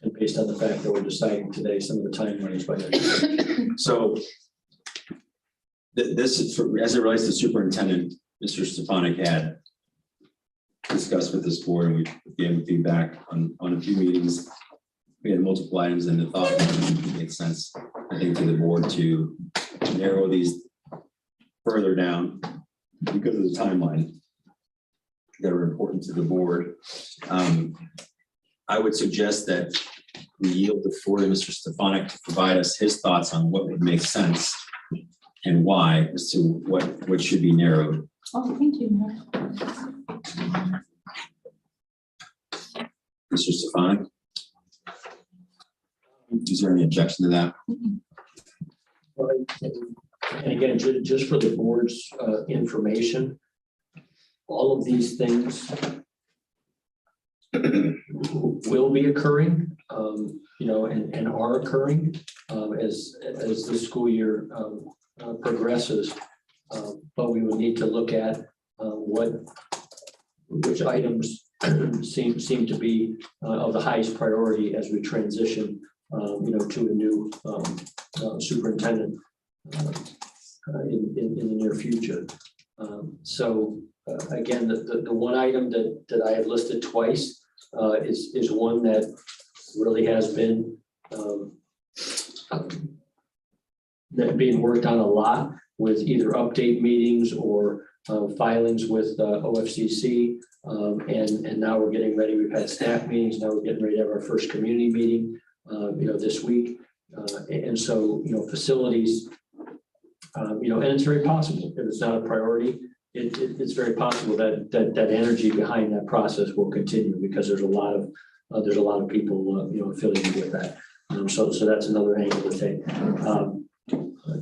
S7: And based on the fact that we're deciding today some of the timelines by the.
S2: So this is for, as it relates to superintendent, Mr. Stefanik had discussed with this board, and we gave him feedback on a few meetings. We had multiple items, and the thought made sense, I think, to the board to narrow these further down because of the timeline that are important to the board. I would suggest that we yield the floor to Mr. Stefanik to provide us his thoughts on what would make sense and why, as to what should be narrowed.
S1: Oh, thank you.
S2: Mr. Stefanik? Is there any objection to that?
S7: And again, just for the board's information, all of these things will be occurring, and are occurring as the school year progresses. But we will need to look at which items seem to be of the highest priority as we transition, to a new superintendent in the near future. So again, the one item that I have listed twice is one that really has been being worked on a lot with either update meetings or filings with OFCC. And now we're getting ready. We've had staff meetings. Now we're getting ready to have our first community meeting, this week. And so, facilities, and it's very possible if it's not a priority, it's very possible that energy behind that process will continue because there's a lot of people, affiliated with that. So that's another angle to take.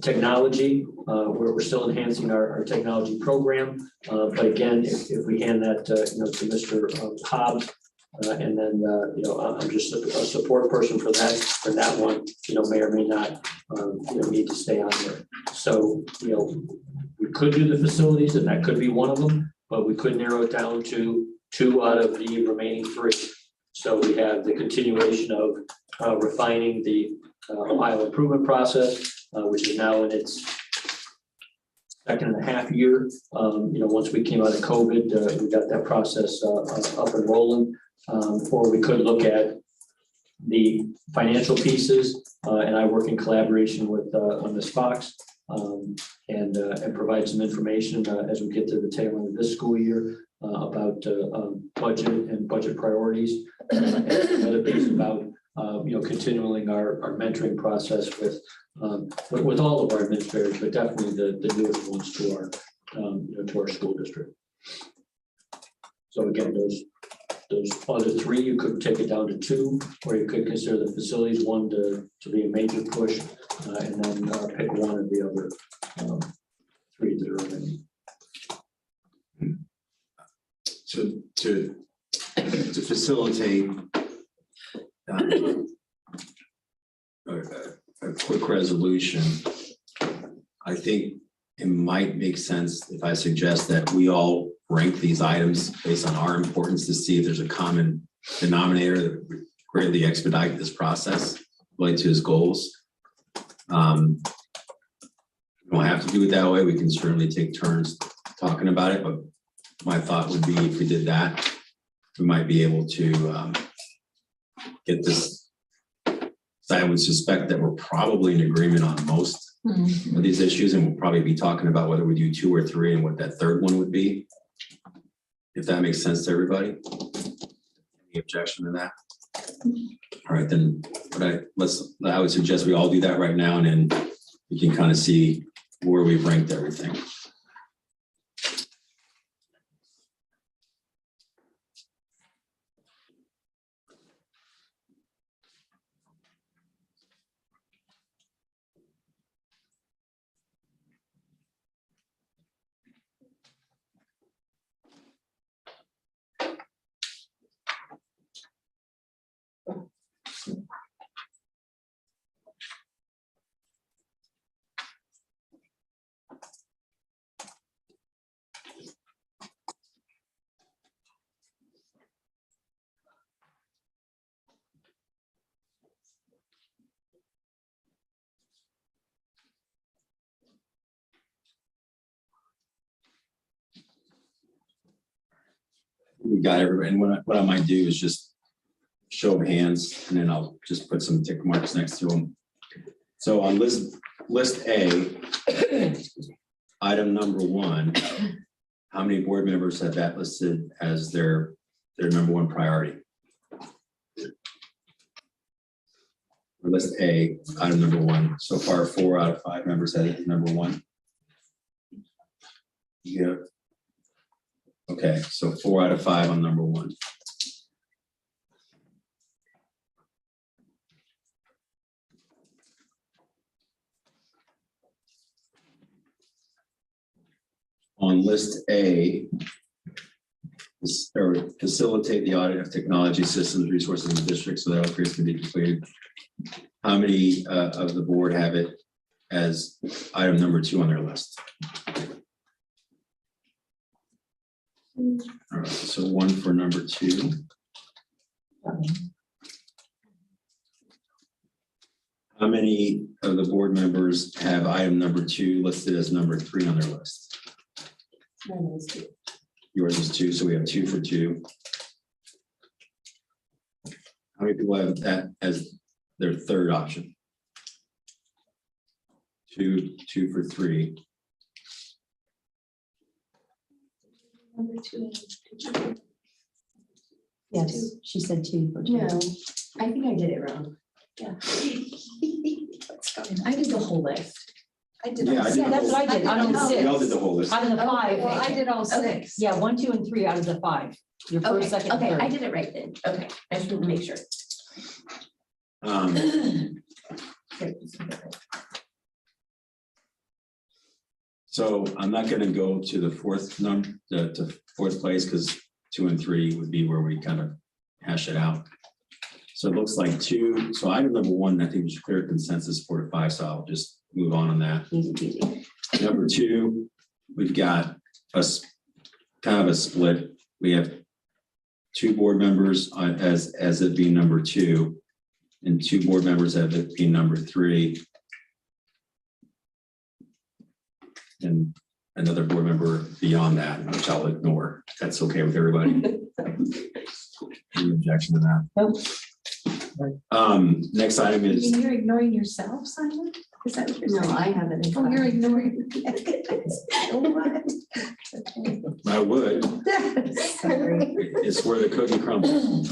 S7: Technology, we're still enhancing our technology program. But again, if we hand that, to Mr. Hobbs, and then, I'm just a support person for that one, may or may not, need to stay on there. So, we could do the facilities and that could be one of them, but we could narrow it down to 2 out of the remaining 3. So we have the continuation of refining the Ohio improvement process, which is now in its 2.5 year. Once we came out of COVID, we got that process up and rolling. Or we could look at the financial pieces, and I work in collaboration with Ms. Fox, and provide some information as we get to the tail end of this school year about budget and budget priorities. And another piece about continuing our mentoring process with all of our administrators, but definitely the newest ones to our school district. So again, those other 3, you could take it down to 2, or you could consider the facilities one to be a major push, and then pick one of the other 3 that are remaining.
S2: To facilitate a quick resolution, I think it might make sense if I suggest that we all rank these items based on our importance to see if there's a common denominator that would greatly expedite this process related to his goals. We don't have to do it that way. We can certainly take turns talking about it, but my thought would be if we did that, we might be able to get this. So I would suspect that we're probably in agreement on most of these issues, and we'll probably be talking about whether we do 2 or 3 and what that 3rd one would be. If that makes sense to everybody. Any objection to that? All right, then I would suggest we all do that right now, and then you can kind of see where we've ranked everything. We got everybody, and what I might do is just show of hands, and then I'll just put some tick marks next to them. So on list A, item number 1, how many board members have that listed as their number 1 priority? For list A, item number 1, so far 4 out of 5 members had it as number 1. Yeah. Okay, so 4 out of 5 on number 1. On list A, or facilitate the audit of technology systems, resources in the district so that all upgrades can be completed. How many of the board have it as item number 2 on their list? All right, so 1 for number 2. How many of the board members have item number 2 listed as number 3 on their list? Yours is 2, so we have 2 for 2. How many people have that as their 3rd option? 2 for 3.
S1: Number 2.
S9: Yes, she said 2 for 2.
S3: No, I think I did it wrong. Yeah. I did the whole list.
S1: I did.
S2: Yeah, I did.
S9: Yeah, that's what I did, out of the
S2: We all did
S9: 6.
S2: the whole list.
S9: Out of the 5.
S1: Well, I did all 6.
S9: Yeah, 1, 2, and 3 out of the 5. Your first,
S3: Okay,
S9: second,
S3: okay, I
S9: third.
S3: did it right then. Okay, I just wanted to make sure.
S2: So I'm not going to go to the 4th number, to 4th place, because 2 and 3 would be where we kind of hash it out. So it looks like 2. So item number 1, I think, was clear consensus 4 to 5. So I'll just move on that.
S3: Easy peasy.
S2: Number 2, we've got kind of a split. We have 2 board members as it being number 2, and 2 board members as it being number 3. And another board member beyond that, which I'll ignore. That's okay with everybody. Any objection to that?
S9: Nope.
S2: Next item is,
S1: You're ignoring yourself, Simon? Is that what you're
S3: No,
S1: saying?
S3: I have it.
S1: Oh, you're ignoring. What?
S2: I would,
S1: Sorry.
S2: it's where the cookie crumbles.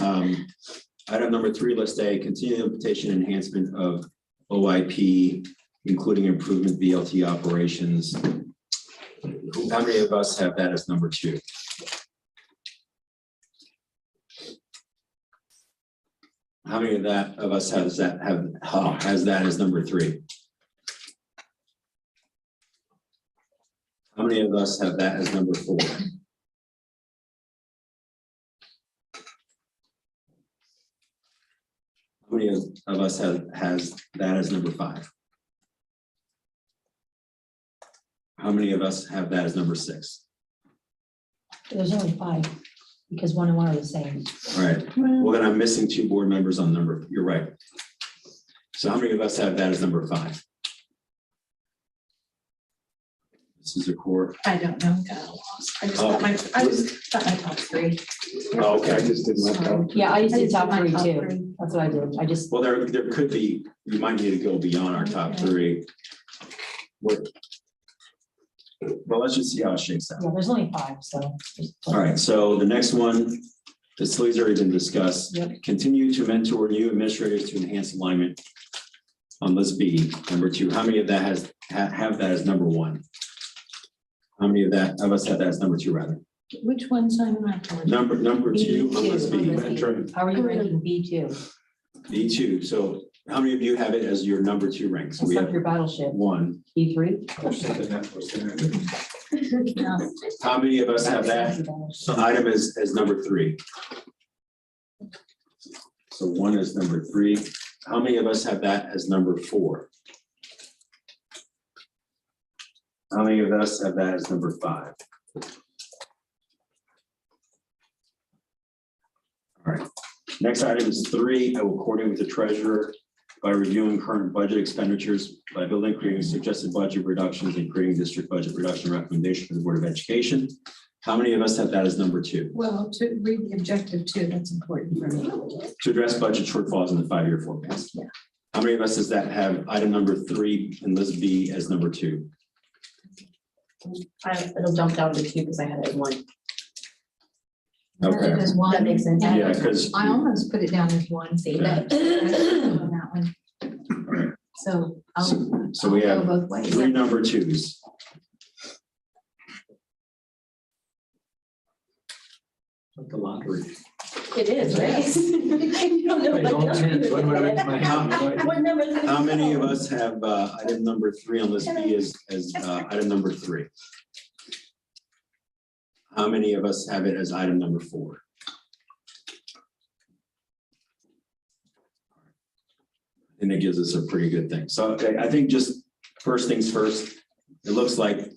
S2: Item number 3, list A, continue the implementation and enhancement of OIP, including improvement VLT operations. How many of us have that as number 2? How many of us has that as number 3? How many of us have that as number 4? How many of us has that as number 5? How many of us have that as number 6?
S9: There's only 5, because 1 and 1 are the same.
S2: All right, well, then I'm missing 2 board members on number, you're right. So how many of us have that as number 5? This is a core.
S1: I don't know, got lost. I just got my top 3.
S2: Oh, okay.
S8: I just did my top.
S9: Yeah, I just did top
S1: my
S9: 3
S1: top
S9: too.
S1: 3.
S9: That's what I did. I just,
S2: Well, there could be, we might need to go beyond our top 3. Well, let's just see how it shakes out.
S9: yeah, there's only 5, so.
S2: All right, so the next one, facilities already been discussed.
S9: Yep.
S2: Continue to mentor new administrators to enhance alignment. On list B, number 2, how many of that have that as number 1? How many of us have that as number 2 rather?
S1: Which one, Simon? I told you.
S2: Number 2 on list B,
S9: B2. How are you ranking B2?
S2: B2. So how many of you have it as your number 2 rank? So we
S9: Except
S2: have
S9: your battleship,
S2: 1.
S9: B3?
S1: No.
S2: How many of us have that item as number 3? So 1 is number 3. How many of us have that as number 4? How many of us have that as number 5? All right, next item is 3. I will coordinate with the treasurer by reviewing current budget expenditures by building, creating suggested budget reductions and creating district budget reduction recommendation for the Board of Education. How many of us have that as number 2?
S1: Well, to read the objective too, that's important for me.
S2: To address budget shortfalls in the 5-year forecast.
S1: Yeah.
S2: How many of us does that have item number 3 in list B as number 2?
S6: It'll jump down to 2 because I had it in 1.
S2: Okay.
S1: Because one.
S3: That makes sense.
S2: Yeah, because
S1: I almost put it down as one, see that. On that one. So
S2: so we
S1: I'll
S2: have
S1: go both ways.
S2: 3 number 2s.
S7: Like the lottery.
S3: It is, right? You don't know
S7: Wait,
S3: what
S7: don't
S3: number
S7: change
S3: it
S7: one
S3: is.
S7: right into my hand.
S3: What number is it?
S2: How many of us have item number 3 on list B as item number 3? How many of us have it as item number 4? And it gives us a pretty good thing. So I think just first things first, it looks like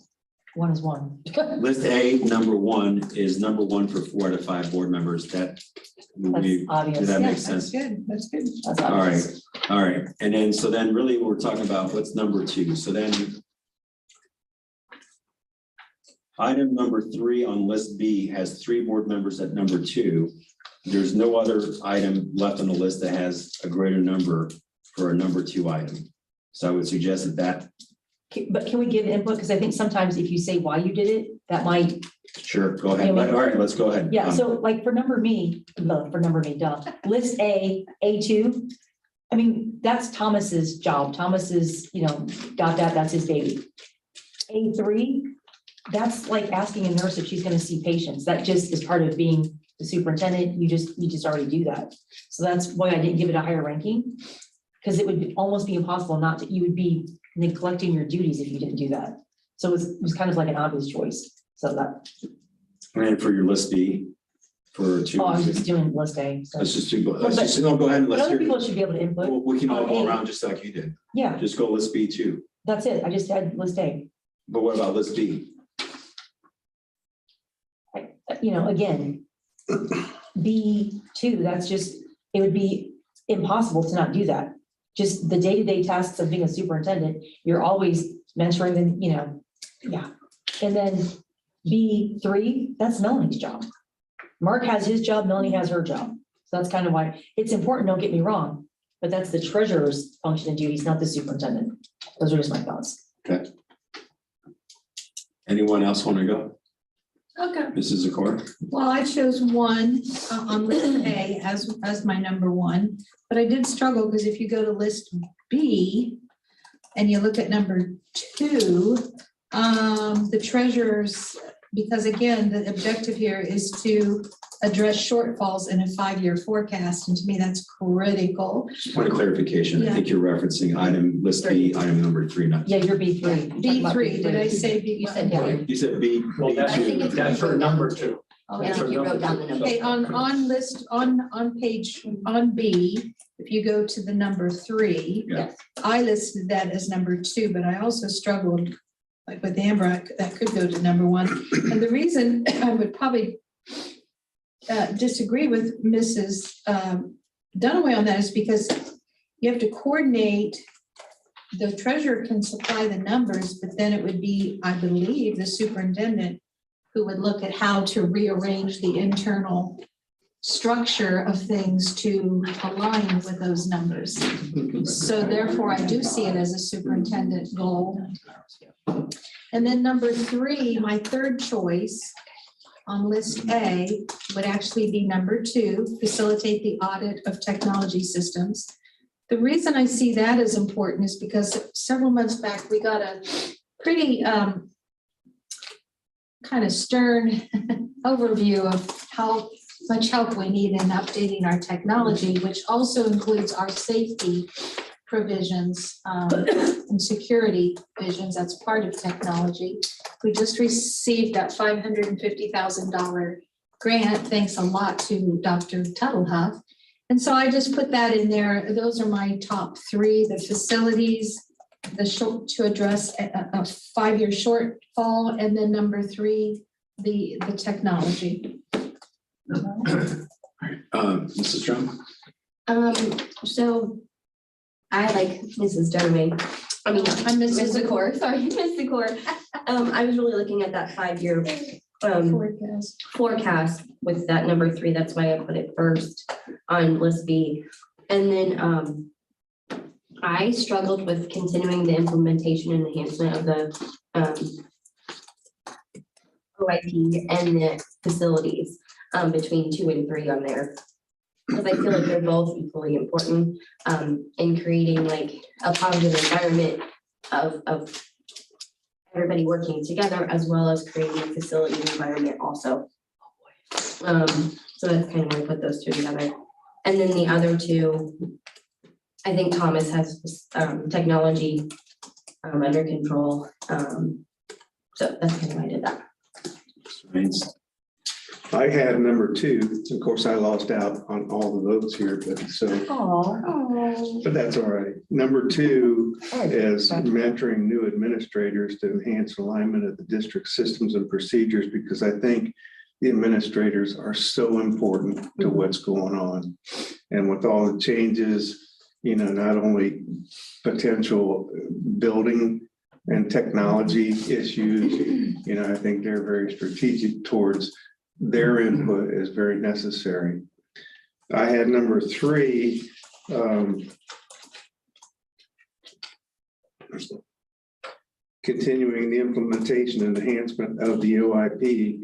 S9: 1 is 1.
S2: list A, number 1 is number 1 for 4 out of 5 board members. That
S9: That's obvious.
S2: does that
S1: Yeah,
S2: make
S1: that's
S2: sense?
S1: good, that's good.
S9: That's
S2: All
S9: obvious.
S2: right, all right. And then, so then really we're talking about what's number 2. So then item number 3 on list B has 3 board members at number 2. There's no other item left on the list that has a greater number for a number 2 item. So I would suggest that
S9: But can we give input? Because I think sometimes if you say why you did it, that might,
S2: sure, go ahead. All right, let's go ahead.
S9: yeah, so like for number me, duh. List A, A2. I mean, that's Thomas's job. Thomas is, got that, that's his baby. A3, that's like asking a nurse if she's gonna see patients. That just is part of being the superintendent. You just already do that. So that's why I didn't give it a higher ranking. Because it would almost be impossible not to, you would be neglecting your duties if you didn't do that. So it was kind of like an obvious choice. So that,
S2: And for your list B, for 2.
S9: I was just doing list A. So.
S2: Let's just do, let's just, no, go ahead and
S9: But
S2: let's
S9: other
S2: hear.
S9: people should be able to input.
S2: We can all go
S9: A.
S2: around just like you did.
S9: Yeah,
S2: Just go list B 2.
S9: that's it. I just had list A.
S2: But what about list B?
S9: Again, B2, that's just, it would be impossible to not do that. Just the day-to-day tasks of being a superintendent, you're always mentoring them, yeah. And then B3, that's Melanie's job. Mark has his job, Melanie has her job. So that's kind of why it's important, don't get me wrong, but that's the treasurer's function and duties, not the superintendent. Those are just my thoughts.
S2: Okay. Anyone else want to go?
S1: Okay,
S2: Mrs. Zakor?
S1: well, I chose 1 on list A as my number 1, but I did struggle because if you go to list B and you look at number 2, the treasurers, because again, the objective here is to address shortfalls in a 5-year forecast, and to me, that's critical.
S2: Just point of clarification, I think you're referencing item list B, item number 3, not.
S9: Yeah, you're B3.
S1: B3, did I say B?
S9: You said B3.
S2: You said B.
S7: Well,
S2: B2.
S3: I think it's-
S7: that's for number 2.
S1: Oh,
S3: I
S1: yeah.
S3: think you wrote down the number.
S1: Okay, on list, on page, on B, if you go to the number 3,
S2: Yeah.
S1: I listed that as number 2, but I also struggled, like with Amber, that could go to number 1. And the reason I would probably disagree with Mrs. Dunaway on that is because you have to coordinate, the treasurer can supply the numbers, but then it would be, I believe, the superintendent who would look at how to rearrange the internal structure of things to align with those numbers. So therefore, I do see it as a superintendent goal. And then number 3, my third choice on list A would actually be number 2, facilitate the audit of technology systems. The reason I see that as important is because several months back, we got a pretty kind of stern overview of how much help we need in updating our technology, which also includes our safety provisions and security visions. That's part of technology. We just received that $550,000 grant. Thanks a lot to Dr. Tuttlehuff. And so I just put that in there. Those are my top 3, the facilities, the short to address a 5-year shortfall, and then number 3, the technology.
S2: Mrs. Strong?
S3: So I like Mrs. Dunaway. I mean,
S1: I'm
S3: Ms. Zakor, sorry, Ms. Zakor. I was really looking at that 5-year forecast with that number 3. That's why I put it first on list B. And then I struggled with continuing the implementation and enhancement of the OIP and the facilities between 2 and 3 on there. Because I feel like they're both equally important in creating like a positive environment of everybody working together, as well as creating a facility environment also. So that's kind of why I put those 2 together. And then the other 2, I think Thomas has technology under control. So that's kind of why I did that.
S8: I had number 2. Of course, I lost out on all the votes here, but but that's all right. Number 2 is mentoring new administrators to enhance alignment of the district systems and procedures, because I think the administrators are so important to what's going on. And with all the changes, you know, not only potential building and technology issues, you know, I think they're very strategic towards their input is very necessary. I had number 3, continuing the implementation and enhancement of the OIP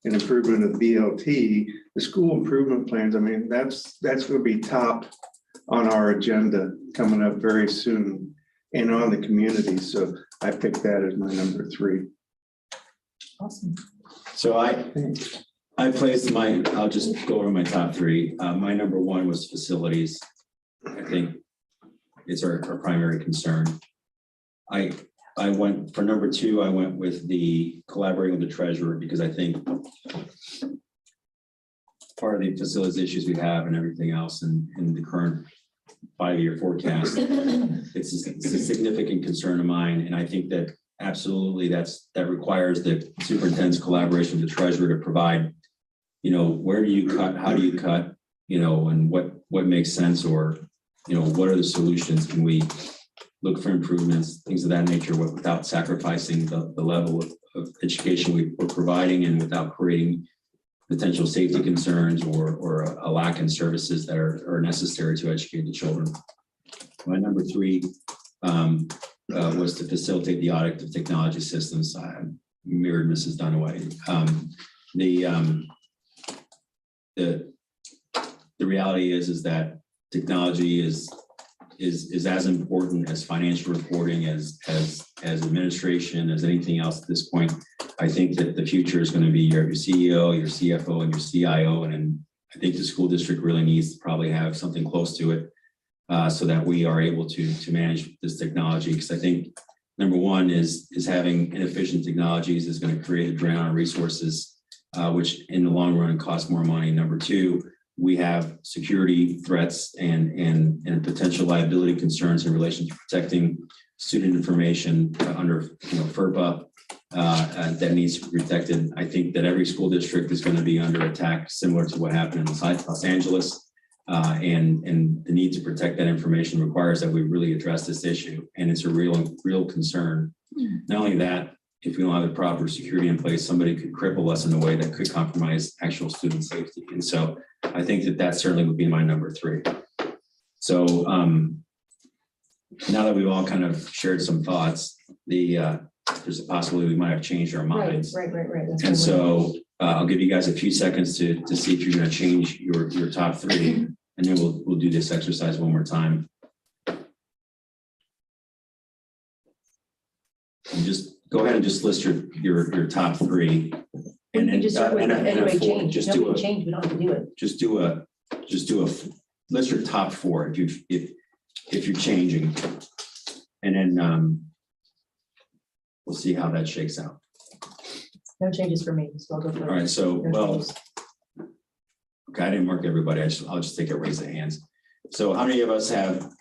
S8: and improvement of BLT, the school improvement plans. I mean, that's going to be top on our agenda coming up very soon and on the community. So I picked that as my number 3.
S9: Awesome.
S2: So I placed I'll just go over my top 3. My number 1 was facilities. I think it's our primary concern. I went for number 2, I went with the collaborating with the treasurer, because I think part of the facilities issues we have and everything else in the current 5-year forecast, it's a significant concern of mine. And I think that absolutely that requires the superintendent's collaboration with the treasurer to provide, you know, where do you cut, how do you cut, you know, and what makes sense, or, you know, what are the solutions? Can we look for improvements, things of that nature, without sacrificing the level of education we're providing, and without creating potential safety concerns or a lack in services that are necessary to educate the children. My number 3 was to facilitate the audit of technology systems. I mirrored Mrs. Dunaway. The reality is that technology is as important as financial reporting, as administration, as anything else at this point. I think that the future is going to be your CEO, your CFO, and your CIO. And I think the school district really needs to probably have something close to it so that we are able to manage this technology. Because I think number 1 is having inefficient technologies is going to create a drain on resources, which in the long run costs more money. Number 2, we have security threats and potential liability concerns in relation to protecting student information under FERPA that needs to be protected. I think that every school district is going to be under attack, similar to what happened in Los Angeles, and the need to protect that information requires that we really address this issue, and it's a real concern. Not only that, if we don't have the proper security in place, somebody could cripple us in a way that could compromise actual student safety. And so I think that certainly would be my number 3. So now that we've all kind of shared some thoughts, there's a possibility we might have changed our minds.
S9: Right.
S2: And so I'll give you guys a few seconds to see if you're going to change your top 3, and then we'll do this exercise one more time. And just go ahead and just list your top 3. And then
S9: just start with anybody
S2: four.
S9: change.
S2: Just
S9: Nobody
S2: do
S9: change. We don't have to do it.
S2: just do a list your top 4 if you're changing, and then we'll see how that shakes out.
S9: No changes for me. So I'll go for
S2: All right, so
S9: no changes.
S2: okay, I didn't mark everybody. I'll just take a raise of hands. So how many of us have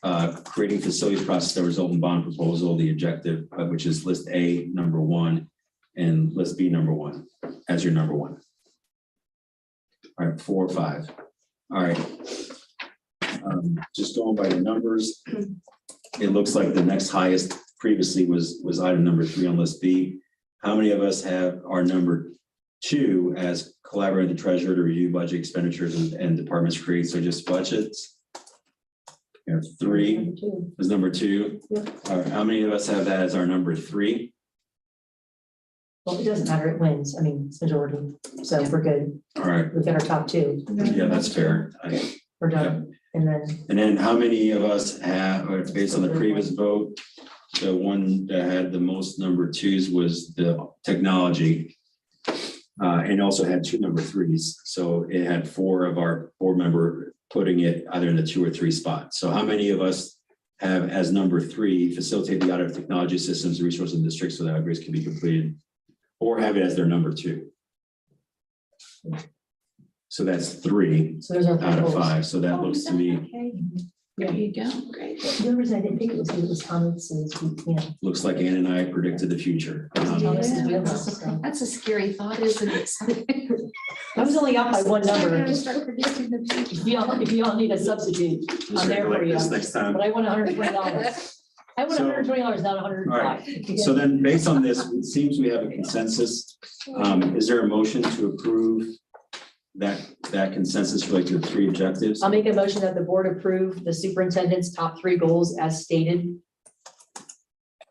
S2: creating facilities process that result in bond proposal, the objective, which is list A, number 1, and list B, number 1, as your number 1? All right, 4 or 5. All right. Just going by the numbers, it looks like the next highest previously was item number 3 on list B. How many of us have our number 2 as collaborate with the treasurer to review budget expenditures and departments create, so just budgets. You have 3 is number 2. All right, how many of us have that as our number 3?
S9: Well, it doesn't matter, it wins, I mean, it's majority, so we're good,
S2: All right,
S9: we've got our top 2,
S2: yeah, that's fair.
S9: we're done, and then,
S2: And then how many of us have, or based on the previous vote, the one that had the most number 2s was the technology. And also had 2 number 3s. So it had 4 of our board member putting it either in the 2 or 3 spots. So how many of us have as number 3, facilitate the audit of technology systems, and resources in districts so that upgrades can be completed? Or have it as their number 2? So that's 3
S9: so there's our
S2: out of
S9: goals.
S2: 5. So that looks to me,
S1: Okay, there you go, great.
S9: The only reason I didn't pick it was because it was comments and, yeah.
S2: looks like Ann and I predicted the future.
S9: Thomas is wheelhouse, so.
S1: That's a scary thought, isn't it?
S9: I was only off by one number.
S1: I'm gonna start predicting the future.
S9: If you all need a substitute, I'm there for
S2: Like
S9: you,
S2: this next time.
S9: but I want $120. I want
S2: So-
S9: $120, not
S2: All
S9: 105.
S2: right. So then, based on this, it seems we have a consensus. Is there a motion to approve that consensus related to the 3 objectives?
S9: I'll make a motion that the board approve the superintendent's top 3 goals as stated,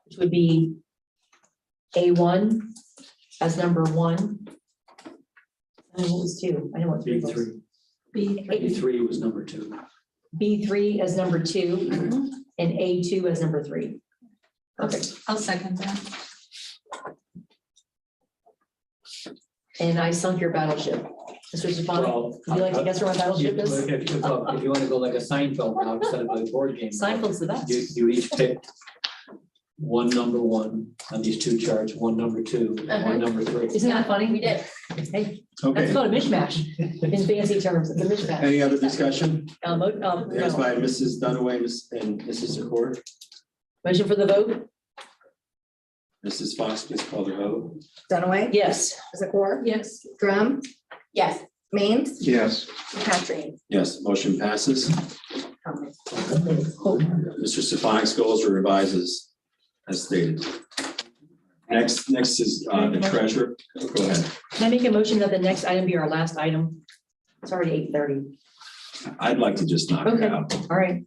S9: which would be A1 as number 1. And what was 2? I know what 3 was.
S7: B3, B3 was number 2.
S9: B3 as number 2 and A2 as number 3. Perfect.
S1: I'll second that.
S9: And I sunk your battleship. Mr. Stefani,
S7: Well,
S9: would you like to guess where my battleship is?
S7: If you want to go like a Seinfeld now, instead of a board game.
S9: Seinfeld's the best.
S7: You each pick one number 1 on these 2 charts, one number 2, and one number 3.
S9: Isn't that funny?
S3: We did.
S9: Hey, that's
S2: Okay.
S9: called a mishmash in fancy terms. It's a mishmash.
S2: Any other discussion?
S9: No.
S2: Yes, by Mrs. Dunaway and Mrs. Zakor.
S9: Motion for the vote?
S2: Mrs. Fox, please call the vote.
S5: Dunaway.
S9: Yes.
S5: Zakor.
S1: Yes.
S5: Drum.
S3: Yes.
S5: Mains.
S8: Yes,
S5: Patrick.
S2: Yes, motion passes. Mr. Stefanik's goals are revised as stated. Next is the treasurer. Go ahead.
S9: Can I make a motion that the next item be our last item? It's already 8:30.
S2: I'd like to just knock it
S9: Okay.
S2: out.
S9: All right.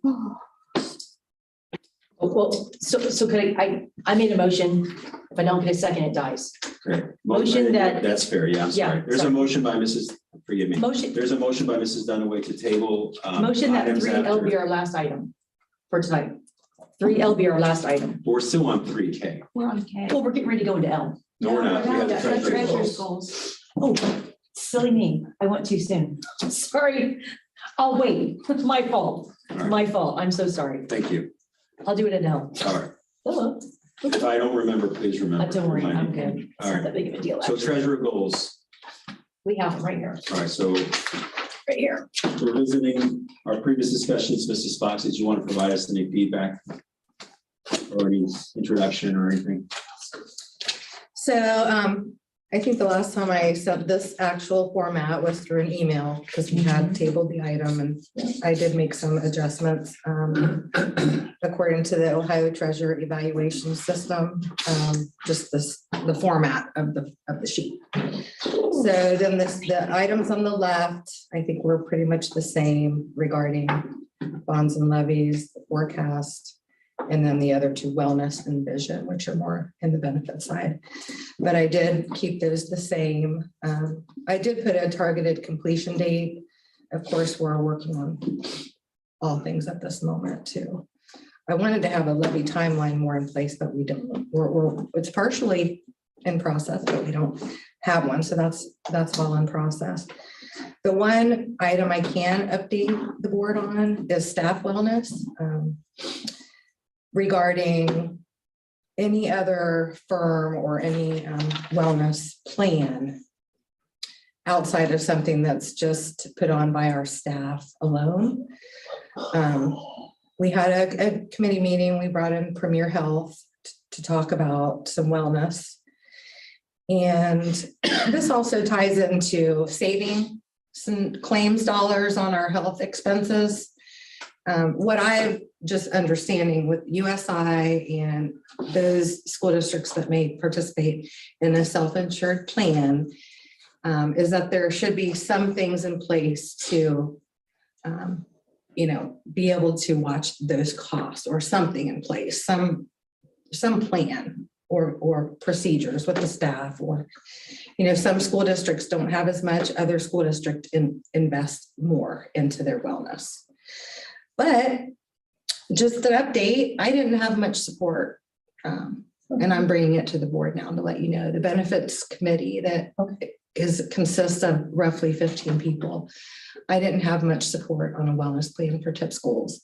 S9: Well, so could I made a motion. If I don't get a second, it dies.
S2: Okay.
S9: Motion that-
S2: That's fair, yeah, I'm
S9: Yeah,
S2: sorry. There's a
S9: sorry.
S2: motion by Mrs., forgive me.
S9: Motion,
S2: There's a motion by Mrs. Dunaway to table.
S9: motion that
S2: items
S9: 3L be
S2: after-
S9: our last item for tonight. 3L be our last item.
S2: We're still on 3K.
S1: We're on K.
S9: Well, we're getting ready to go into L.
S2: No, we're not. We have the
S1: The
S2: treasurer
S1: treasurer's
S2: goals.
S1: goals.
S9: Oh, silly me. I went too soon. Sorry. I'll wait. It's my fault.
S2: All right.
S9: My fault. I'm so sorry.
S2: Thank you.
S9: I'll do it in L.
S2: All right.
S9: Hello.
S2: If I don't remember, please remember.
S9: Don't worry,
S2: Remind
S9: I'm
S2: me.
S9: good. It's
S2: All
S9: not
S2: right.
S9: that big of a deal.
S2: So
S9: actually.
S2: treasurer goals.
S9: We have them right here,
S2: All right, so
S9: right here.
S2: revisiting our previous discussions, Mrs. Fox, did you want to provide us any feedback? Or any introduction or anything?
S5: So I think the last time I said this actual format was through an email because we had tabled the item and I did make some adjustments according to the Ohio Treasurer Evaluation System, just the format of the sheet. So then the items on the left, I think were pretty much the same regarding bonds and levies, the forecast, and then the other 2, wellness and vision, which are more in the benefit side. But I did keep those the same. I did put a targeted completion date. Of course, we're working on all things at this moment too. I wanted to have a levy timeline more in place, but we don't. It's partially in process, but we don't have one. So that's all in process. The one item I can update the board on is staff wellness. Regarding any other firm or any wellness plan outside of something that's just put on by our staff alone. We had a committee meeting. We brought in Premier Health to talk about some wellness. And this also ties into saving some claims dollars on our health expenses. What I've just understanding with USI and those school districts that may participate in a self-insured plan, is that there should be some things in place to, be able to watch those costs or something in place, some plan or procedures with the staff or, some school districts don't have as much, other school districts invest more into their wellness. But just an update, I didn't have much support. And I'm bringing it to the board now to let you know, the benefits committee that consists of roughly 15 people. I didn't have much support on a wellness plan for Tipp schools.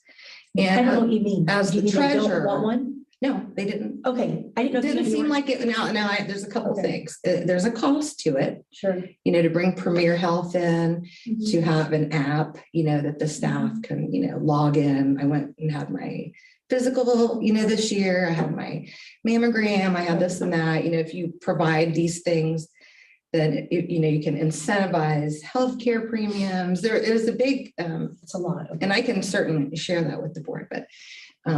S9: I
S5: And
S9: don't know what you mean.
S5: as
S9: Do you
S5: the
S9: mean they don't
S5: treasurer-
S9: Want one?
S5: no, they didn't.
S9: Okay, I didn't know.
S5: It
S9: if you
S5: didn't
S9: meant you
S5: seem
S9: were-
S5: like it there's a couple
S9: Okay.
S5: things. There's a cost to it,
S9: Sure.
S5: to bring Premier Health in, to have an app, that the staff can, log in. I went and had my physical, this year. I had my mammogram. I had this and that. If you provide these things, then, you can incentivize healthcare premiums. There is a big,
S9: It's a lot. Okay.
S5: and I can certainly share that with the board, but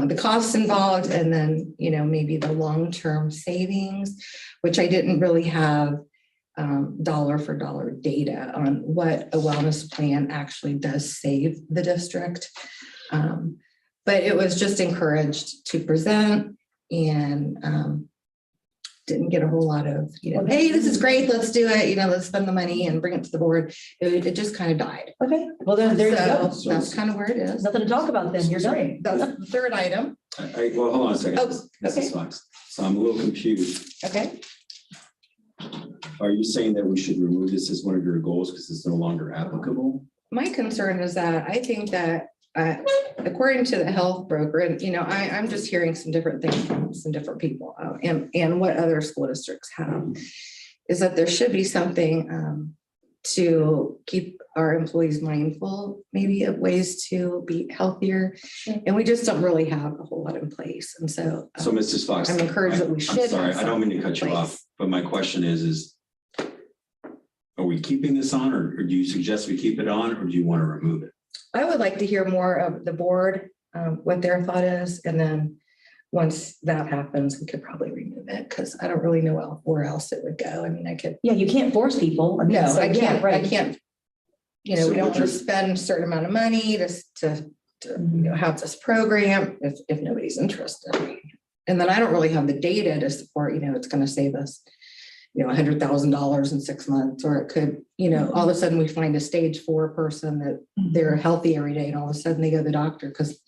S5: the costs involved and then, maybe the long-term savings, which I didn't really have dollar for dollar data on what a wellness plan actually does save the district. But it was just encouraged to present and didn't get a whole lot of, hey, this is great, let's do it, let's spend the money and bring it to the board. It just kind of died.
S9: Okay, well, then there you go.
S5: So that's kind of where it
S9: There's
S5: is.
S9: nothing to talk about then. You're done.
S5: That's the third item.
S2: Well, hold on a second.
S5: Oh,
S2: Mrs.
S5: okay.
S2: Fox. So I'm a little confused.
S5: Okay.
S2: Are you saying that we should remove this as one of your goals because it's no longer applicable?
S5: My concern is that I think that according to the health broker, and I'm just hearing some different things from some different people and what other school districts have, is that there should be something to keep our employees mindful, maybe of ways to be healthier. And we just don't really have a whole lot in place. And so
S2: So Mrs. Fox.
S5: I'm encouraged that we should
S2: I'm sorry,
S5: have
S2: I don't mean to
S5: something
S2: cut you
S5: in
S2: off,
S5: place.
S2: but my question is, are we keeping this on or do you suggest we keep it on or do you want to remove it?
S5: I would like to hear more of the board, what their thought is, and then once that happens, we could probably remove it, because I don't really know where else it would go. I mean, I could,
S9: Yeah, you can't force people. I mean,
S5: no,
S9: so,
S5: I
S9: yeah,
S5: can't,
S9: right.
S2: So
S5: we don't
S2: what
S5: want to spend a certain amount of money to have this program if nobody's interested. And then I don't really have the data to support, it's going to save us, $100,000 in 6 months, or it could, all of a sudden we find a stage 4 person that they're healthy every day and all of a sudden they go to the doctor because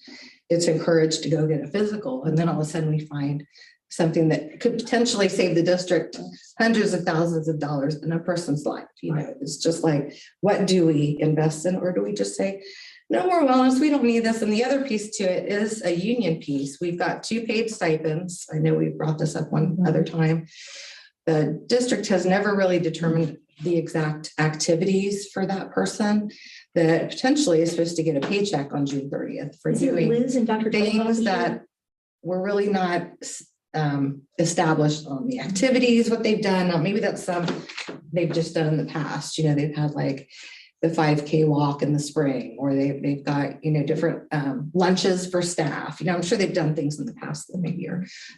S5: it's encouraged to go get a physical. And then all of a sudden we find something that could potentially save the district hundreds of thousands of dollars in a person's life. It's just like, what do we invest in? Or do we just say, no more wellness, we don't need this? And the other piece to it is a union piece. We've got 2 paid stipends. I know we brought this up one other time. The district has never really determined the exact activities for that person that potentially is supposed to get a paycheck on June 30th for
S9: Is it
S5: doing
S9: Liz and Dr.
S5: things that were really not established on the activities, what they've done. Now, maybe that's some they've just done in the past. They've had like the 5K walk in the spring, or they've got, different lunches for staff. I'm sure they've done things in the past that maybe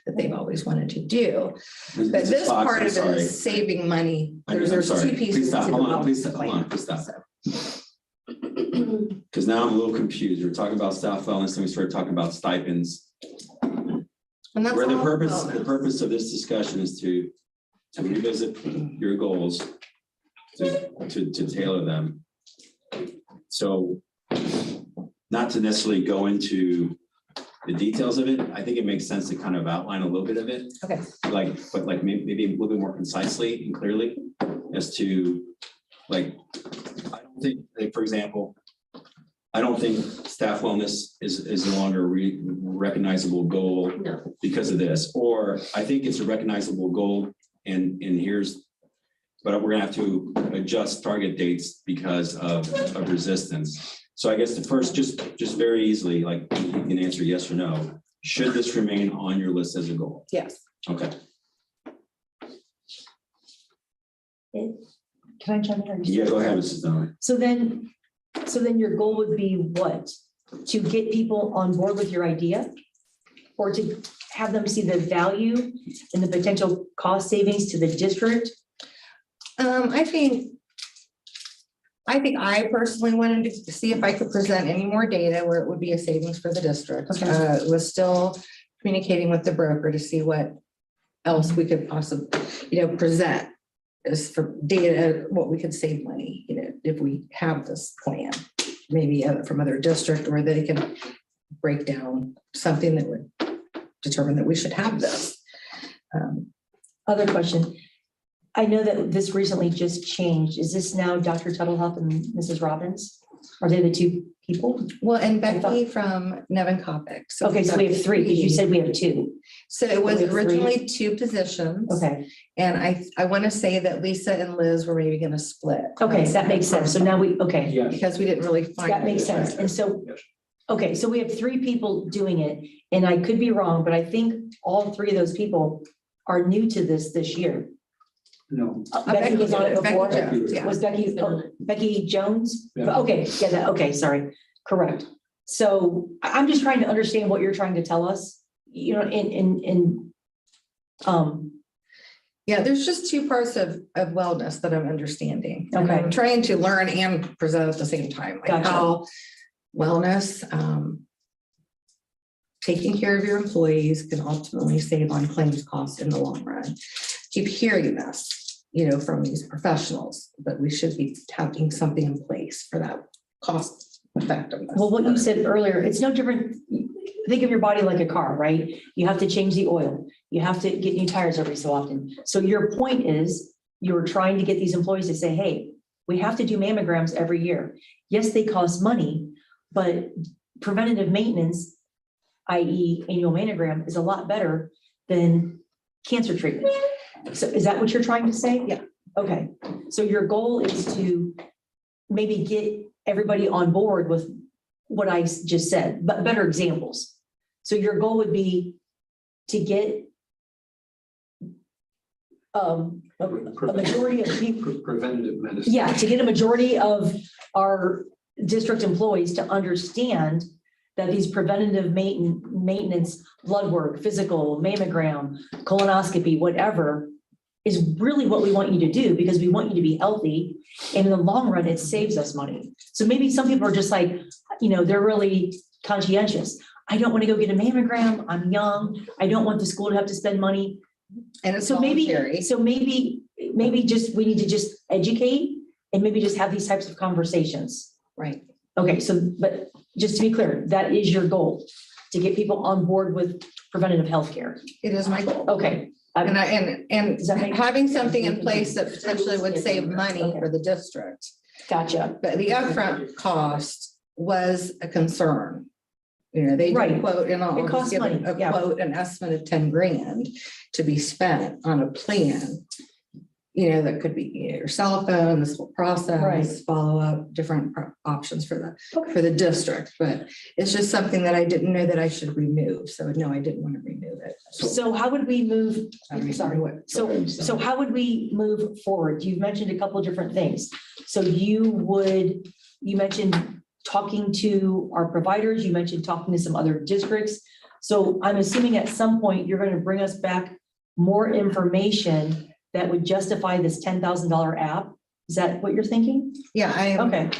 S5: that they've always wanted to do. But
S2: Mrs.
S5: this
S2: Fox,
S5: part
S2: I'm
S5: of it
S2: sorry.
S5: is saving money.
S2: I'm
S5: There's
S2: sorry.
S5: 2
S2: Please
S5: pieces.
S2: stop.
S5: to
S2: Hold
S5: the
S2: on, please
S5: wellness
S2: stop. Hold on,
S5: plan.
S2: please stop.
S3: Mhm.
S2: Because now I'm a little confused. We're talking about staff wellness and we started talking about stipends.
S5: And that's
S2: Where the
S5: all wellness.
S2: purpose of this discussion is to revisit your goals, to tailor them. So not to necessarily go into the details of it. I think it makes sense to kind of outline a little bit of it.
S5: Okay.
S2: But maybe a little bit more concisely and clearly as to I don't think, for example, I don't think staff wellness is no longer a recognizable goal
S3: No.
S2: because of this, or I think it's a recognizable goal and but we're gonna have to adjust target dates because of resistance. So I guess the first, just very easily, you can answer yes or no. Should this remain on your list as a goal?
S5: Yes.
S2: Okay.
S9: Can I jump in?
S2: Yeah, go ahead, Mrs. Donnelly.
S9: So then your goal would be what? To get people on board with your idea? Or to have them see the value and the potential cost savings to the district?
S5: I think I think I personally wanted to see if I could present any more data where it would be a savings for the district.
S9: Okay.
S5: Was still communicating with the broker to see what else we could possibly, present as for data, what we could save money, if we have this plan. Maybe from other district where they can break down something that would determine that we should have this.
S9: Other question. I know that this recently just changed. Is this now Dr. Tuttlehoff and Mrs. Robbins? Are they the two people?
S5: Well, and Becky from Nevin Copic.
S9: Okay, so we have three, because you said we have two.
S5: So it was
S9: we have three.
S5: originally 2 positions.
S9: Okay,
S5: And I want to say that Lisa and Liz were maybe going to split.
S9: okay, that makes sense. So now okay,
S7: Yes.
S5: Because we didn't really find.
S9: that makes sense. And so, okay, so we have 3 people doing it, and I could be wrong, but I think all 3 of those people are new to this year.
S7: No.
S9: Becky was on it
S5: Becky
S9: before.
S5: Jones, yeah.
S9: Was Becky Jones?
S7: Yeah.
S9: Okay, yeah, okay, sorry, correct. So I'm just trying to understand what you're trying to tell us,
S5: Yeah, there's just 2 parts of wellness that I'm understanding. And
S9: Okay.
S5: I'm trying to learn and present at the same time, like
S9: Gotcha.
S5: how wellness, taking care of your employees can ultimately save on claims costs in the long run. Keep hearing this, from these professionals, but we should be having something in place for that cost effectiveness.
S9: well, what you said earlier, it's no different. Think of your body like a car, right? You have to change the oil. You have to get new tires every so often. So your point is, you're trying to get these employees to say, hey, we have to do mammograms every year. Yes, they cost money, but preventative maintenance, i.e. annual mammogram, is a lot better than cancer treatment. So is that what you're trying to say?
S5: Yeah.
S9: Okay, so your goal is to maybe get everybody on board with what I just said, but better examples. So your goal would be to get a majority of people,
S7: Preventative medicine.
S9: yeah, to get a majority of our district employees to understand that these preventative maintenance, blood work, physical, mammogram, colonoscopy, whatever, is really what we want you to do, because we want you to be healthy. And in the long run, it saves us money. So maybe some people are just like, they're really conscientious. I don't want to go get a mammogram. I'm young. I don't want the school to have to spend money.
S5: And it's
S9: So maybe we need to just educate and maybe just have these types of conversations.
S5: Right.
S9: Okay, so, but just to be clear, that is your goal, to get people on board with preventative healthcare.
S5: It is my goal.
S9: Okay.
S5: And
S9: Does that make-
S5: having something in place that potentially would save money for the district.
S9: Gotcha.
S5: But the upfront cost was a concern. They
S9: Right.
S5: did quote, and I'll
S9: It
S5: just
S9: costs
S5: give
S9: money,
S5: a
S9: yeah.
S5: quote, an estimate of 10 grand to be spent on a plan. That could be your cell phone, this whole process,
S9: Right.
S5: follow up, different options for the district. But it's just something that I didn't know that I should remove. So no, I didn't want to remove it.
S9: So how would we move?
S5: I mean,
S9: Sorry.
S5: what-
S9: So how would we move forward? You've mentioned a couple of different things. So you mentioned talking to our providers, you mentioned talking to some other districts. So I'm assuming at some point you're going to bring us back more information that would justify this $10,000 app. Is that what you're thinking?
S5: Yeah,
S9: Okay,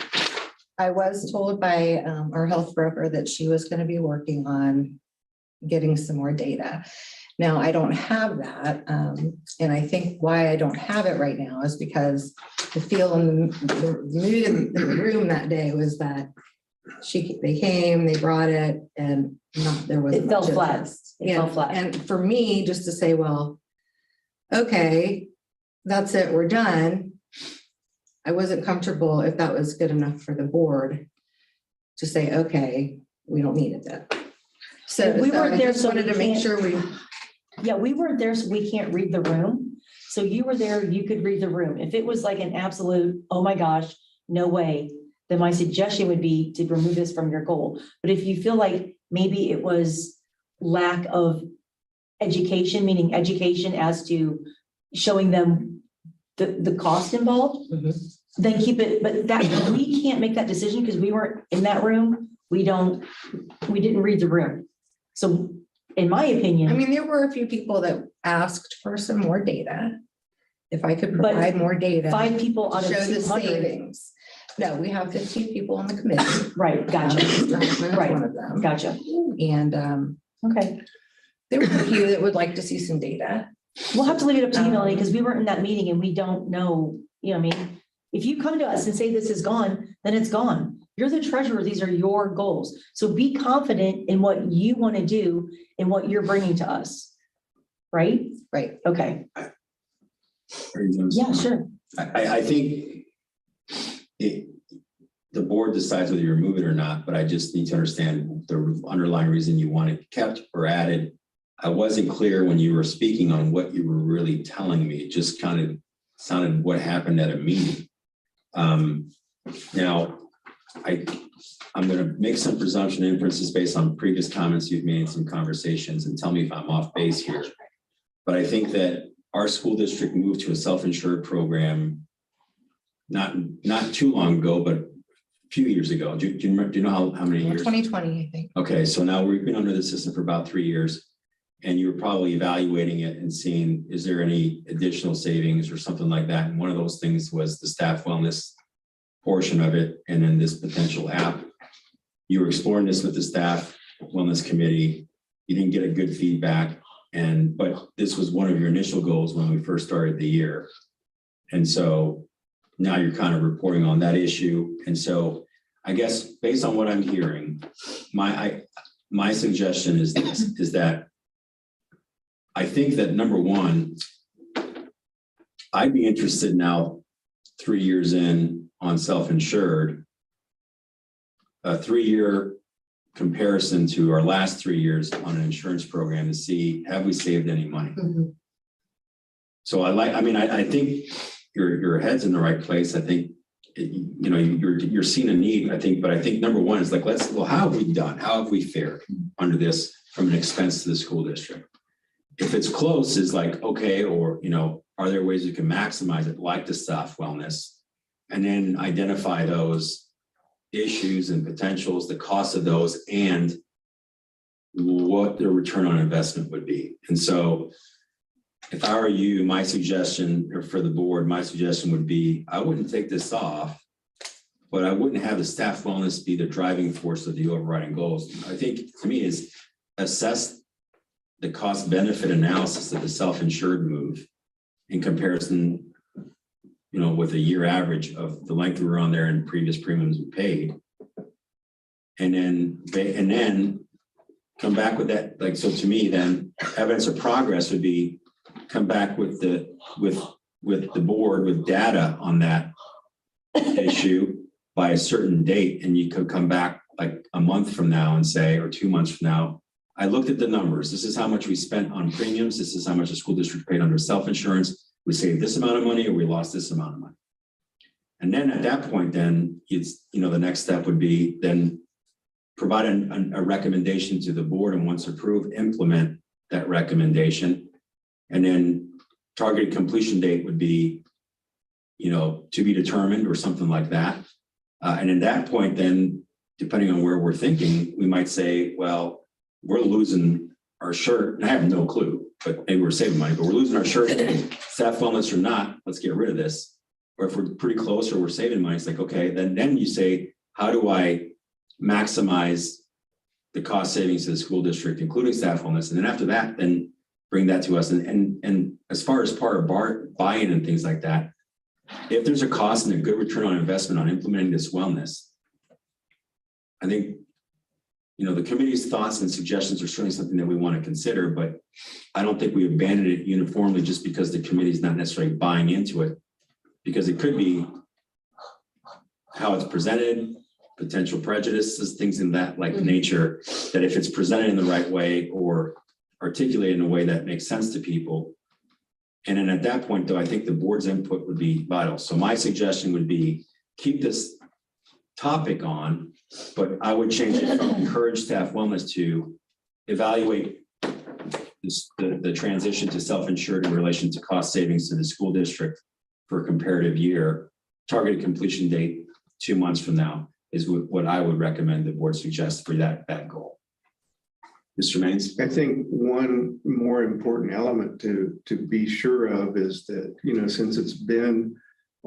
S5: I was told by our health broker that she was going to be working on getting some more data. Now, I don't have that. And I think why I don't have it right now is because the feel in the mood in the room that day was that they came, they brought it, and there was.
S9: it fell flat. It
S5: Yeah,
S9: fell flat.
S5: and for me, just to say, well, okay, that's it, we're done. I wasn't comfortable if that was good enough for the board to say, okay, we don't need it then. So
S9: We weren't
S5: I
S9: there,
S5: just
S9: so
S5: wanted
S9: we
S5: to make
S9: can't-
S5: sure we.
S9: Yeah, we weren't there, so we can't read the room. So you were there, you could read the room. If it was like an absolute, oh my gosh, no way, then my suggestion would be to remove this from your goal. But if you feel like maybe it was lack of education, meaning education as to showing them the cost involved,
S5: Mhm.
S9: then keep it, but that, we can't make that decision because we weren't in that room. We didn't read the room. So in my opinion.
S5: I mean, there were a few people that asked for some more data. If I could
S9: But
S5: provide more data.
S9: 5 people out of
S5: Show the
S9: 200.
S5: savings. No, we have 15 people on the committee.
S9: Right, gotcha,
S5: Mr. Hoffman is
S9: Right.
S5: one of them.
S9: gotcha.
S5: And
S9: Okay.
S5: there were a few that would like to see some data.
S9: We'll have to leave it up to you, Melanie, because we weren't in that meeting and we don't know, you know what I mean? If you come to us and say this is gone, then it's gone. You're the treasurer. These are your goals. So be confident in what you want to do and what you're bringing to us. Right?
S5: Right.
S9: Okay.
S2: Are you doing
S9: Yeah,
S2: something?
S9: sure.
S2: I think the board decides whether you remove it or not, but I just need to understand the underlying reason you want it kept or added. I wasn't clear when you were speaking on what you were really telling me. It just kind of sounded what happened at a meeting. Now, I'm going to make some presumption inferences based on previous comments you've made in some conversations, and tell me if I'm off base here. But I think that our school district moved to a self-insured program not too long ago, but a few years ago. Do you know how many years?
S5: 2020, I think.
S2: Okay, so now we've been under the system for about 3 years, and you're probably evaluating it and seeing, is there any additional savings or something like that? And one of those things was the staff wellness portion of it, and then this potential app. You were exploring this with the staff wellness committee. You didn't get a good feedback, but this was one of your initial goals when we first started the year. And so now you're kind of reporting on that issue. And so I guess based on what I'm hearing, my suggestion is this, is that I think that number one, I'd be interested now, 3 years in on self-insured, a 3-year comparison to our last 3 years on an insurance program to see, have we saved any money?
S3: Mhm.
S2: So I think your head's in the right place. I think, you're seeing a need, I think, but I think number one is like, how have we done? How have we fared under this from an expense to the school district? If it's close, is like, okay, or, are there ways we can maximize it, like the staff wellness, and then identify those issues and potentials, the cost of those, and what the return on investment would be. And so if I were you, my suggestion, or for the board, my suggestion would be, I wouldn't take this off, but I wouldn't have the staff wellness be the driving force of the overriding goals. I think, to me, is assess the cost benefit analysis of the self-insured move in comparison, with a year average of the length we were on there and previous premiums we paid. And then come back with that, like, so to me, then evidence of progress would be come back with the board with data on that issue by a certain date. And you could come back like a month from now and say, or 2 months from now, I looked at the numbers. This is how much we spent on premiums. This is how much the school district paid under self-insurance. We saved this amount of money, or we lost this amount of money. And then at that point, then it's, the next step would be then provide a recommendation to the board, and once approved, implement that recommendation. And then targeted completion date would be, to be determined or something like that. And at that point, then, depending on where we're thinking, we might say, well, we're losing our shirt. And I have no clue, but maybe we're saving money, but we're losing our shirt. Staff wellness or not, let's get rid of this. Or if we're pretty close or we're saving money, it's like, okay, then you say, how do I maximize the cost savings to the school district, including staff wellness? And then after that, then bring that to us. And as far as part of buy-in and things like that, if there's a cost and a good return on investment on implementing this wellness, I think, the committee's thoughts and suggestions are certainly something that we want to consider, but I don't think we abandon it uniformly just because the committee is not necessarily buying into it, because it could be how it's presented, potential prejudices, things in that nature, that if it's presented in the right way or articulated in a way that makes sense to people. And then at that point, though, I think the board's input would be vital. So my suggestion would be keep this topic on, but I would change it from encourage staff wellness to evaluate the transition to self-insured in relation to cost savings to the school district for a comparative year. Targeted completion date 2 months from now is what I would recommend the board suggest for that goal. Mr. Maines?
S8: I think one more important element to be sure of is that, since it's been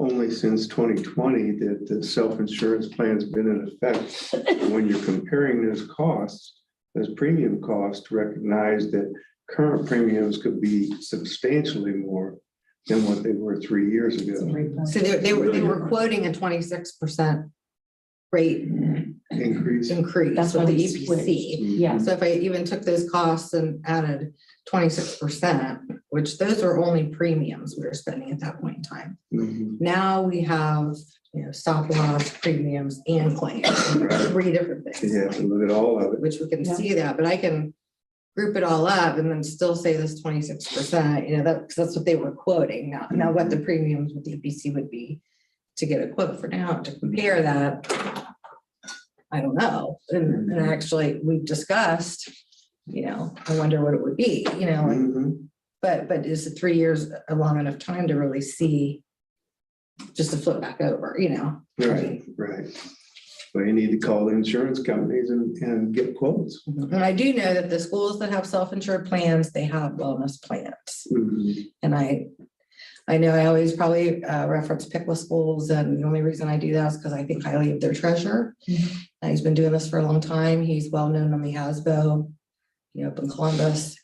S8: only since 2020 that the self-insurance plan's been in effect. When you're comparing those costs, those premium costs, recognize that current premiums could be substantially more than what they were 3 years ago.
S5: So they were quoting a 26% rate
S8: Increase.
S5: increase
S9: That's
S5: with
S9: why
S5: the
S9: we
S5: EPC.
S9: switched. Yeah.
S5: So if I even took those costs and added 26%, which those were only premiums we were spending at that point in time.
S8: Mhm.
S5: Now we have, stop loss, premiums and claims, three different things.
S8: You have to look at all of it.
S5: Which we can
S9: Yeah.
S5: see that, but I can group it all up and then still say this 26%, that's what they were quoting. Now what the premiums with EPC would be to get a quote for now, to compare that, I don't know. And actually, we've discussed, I wonder what it would be,
S8: Mhm.
S5: but is it 3 years a long enough time to really see, just to flip back over,
S8: Right, right. Well, you need to call the insurance companies and get quotes.
S5: And I do know that the schools that have self-insured plans, they have wellness plans.
S8: Mhm.
S5: And I know I always probably reference Pickla schools, and the only reason I do that is because I think highly of their treasurer. He's been doing this for a long time. He's well known on the HASBO, up in Columbus.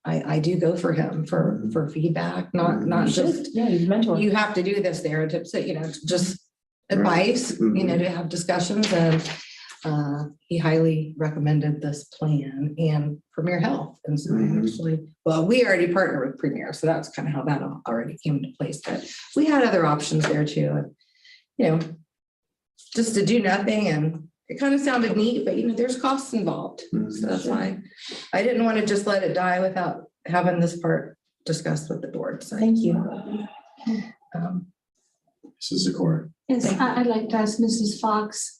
S5: I do go for him for feedback, not just,
S9: Yeah, he's a mentor.
S5: you have to do this there, tips that, just advice, to have discussions, and he highly recommended this plan and Premier Health. And so I actually, we already partnered with Premier, so that's kind of how that already came into place. But we had other options there too, and just to do nothing, and it kind of sounded neat, but there's costs involved. So that's why I didn't want to just let it die without having this part discussed with the board. So
S9: Thank you.
S2: Mrs. Zakor.
S1: Yes, I'd like to ask Mrs. Fox,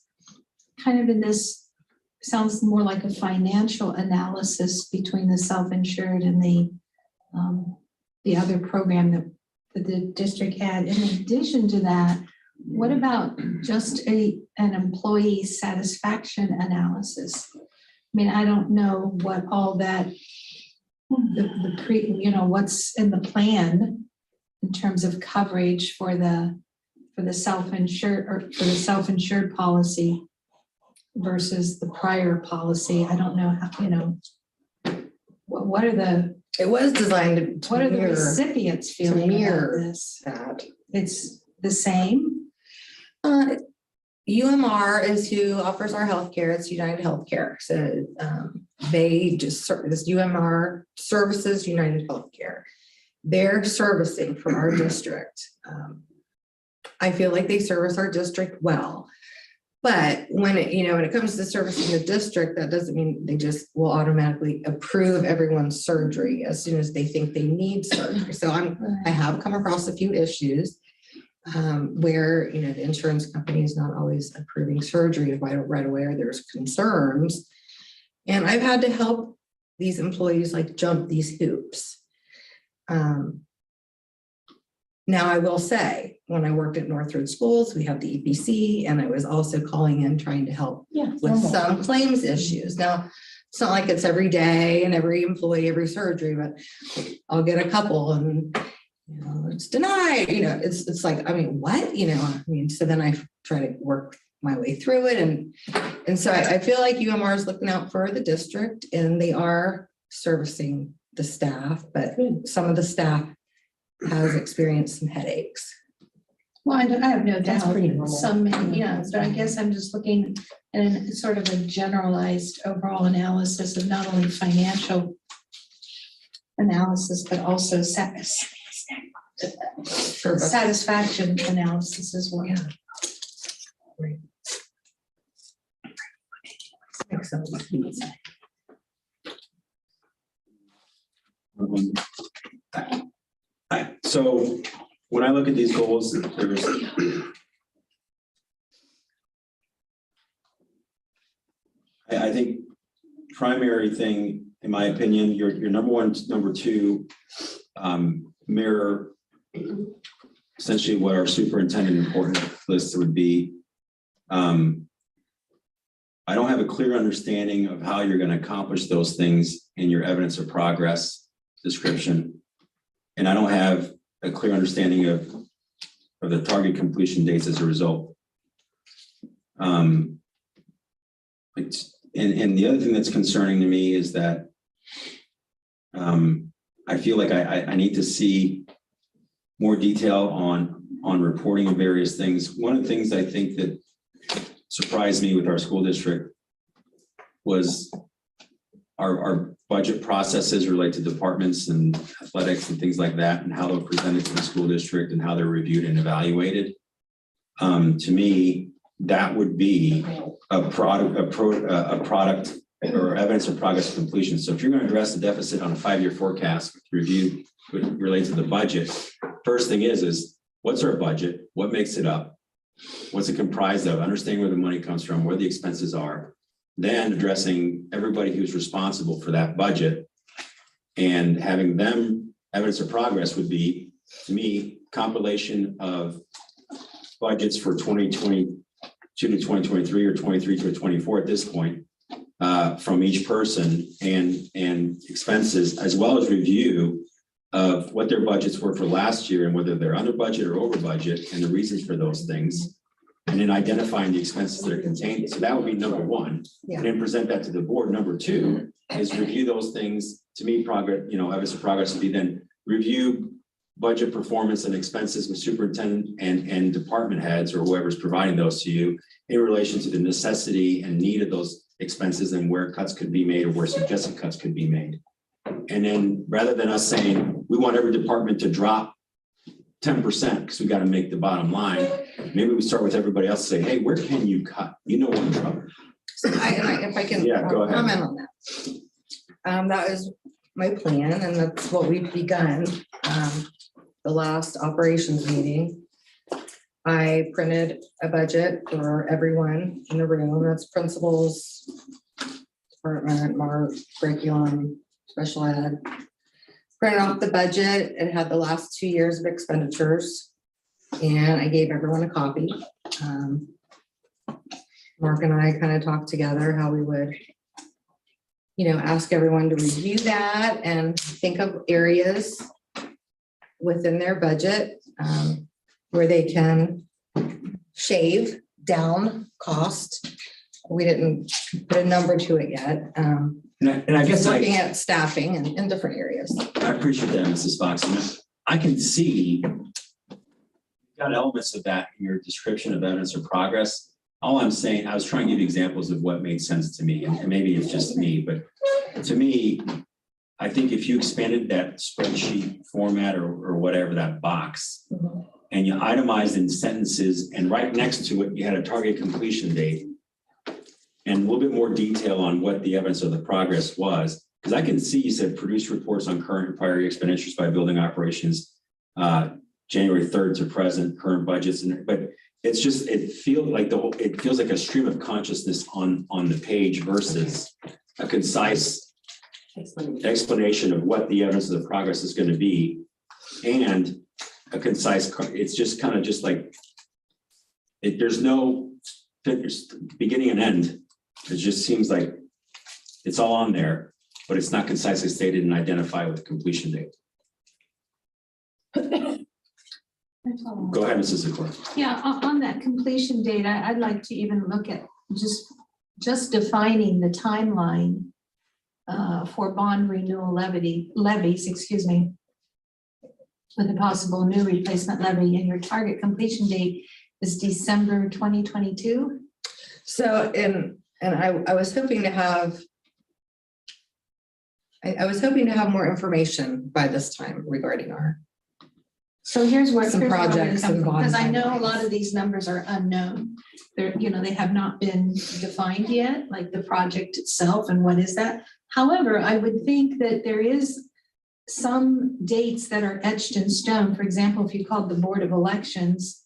S1: kind of in this, sounds more like a financial analysis between the self-insured and the other program that the district had. In addition to that, what about just an employee satisfaction analysis? I mean, I don't know what all that, what's in the plan in terms of coverage for the self-insured or for the self-insured policy versus the prior policy. I don't know how, what are the,
S5: it was designed to
S1: what are the
S5: mirror
S1: recipients feeling about
S5: mirror
S1: this?
S5: that.
S1: It's the same?
S5: UMR is who offers our healthcare. It's United Healthcare. So they just this UMR services United Healthcare. They're servicing for our district. I feel like they service our district well. But when it comes to servicing the district, that doesn't mean they just will automatically approve everyone's surgery as soon as they think they need surgery. So I have come across a few issues where the insurance company is not always approving surgery right away, or there's concerns. And I've had to help these employees jump these hoops. Now, I will say, when I worked at Northridge Schools, we have the EPC, and I was also calling in trying to help with some claims issues. Now, it's not like it's every day and every employee, every surgery, but I'll get a couple and it's denied, it's like, what, so then I try to work my way through it. And so I feel like UMR is looking out for the district, and they are servicing the staff, but some of the staff has experienced some headaches.
S1: Well, I have no
S9: That's
S1: doubt.
S9: pretty normal.
S1: But I guess I'm just looking at sort of a generalized overall analysis of not only financial analysis, but also satisfaction analysis as well.
S5: Right.
S2: So when I look at these goals, there's I think primary thing, in my opinion, your number one, number two, mirror essentially what our superintendent important list would be. I don't have a clear understanding of how you're going to accomplish those things in your evidence of progress description. And I don't have a clear understanding of of the target completion dates as a result. And the other thing that's concerning to me is that I feel like I need to see more detail on reporting of various things. One of the things I think that surprised me with our school district was our budget processes related to departments and athletics and things like that, and how they're presented to the school district and how they're reviewed and evaluated. To me, that would be a product or evidence of progress of completion. So if you're going to address the deficit on a 5-year forecast review related to the budget, first thing is what's our budget? What makes it up? What's it comprised of? Understanding where the money comes from, where the expenses are, then addressing everybody who's responsible for that budget and having them evidence of progress would be, to me, compilation of budgets for 2022 to 2023 or 23 to 24 at this point from each person and expenses, as well as review of what their budgets were for last year and whether they're under budget or over budget and the reasons for those things. And then identifying the expenses that are contained. So that would be number one.
S5: Yeah.
S2: And then present that to the board. Number two is review those things. To me, progress, evidence of progress would be then review budget performance and expenses with superintendent and department heads or whoever's providing those to you in relation to the necessity and need of those expenses and where cuts could be made or where suggested cuts could be made. And then rather than us saying, we want every department to drop 10% because we got to make the bottom line, maybe we start with everybody else and say, hey, where can you cut? You know what I'm trouble.
S5: So if I can
S2: Yeah, go ahead.
S5: comment on that. That is my plan, and that's what we've begun. The last operations meeting, I printed a budget for everyone in the room. That's principals, department, mark, curriculum, special ed. Printed off the budget. It had the last 2 years of expenditures, and I gave everyone a copy. Mark and I kind of talked together how we would, ask everyone to review that and think of areas within their budget where they can shave down cost. We didn't put a number to it yet.
S2: And I guess
S5: Looking at staffing in different areas.
S2: I appreciate that, Mrs. Fox. I can see you've got elements of that in your description of evidence of progress. All I'm saying, I was trying to give examples of what made sense to me, and maybe it's just me, but to me, I think if you expanded that spreadsheet format or whatever, that box, and you itemized in sentences, and right next to it, you had a target completion date, and a little bit more detail on what the evidence of the progress was. Because I can see you said produce reports on current and prior expenditures by building operations, January 3rd to present, current budgets, but it's just, it feels like a stream of consciousness on the page versus a concise explanation of what the evidence of the progress is going to be, and a concise, it's just kind of just like, there's no beginning and end. It just seems like it's all on there, but it's not concisely stated and identified with completion date. Go ahead, Mrs. Zakor.
S1: Yeah, on that completion date, I'd like to even look at just defining the timeline for bond renewal levies, with a possible new replacement levy, and your target completion date is December 2022.
S5: So, and I was hoping to have, I was hoping to have more information by this time regarding our.
S1: So here's where
S5: Some projects and bond
S1: because I know a
S5: timelines.
S1: lot of these numbers are unknown. They're, they have not been defined yet, like the project itself and what is that. However, I would think that there is some dates that are etched in stone. For example, if you called the Board of Elections,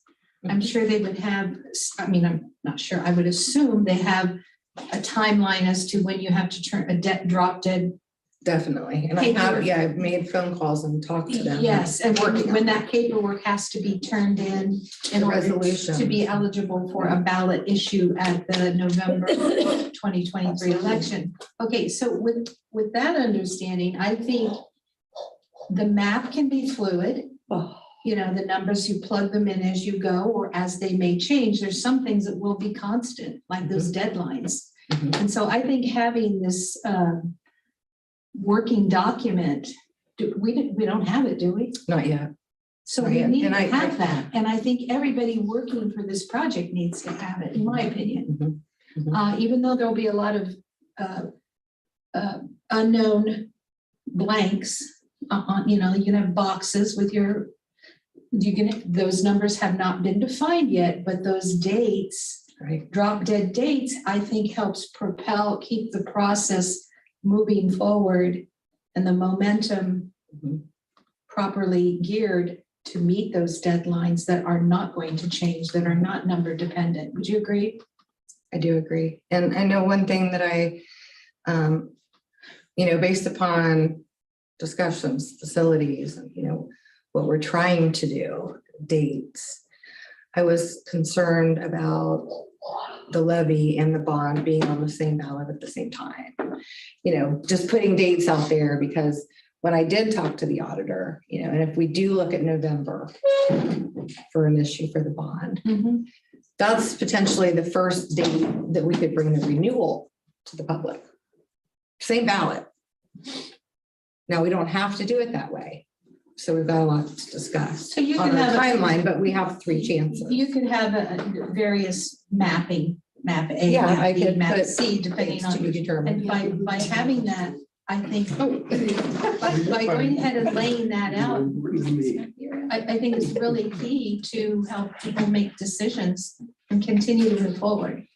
S1: I'm sure they would have, I'm not sure, I would assume they have a timeline as to when you have to turn a drop dead.
S5: Definitely, and I have, I've made phone calls and talked to them.
S1: Yes, and when that paperwork has to be turned in order
S5: Resolution.
S1: to be eligible for a ballot issue at the November 2023 election. Okay, so with that understanding, I think the map can be fluid. you know, the numbers, you plug them in as you go, or as they may change. There's some things that will be constant, like those deadlines.
S5: Mhm.
S1: And so I think having this working document, we don't have it, do we?
S5: Not yet.
S1: So
S5: Not
S1: we
S5: yet.
S1: need
S5: And
S1: to
S5: I-
S1: have that. And I think everybody working for this project needs to have it, in my opinion.
S5: Mhm.
S1: Even though there'll be a lot of unknown blanks, you know, you can have boxes with your, those numbers have not been defined yet, but those dates,
S5: Right.
S1: drop dead dates, I think helps keep the process moving forward and the momentum
S5: Mhm.
S1: properly geared to meet those deadlines that are not going to change, that are not number dependent. Would you agree?
S5: I do agree. And I know one thing that based upon discussions, facilities, and, what we're trying to do, dates, I was concerned about the levy and the bond being on the same ballot at the same time. Just putting dates out there, because when I did talk to the auditor, and if we do look at November for an issue for the bond, that's potentially the first date that we could bring the renewal to the public. Same ballot. Now, we don't have to do it that way. So we've got a lot to discuss
S1: So you
S5: on
S1: can
S5: our
S1: have
S5: timeline, but we have 3 chances.
S1: You could have various map A,
S5: Yeah,
S1: map
S5: I
S1: B,
S5: could
S1: map
S5: put
S1: C, depending
S5: dates to be
S1: on,
S5: determined.
S1: and by having that, I think,
S5: Oh.
S1: by going ahead and laying that out, I think it's really key to help people make decisions and continue to move forward.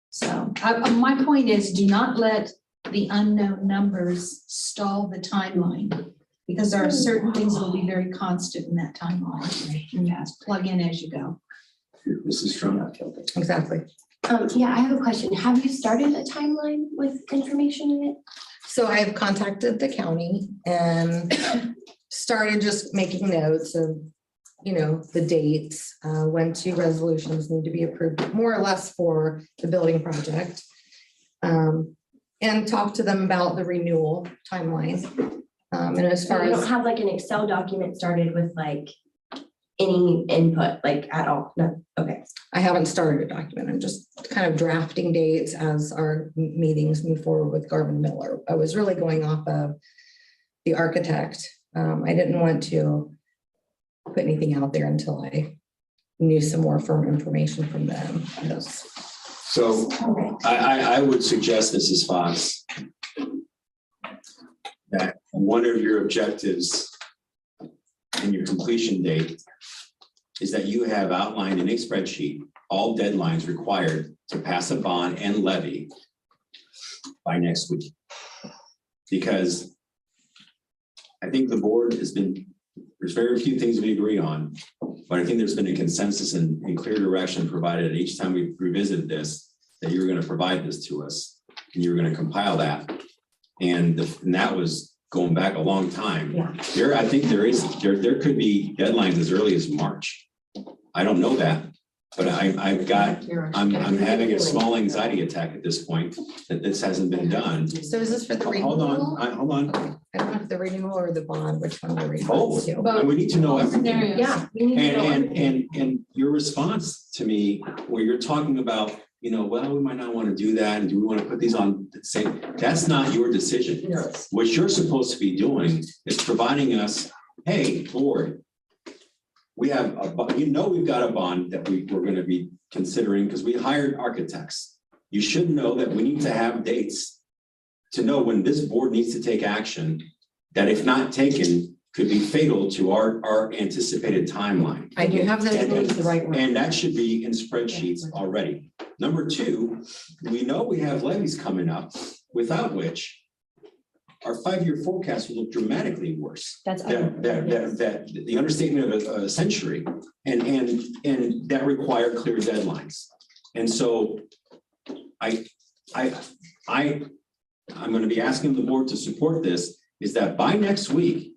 S1: So my point is, do not let the unknown numbers stall the timeline, because there are certain things that will be very constant in that timeline. And that's plug in as you go.
S2: Mrs. Strong.
S5: Exactly.
S3: Yeah, I have a question. Have you started a timeline with information in it?
S5: So I've contacted the county and started just making notes of, the dates, when 2 resolutions need to be approved, more or less for the building project. And talk to them about the renewal timeline. And as far
S3: You
S5: as,
S3: don't have like an Excel document started with like any input, like at all? No, okay.
S5: I haven't started a document. I'm just kind of drafting dates as our meetings move forward with Garvin Miller. I was really going off of the architect. I didn't want to put anything out there until I knew some more firm information from them.
S2: So I would suggest, Mrs. Fox, that one of your objectives and your completion date is that you have outlined in a spreadsheet all deadlines required to pass a bond and levy by next week. Because I think the board there's very few things we agree on, but I think there's been a consensus and clear direction provided each time we revisited this, that you were going to provide this to us and you were going to compile that. And that was going back a long time.
S3: Yeah.
S2: I think there could be deadlines as early as March. I don't know that, but I'm having a small anxiety attack at this point that this hasn't been done.
S5: So is this for the renewal?
S2: Hold on.
S5: Okay. I don't know if the renewal or the bond, which one we're referring
S2: Both.
S5: to.
S2: And we need to know everything.
S1: Scenarios.
S3: Yeah. We need to know everything.
S2: And your response to me, where you're talking about, well, we might not want to do that, and do we want to put these on the same? That's not your decision.
S3: No.
S2: What you're supposed to be doing is providing us, hey, board, we have we've got a bond that we're going to be considering because we hired architects. You should know that we need to have dates to know when this board needs to take action that, if not taken, could be fatal to our anticipated timeline.
S5: I do have the right one.
S2: And that should be in spreadsheets already. Number 2, we know we have levies coming up, without which our 5-year forecast will look dramatically worse.
S9: That's.
S2: That the understatement of a century, and that require clear deadlines. And so I'm going to be asking the board to support this, is that by next week,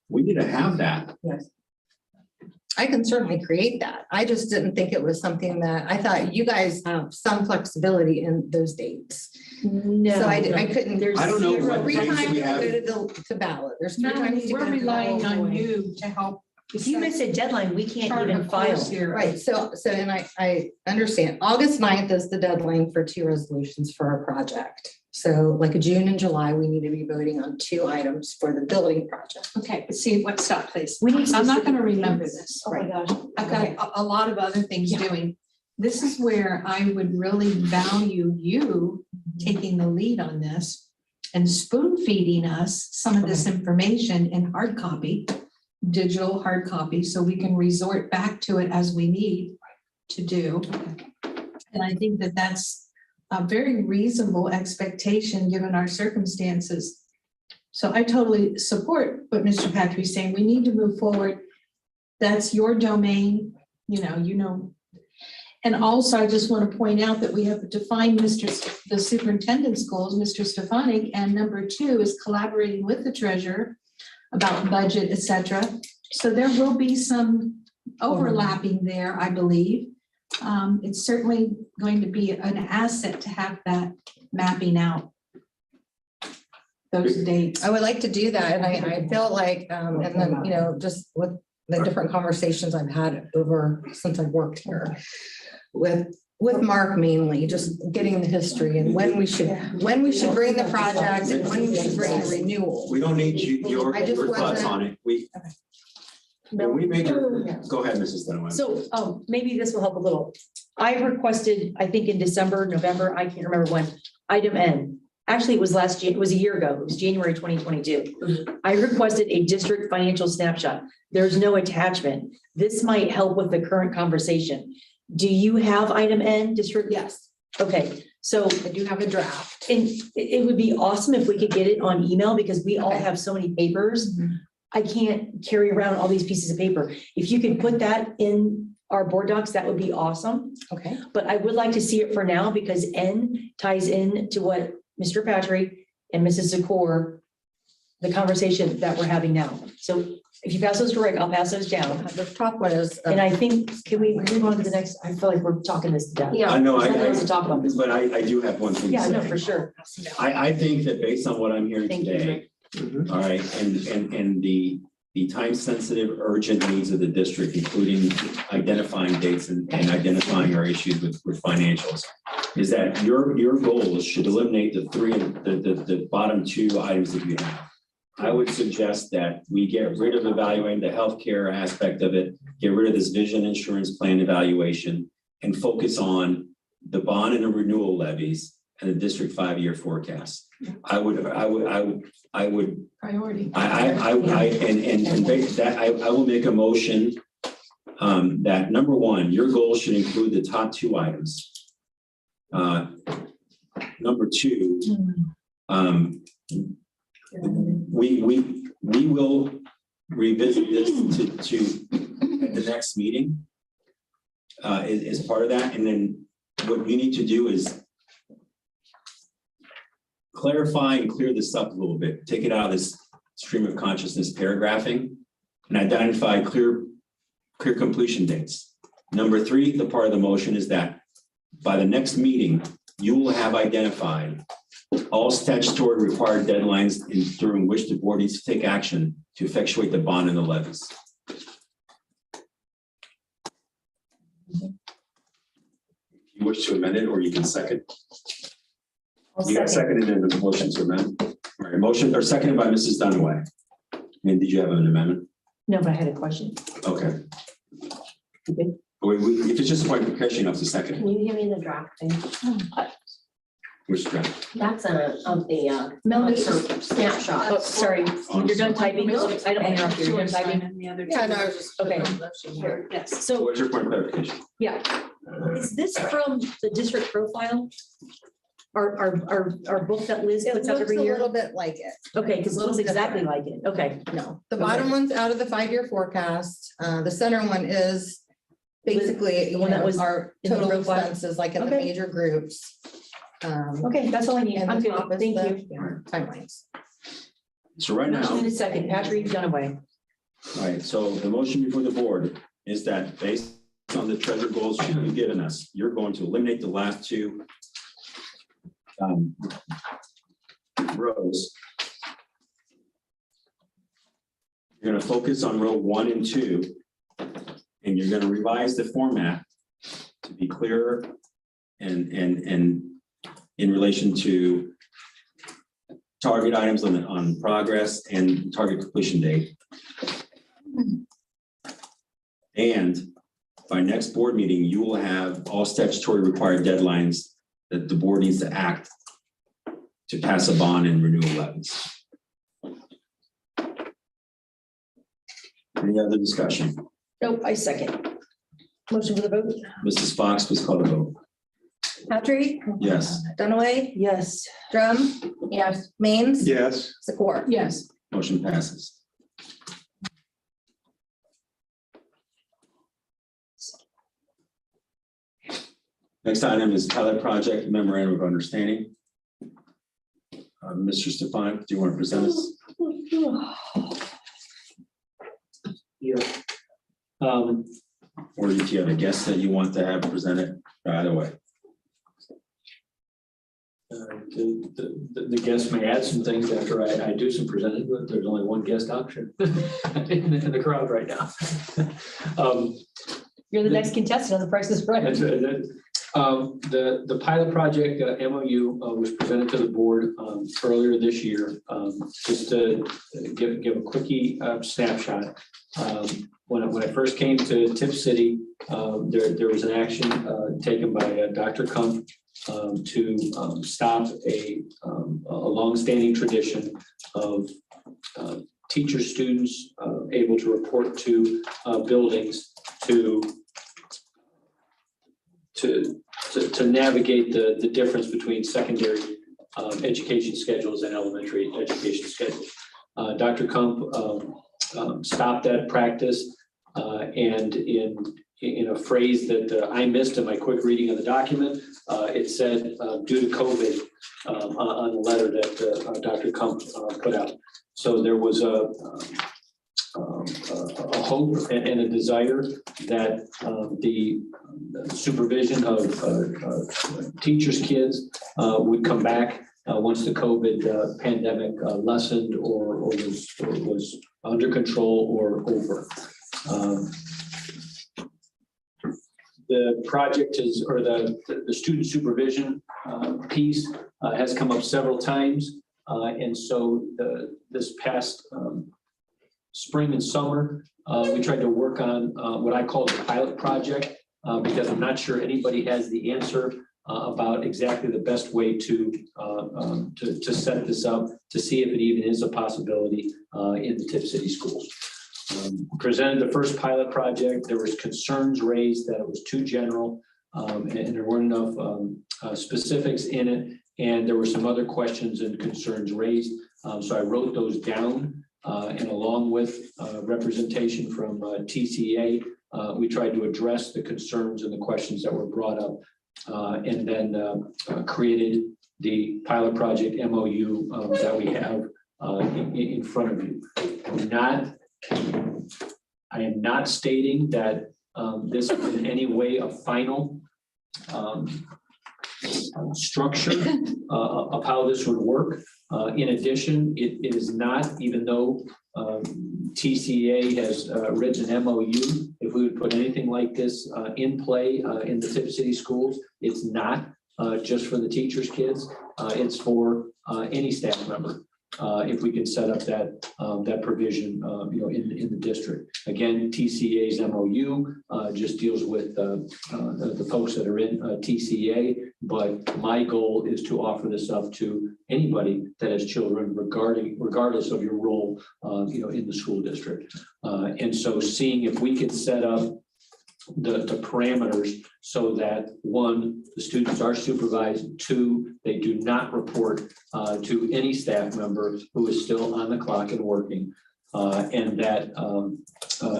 S2: we need to have that.
S5: Yes. I can certainly create that. I just didn't think it was something that, I thought you guys have some flexibility in those dates.
S9: No.
S5: So I couldn't.
S2: I don't know
S5: There's
S2: what
S5: 3
S2: dates
S5: times
S2: we
S5: to
S2: have.
S5: go to ballot. There's 3
S1: No,
S5: times to go
S1: we're
S5: to
S1: relying
S5: ballot.
S1: on you to help
S9: If you miss a deadline, we can't
S1: chart
S9: even
S1: of course
S9: file.
S1: here.
S5: Right, and I understand, August 9th is the deadline for 2 resolutions for our project. So like June and July, we need to be voting on 2 items for the building project.
S1: Okay, but see, what, stop, please.
S9: We need
S1: I'm not
S9: specific
S1: gonna remember
S9: dates.
S1: this.
S9: Oh my gosh.
S1: I've got a lot of other things doing. This is where I would really value you taking the lead on this and spoon feeding us some of this information in hard copy, digital hard copy, so we can resort back to it as we need to do. And I think that that's a very reasonable expectation given our circumstances. So I totally support what Mr. Patrick's saying. We need to move forward. That's your domain, you know. And also, I just want to point out that we have defined the superintendent's goals, Mr. Stefanik, and number 2 is collaborating with the treasurer about budget, et cetera. So there will be some overlapping there, I believe. It's certainly going to be an asset to have that mapping out those dates.
S5: I would like to do that, and I feel like, and then, just with the different conversations I've had over since I've worked here with Mark mainly, just getting the history and when we should bring the project and when we should bring the renewal.
S2: We don't need your
S5: I just
S2: thoughts
S5: wasn't-
S2: on it. When we make your, go ahead, Mrs. Dunaway.
S9: So, maybe this will help a little. I requested, I think in December, November, I can't remember when, item N. Actually, it was it was a year ago. It was January 2022. I requested a district financial snapshot. There's no attachment. This might help with the current conversation. Do you have item N, district?
S5: Yes,
S9: Okay, so,
S5: I do have a draft.
S9: and it would be awesome if we could get it on email because we all
S5: Okay.
S9: have so many papers. I can't carry around all these pieces of paper. If you could put that in our board docs, that would be awesome.
S5: Okay.
S9: But I would like to see it for now because N ties in to what Mr. Patrick and Mrs. Zakor, the conversation that we're having now. So if you pass those to Rick, I'll pass those down.
S5: The top one is.
S9: And I think, can we move on to the next? I feel like we're talking this to death.
S3: Yeah.
S2: I know,
S9: There's nothing else to talk about this.
S2: but I do have one thing to
S9: Yeah, no,
S2: say.
S9: for sure.
S2: I think that based on what I'm hearing
S9: Thank you,
S2: today,
S8: Mhm.
S2: all right, and the time-sensitive urgent needs of the district, including identifying dates and identifying our issues with financials, is that your goals should eliminate the the bottom 2 items that you have. I would suggest that we get rid of evaluating the healthcare aspect of it, get rid of this vision insurance plan evaluation, and focus on the bond and the renewal levies and the district 5-year forecast. I would,
S1: Priority.
S2: and based that, I will make a motion that number 1, your goals should include the top 2 items. Number 2, we will revisit this to at the next meeting as part of that. And then what you need to do is clarify and clear this up a little bit. Take it out of this stream of consciousness paragraphing and identify clear completion dates. Number 3, the part of the motion is that by the next meeting, you will have identified all statutory required deadlines during which the board needs to take action to effectuate the bond and the levies. You wish to amend it, or you can second. You got seconded in the motion to amend. All right, motion or seconded by Mrs. Dunaway. And did you have an amendment?
S9: No, but I had a question.
S2: Okay.
S9: Okay.
S2: If it's just a point of clarification, you have to second.
S3: Can you give me the draft thing?
S2: Which draft?
S3: That's of the
S9: Melanie.
S3: snapshot.
S9: Oh, sorry, when you're done typing, I don't interrupt you, you're done typing.
S1: And the other
S5: Yeah,
S1: 2.
S5: no, I was just.
S9: Okay.
S5: Here.
S1: Yes.
S9: So,
S2: What's your point of clarification?
S9: yeah, is this from the district profile? Our book that Liz
S5: It
S9: puts
S5: looks
S9: out every
S5: a
S9: year?
S5: little bit like it.
S9: Okay, because it looks
S5: Little
S9: exactly
S5: different.
S9: like it, okay.
S5: No, the
S9: Okay.
S5: bottom one's out of the 5-year forecast. The center one is basically,
S9: The one that was
S5: our
S9: in the
S5: total
S9: profile?
S5: expenses, like in the
S9: Okay.
S5: major groups.
S9: Okay, that's all I need,
S5: And
S9: I'm
S5: the
S9: good,
S5: top is
S9: thank
S5: the
S9: you.
S5: timelines.
S2: So right now.
S9: Motion in a second, Patrick Dunaway.
S2: All right, so the motion before the board is that based on the treasure goals you've given us, you're going to eliminate the last 2 rows. You're gonna focus on row 1 and 2, and you're gonna revise the format to be clearer and in relation to target items on progress and target completion date. And by next board meeting, you will have all statutory required deadlines that the board needs to act to pass a bond and renew levies. Any other discussion?
S9: Nope, I second. Motion for the vote?
S2: Mrs. Fox, please call the vote.
S5: Patrick,
S2: Yes,
S5: Dunaway,
S9: Yes.
S5: Drum,
S9: Yes.
S5: Maines,
S8: Yes,
S5: Zakor.
S1: Yes,
S2: motion passes. Next item is pilot project memorandum of understanding. Mr. Stefan, do you want to present us?
S7: Yeah.
S2: Or do you have a guest that you want to have presented? Either way.
S7: The guest may add some things after I do some presenting, but there's only one guest option in the crowd right now.
S9: You're the next contestant on The Price is Right.
S7: The pilot project MOU was presented to the board earlier this year. Just to give a quickie snapshot. When I first came to Tipp City, there was an action taken by Dr. Kump to stop a longstanding tradition of teachers, students able to report to buildings to navigate the difference between secondary education schedules and elementary education schedules. Dr. Kump stopped that practice and in a phrase that I missed in my quick reading of the document, it said due to COVID on the letter that Dr. Kump put out. So there was a hope and a desire that the supervision of teachers' kids would come back once the COVID pandemic lessened or was under control or over. The project is, or the student supervision piece has come up several times. And so this past spring and summer, we tried to work on what I call the pilot project because I'm not sure anybody has the answer about exactly the best way to set this up to see if it even is a possibility in the Tipp City schools. Presented the first pilot project, there was concerns raised that it was too general and there weren't enough specifics in it. And there were some other questions and concerns raised. So I wrote those down and along with representation from TCA, we tried to address the concerns and the questions that were brought up and then created the pilot project MOU that we have in front of you. I am not stating that this is in any way a final structure of how this would work. In addition, it is not, even though TCA has written an MOU, if we would put anything like this in play in the Tipp City schools, it's not just for the teachers' kids, it's for any staff member. If we could set up that provision, in the district. Again, TCA's MOU just deals with the folks that are in TCA, but my goal is to offer this up to anybody that has children, regardless of your role, in the school district. And so, seeing if we could set up the parameters so that 1, the students are supervised, 2, they do not report to any staff member who is still on the clock and working, and that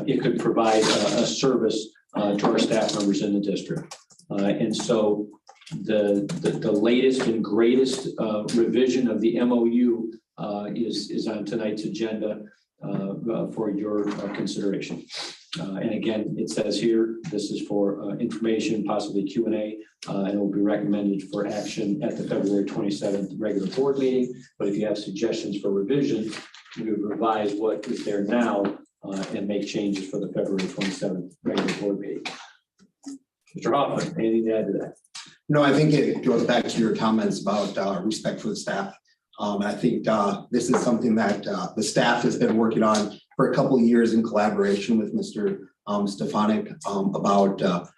S7: it could provide a service to our staff members in the district. And so the latest and greatest revision of the MOU is on tonight's agenda for your consideration. And again, it says here, this is for information, possibly Q&A, and it will be recommended for action at the February 27th regular board meeting. But if you have suggestions for revision, we would revise what is there now and make changes for the February 27th regular board meeting. Mr. Hoffman, anything to add to that?
S10: No, I think it goes back to your comments about respect for the staff. I think this is something that the staff has been working on for a couple of years in collaboration with Mr. Stefanik about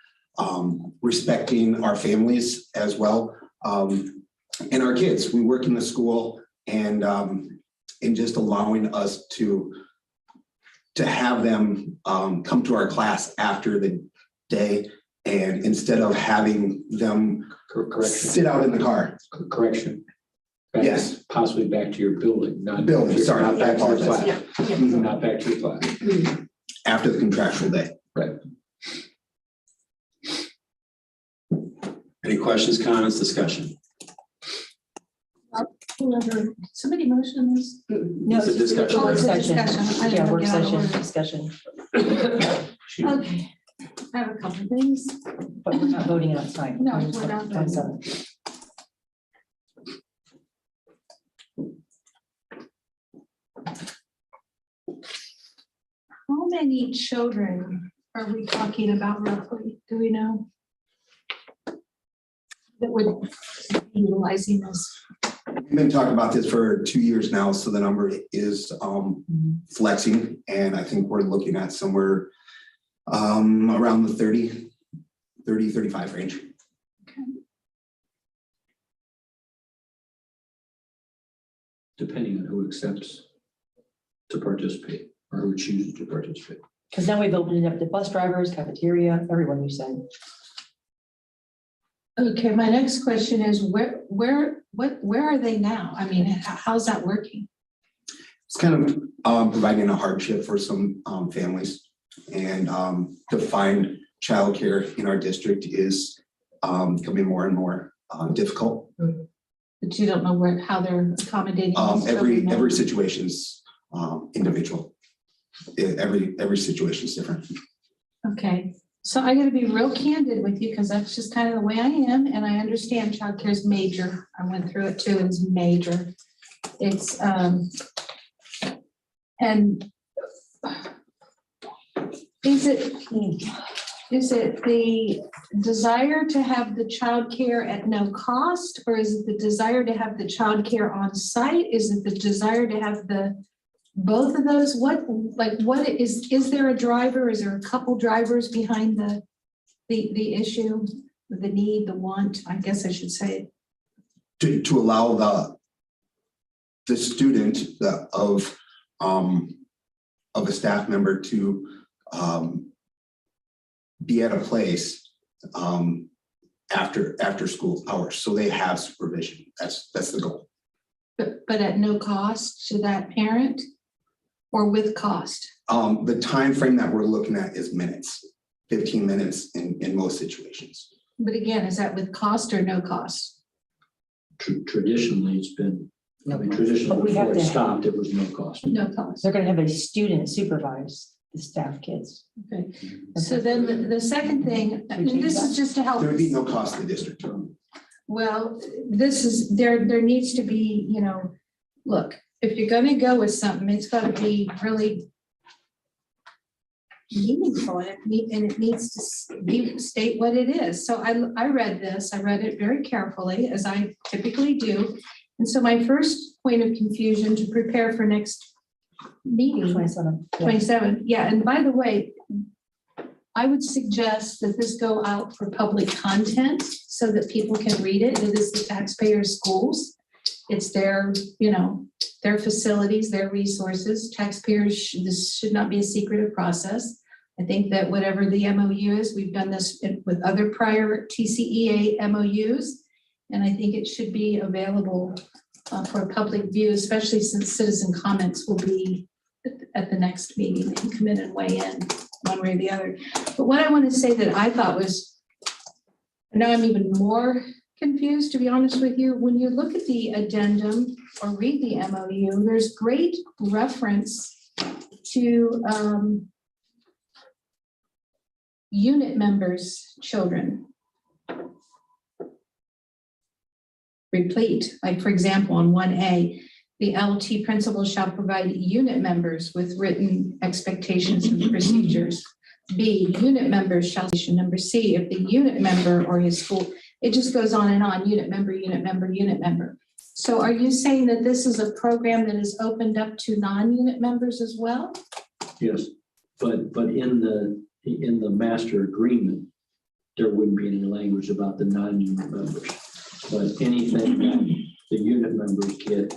S10: respecting our families as well. And our kids, we work in the school and just allowing us to have them come to our class after the day. And instead of having them sit out in the car.
S7: Correction. Back-
S10: Yes.
S7: Possibly back to your building, not.
S10: Building, sorry,
S7: Not back to your
S10: I
S7: class. Not back to your class.
S10: After the contractual day.
S7: Right.
S2: Any questions, comments, discussion?
S1: Whoever, somebody motion this?
S9: No,
S2: It's a discussion.
S1: Oh,
S9: Work
S1: it's a
S9: session.
S1: discussion. I
S9: Yeah,
S1: didn't
S9: work
S1: get out of
S9: session,
S1: order.
S9: discussion,
S1: Okay, I have a couple of things.
S9: but we're not voting outside.
S1: No, we're not voting.
S9: Outside.
S1: How many children are we talking about roughly? Do we know? That would be utilizing this?
S10: We've been talking about this for 2 years now, so the number is flexing, and I think we're looking at somewhere around the 35 range.
S7: Depending on who accepts to participate or who chooses to participate.
S9: Because now we've opened it up to bus drivers, cafeteria, everyone you said.
S1: Okay, my next question is where are they now? I mean, how's that working?
S10: It's kind of providing a hardship for some families, and to find childcare in our district is becoming more and more difficult.
S1: But you don't know how they're accommodating. these children now?
S10: Every situation's individual. Every situation is different.
S1: Okay, so I gotta be real candid with you because that's just kind of the way I am, and I understand childcare is major. I went through it too, it's major. It's and is it the desire to have the childcare at no cost, or is it the desire to have the childcare on site? Is it the desire to have both of those? What is there a driver? Is there a couple drivers behind the issue, the need, the want? I guess I should say.
S10: To allow the student of a staff member to be at a place after school hours, so they have supervision. That's the goal.
S1: But at no cost to that parent, or with cost?
S10: The time frame that we're looking at is minutes, 15 minutes in most situations.
S1: But again, is that with cost or no cost?
S7: Traditionally, it's been, I mean,
S9: But
S7: traditionally,
S9: we have
S7: before it
S9: to-
S7: stopped, it was no cost.
S1: No cost.
S9: They're gonna have a student supervise the staff kids.
S1: Okay. So then the second thing, and this is just to help.
S10: There would be no cost to the district.
S1: Well, this is, there needs to be, look, if you're gonna go with something, it's gotta be really meaningful, and it needs to state what it is. So I read this, I read it very carefully, as I typically do. And so my first point of confusion to prepare for next meeting,
S9: 27. Yeah.
S1: 27, yeah, and by the way, I would suggest that this go out for public content so that people can read it. It is the taxpayers' schools. It's their, their facilities, their resources. Taxpayers, this should not be a secretive process. I think that whatever the MOU is, we've done this with other prior TCEA MOUs. And I think it should be available for public view, especially since citizen comments will be at the next meeting. They can come in and weigh in one way or the other. But what I want to say that I thought was, now I'm even more confused, to be honest with you. When you look at the addendum or read the MOU, there's great reference to unit members' children replete, like for example, on 1A, the LT principal shall provide unit members with written expectations and procedures. B, unit members shall, number C, if the unit member or his school, it just goes on and on, unit member, unit member, unit member. So are you saying that this is a program that is opened up to non-unit members as well?
S7: Yes, but in the master agreement, there wouldn't be any language about the non-unit members. But anything that the unit members get,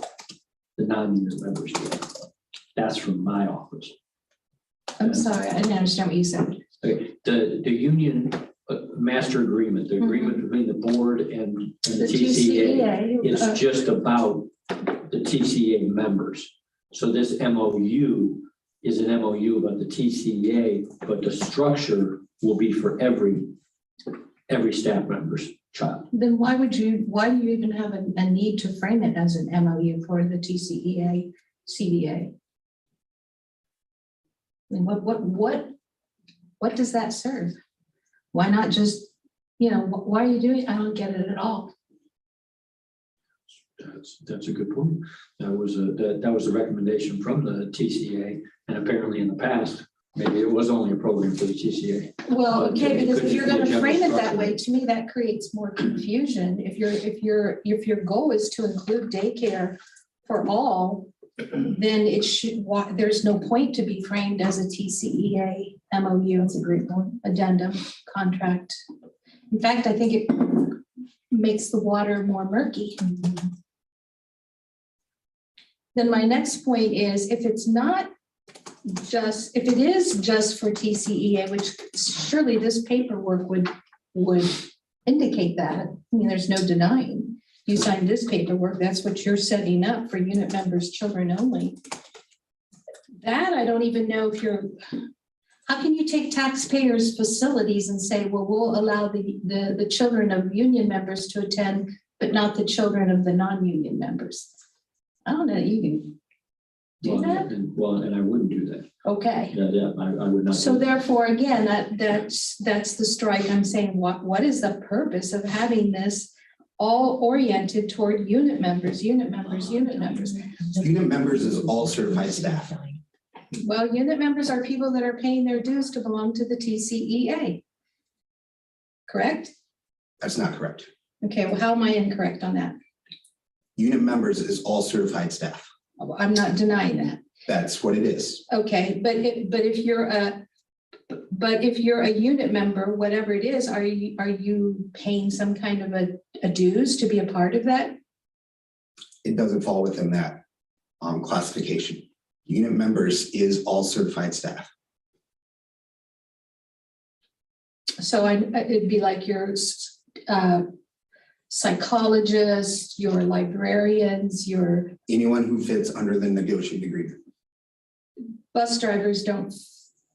S7: the non-unit members get. That's from my office.
S1: I'm sorry, I didn't understand what you said.
S7: Okay, the union master agreement, the agreement between the board and the TCA, it's just about the TCA members. So this MOU is an MOU about the TCA, but the structure will be for every staff member's child.
S1: Then why do you even have a need to frame it as an MOU for the TCEA, CBA? I mean, what does that serve? Why not just, why are you doing it? I don't get it at all.
S7: That's a good point. That was a recommendation from the TCA, and apparently in the past, maybe it was only a program for the TCA.
S1: Well,
S7: But
S1: okay,
S7: it
S1: because
S7: could
S1: if you're
S7: be a
S1: gonna
S7: general
S1: frame it that
S7: structure.
S1: way, to me, that creates more confusion. If your goal is to include daycare for all, then it should, there's no point to be framed as a TCEA MOU. It's a great one, addendum, contract. In fact, I think it makes the water more murky. Then my next point is, if it is just for TCEA, which surely this paperwork would indicate that. I mean, there's no denying. You signed this paperwork, that's what you're setting up for unit members, children only. That I don't even know if how can you take taxpayers' facilities and say, well, we'll allow the children of union members to attend, but not the children of the non-union members? I don't know, you can do that?
S7: And I wouldn't do that.
S1: Okay.
S7: Yeah, I would not.
S1: So
S7: do that.
S1: therefore, again, that's the strike. I'm saying, what is the purpose of having this all oriented toward unit members, unit members, unit members?
S10: Unit members is all certified staff.
S1: Well, unit members are people that are paying their dues to belong to the TCEA. Correct?
S10: That's not correct.
S1: Okay, well, how am I incorrect on that?
S10: Unit members is all certified staff.
S1: I'm not denying that.
S10: That's what it is.
S1: Okay, but if you're a unit member, whatever it is, are you paying some kind of a dues to be a part of that?
S10: It doesn't fall within that classification. Unit members is all certified staff.
S1: So it'd be like your psychologists, your librarians, your
S10: Anyone who fits under the negotiated agreement.
S1: bus drivers don't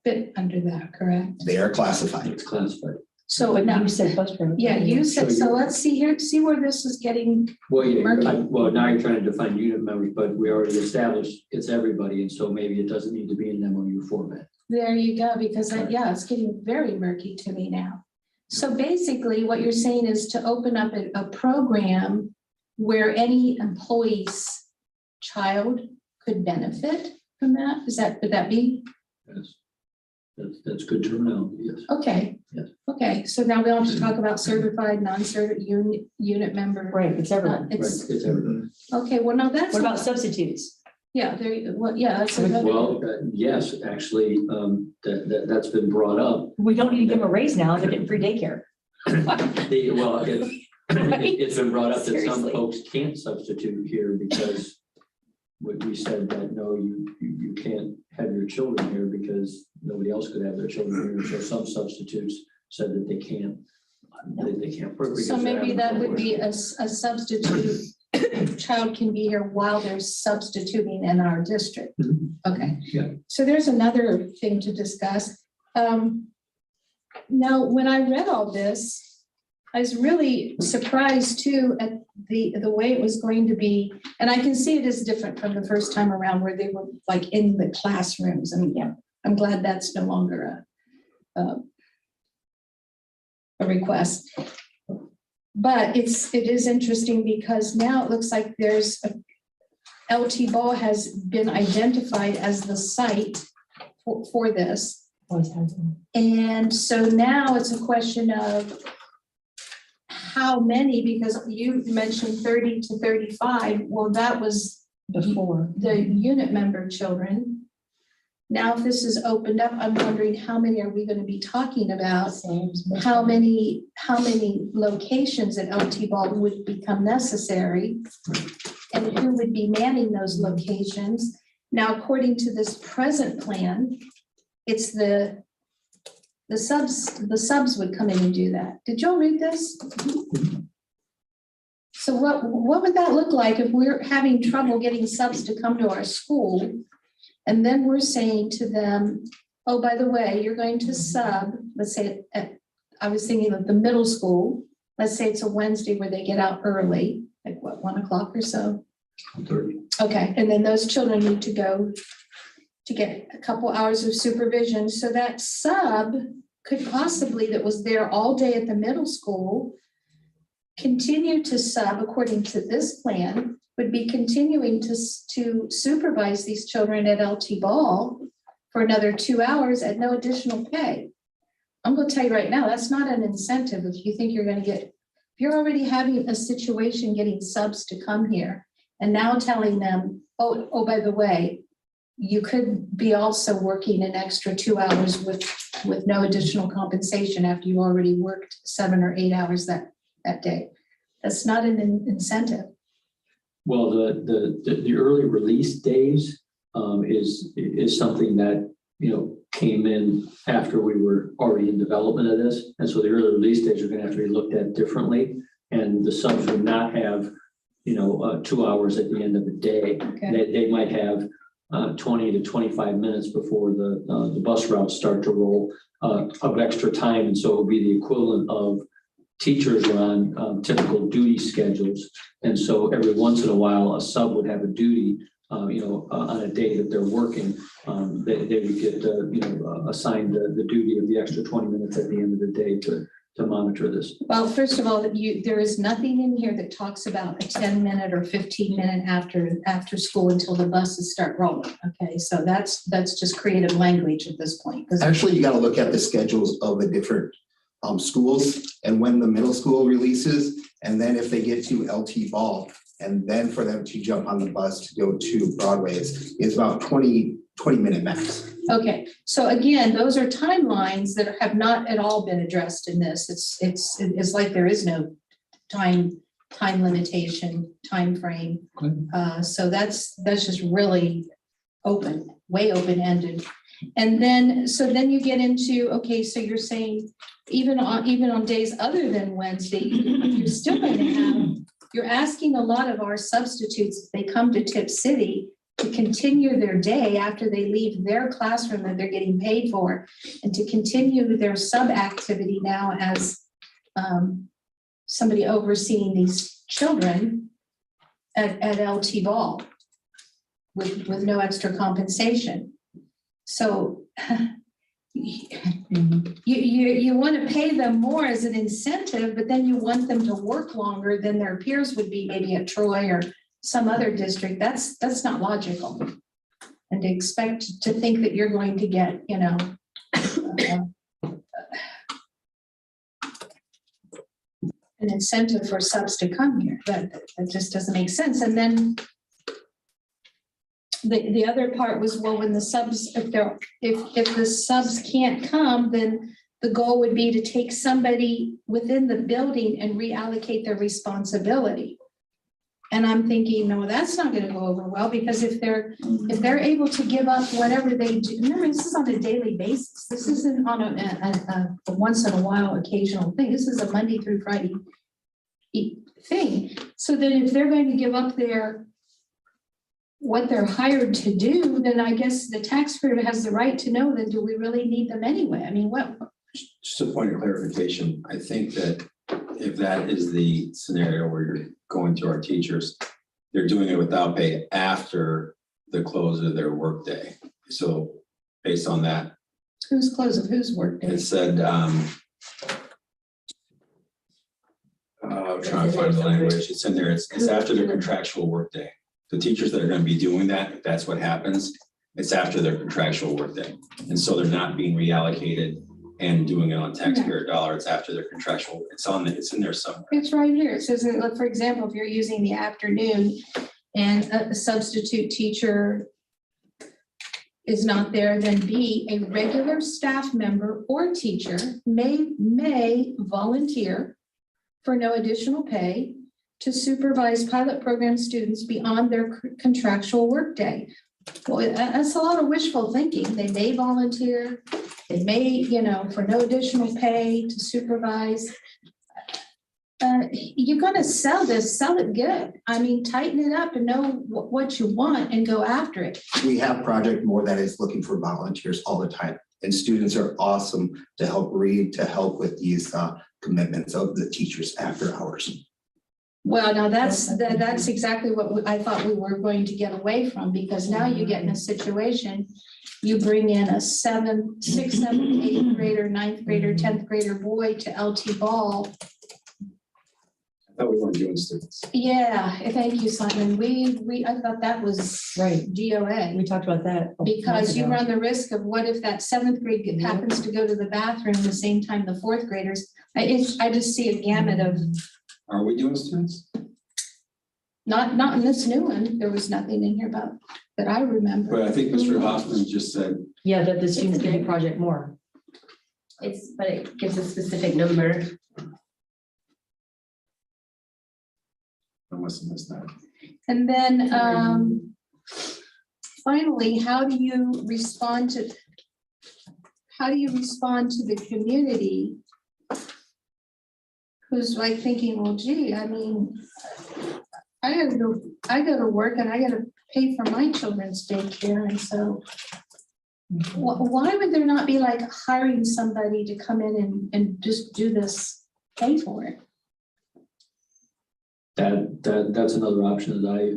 S1: fit under that, correct?
S10: They are classified.
S7: It's classified.
S1: So
S9: But
S1: now,
S9: you said bus driver.
S1: yeah, you said,
S7: So
S1: so let's see here, see where this is getting,
S7: Well, yeah,
S1: Murky.
S7: now you're trying to define unit members, but we already established it's everybody, and so maybe it doesn't need to be in MOU format.
S1: there you go, because it's getting very murky to me now. So basically, what you're saying is to open up a program where any employee's child could benefit from that? Would that be?
S7: Yes. That's good terminology, yes.
S1: Okay.
S7: Yes.
S1: Okay, so now we don't have to talk about certified, non-certified unit member.
S9: Right, it's everyone.
S7: Right,
S1: It's,
S7: it's everybody.
S1: okay, well, now that's.
S9: What about substitutes?
S1: Yeah, that's. another-
S7: Well, yes, actually, that's been brought up.
S9: We don't need to give them a raise now, they're getting free daycare.
S7: It's been brought up that some
S9: Seriously.
S7: folks can't substitute here because we said that, no, you can't have your children here because nobody else could have their children here. So some substitutes said that they can't work.
S1: So
S7: because they're
S1: maybe
S7: having
S1: that would
S7: children.
S1: be a substitute, child can be here while they're substituting in our district.
S7: Mhm.
S1: Okay.
S7: Yeah.
S1: So there's another thing to discuss. Now, when I read all this, I was really surprised too at the way it was going to be. And I can see it is different from the first time around where they were like in the classrooms. And yeah, I'm glad that's no longer a request. But it is interesting because now it looks like there's LT Ball has been identified as the site for this.
S9: Always has been.
S1: And so now it's a question of how many, because you mentioned 30 to 35. Well, that was
S9: Before.
S1: the unit member children. Now, if this is opened up, I'm wondering how many are we going to be talking about? How many locations at LT Ball would become necessary? And who would be manning those locations? Now, according to this present plan, it's the subs would come in and do that. Did y'all read this? So what would that look like if we're having trouble getting subs to come to our school? And then we're saying to them, oh, by the way, you're going to sub, let's say, I was thinking of the middle school. Let's say it's a Wednesday where they get out early, like what, 1 o'clock or so?
S7: 30.
S1: Okay, and then those children need to go to get a couple hours of supervision. So that sub could possibly, that was there all day at the middle school, continue to sub according to this plan, would be continuing to supervise these children at LT Ball for another 2 hours at no additional pay. I'm going to tell you right now, that's not an incentive if you think you're going to get, if you're already having a situation getting subs to come here and now telling them, oh, by the way, you could be also working an extra 2 hours with no additional compensation after you already worked 7 or 8 hours that day. That's not an incentive.
S7: Well, the early release days is something that, came in after we were already in development of this. And so the early release days are going to have to be looked at differently. And the subs would not have, 2 hours at the end of the day.
S1: Okay.
S7: They might have 20 to 25 minutes before the bus routes start to roll of extra time. And so it would be the equivalent of teachers are on typical duty schedules. And so every once in a while, a sub would have a duty, on a day that they're working. They would get, assigned the duty of the extra 20 minutes at the end of the day to monitor this.
S1: Well, first of all, there is nothing in here that talks about a 10-minute or 15-minute after school until the buses start rolling. Okay, so that's just creative language at this point.
S10: Actually, you got to look at the schedules of the different schools and when the middle school releases, and then if they get to LT Ball, and then for them to jump on the bus to go to Broadway is about 20-minute max.
S1: Okay, so again, those are timelines that have not at all been addressed in this. It's like there is no time limitation, time frame. So that's just really open, way open-ended. And then, so then you get into, okay, so you're saying even on days other than Wednesday, you're still going to have, you're asking a lot of our substitutes, if they come to Tipp City, to continue their day after they leave their classroom that they're getting paid for, and to continue their sub activity now as somebody overseeing these children at LT Ball with no extra compensation. So you want to pay them more as an incentive, but then you want them to work longer than their peers would be, maybe at Troy or some other district. That's not logical. And to expect to think that you're going to get, an incentive for subs to come here, that just doesn't make sense. And then the other part was, well, when the subs, if the subs can't come, then the goal would be to take somebody within the building and reallocate their responsibility. And I'm thinking, no, that's not going to go over well, because if they're able to give up whatever they do, remember, this is on a daily basis. This isn't on a once in a while occasional thing. This is a Monday through Friday thing. So that if they're going to give up what they're hired to do, then I guess the taxpayer has the right to know, then do we really need them anyway? I mean, what?
S2: Just a point of clarification, I think that if that is the scenario where you're going to our teachers, they're doing it without pay after the close of their workday. So based on that,
S1: Whose close of whose work day?
S2: it said Trying to find the language. It's in there. It's after their contractual workday. The teachers that are going to be doing that, if that's what happens, it's after their contractual workday. And so they're not being reallocated and doing it on taxpayer dollar. It's after their contractual. It's in there somewhere.
S1: It's right here. It says, that, for example, if you're using the afternoon and a substitute teacher is not there, then B, a regular staff member or teacher may volunteer for no additional pay to supervise pilot program students beyond their contractual workday. Well, that's a lot of wishful thinking. They may volunteer, they may, for no additional pay to supervise. You're gonna sell this, sell it good. I mean, tighten it up and know what you want and go after it.
S10: We have Project More that is looking for volunteers all the time. And students are awesome to help read, to help with these commitments of the teachers after hours.
S1: Well, now that's exactly what I thought we were going to get away from, because now you get in a situation, you bring in a 7th, 6th, 7th, 8th grader, 9th grader, 10th grader boy to LT ball.
S2: I thought we weren't doing students.
S1: Yeah, thank you, Simon. I thought that was
S9: Right.
S1: GOA.
S9: We talked about that.
S1: Because you
S9: months
S1: run
S9: ago.
S1: the risk of what if that 7th grade happens to go to the bathroom the same time the 4th graders? I just see a gamut of,
S2: Are we doing students?
S1: not in this new one, there was nothing in here about, that I remember.
S2: But I think Mr. Hoffman just said,
S9: Yeah, that the students can do Project More.
S3: But it gives a specific number.
S2: I must have missed that.
S1: And then, finally, how do you respond to the community who's like thinking, well, gee, I mean, I go to work and I gotta pay for my children's daycare, and so why would there not be like hiring somebody to come in and just do this, pay for it?
S7: That's another option that I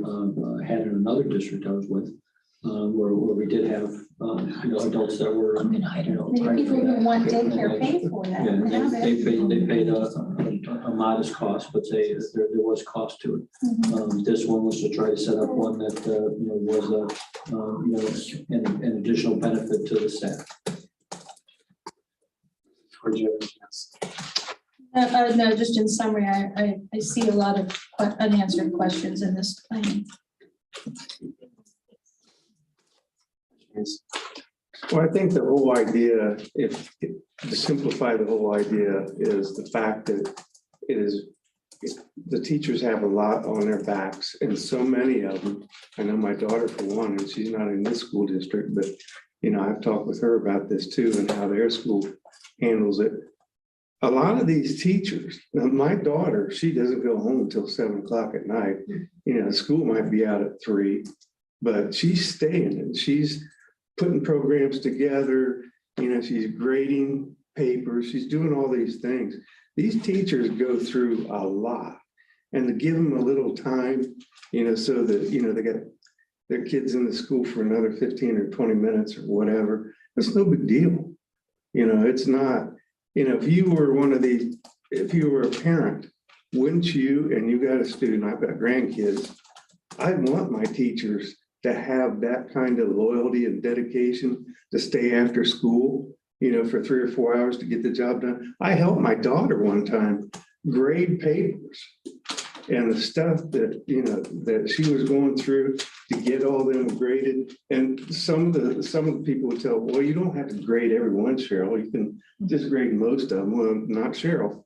S7: had in another district I was with, where we did have, adults that were,
S9: I'm gonna hide it.
S1: People who want daycare pay for that.
S7: Yeah,
S1: Have it.
S7: they paid a modest cost, but there was cost to it.
S1: Mhm.
S7: This one was to try to set up one that, was an additional benefit to the staff.
S2: Or do you have any chance?
S1: No, just in summary, I see a lot of unanswered questions in this plan.
S8: Well, I think the whole idea, to simplify the whole idea, is the fact that the teachers have a lot on their backs, and so many of them. I know my daughter for one, and she's not in this school district, but I've talked with her about this too, and how their school handles it. A lot of these teachers, now my daughter, she doesn't go home until 7 o'clock at night. School might be out at 3, but she's staying and she's putting programs together. She's grading papers. She's doing all these things. These teachers go through a lot, and to give them a little time, so that, they get their kids in the school for another 15 or 20 minutes or whatever, it's no big deal. It's not. If you were a parent, wouldn't you, and you got a student, I've got grandkids, I want my teachers to have that kind of loyalty and dedication to stay after school, for 3 or 4 hours to get the job done. I helped my daughter one time grade papers, and the stuff that, that she was going through to get all them graded. And some of the people would tell, well, you don't have to grade every one, Cheryl. You can just grade most of them. Well, not Cheryl.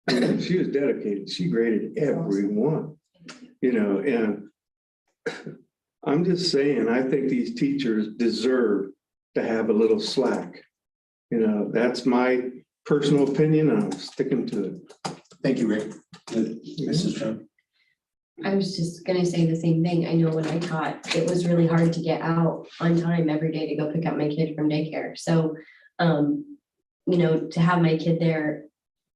S8: She was dedicated. She graded every one, and I'm just saying, I think these teachers deserve to have a little slack. That's my personal opinion, and I'm sticking to it.
S10: Thank you, Rick. Mrs. Trump.
S3: I was just gonna say the same thing. I know when I taught, it was really hard to get out on time every day to go pick up my kid from daycare. So, to have my kid there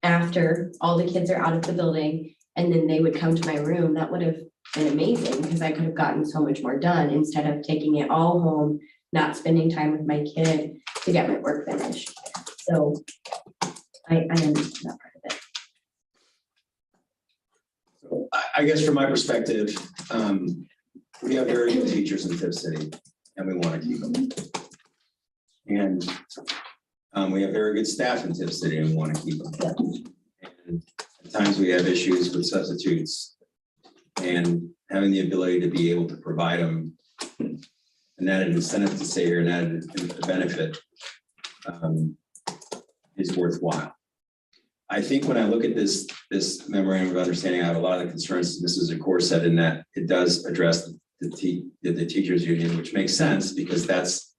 S3: after all the kids are out of the building, and then they would come to my room, that would have been amazing, because I could have gotten so much more done instead of taking it all home, not spending time with my kid to get my work finished. So I understand that part of it.
S2: I guess from my perspective, we have very good teachers in Tipp City and we want to keep them. And we have very good staff in Tipp City and we want to keep them. And at times we have issues with substitutes and having the ability to be able to provide them an added incentive to stay here and added benefit is worthwhile. I think when I look at this memorandum of understanding, I have a lot of the concerns Mrs. Zakor said in that it does address the teachers union, which makes sense because that's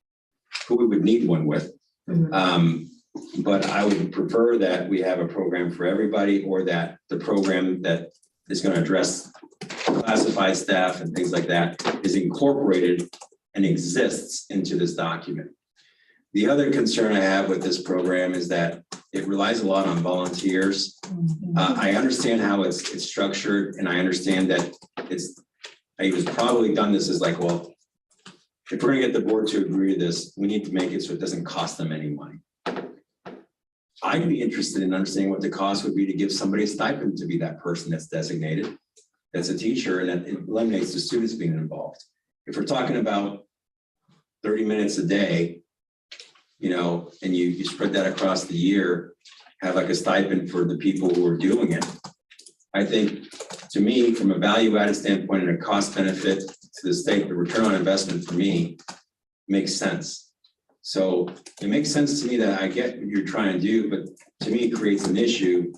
S2: who we would need one with. But I would prefer that we have a program for everybody, or that the program that is going to address classified staff and things like that is incorporated and exists into this document. The other concern I have with this program is that it relies a lot on volunteers. I understand how it's structured, and I understand that I was probably done this as like, well, if we're gonna get the board to agree to this, we need to make it so it doesn't cost them any money. I'd be interested in understanding what the cost would be to give somebody a stipend to be that person that's designated, that's a teacher, and that eliminates the students being involved. If we're talking about 30 minutes a day, you know, and you spread that across the year, have like a stipend for the people who are doing it. I think, to me, from a value-added standpoint and a cost benefit to the state, the return on investment for me makes sense. So it makes sense to me that I get what you're trying to do, but to me, it creates an issue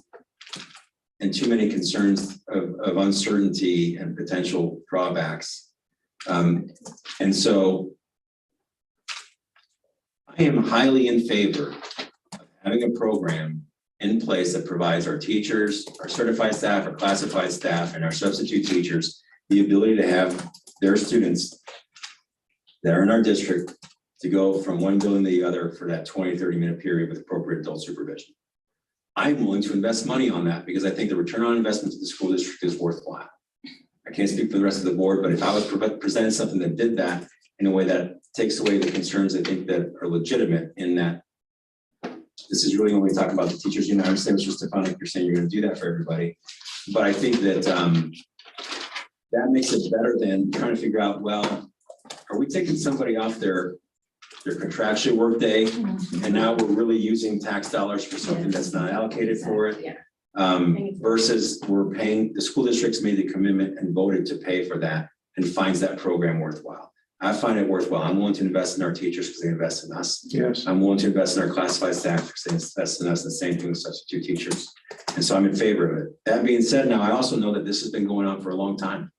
S2: and too many concerns of uncertainty and potential drawbacks. And so I am highly in favor of having a program in place that provides our teachers, our certified staff, our classified staff, and our substitute teachers the ability to have their students that are in our district to go from one building to the other for that 20, 30-minute period with appropriate adult supervision. I'm willing to invest money on that because I think the return on investment to the school district is worthwhile. I can't speak for the rest of the board, but if I was presented something that did that in a way that takes away the concerns I think that are legitimate, in that this is really only talking about the teachers. You know, I understand, Mr. Stefanik, you're saying you're going to do that for everybody, but I think that that makes it better than trying to figure out, well, are we taking somebody off their contractual workday, and now we're really using tax dollars for something that's not allocated for it, versus we're paying, the school district's made the commitment and voted to pay for that and finds that program worthwhile. I find it worthwhile. I'm willing to invest in our teachers because they invest in us.
S8: Yes.
S2: I'm willing to invest in our classified staff because they invest in us, the same thing with substitute teachers. And so I'm in favor of it. That being said, now I also know that this has been going on for a long time,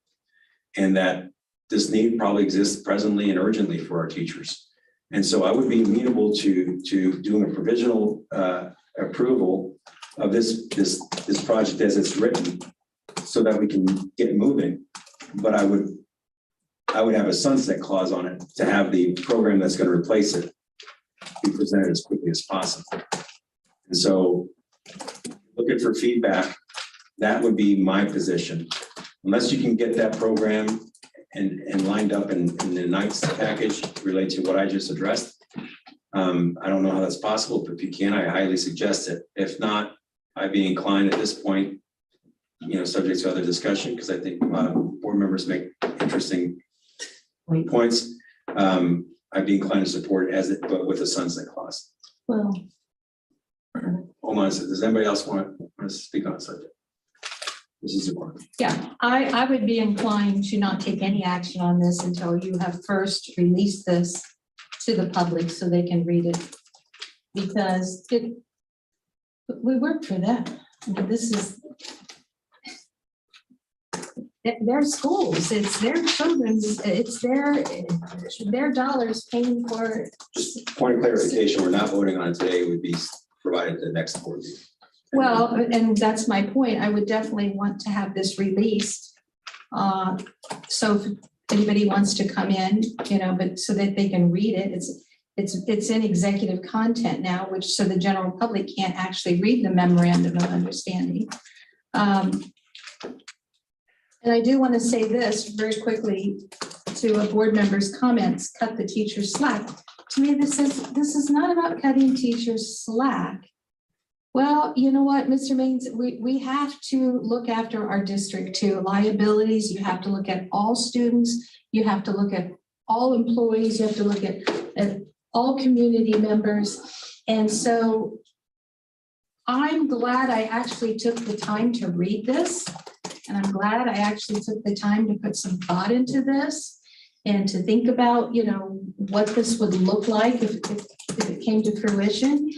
S2: and that this need probably exists presently and urgently for our teachers. And so I would be amenable to doing a provisional approval of this project as it's written, so that we can get moving. But I would have a sunset clause on it to have the program that's going to replace it be presented as quickly as possible. And so, looking for feedback, that would be my position. Unless you can get that program and lined up in the night's package relate to what I just addressed, I don't know how that's possible, but if you can, I highly suggest it. If not, I'd be inclined at this point, you know, subject to other discussion, because I think board members make interesting points. I'd be inclined to support it as it, but with a sunset clause.
S1: Well,
S2: Hold on a second. Does anybody else want to speak on the subject? This is important.
S1: yeah, I would be inclined to not take any action on this until you have first released this to the public so they can read it. Because we work for them. I mean, this is their schools, it's their children's, it's their dollars paying for.
S2: Just point of clarification, we're not voting on it today. It would be provided at the next board meeting.
S1: Well, and that's my point. I would definitely want to have this released. So if anybody wants to come in, you know, but so that they can read it, it's in executive content now, which so the general public can't actually read the memorandum of understanding. And I do want to say this very quickly to a board member's comments, cut the teachers slack. To me, this is not about cutting teachers slack. Well, you know what, Mr. Maines, we have to look after our district too. Liabilities, you have to look at all students, you have to look at all employees, you have to look at all community members. And so I'm glad I actually took the time to read this. And I'm glad I actually took the time to put some thought into this and to think about, you know, what this would look like if it came to fruition.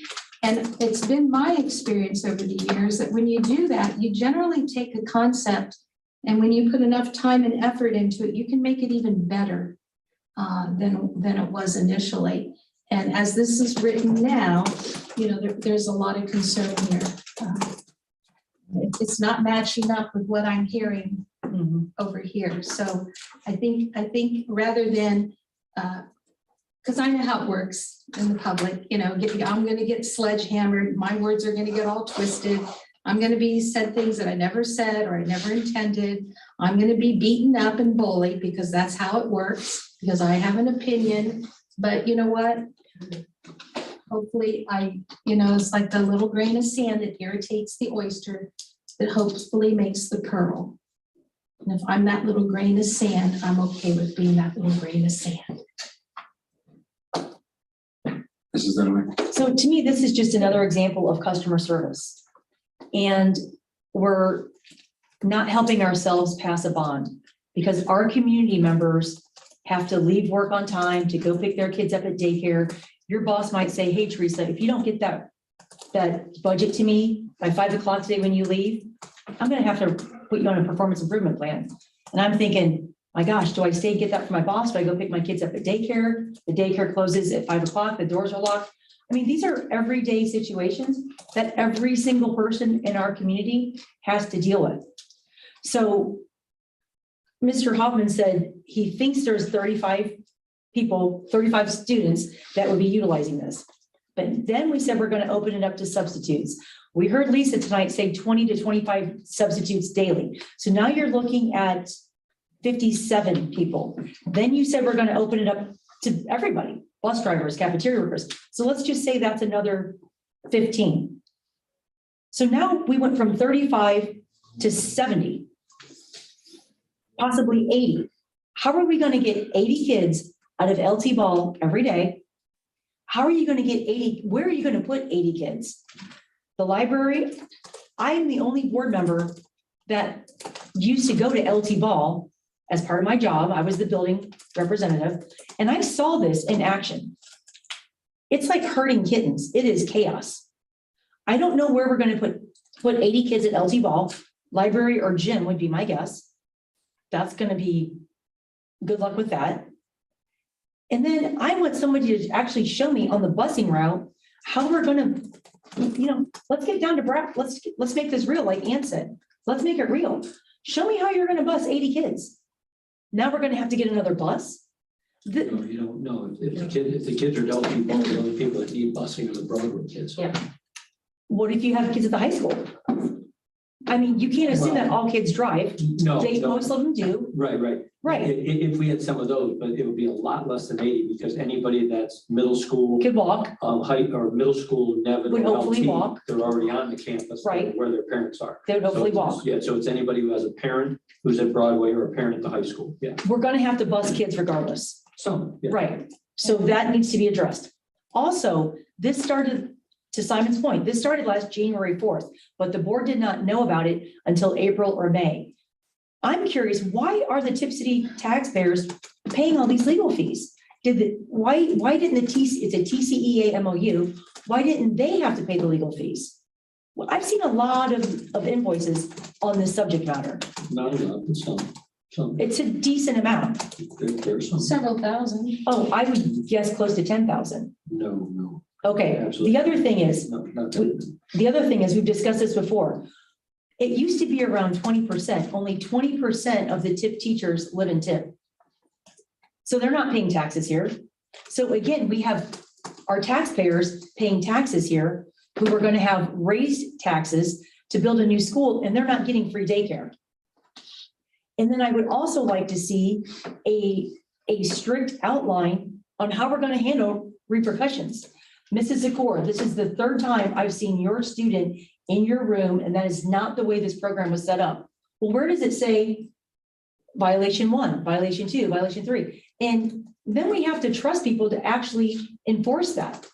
S1: And it's been my experience over the years that when you do that, you generally take a concept, and when you put enough time and effort into it, you can make it even better than it was initially. And as this is written now, you know, there's a lot of concern here. It's not matching up with what I'm hearing over here. So I think rather than, because I know how it works in the public, you know, I'm going to get sledgehammered. My words are going to get all twisted. I'm going to be said things that I never said or I never intended. I'm going to be beaten up and bullied because that's how it works, because I have an opinion. But you know what? Hopefully it's like the little grain of sand that irritates the oyster that hopefully makes the pearl. And if I'm that little grain of sand, I'm okay with being that little grain of sand.
S2: Mrs. Dunaway.
S9: So to me, this is just another example of customer service. And we're not helping ourselves pass a bond because our community members have to leave work on time to go pick their kids up at daycare. Your boss might say, hey, Teresa, if you don't get that budget to me by 5 o'clock today when you leave, I'm going to have to put you on a performance improvement plan. And I'm thinking, my gosh, do I stay and get that from my boss? Do I go pick my kids up at daycare? The daycare closes at 5 o'clock, the doors are locked. I mean, these are everyday situations that every single person in our community has to deal with. So Mr. Hoffman said he thinks there's 35 students that would be utilizing this. But then we said we're going to open it up to substitutes. We heard Lisa tonight say 20 to 25 substitutes daily. So now you're looking at 57 people. Then you said we're going to open it up to everybody, bus drivers, cafeteria workers. So let's just say that's another 15. So now we went from 35 to 70, possibly 80. How are we going to get 80 kids out of LT ball every day? How are you going to get 80? Where are you going to put 80 kids? The library. I am the only board member that used to go to LT ball as part of my job. I was the building representative, and I saw this in action. It's like herding kittens. It is chaos. I don't know where we're going to put 80 kids at LT ball. Library or gym would be my guess. That's going to be good luck with that. And then I want somebody to actually show me on the busing route how we're going to, let's get down to brass. Let's make this real, like Ann said. Let's make it real. Show me how you're going to bus 80 kids. Now we're going to have to get another bus.
S7: No, you don't know. If the kids are LT ball, the only people that need busing are the Broadway kids.
S3: Yeah.
S9: What if you have kids at the high school? I mean, you can't assume that all kids drive.
S7: No,
S9: Most of them do.
S7: Right.
S9: Right.
S7: If we had some of those, but it would be a lot less than 80 because anybody that's middle school,
S9: Could walk.
S7: height or middle school, never.
S9: Would hopefully walk.
S7: They're already on the campus.
S9: Right.
S7: Where their parents are.
S9: They would hopefully
S7: So it's-
S9: walk.
S7: Yeah, so it's anybody who has a parent who's at Broadway or a parent at the high school. Yeah,
S9: We're going to have to bus kids regardless.
S7: some. Yeah.
S9: Right. So that needs to be addressed. Also, this started, to Simon's point, this started last January 4th, but the board did not know about it until April or May. I'm curious, why are the Tipp City taxpayers paying all these legal fees? Why didn't it's a TCEA MOU, why didn't they have to pay the legal fees? Well, I've seen a lot of invoices on this subject matter.
S7: Not enough, but some.
S9: It's a decent amount.
S7: There's some.
S1: Several thousand.
S9: Oh, I would guess close to 10,000.
S7: No.
S9: Okay,
S7: Absolutely.
S9: the other thing is,
S7: No, not that.
S9: the other thing is, we've discussed this before. It used to be around 20%, only 20% of the Tipp teachers live in Tipp. So they're not paying taxes here. So again, we have our taxpayers paying taxes here, who are going to have raised taxes to build a new school, and they're not getting free daycare. And then I would also like to see a strict outline on how we're going to handle repercussions. Mrs. Zakor, this is the third time I've seen your student in your room, and that is not the way this program was set up. Well, where does it say violation 1, violation 2, violation 3? And then we have to trust people to actually enforce that.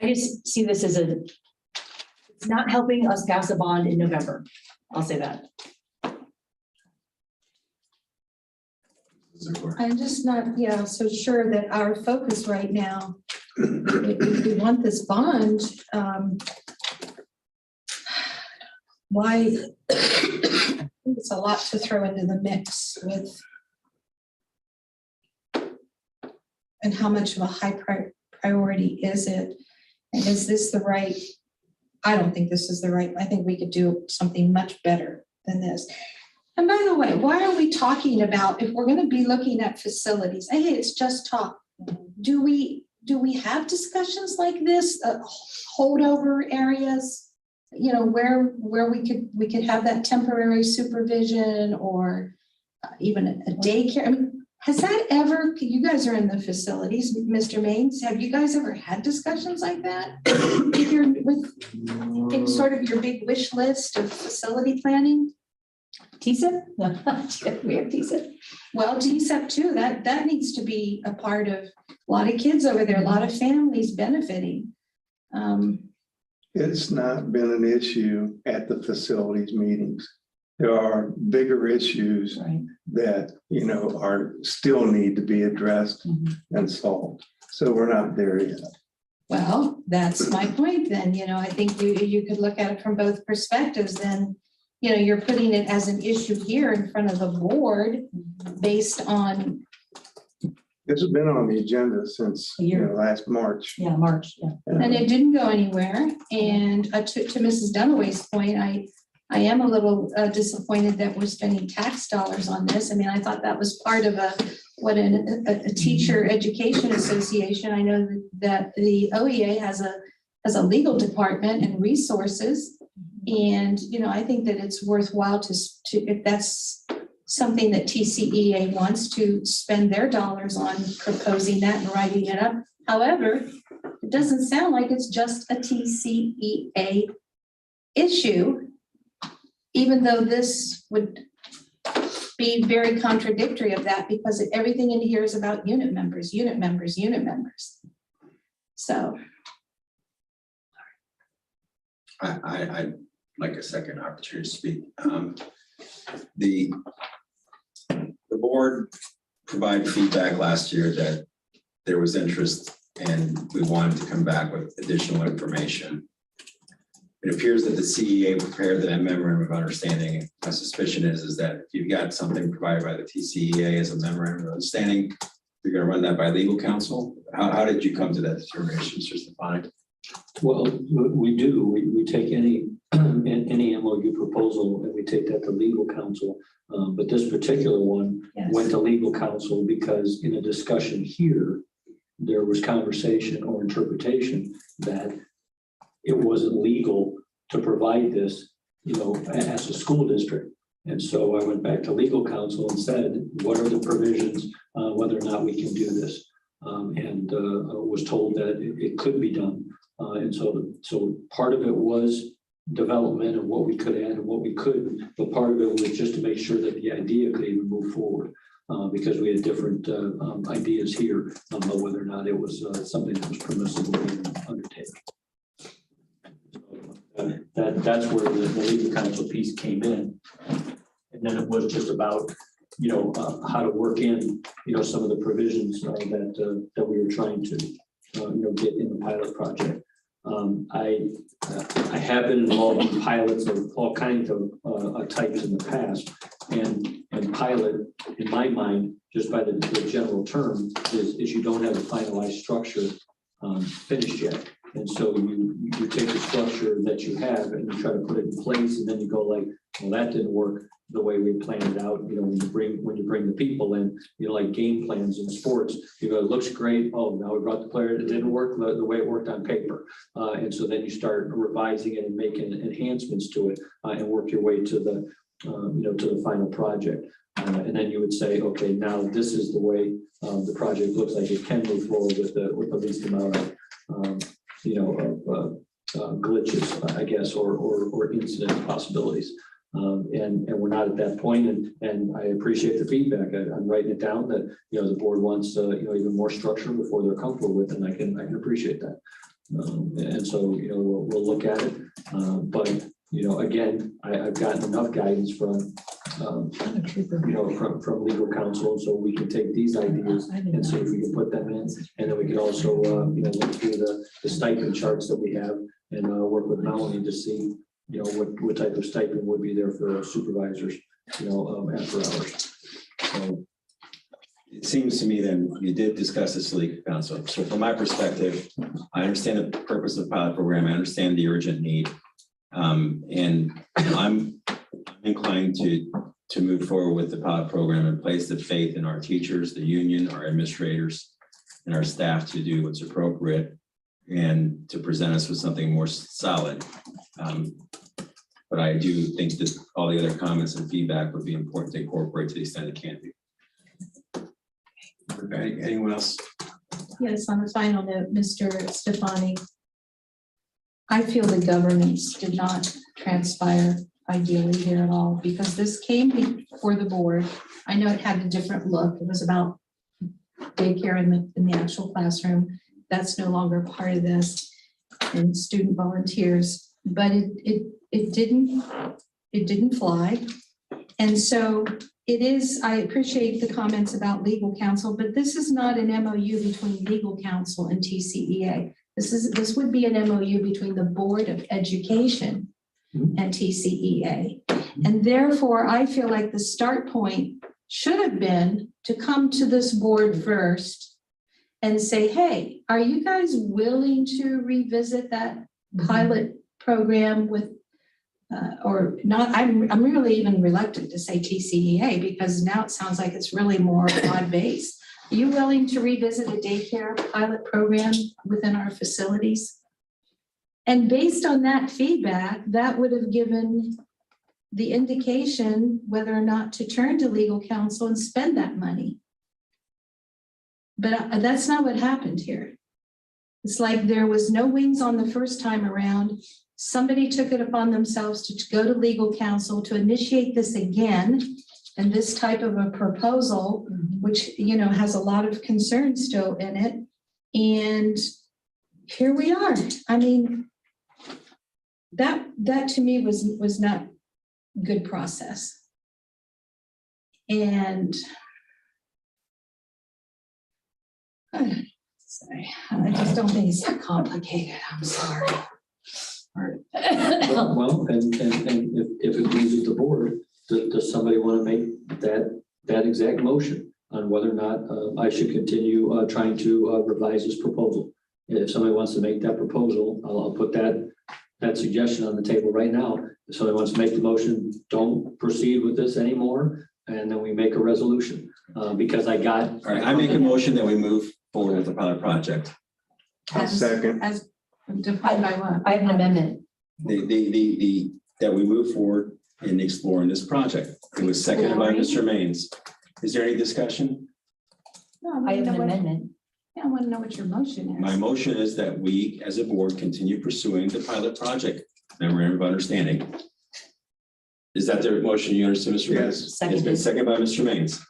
S9: I just see this as it's not helping us pass a bond in November. I'll say that.
S1: I'm just not, so sure that our focus right now, if we want this bond, why? I think it's a lot to throw into the mix with. And how much of a high priority is it? And is this the right? I don't think this is the right. I think we could do something much better than this. And by the way, why are we talking about, if we're going to be looking at facilities, hey, it's just talk. Do we have discussions like this, holdover areas, where we could have that temporary supervision or even a daycare? I mean, has that ever, you guys are in the facilities, Mr. Maines, have you guys ever had discussions like that? In sort of your big wish list of facility planning?
S9: TSIP? We have TSIP.
S1: Well, DSEP too, that needs to be a part of a lot of kids over there, a lot of families benefiting.
S8: It's not been an issue at the facilities meetings. There are bigger issues
S9: Right.
S8: that, are still need to be addressed and solved. So we're not there yet.
S1: Well, that's my point then, I think you could look at it from both perspectives then. You're putting it as an issue here in front of the board based on,
S8: This has been on the agenda since,
S9: A year.
S8: last March.
S9: Yeah, March, yeah.
S1: and it didn't go anywhere. And to Mrs. Dunaway's point, I am a little disappointed that we're spending tax dollars on this. I mean, I thought that was part of a teacher education association. I know that the OEA has a legal department and resources. And, I think that it's worthwhile to if that's something that TCEA wants to spend their dollars on proposing that and writing it up. However, it doesn't sound like it's just a TCEA issue, even though this would be very contradictory of that because everything in here is about unit members. So.
S2: I'd like a second opportunity to speak. The board provided feedback last year that there was interest and we wanted to come back with additional information. It appears that the CEA prepared the memorandum of understanding. My suspicion is that if you've got something provided by the TCEA as a memorandum of understanding, you're going to run that by legal counsel. How did you come to that determination, Mr. Stefani?
S7: Well, we do. We take any MOU proposal and we take that to legal counsel. But this particular one went to legal counsel because in a discussion here, there was conversation or interpretation that it wasn't legal to provide this, as a school district. And so I went back to legal counsel and said, what are the provisions, whether or not we can do this? And was told that it could be done. And so part of it was development of what we could add and what we couldn't, but part of it was just to make sure that the idea could even move forward. Because we had different ideas here about whether or not it was something that was permissible to undertake. That's where the legal counsel piece came in. And then it was just about, how to work in, some of the provisions that we were trying to, get in the pilot project. I have been involved in pilots of all kinds of types in the past, and pilot, in my mind, just by the general term, is you don't have a finalized structure finished yet. And so you take the structure that you have and you try to put it in place, and then you go like, well, that didn't work the way we planned it out. When you bring the people in, like game plans in sports, it looks great. Oh, now we brought the player. It didn't work the way it worked on paper. And so then you start revising it and making enhancements to it and work your way to to the final project. And then you would say, okay, now this is the way the project looks like it can move forward with the least amount of, glitches, I guess, or incident possibilities. And we're not at that point, and I appreciate the feedback. I'm writing it down that, the board wants, even more structure before they're comfortable with it, and I can appreciate that. And so, we'll look at it. But, again, I've gotten enough guidance from, from legal counsel, so we can take these ideas and see if we can put them in. And then we can also, look through the stipend charts that we have and work with Melanie to see, what type of stipend would be there for supervisors, after hours.
S2: So it seems to me that you did discuss this with legal counsel. So from my perspective, I understand the purpose of the pilot program. I understand the urgent need. And I'm inclined to move forward with the pilot program and place the faith in our teachers, the union, our administrators, and our staff to do what's appropriate and to present us with something more solid. But I do think that all the other comments and feedback would be important to incorporate to the extent it can be. Okay, anyone else?
S1: Yes, on a final note, Mr. Stefani, I feel the governance did not transpire ideally here at all, because this came before the board. I know it had a different look. It was about daycare in the actual classroom. That's no longer part of this, and student volunteers, but it didn't fly. And so it is, I appreciate the comments about legal counsel, but this is not an MOU between legal counsel and TCEA. This would be an MOU between the Board of Education and TCEA. And therefore, I feel like the start point should have been to come to this board first and say, hey, are you guys willing to revisit that pilot program with, or not? I'm really even reluctant to say TCEA, because now it sounds like it's really more broad-based. Are you willing to revisit a daycare pilot program within our facilities? And based on that feedback, that would have given the indication whether or not to turn to legal counsel and spend that money. But that's not what happened here. It's like there was no wings on the first time around. Somebody took it upon themselves to go to legal counsel to initiate this again, and this type of a proposal, which, has a lot of concern still in it. And here we are. I mean, that to me was not good process. And sorry, I just don't think it's that complicated. I'm sorry.
S7: Well, and if it pleases the board, does somebody want to make that exact motion on whether or not I should continue trying to revise this proposal? If somebody wants to make that proposal, I'll put that suggestion on the table right now. If somebody wants to make the motion, don't proceed with this anymore, and then we make a resolution. Because I got.
S2: All right, I make a motion that we move forward with the pilot project.
S8: I'll second.
S1: As defined by what?
S9: I have an amendment.
S2: That we move forward in exploring this project. It was seconded by Mr. Maines. Is there any discussion?
S1: No,
S9: I have an
S1: know what-
S9: amendment.
S1: Yeah, I want to know what your motion is.
S2: My motion is that we, as a board, continue pursuing the pilot project memorandum of understanding. Is that the motion you understand, Mr. Maines?
S8: Yes.
S2: It's been seconded by Mr. Maines.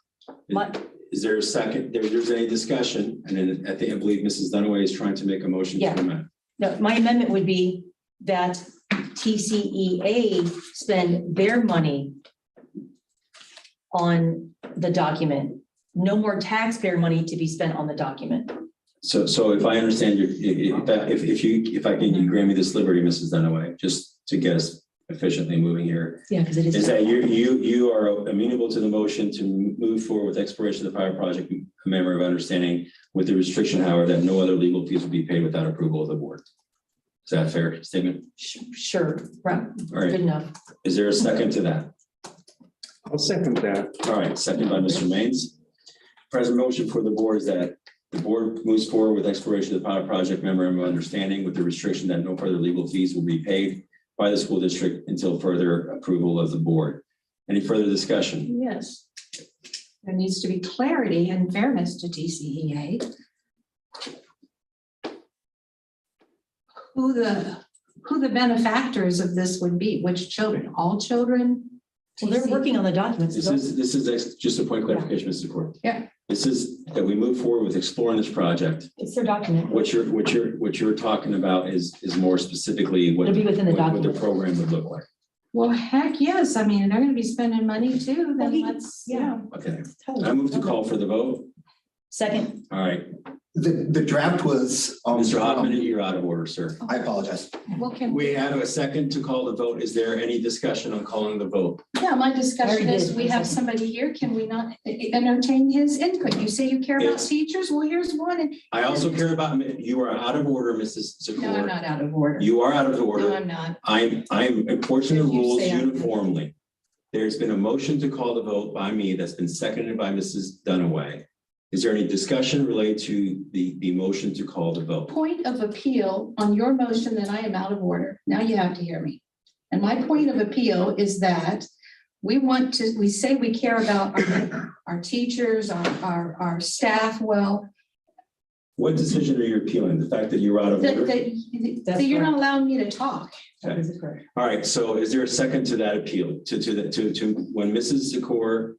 S9: What?
S2: Is there a second? There's any discussion? And then I think, I believe Mrs. Dunaway is trying to make a motion to
S9: Yeah.
S2: amend.
S9: No, my amendment would be that TCEA spend their money on the document. No more taxpayer money to be spent on the document.
S2: So if I understand if I can, you grant me this liberty, Mrs. Dunaway, just to get us efficiently moving here,
S9: Yeah, because it
S2: is
S9: is.
S2: that you are amenable to the motion to move forward with exploration of the pilot project memorandum of understanding, with the restriction, however, that no other legal fees will be paid without approval of the board. Is that a fair statement?
S9: Sure, right,
S2: All right.
S9: good enough.
S2: Is there a second to that?
S8: I'll second that.
S2: All right, second by Mr. Maines. Present motion for the board is that the board moves forward with exploration of the pilot project memorandum of understanding, with the restriction that no further legal fees will be paid by the school district until further approval of the board. Any further discussion?
S1: Yes. There needs to be clarity and fairness to TCEA. Who the benefactors of this would be, which children, all children?
S9: Well, they're working on the documents.
S2: This is just a point of clarification, Mrs. Court.
S1: Yeah.
S2: This is that we move forward with exploring this project.
S9: It's their document.
S2: What you're talking about is more specifically what
S9: It'll be within the
S2: what the
S9: document.
S2: program would look like.
S1: Well, heck, yes. I mean, they're gonna be spending money too,
S9: Well,
S1: then let's,
S9: yeah.
S2: Okay, I move to call for the vote.
S9: Second,
S2: All right,
S10: The draft was.
S2: Mr. Hoffman, you're out of order, sir.
S10: I apologize.
S1: Well, can
S2: We have a second to call the vote. Is there any discussion on calling the vote?
S1: yeah, my discussion
S9: Already
S1: is,
S9: did.
S1: we have somebody here, can we not entertain his input? You say you care about
S2: It's-
S1: teachers, well, here's one, and
S2: I also care about, you are out of order, Mrs.
S1: no, I'm
S2: Zakor.
S1: not out of order.
S2: You are out of
S1: No,
S2: order.
S1: I'm not.
S2: I'm enforcing the
S1: If you
S2: rules
S1: say I'm-
S2: uniformly. There's been a motion to call the vote by me that's been seconded by Mrs. Dunaway. Is there any discussion related to the motion to call the vote?
S1: Point of appeal on your motion that I am out of order. Now you have to hear me. And my point of appeal is that we say we care about our teachers, our staff, well,
S2: What decision are you appealing? The fact that you're out of order?
S1: that you're not allowing me to talk.
S9: that is correct.
S2: All right, so is there a second to that appeal, to when Mrs. Zakor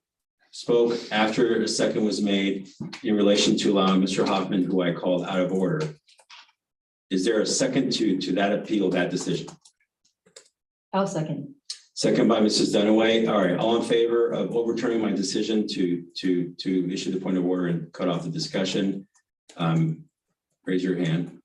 S2: spoke after a second was made in relation to allowing Mr. Hoffman, who I called out of order? Is there a second to that appeal, that decision?
S9: I'll second.
S2: Second by Mrs. Dunaway. All right, all in favor of overturning my decision to issue the point of order and cut off the discussion? Raise your hand.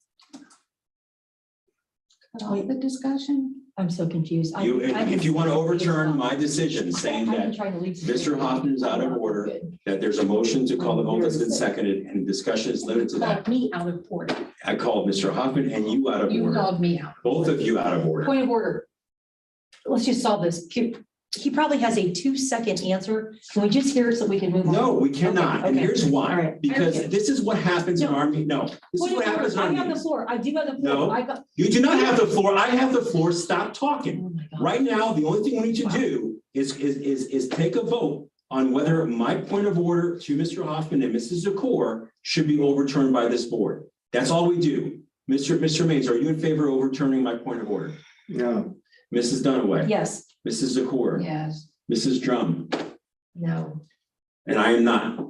S1: Cut off the discussion.
S9: I'm so confused.
S2: If you want to overturn my decision saying that Mr. Hoffman is out of order, that there's a motion to call the vote that's been seconded and discussion is limited to that.
S1: Called me out of order.
S2: I called Mr. Hoffman and you out of
S1: You
S2: order,
S1: called me out.
S2: both of you out of order.
S9: Point of order. Let's just solve this. He probably has a 2-second answer. Can we just hear it so we can move on?
S2: No, we cannot. And
S9: Okay.
S2: here's
S9: All
S2: why,
S9: right.
S2: because
S9: Okay.
S2: this is what happens in our meeting. No, this is
S9: Point
S2: what
S9: of
S2: happens in
S9: order.
S2: our
S9: I have the
S2: meetings.
S9: floor. I do have the floor.
S2: No.
S9: I got.
S2: You do not have the floor. I have the floor. Stop talking.
S9: Oh my God.
S2: Right now, the only thing we need to do is take a vote on whether my point of order to Mr. Hoffman and Mrs. Zakor should be overturned by this board. That's all we do. Mr. Mays, are you in favor of overturning my point of order?
S8: No,
S2: Mrs. Dunaway?
S9: Yes.
S2: Mrs. Zakor?
S1: Yes.
S2: Mrs. Drum?
S9: No.
S2: And I am not.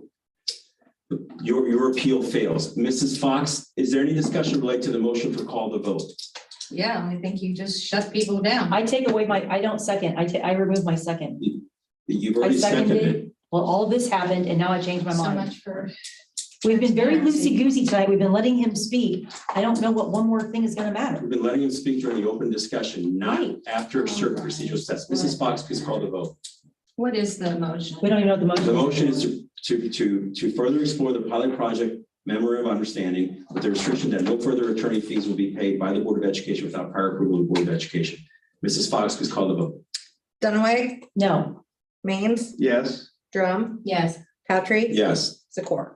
S2: Your appeal fails. Mrs. Fox, is there any discussion related to the motion for call the vote?
S1: Yeah, I think you just shut people down.
S9: I take away I don't second. I remove my second.
S2: You've
S9: I
S2: already seconded it.
S9: seconded. Well, all of this happened and now I changed my
S1: So
S9: mind.
S1: much for,
S9: We've been very
S1: transparency.
S9: loosey-goosey tonight. We've been letting him speak. I don't know what one more thing is gonna matter.
S2: We've been letting him speak during the open discussion, not
S9: Right.
S2: after certain procedural steps. Mrs. Fox, please call the vote.
S1: what is the motion?
S9: We don't even know what the motion is.
S2: The motion is to further explore the pilot project memorandum of understanding with the restriction that no further attorney fees will be paid by the Board of Education without prior approval of the Board of Education. Mrs. Fox, please call the vote.
S5: Dunaway,
S9: No.
S5: Maines,
S8: yes,
S5: Drum,
S3: Yes.
S5: Patrick,
S2: Yes,
S5: Zakor.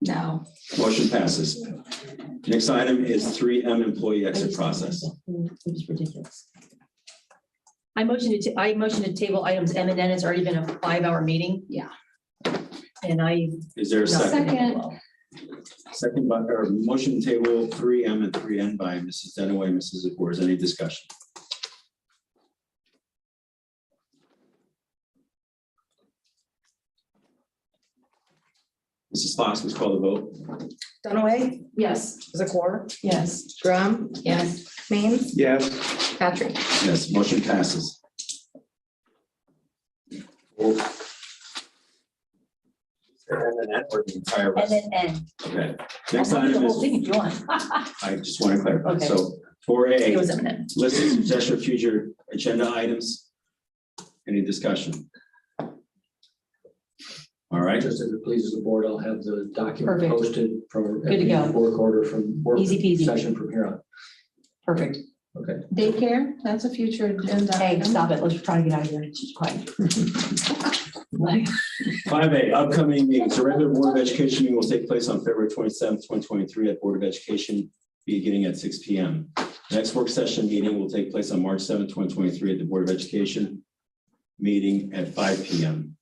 S1: No.
S2: motion passes. Next item is 3M employee exit process.
S9: It was ridiculous. I motioned to table items M and N. It's already been a 5-hour meeting.
S1: Yeah.
S9: And I.
S2: Is there a second?
S1: Second.
S2: Second by, or motion table 3M and 3N by Mrs. Dunaway, Mrs. Zakor. Is any discussion? Mrs. Fox, please call the vote.
S5: Dunaway,
S1: Yes.
S5: Zakor,
S1: Yes.
S5: Drum,
S3: Yes.
S5: Maines,
S8: yes,
S5: Patrick.
S2: Yes, motion passes. Or the entire
S9: And
S2: rest?
S9: then N.
S2: Okay,
S9: I'll
S2: next
S9: do the
S2: item
S9: whole
S2: is,
S9: thing if you want.
S2: I just want to clarify,
S9: Okay.
S2: so four
S9: It
S2: A,
S9: was M and N.
S2: list of suggestion of future agenda items. Any discussion? All right,
S7: Just if it pleases the board, I'll have the document
S9: Perfect.
S7: posted for.
S9: Good to go.
S7: Work order from work
S9: Easy peasy.
S7: session from here on.
S9: Perfect.
S7: Okay.
S1: Daycare, that's a future agenda.
S9: Hey,
S1: item.
S9: stop it. Let's try to get out of here. It's just quiet.
S2: 5A, upcoming meetings. The regular Board of Education meeting will take place on February 27th, 2023 at Board of Education, beginning at 6 p.m. Next work session meeting will take place on March 7th, 2023 at the Board of Education, meeting at 5 p.m.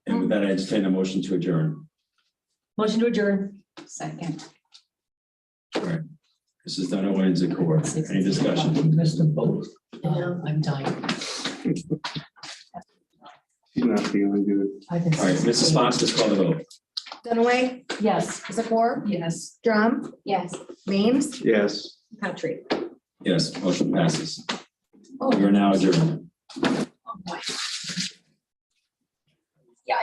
S2: And with that, I entertain a motion to adjourn.
S9: Motion to adjourn.
S1: Second.
S2: Mrs. Dunaway and Zakor. Any discussion?
S7: Missed them both.
S9: I'm dying.
S8: She's not feeling good.
S9: I've been.
S2: All right, Mrs. Fox, let's call the vote.
S5: Dunaway,
S9: Yes.
S5: Zakor,
S1: Yes.
S5: Drum,
S3: Yes.
S5: Weems,
S8: Yes.
S5: Patrick.
S2: Yes, motion passes.
S9: Oh.
S2: We are now adjourned.
S9: Yeah.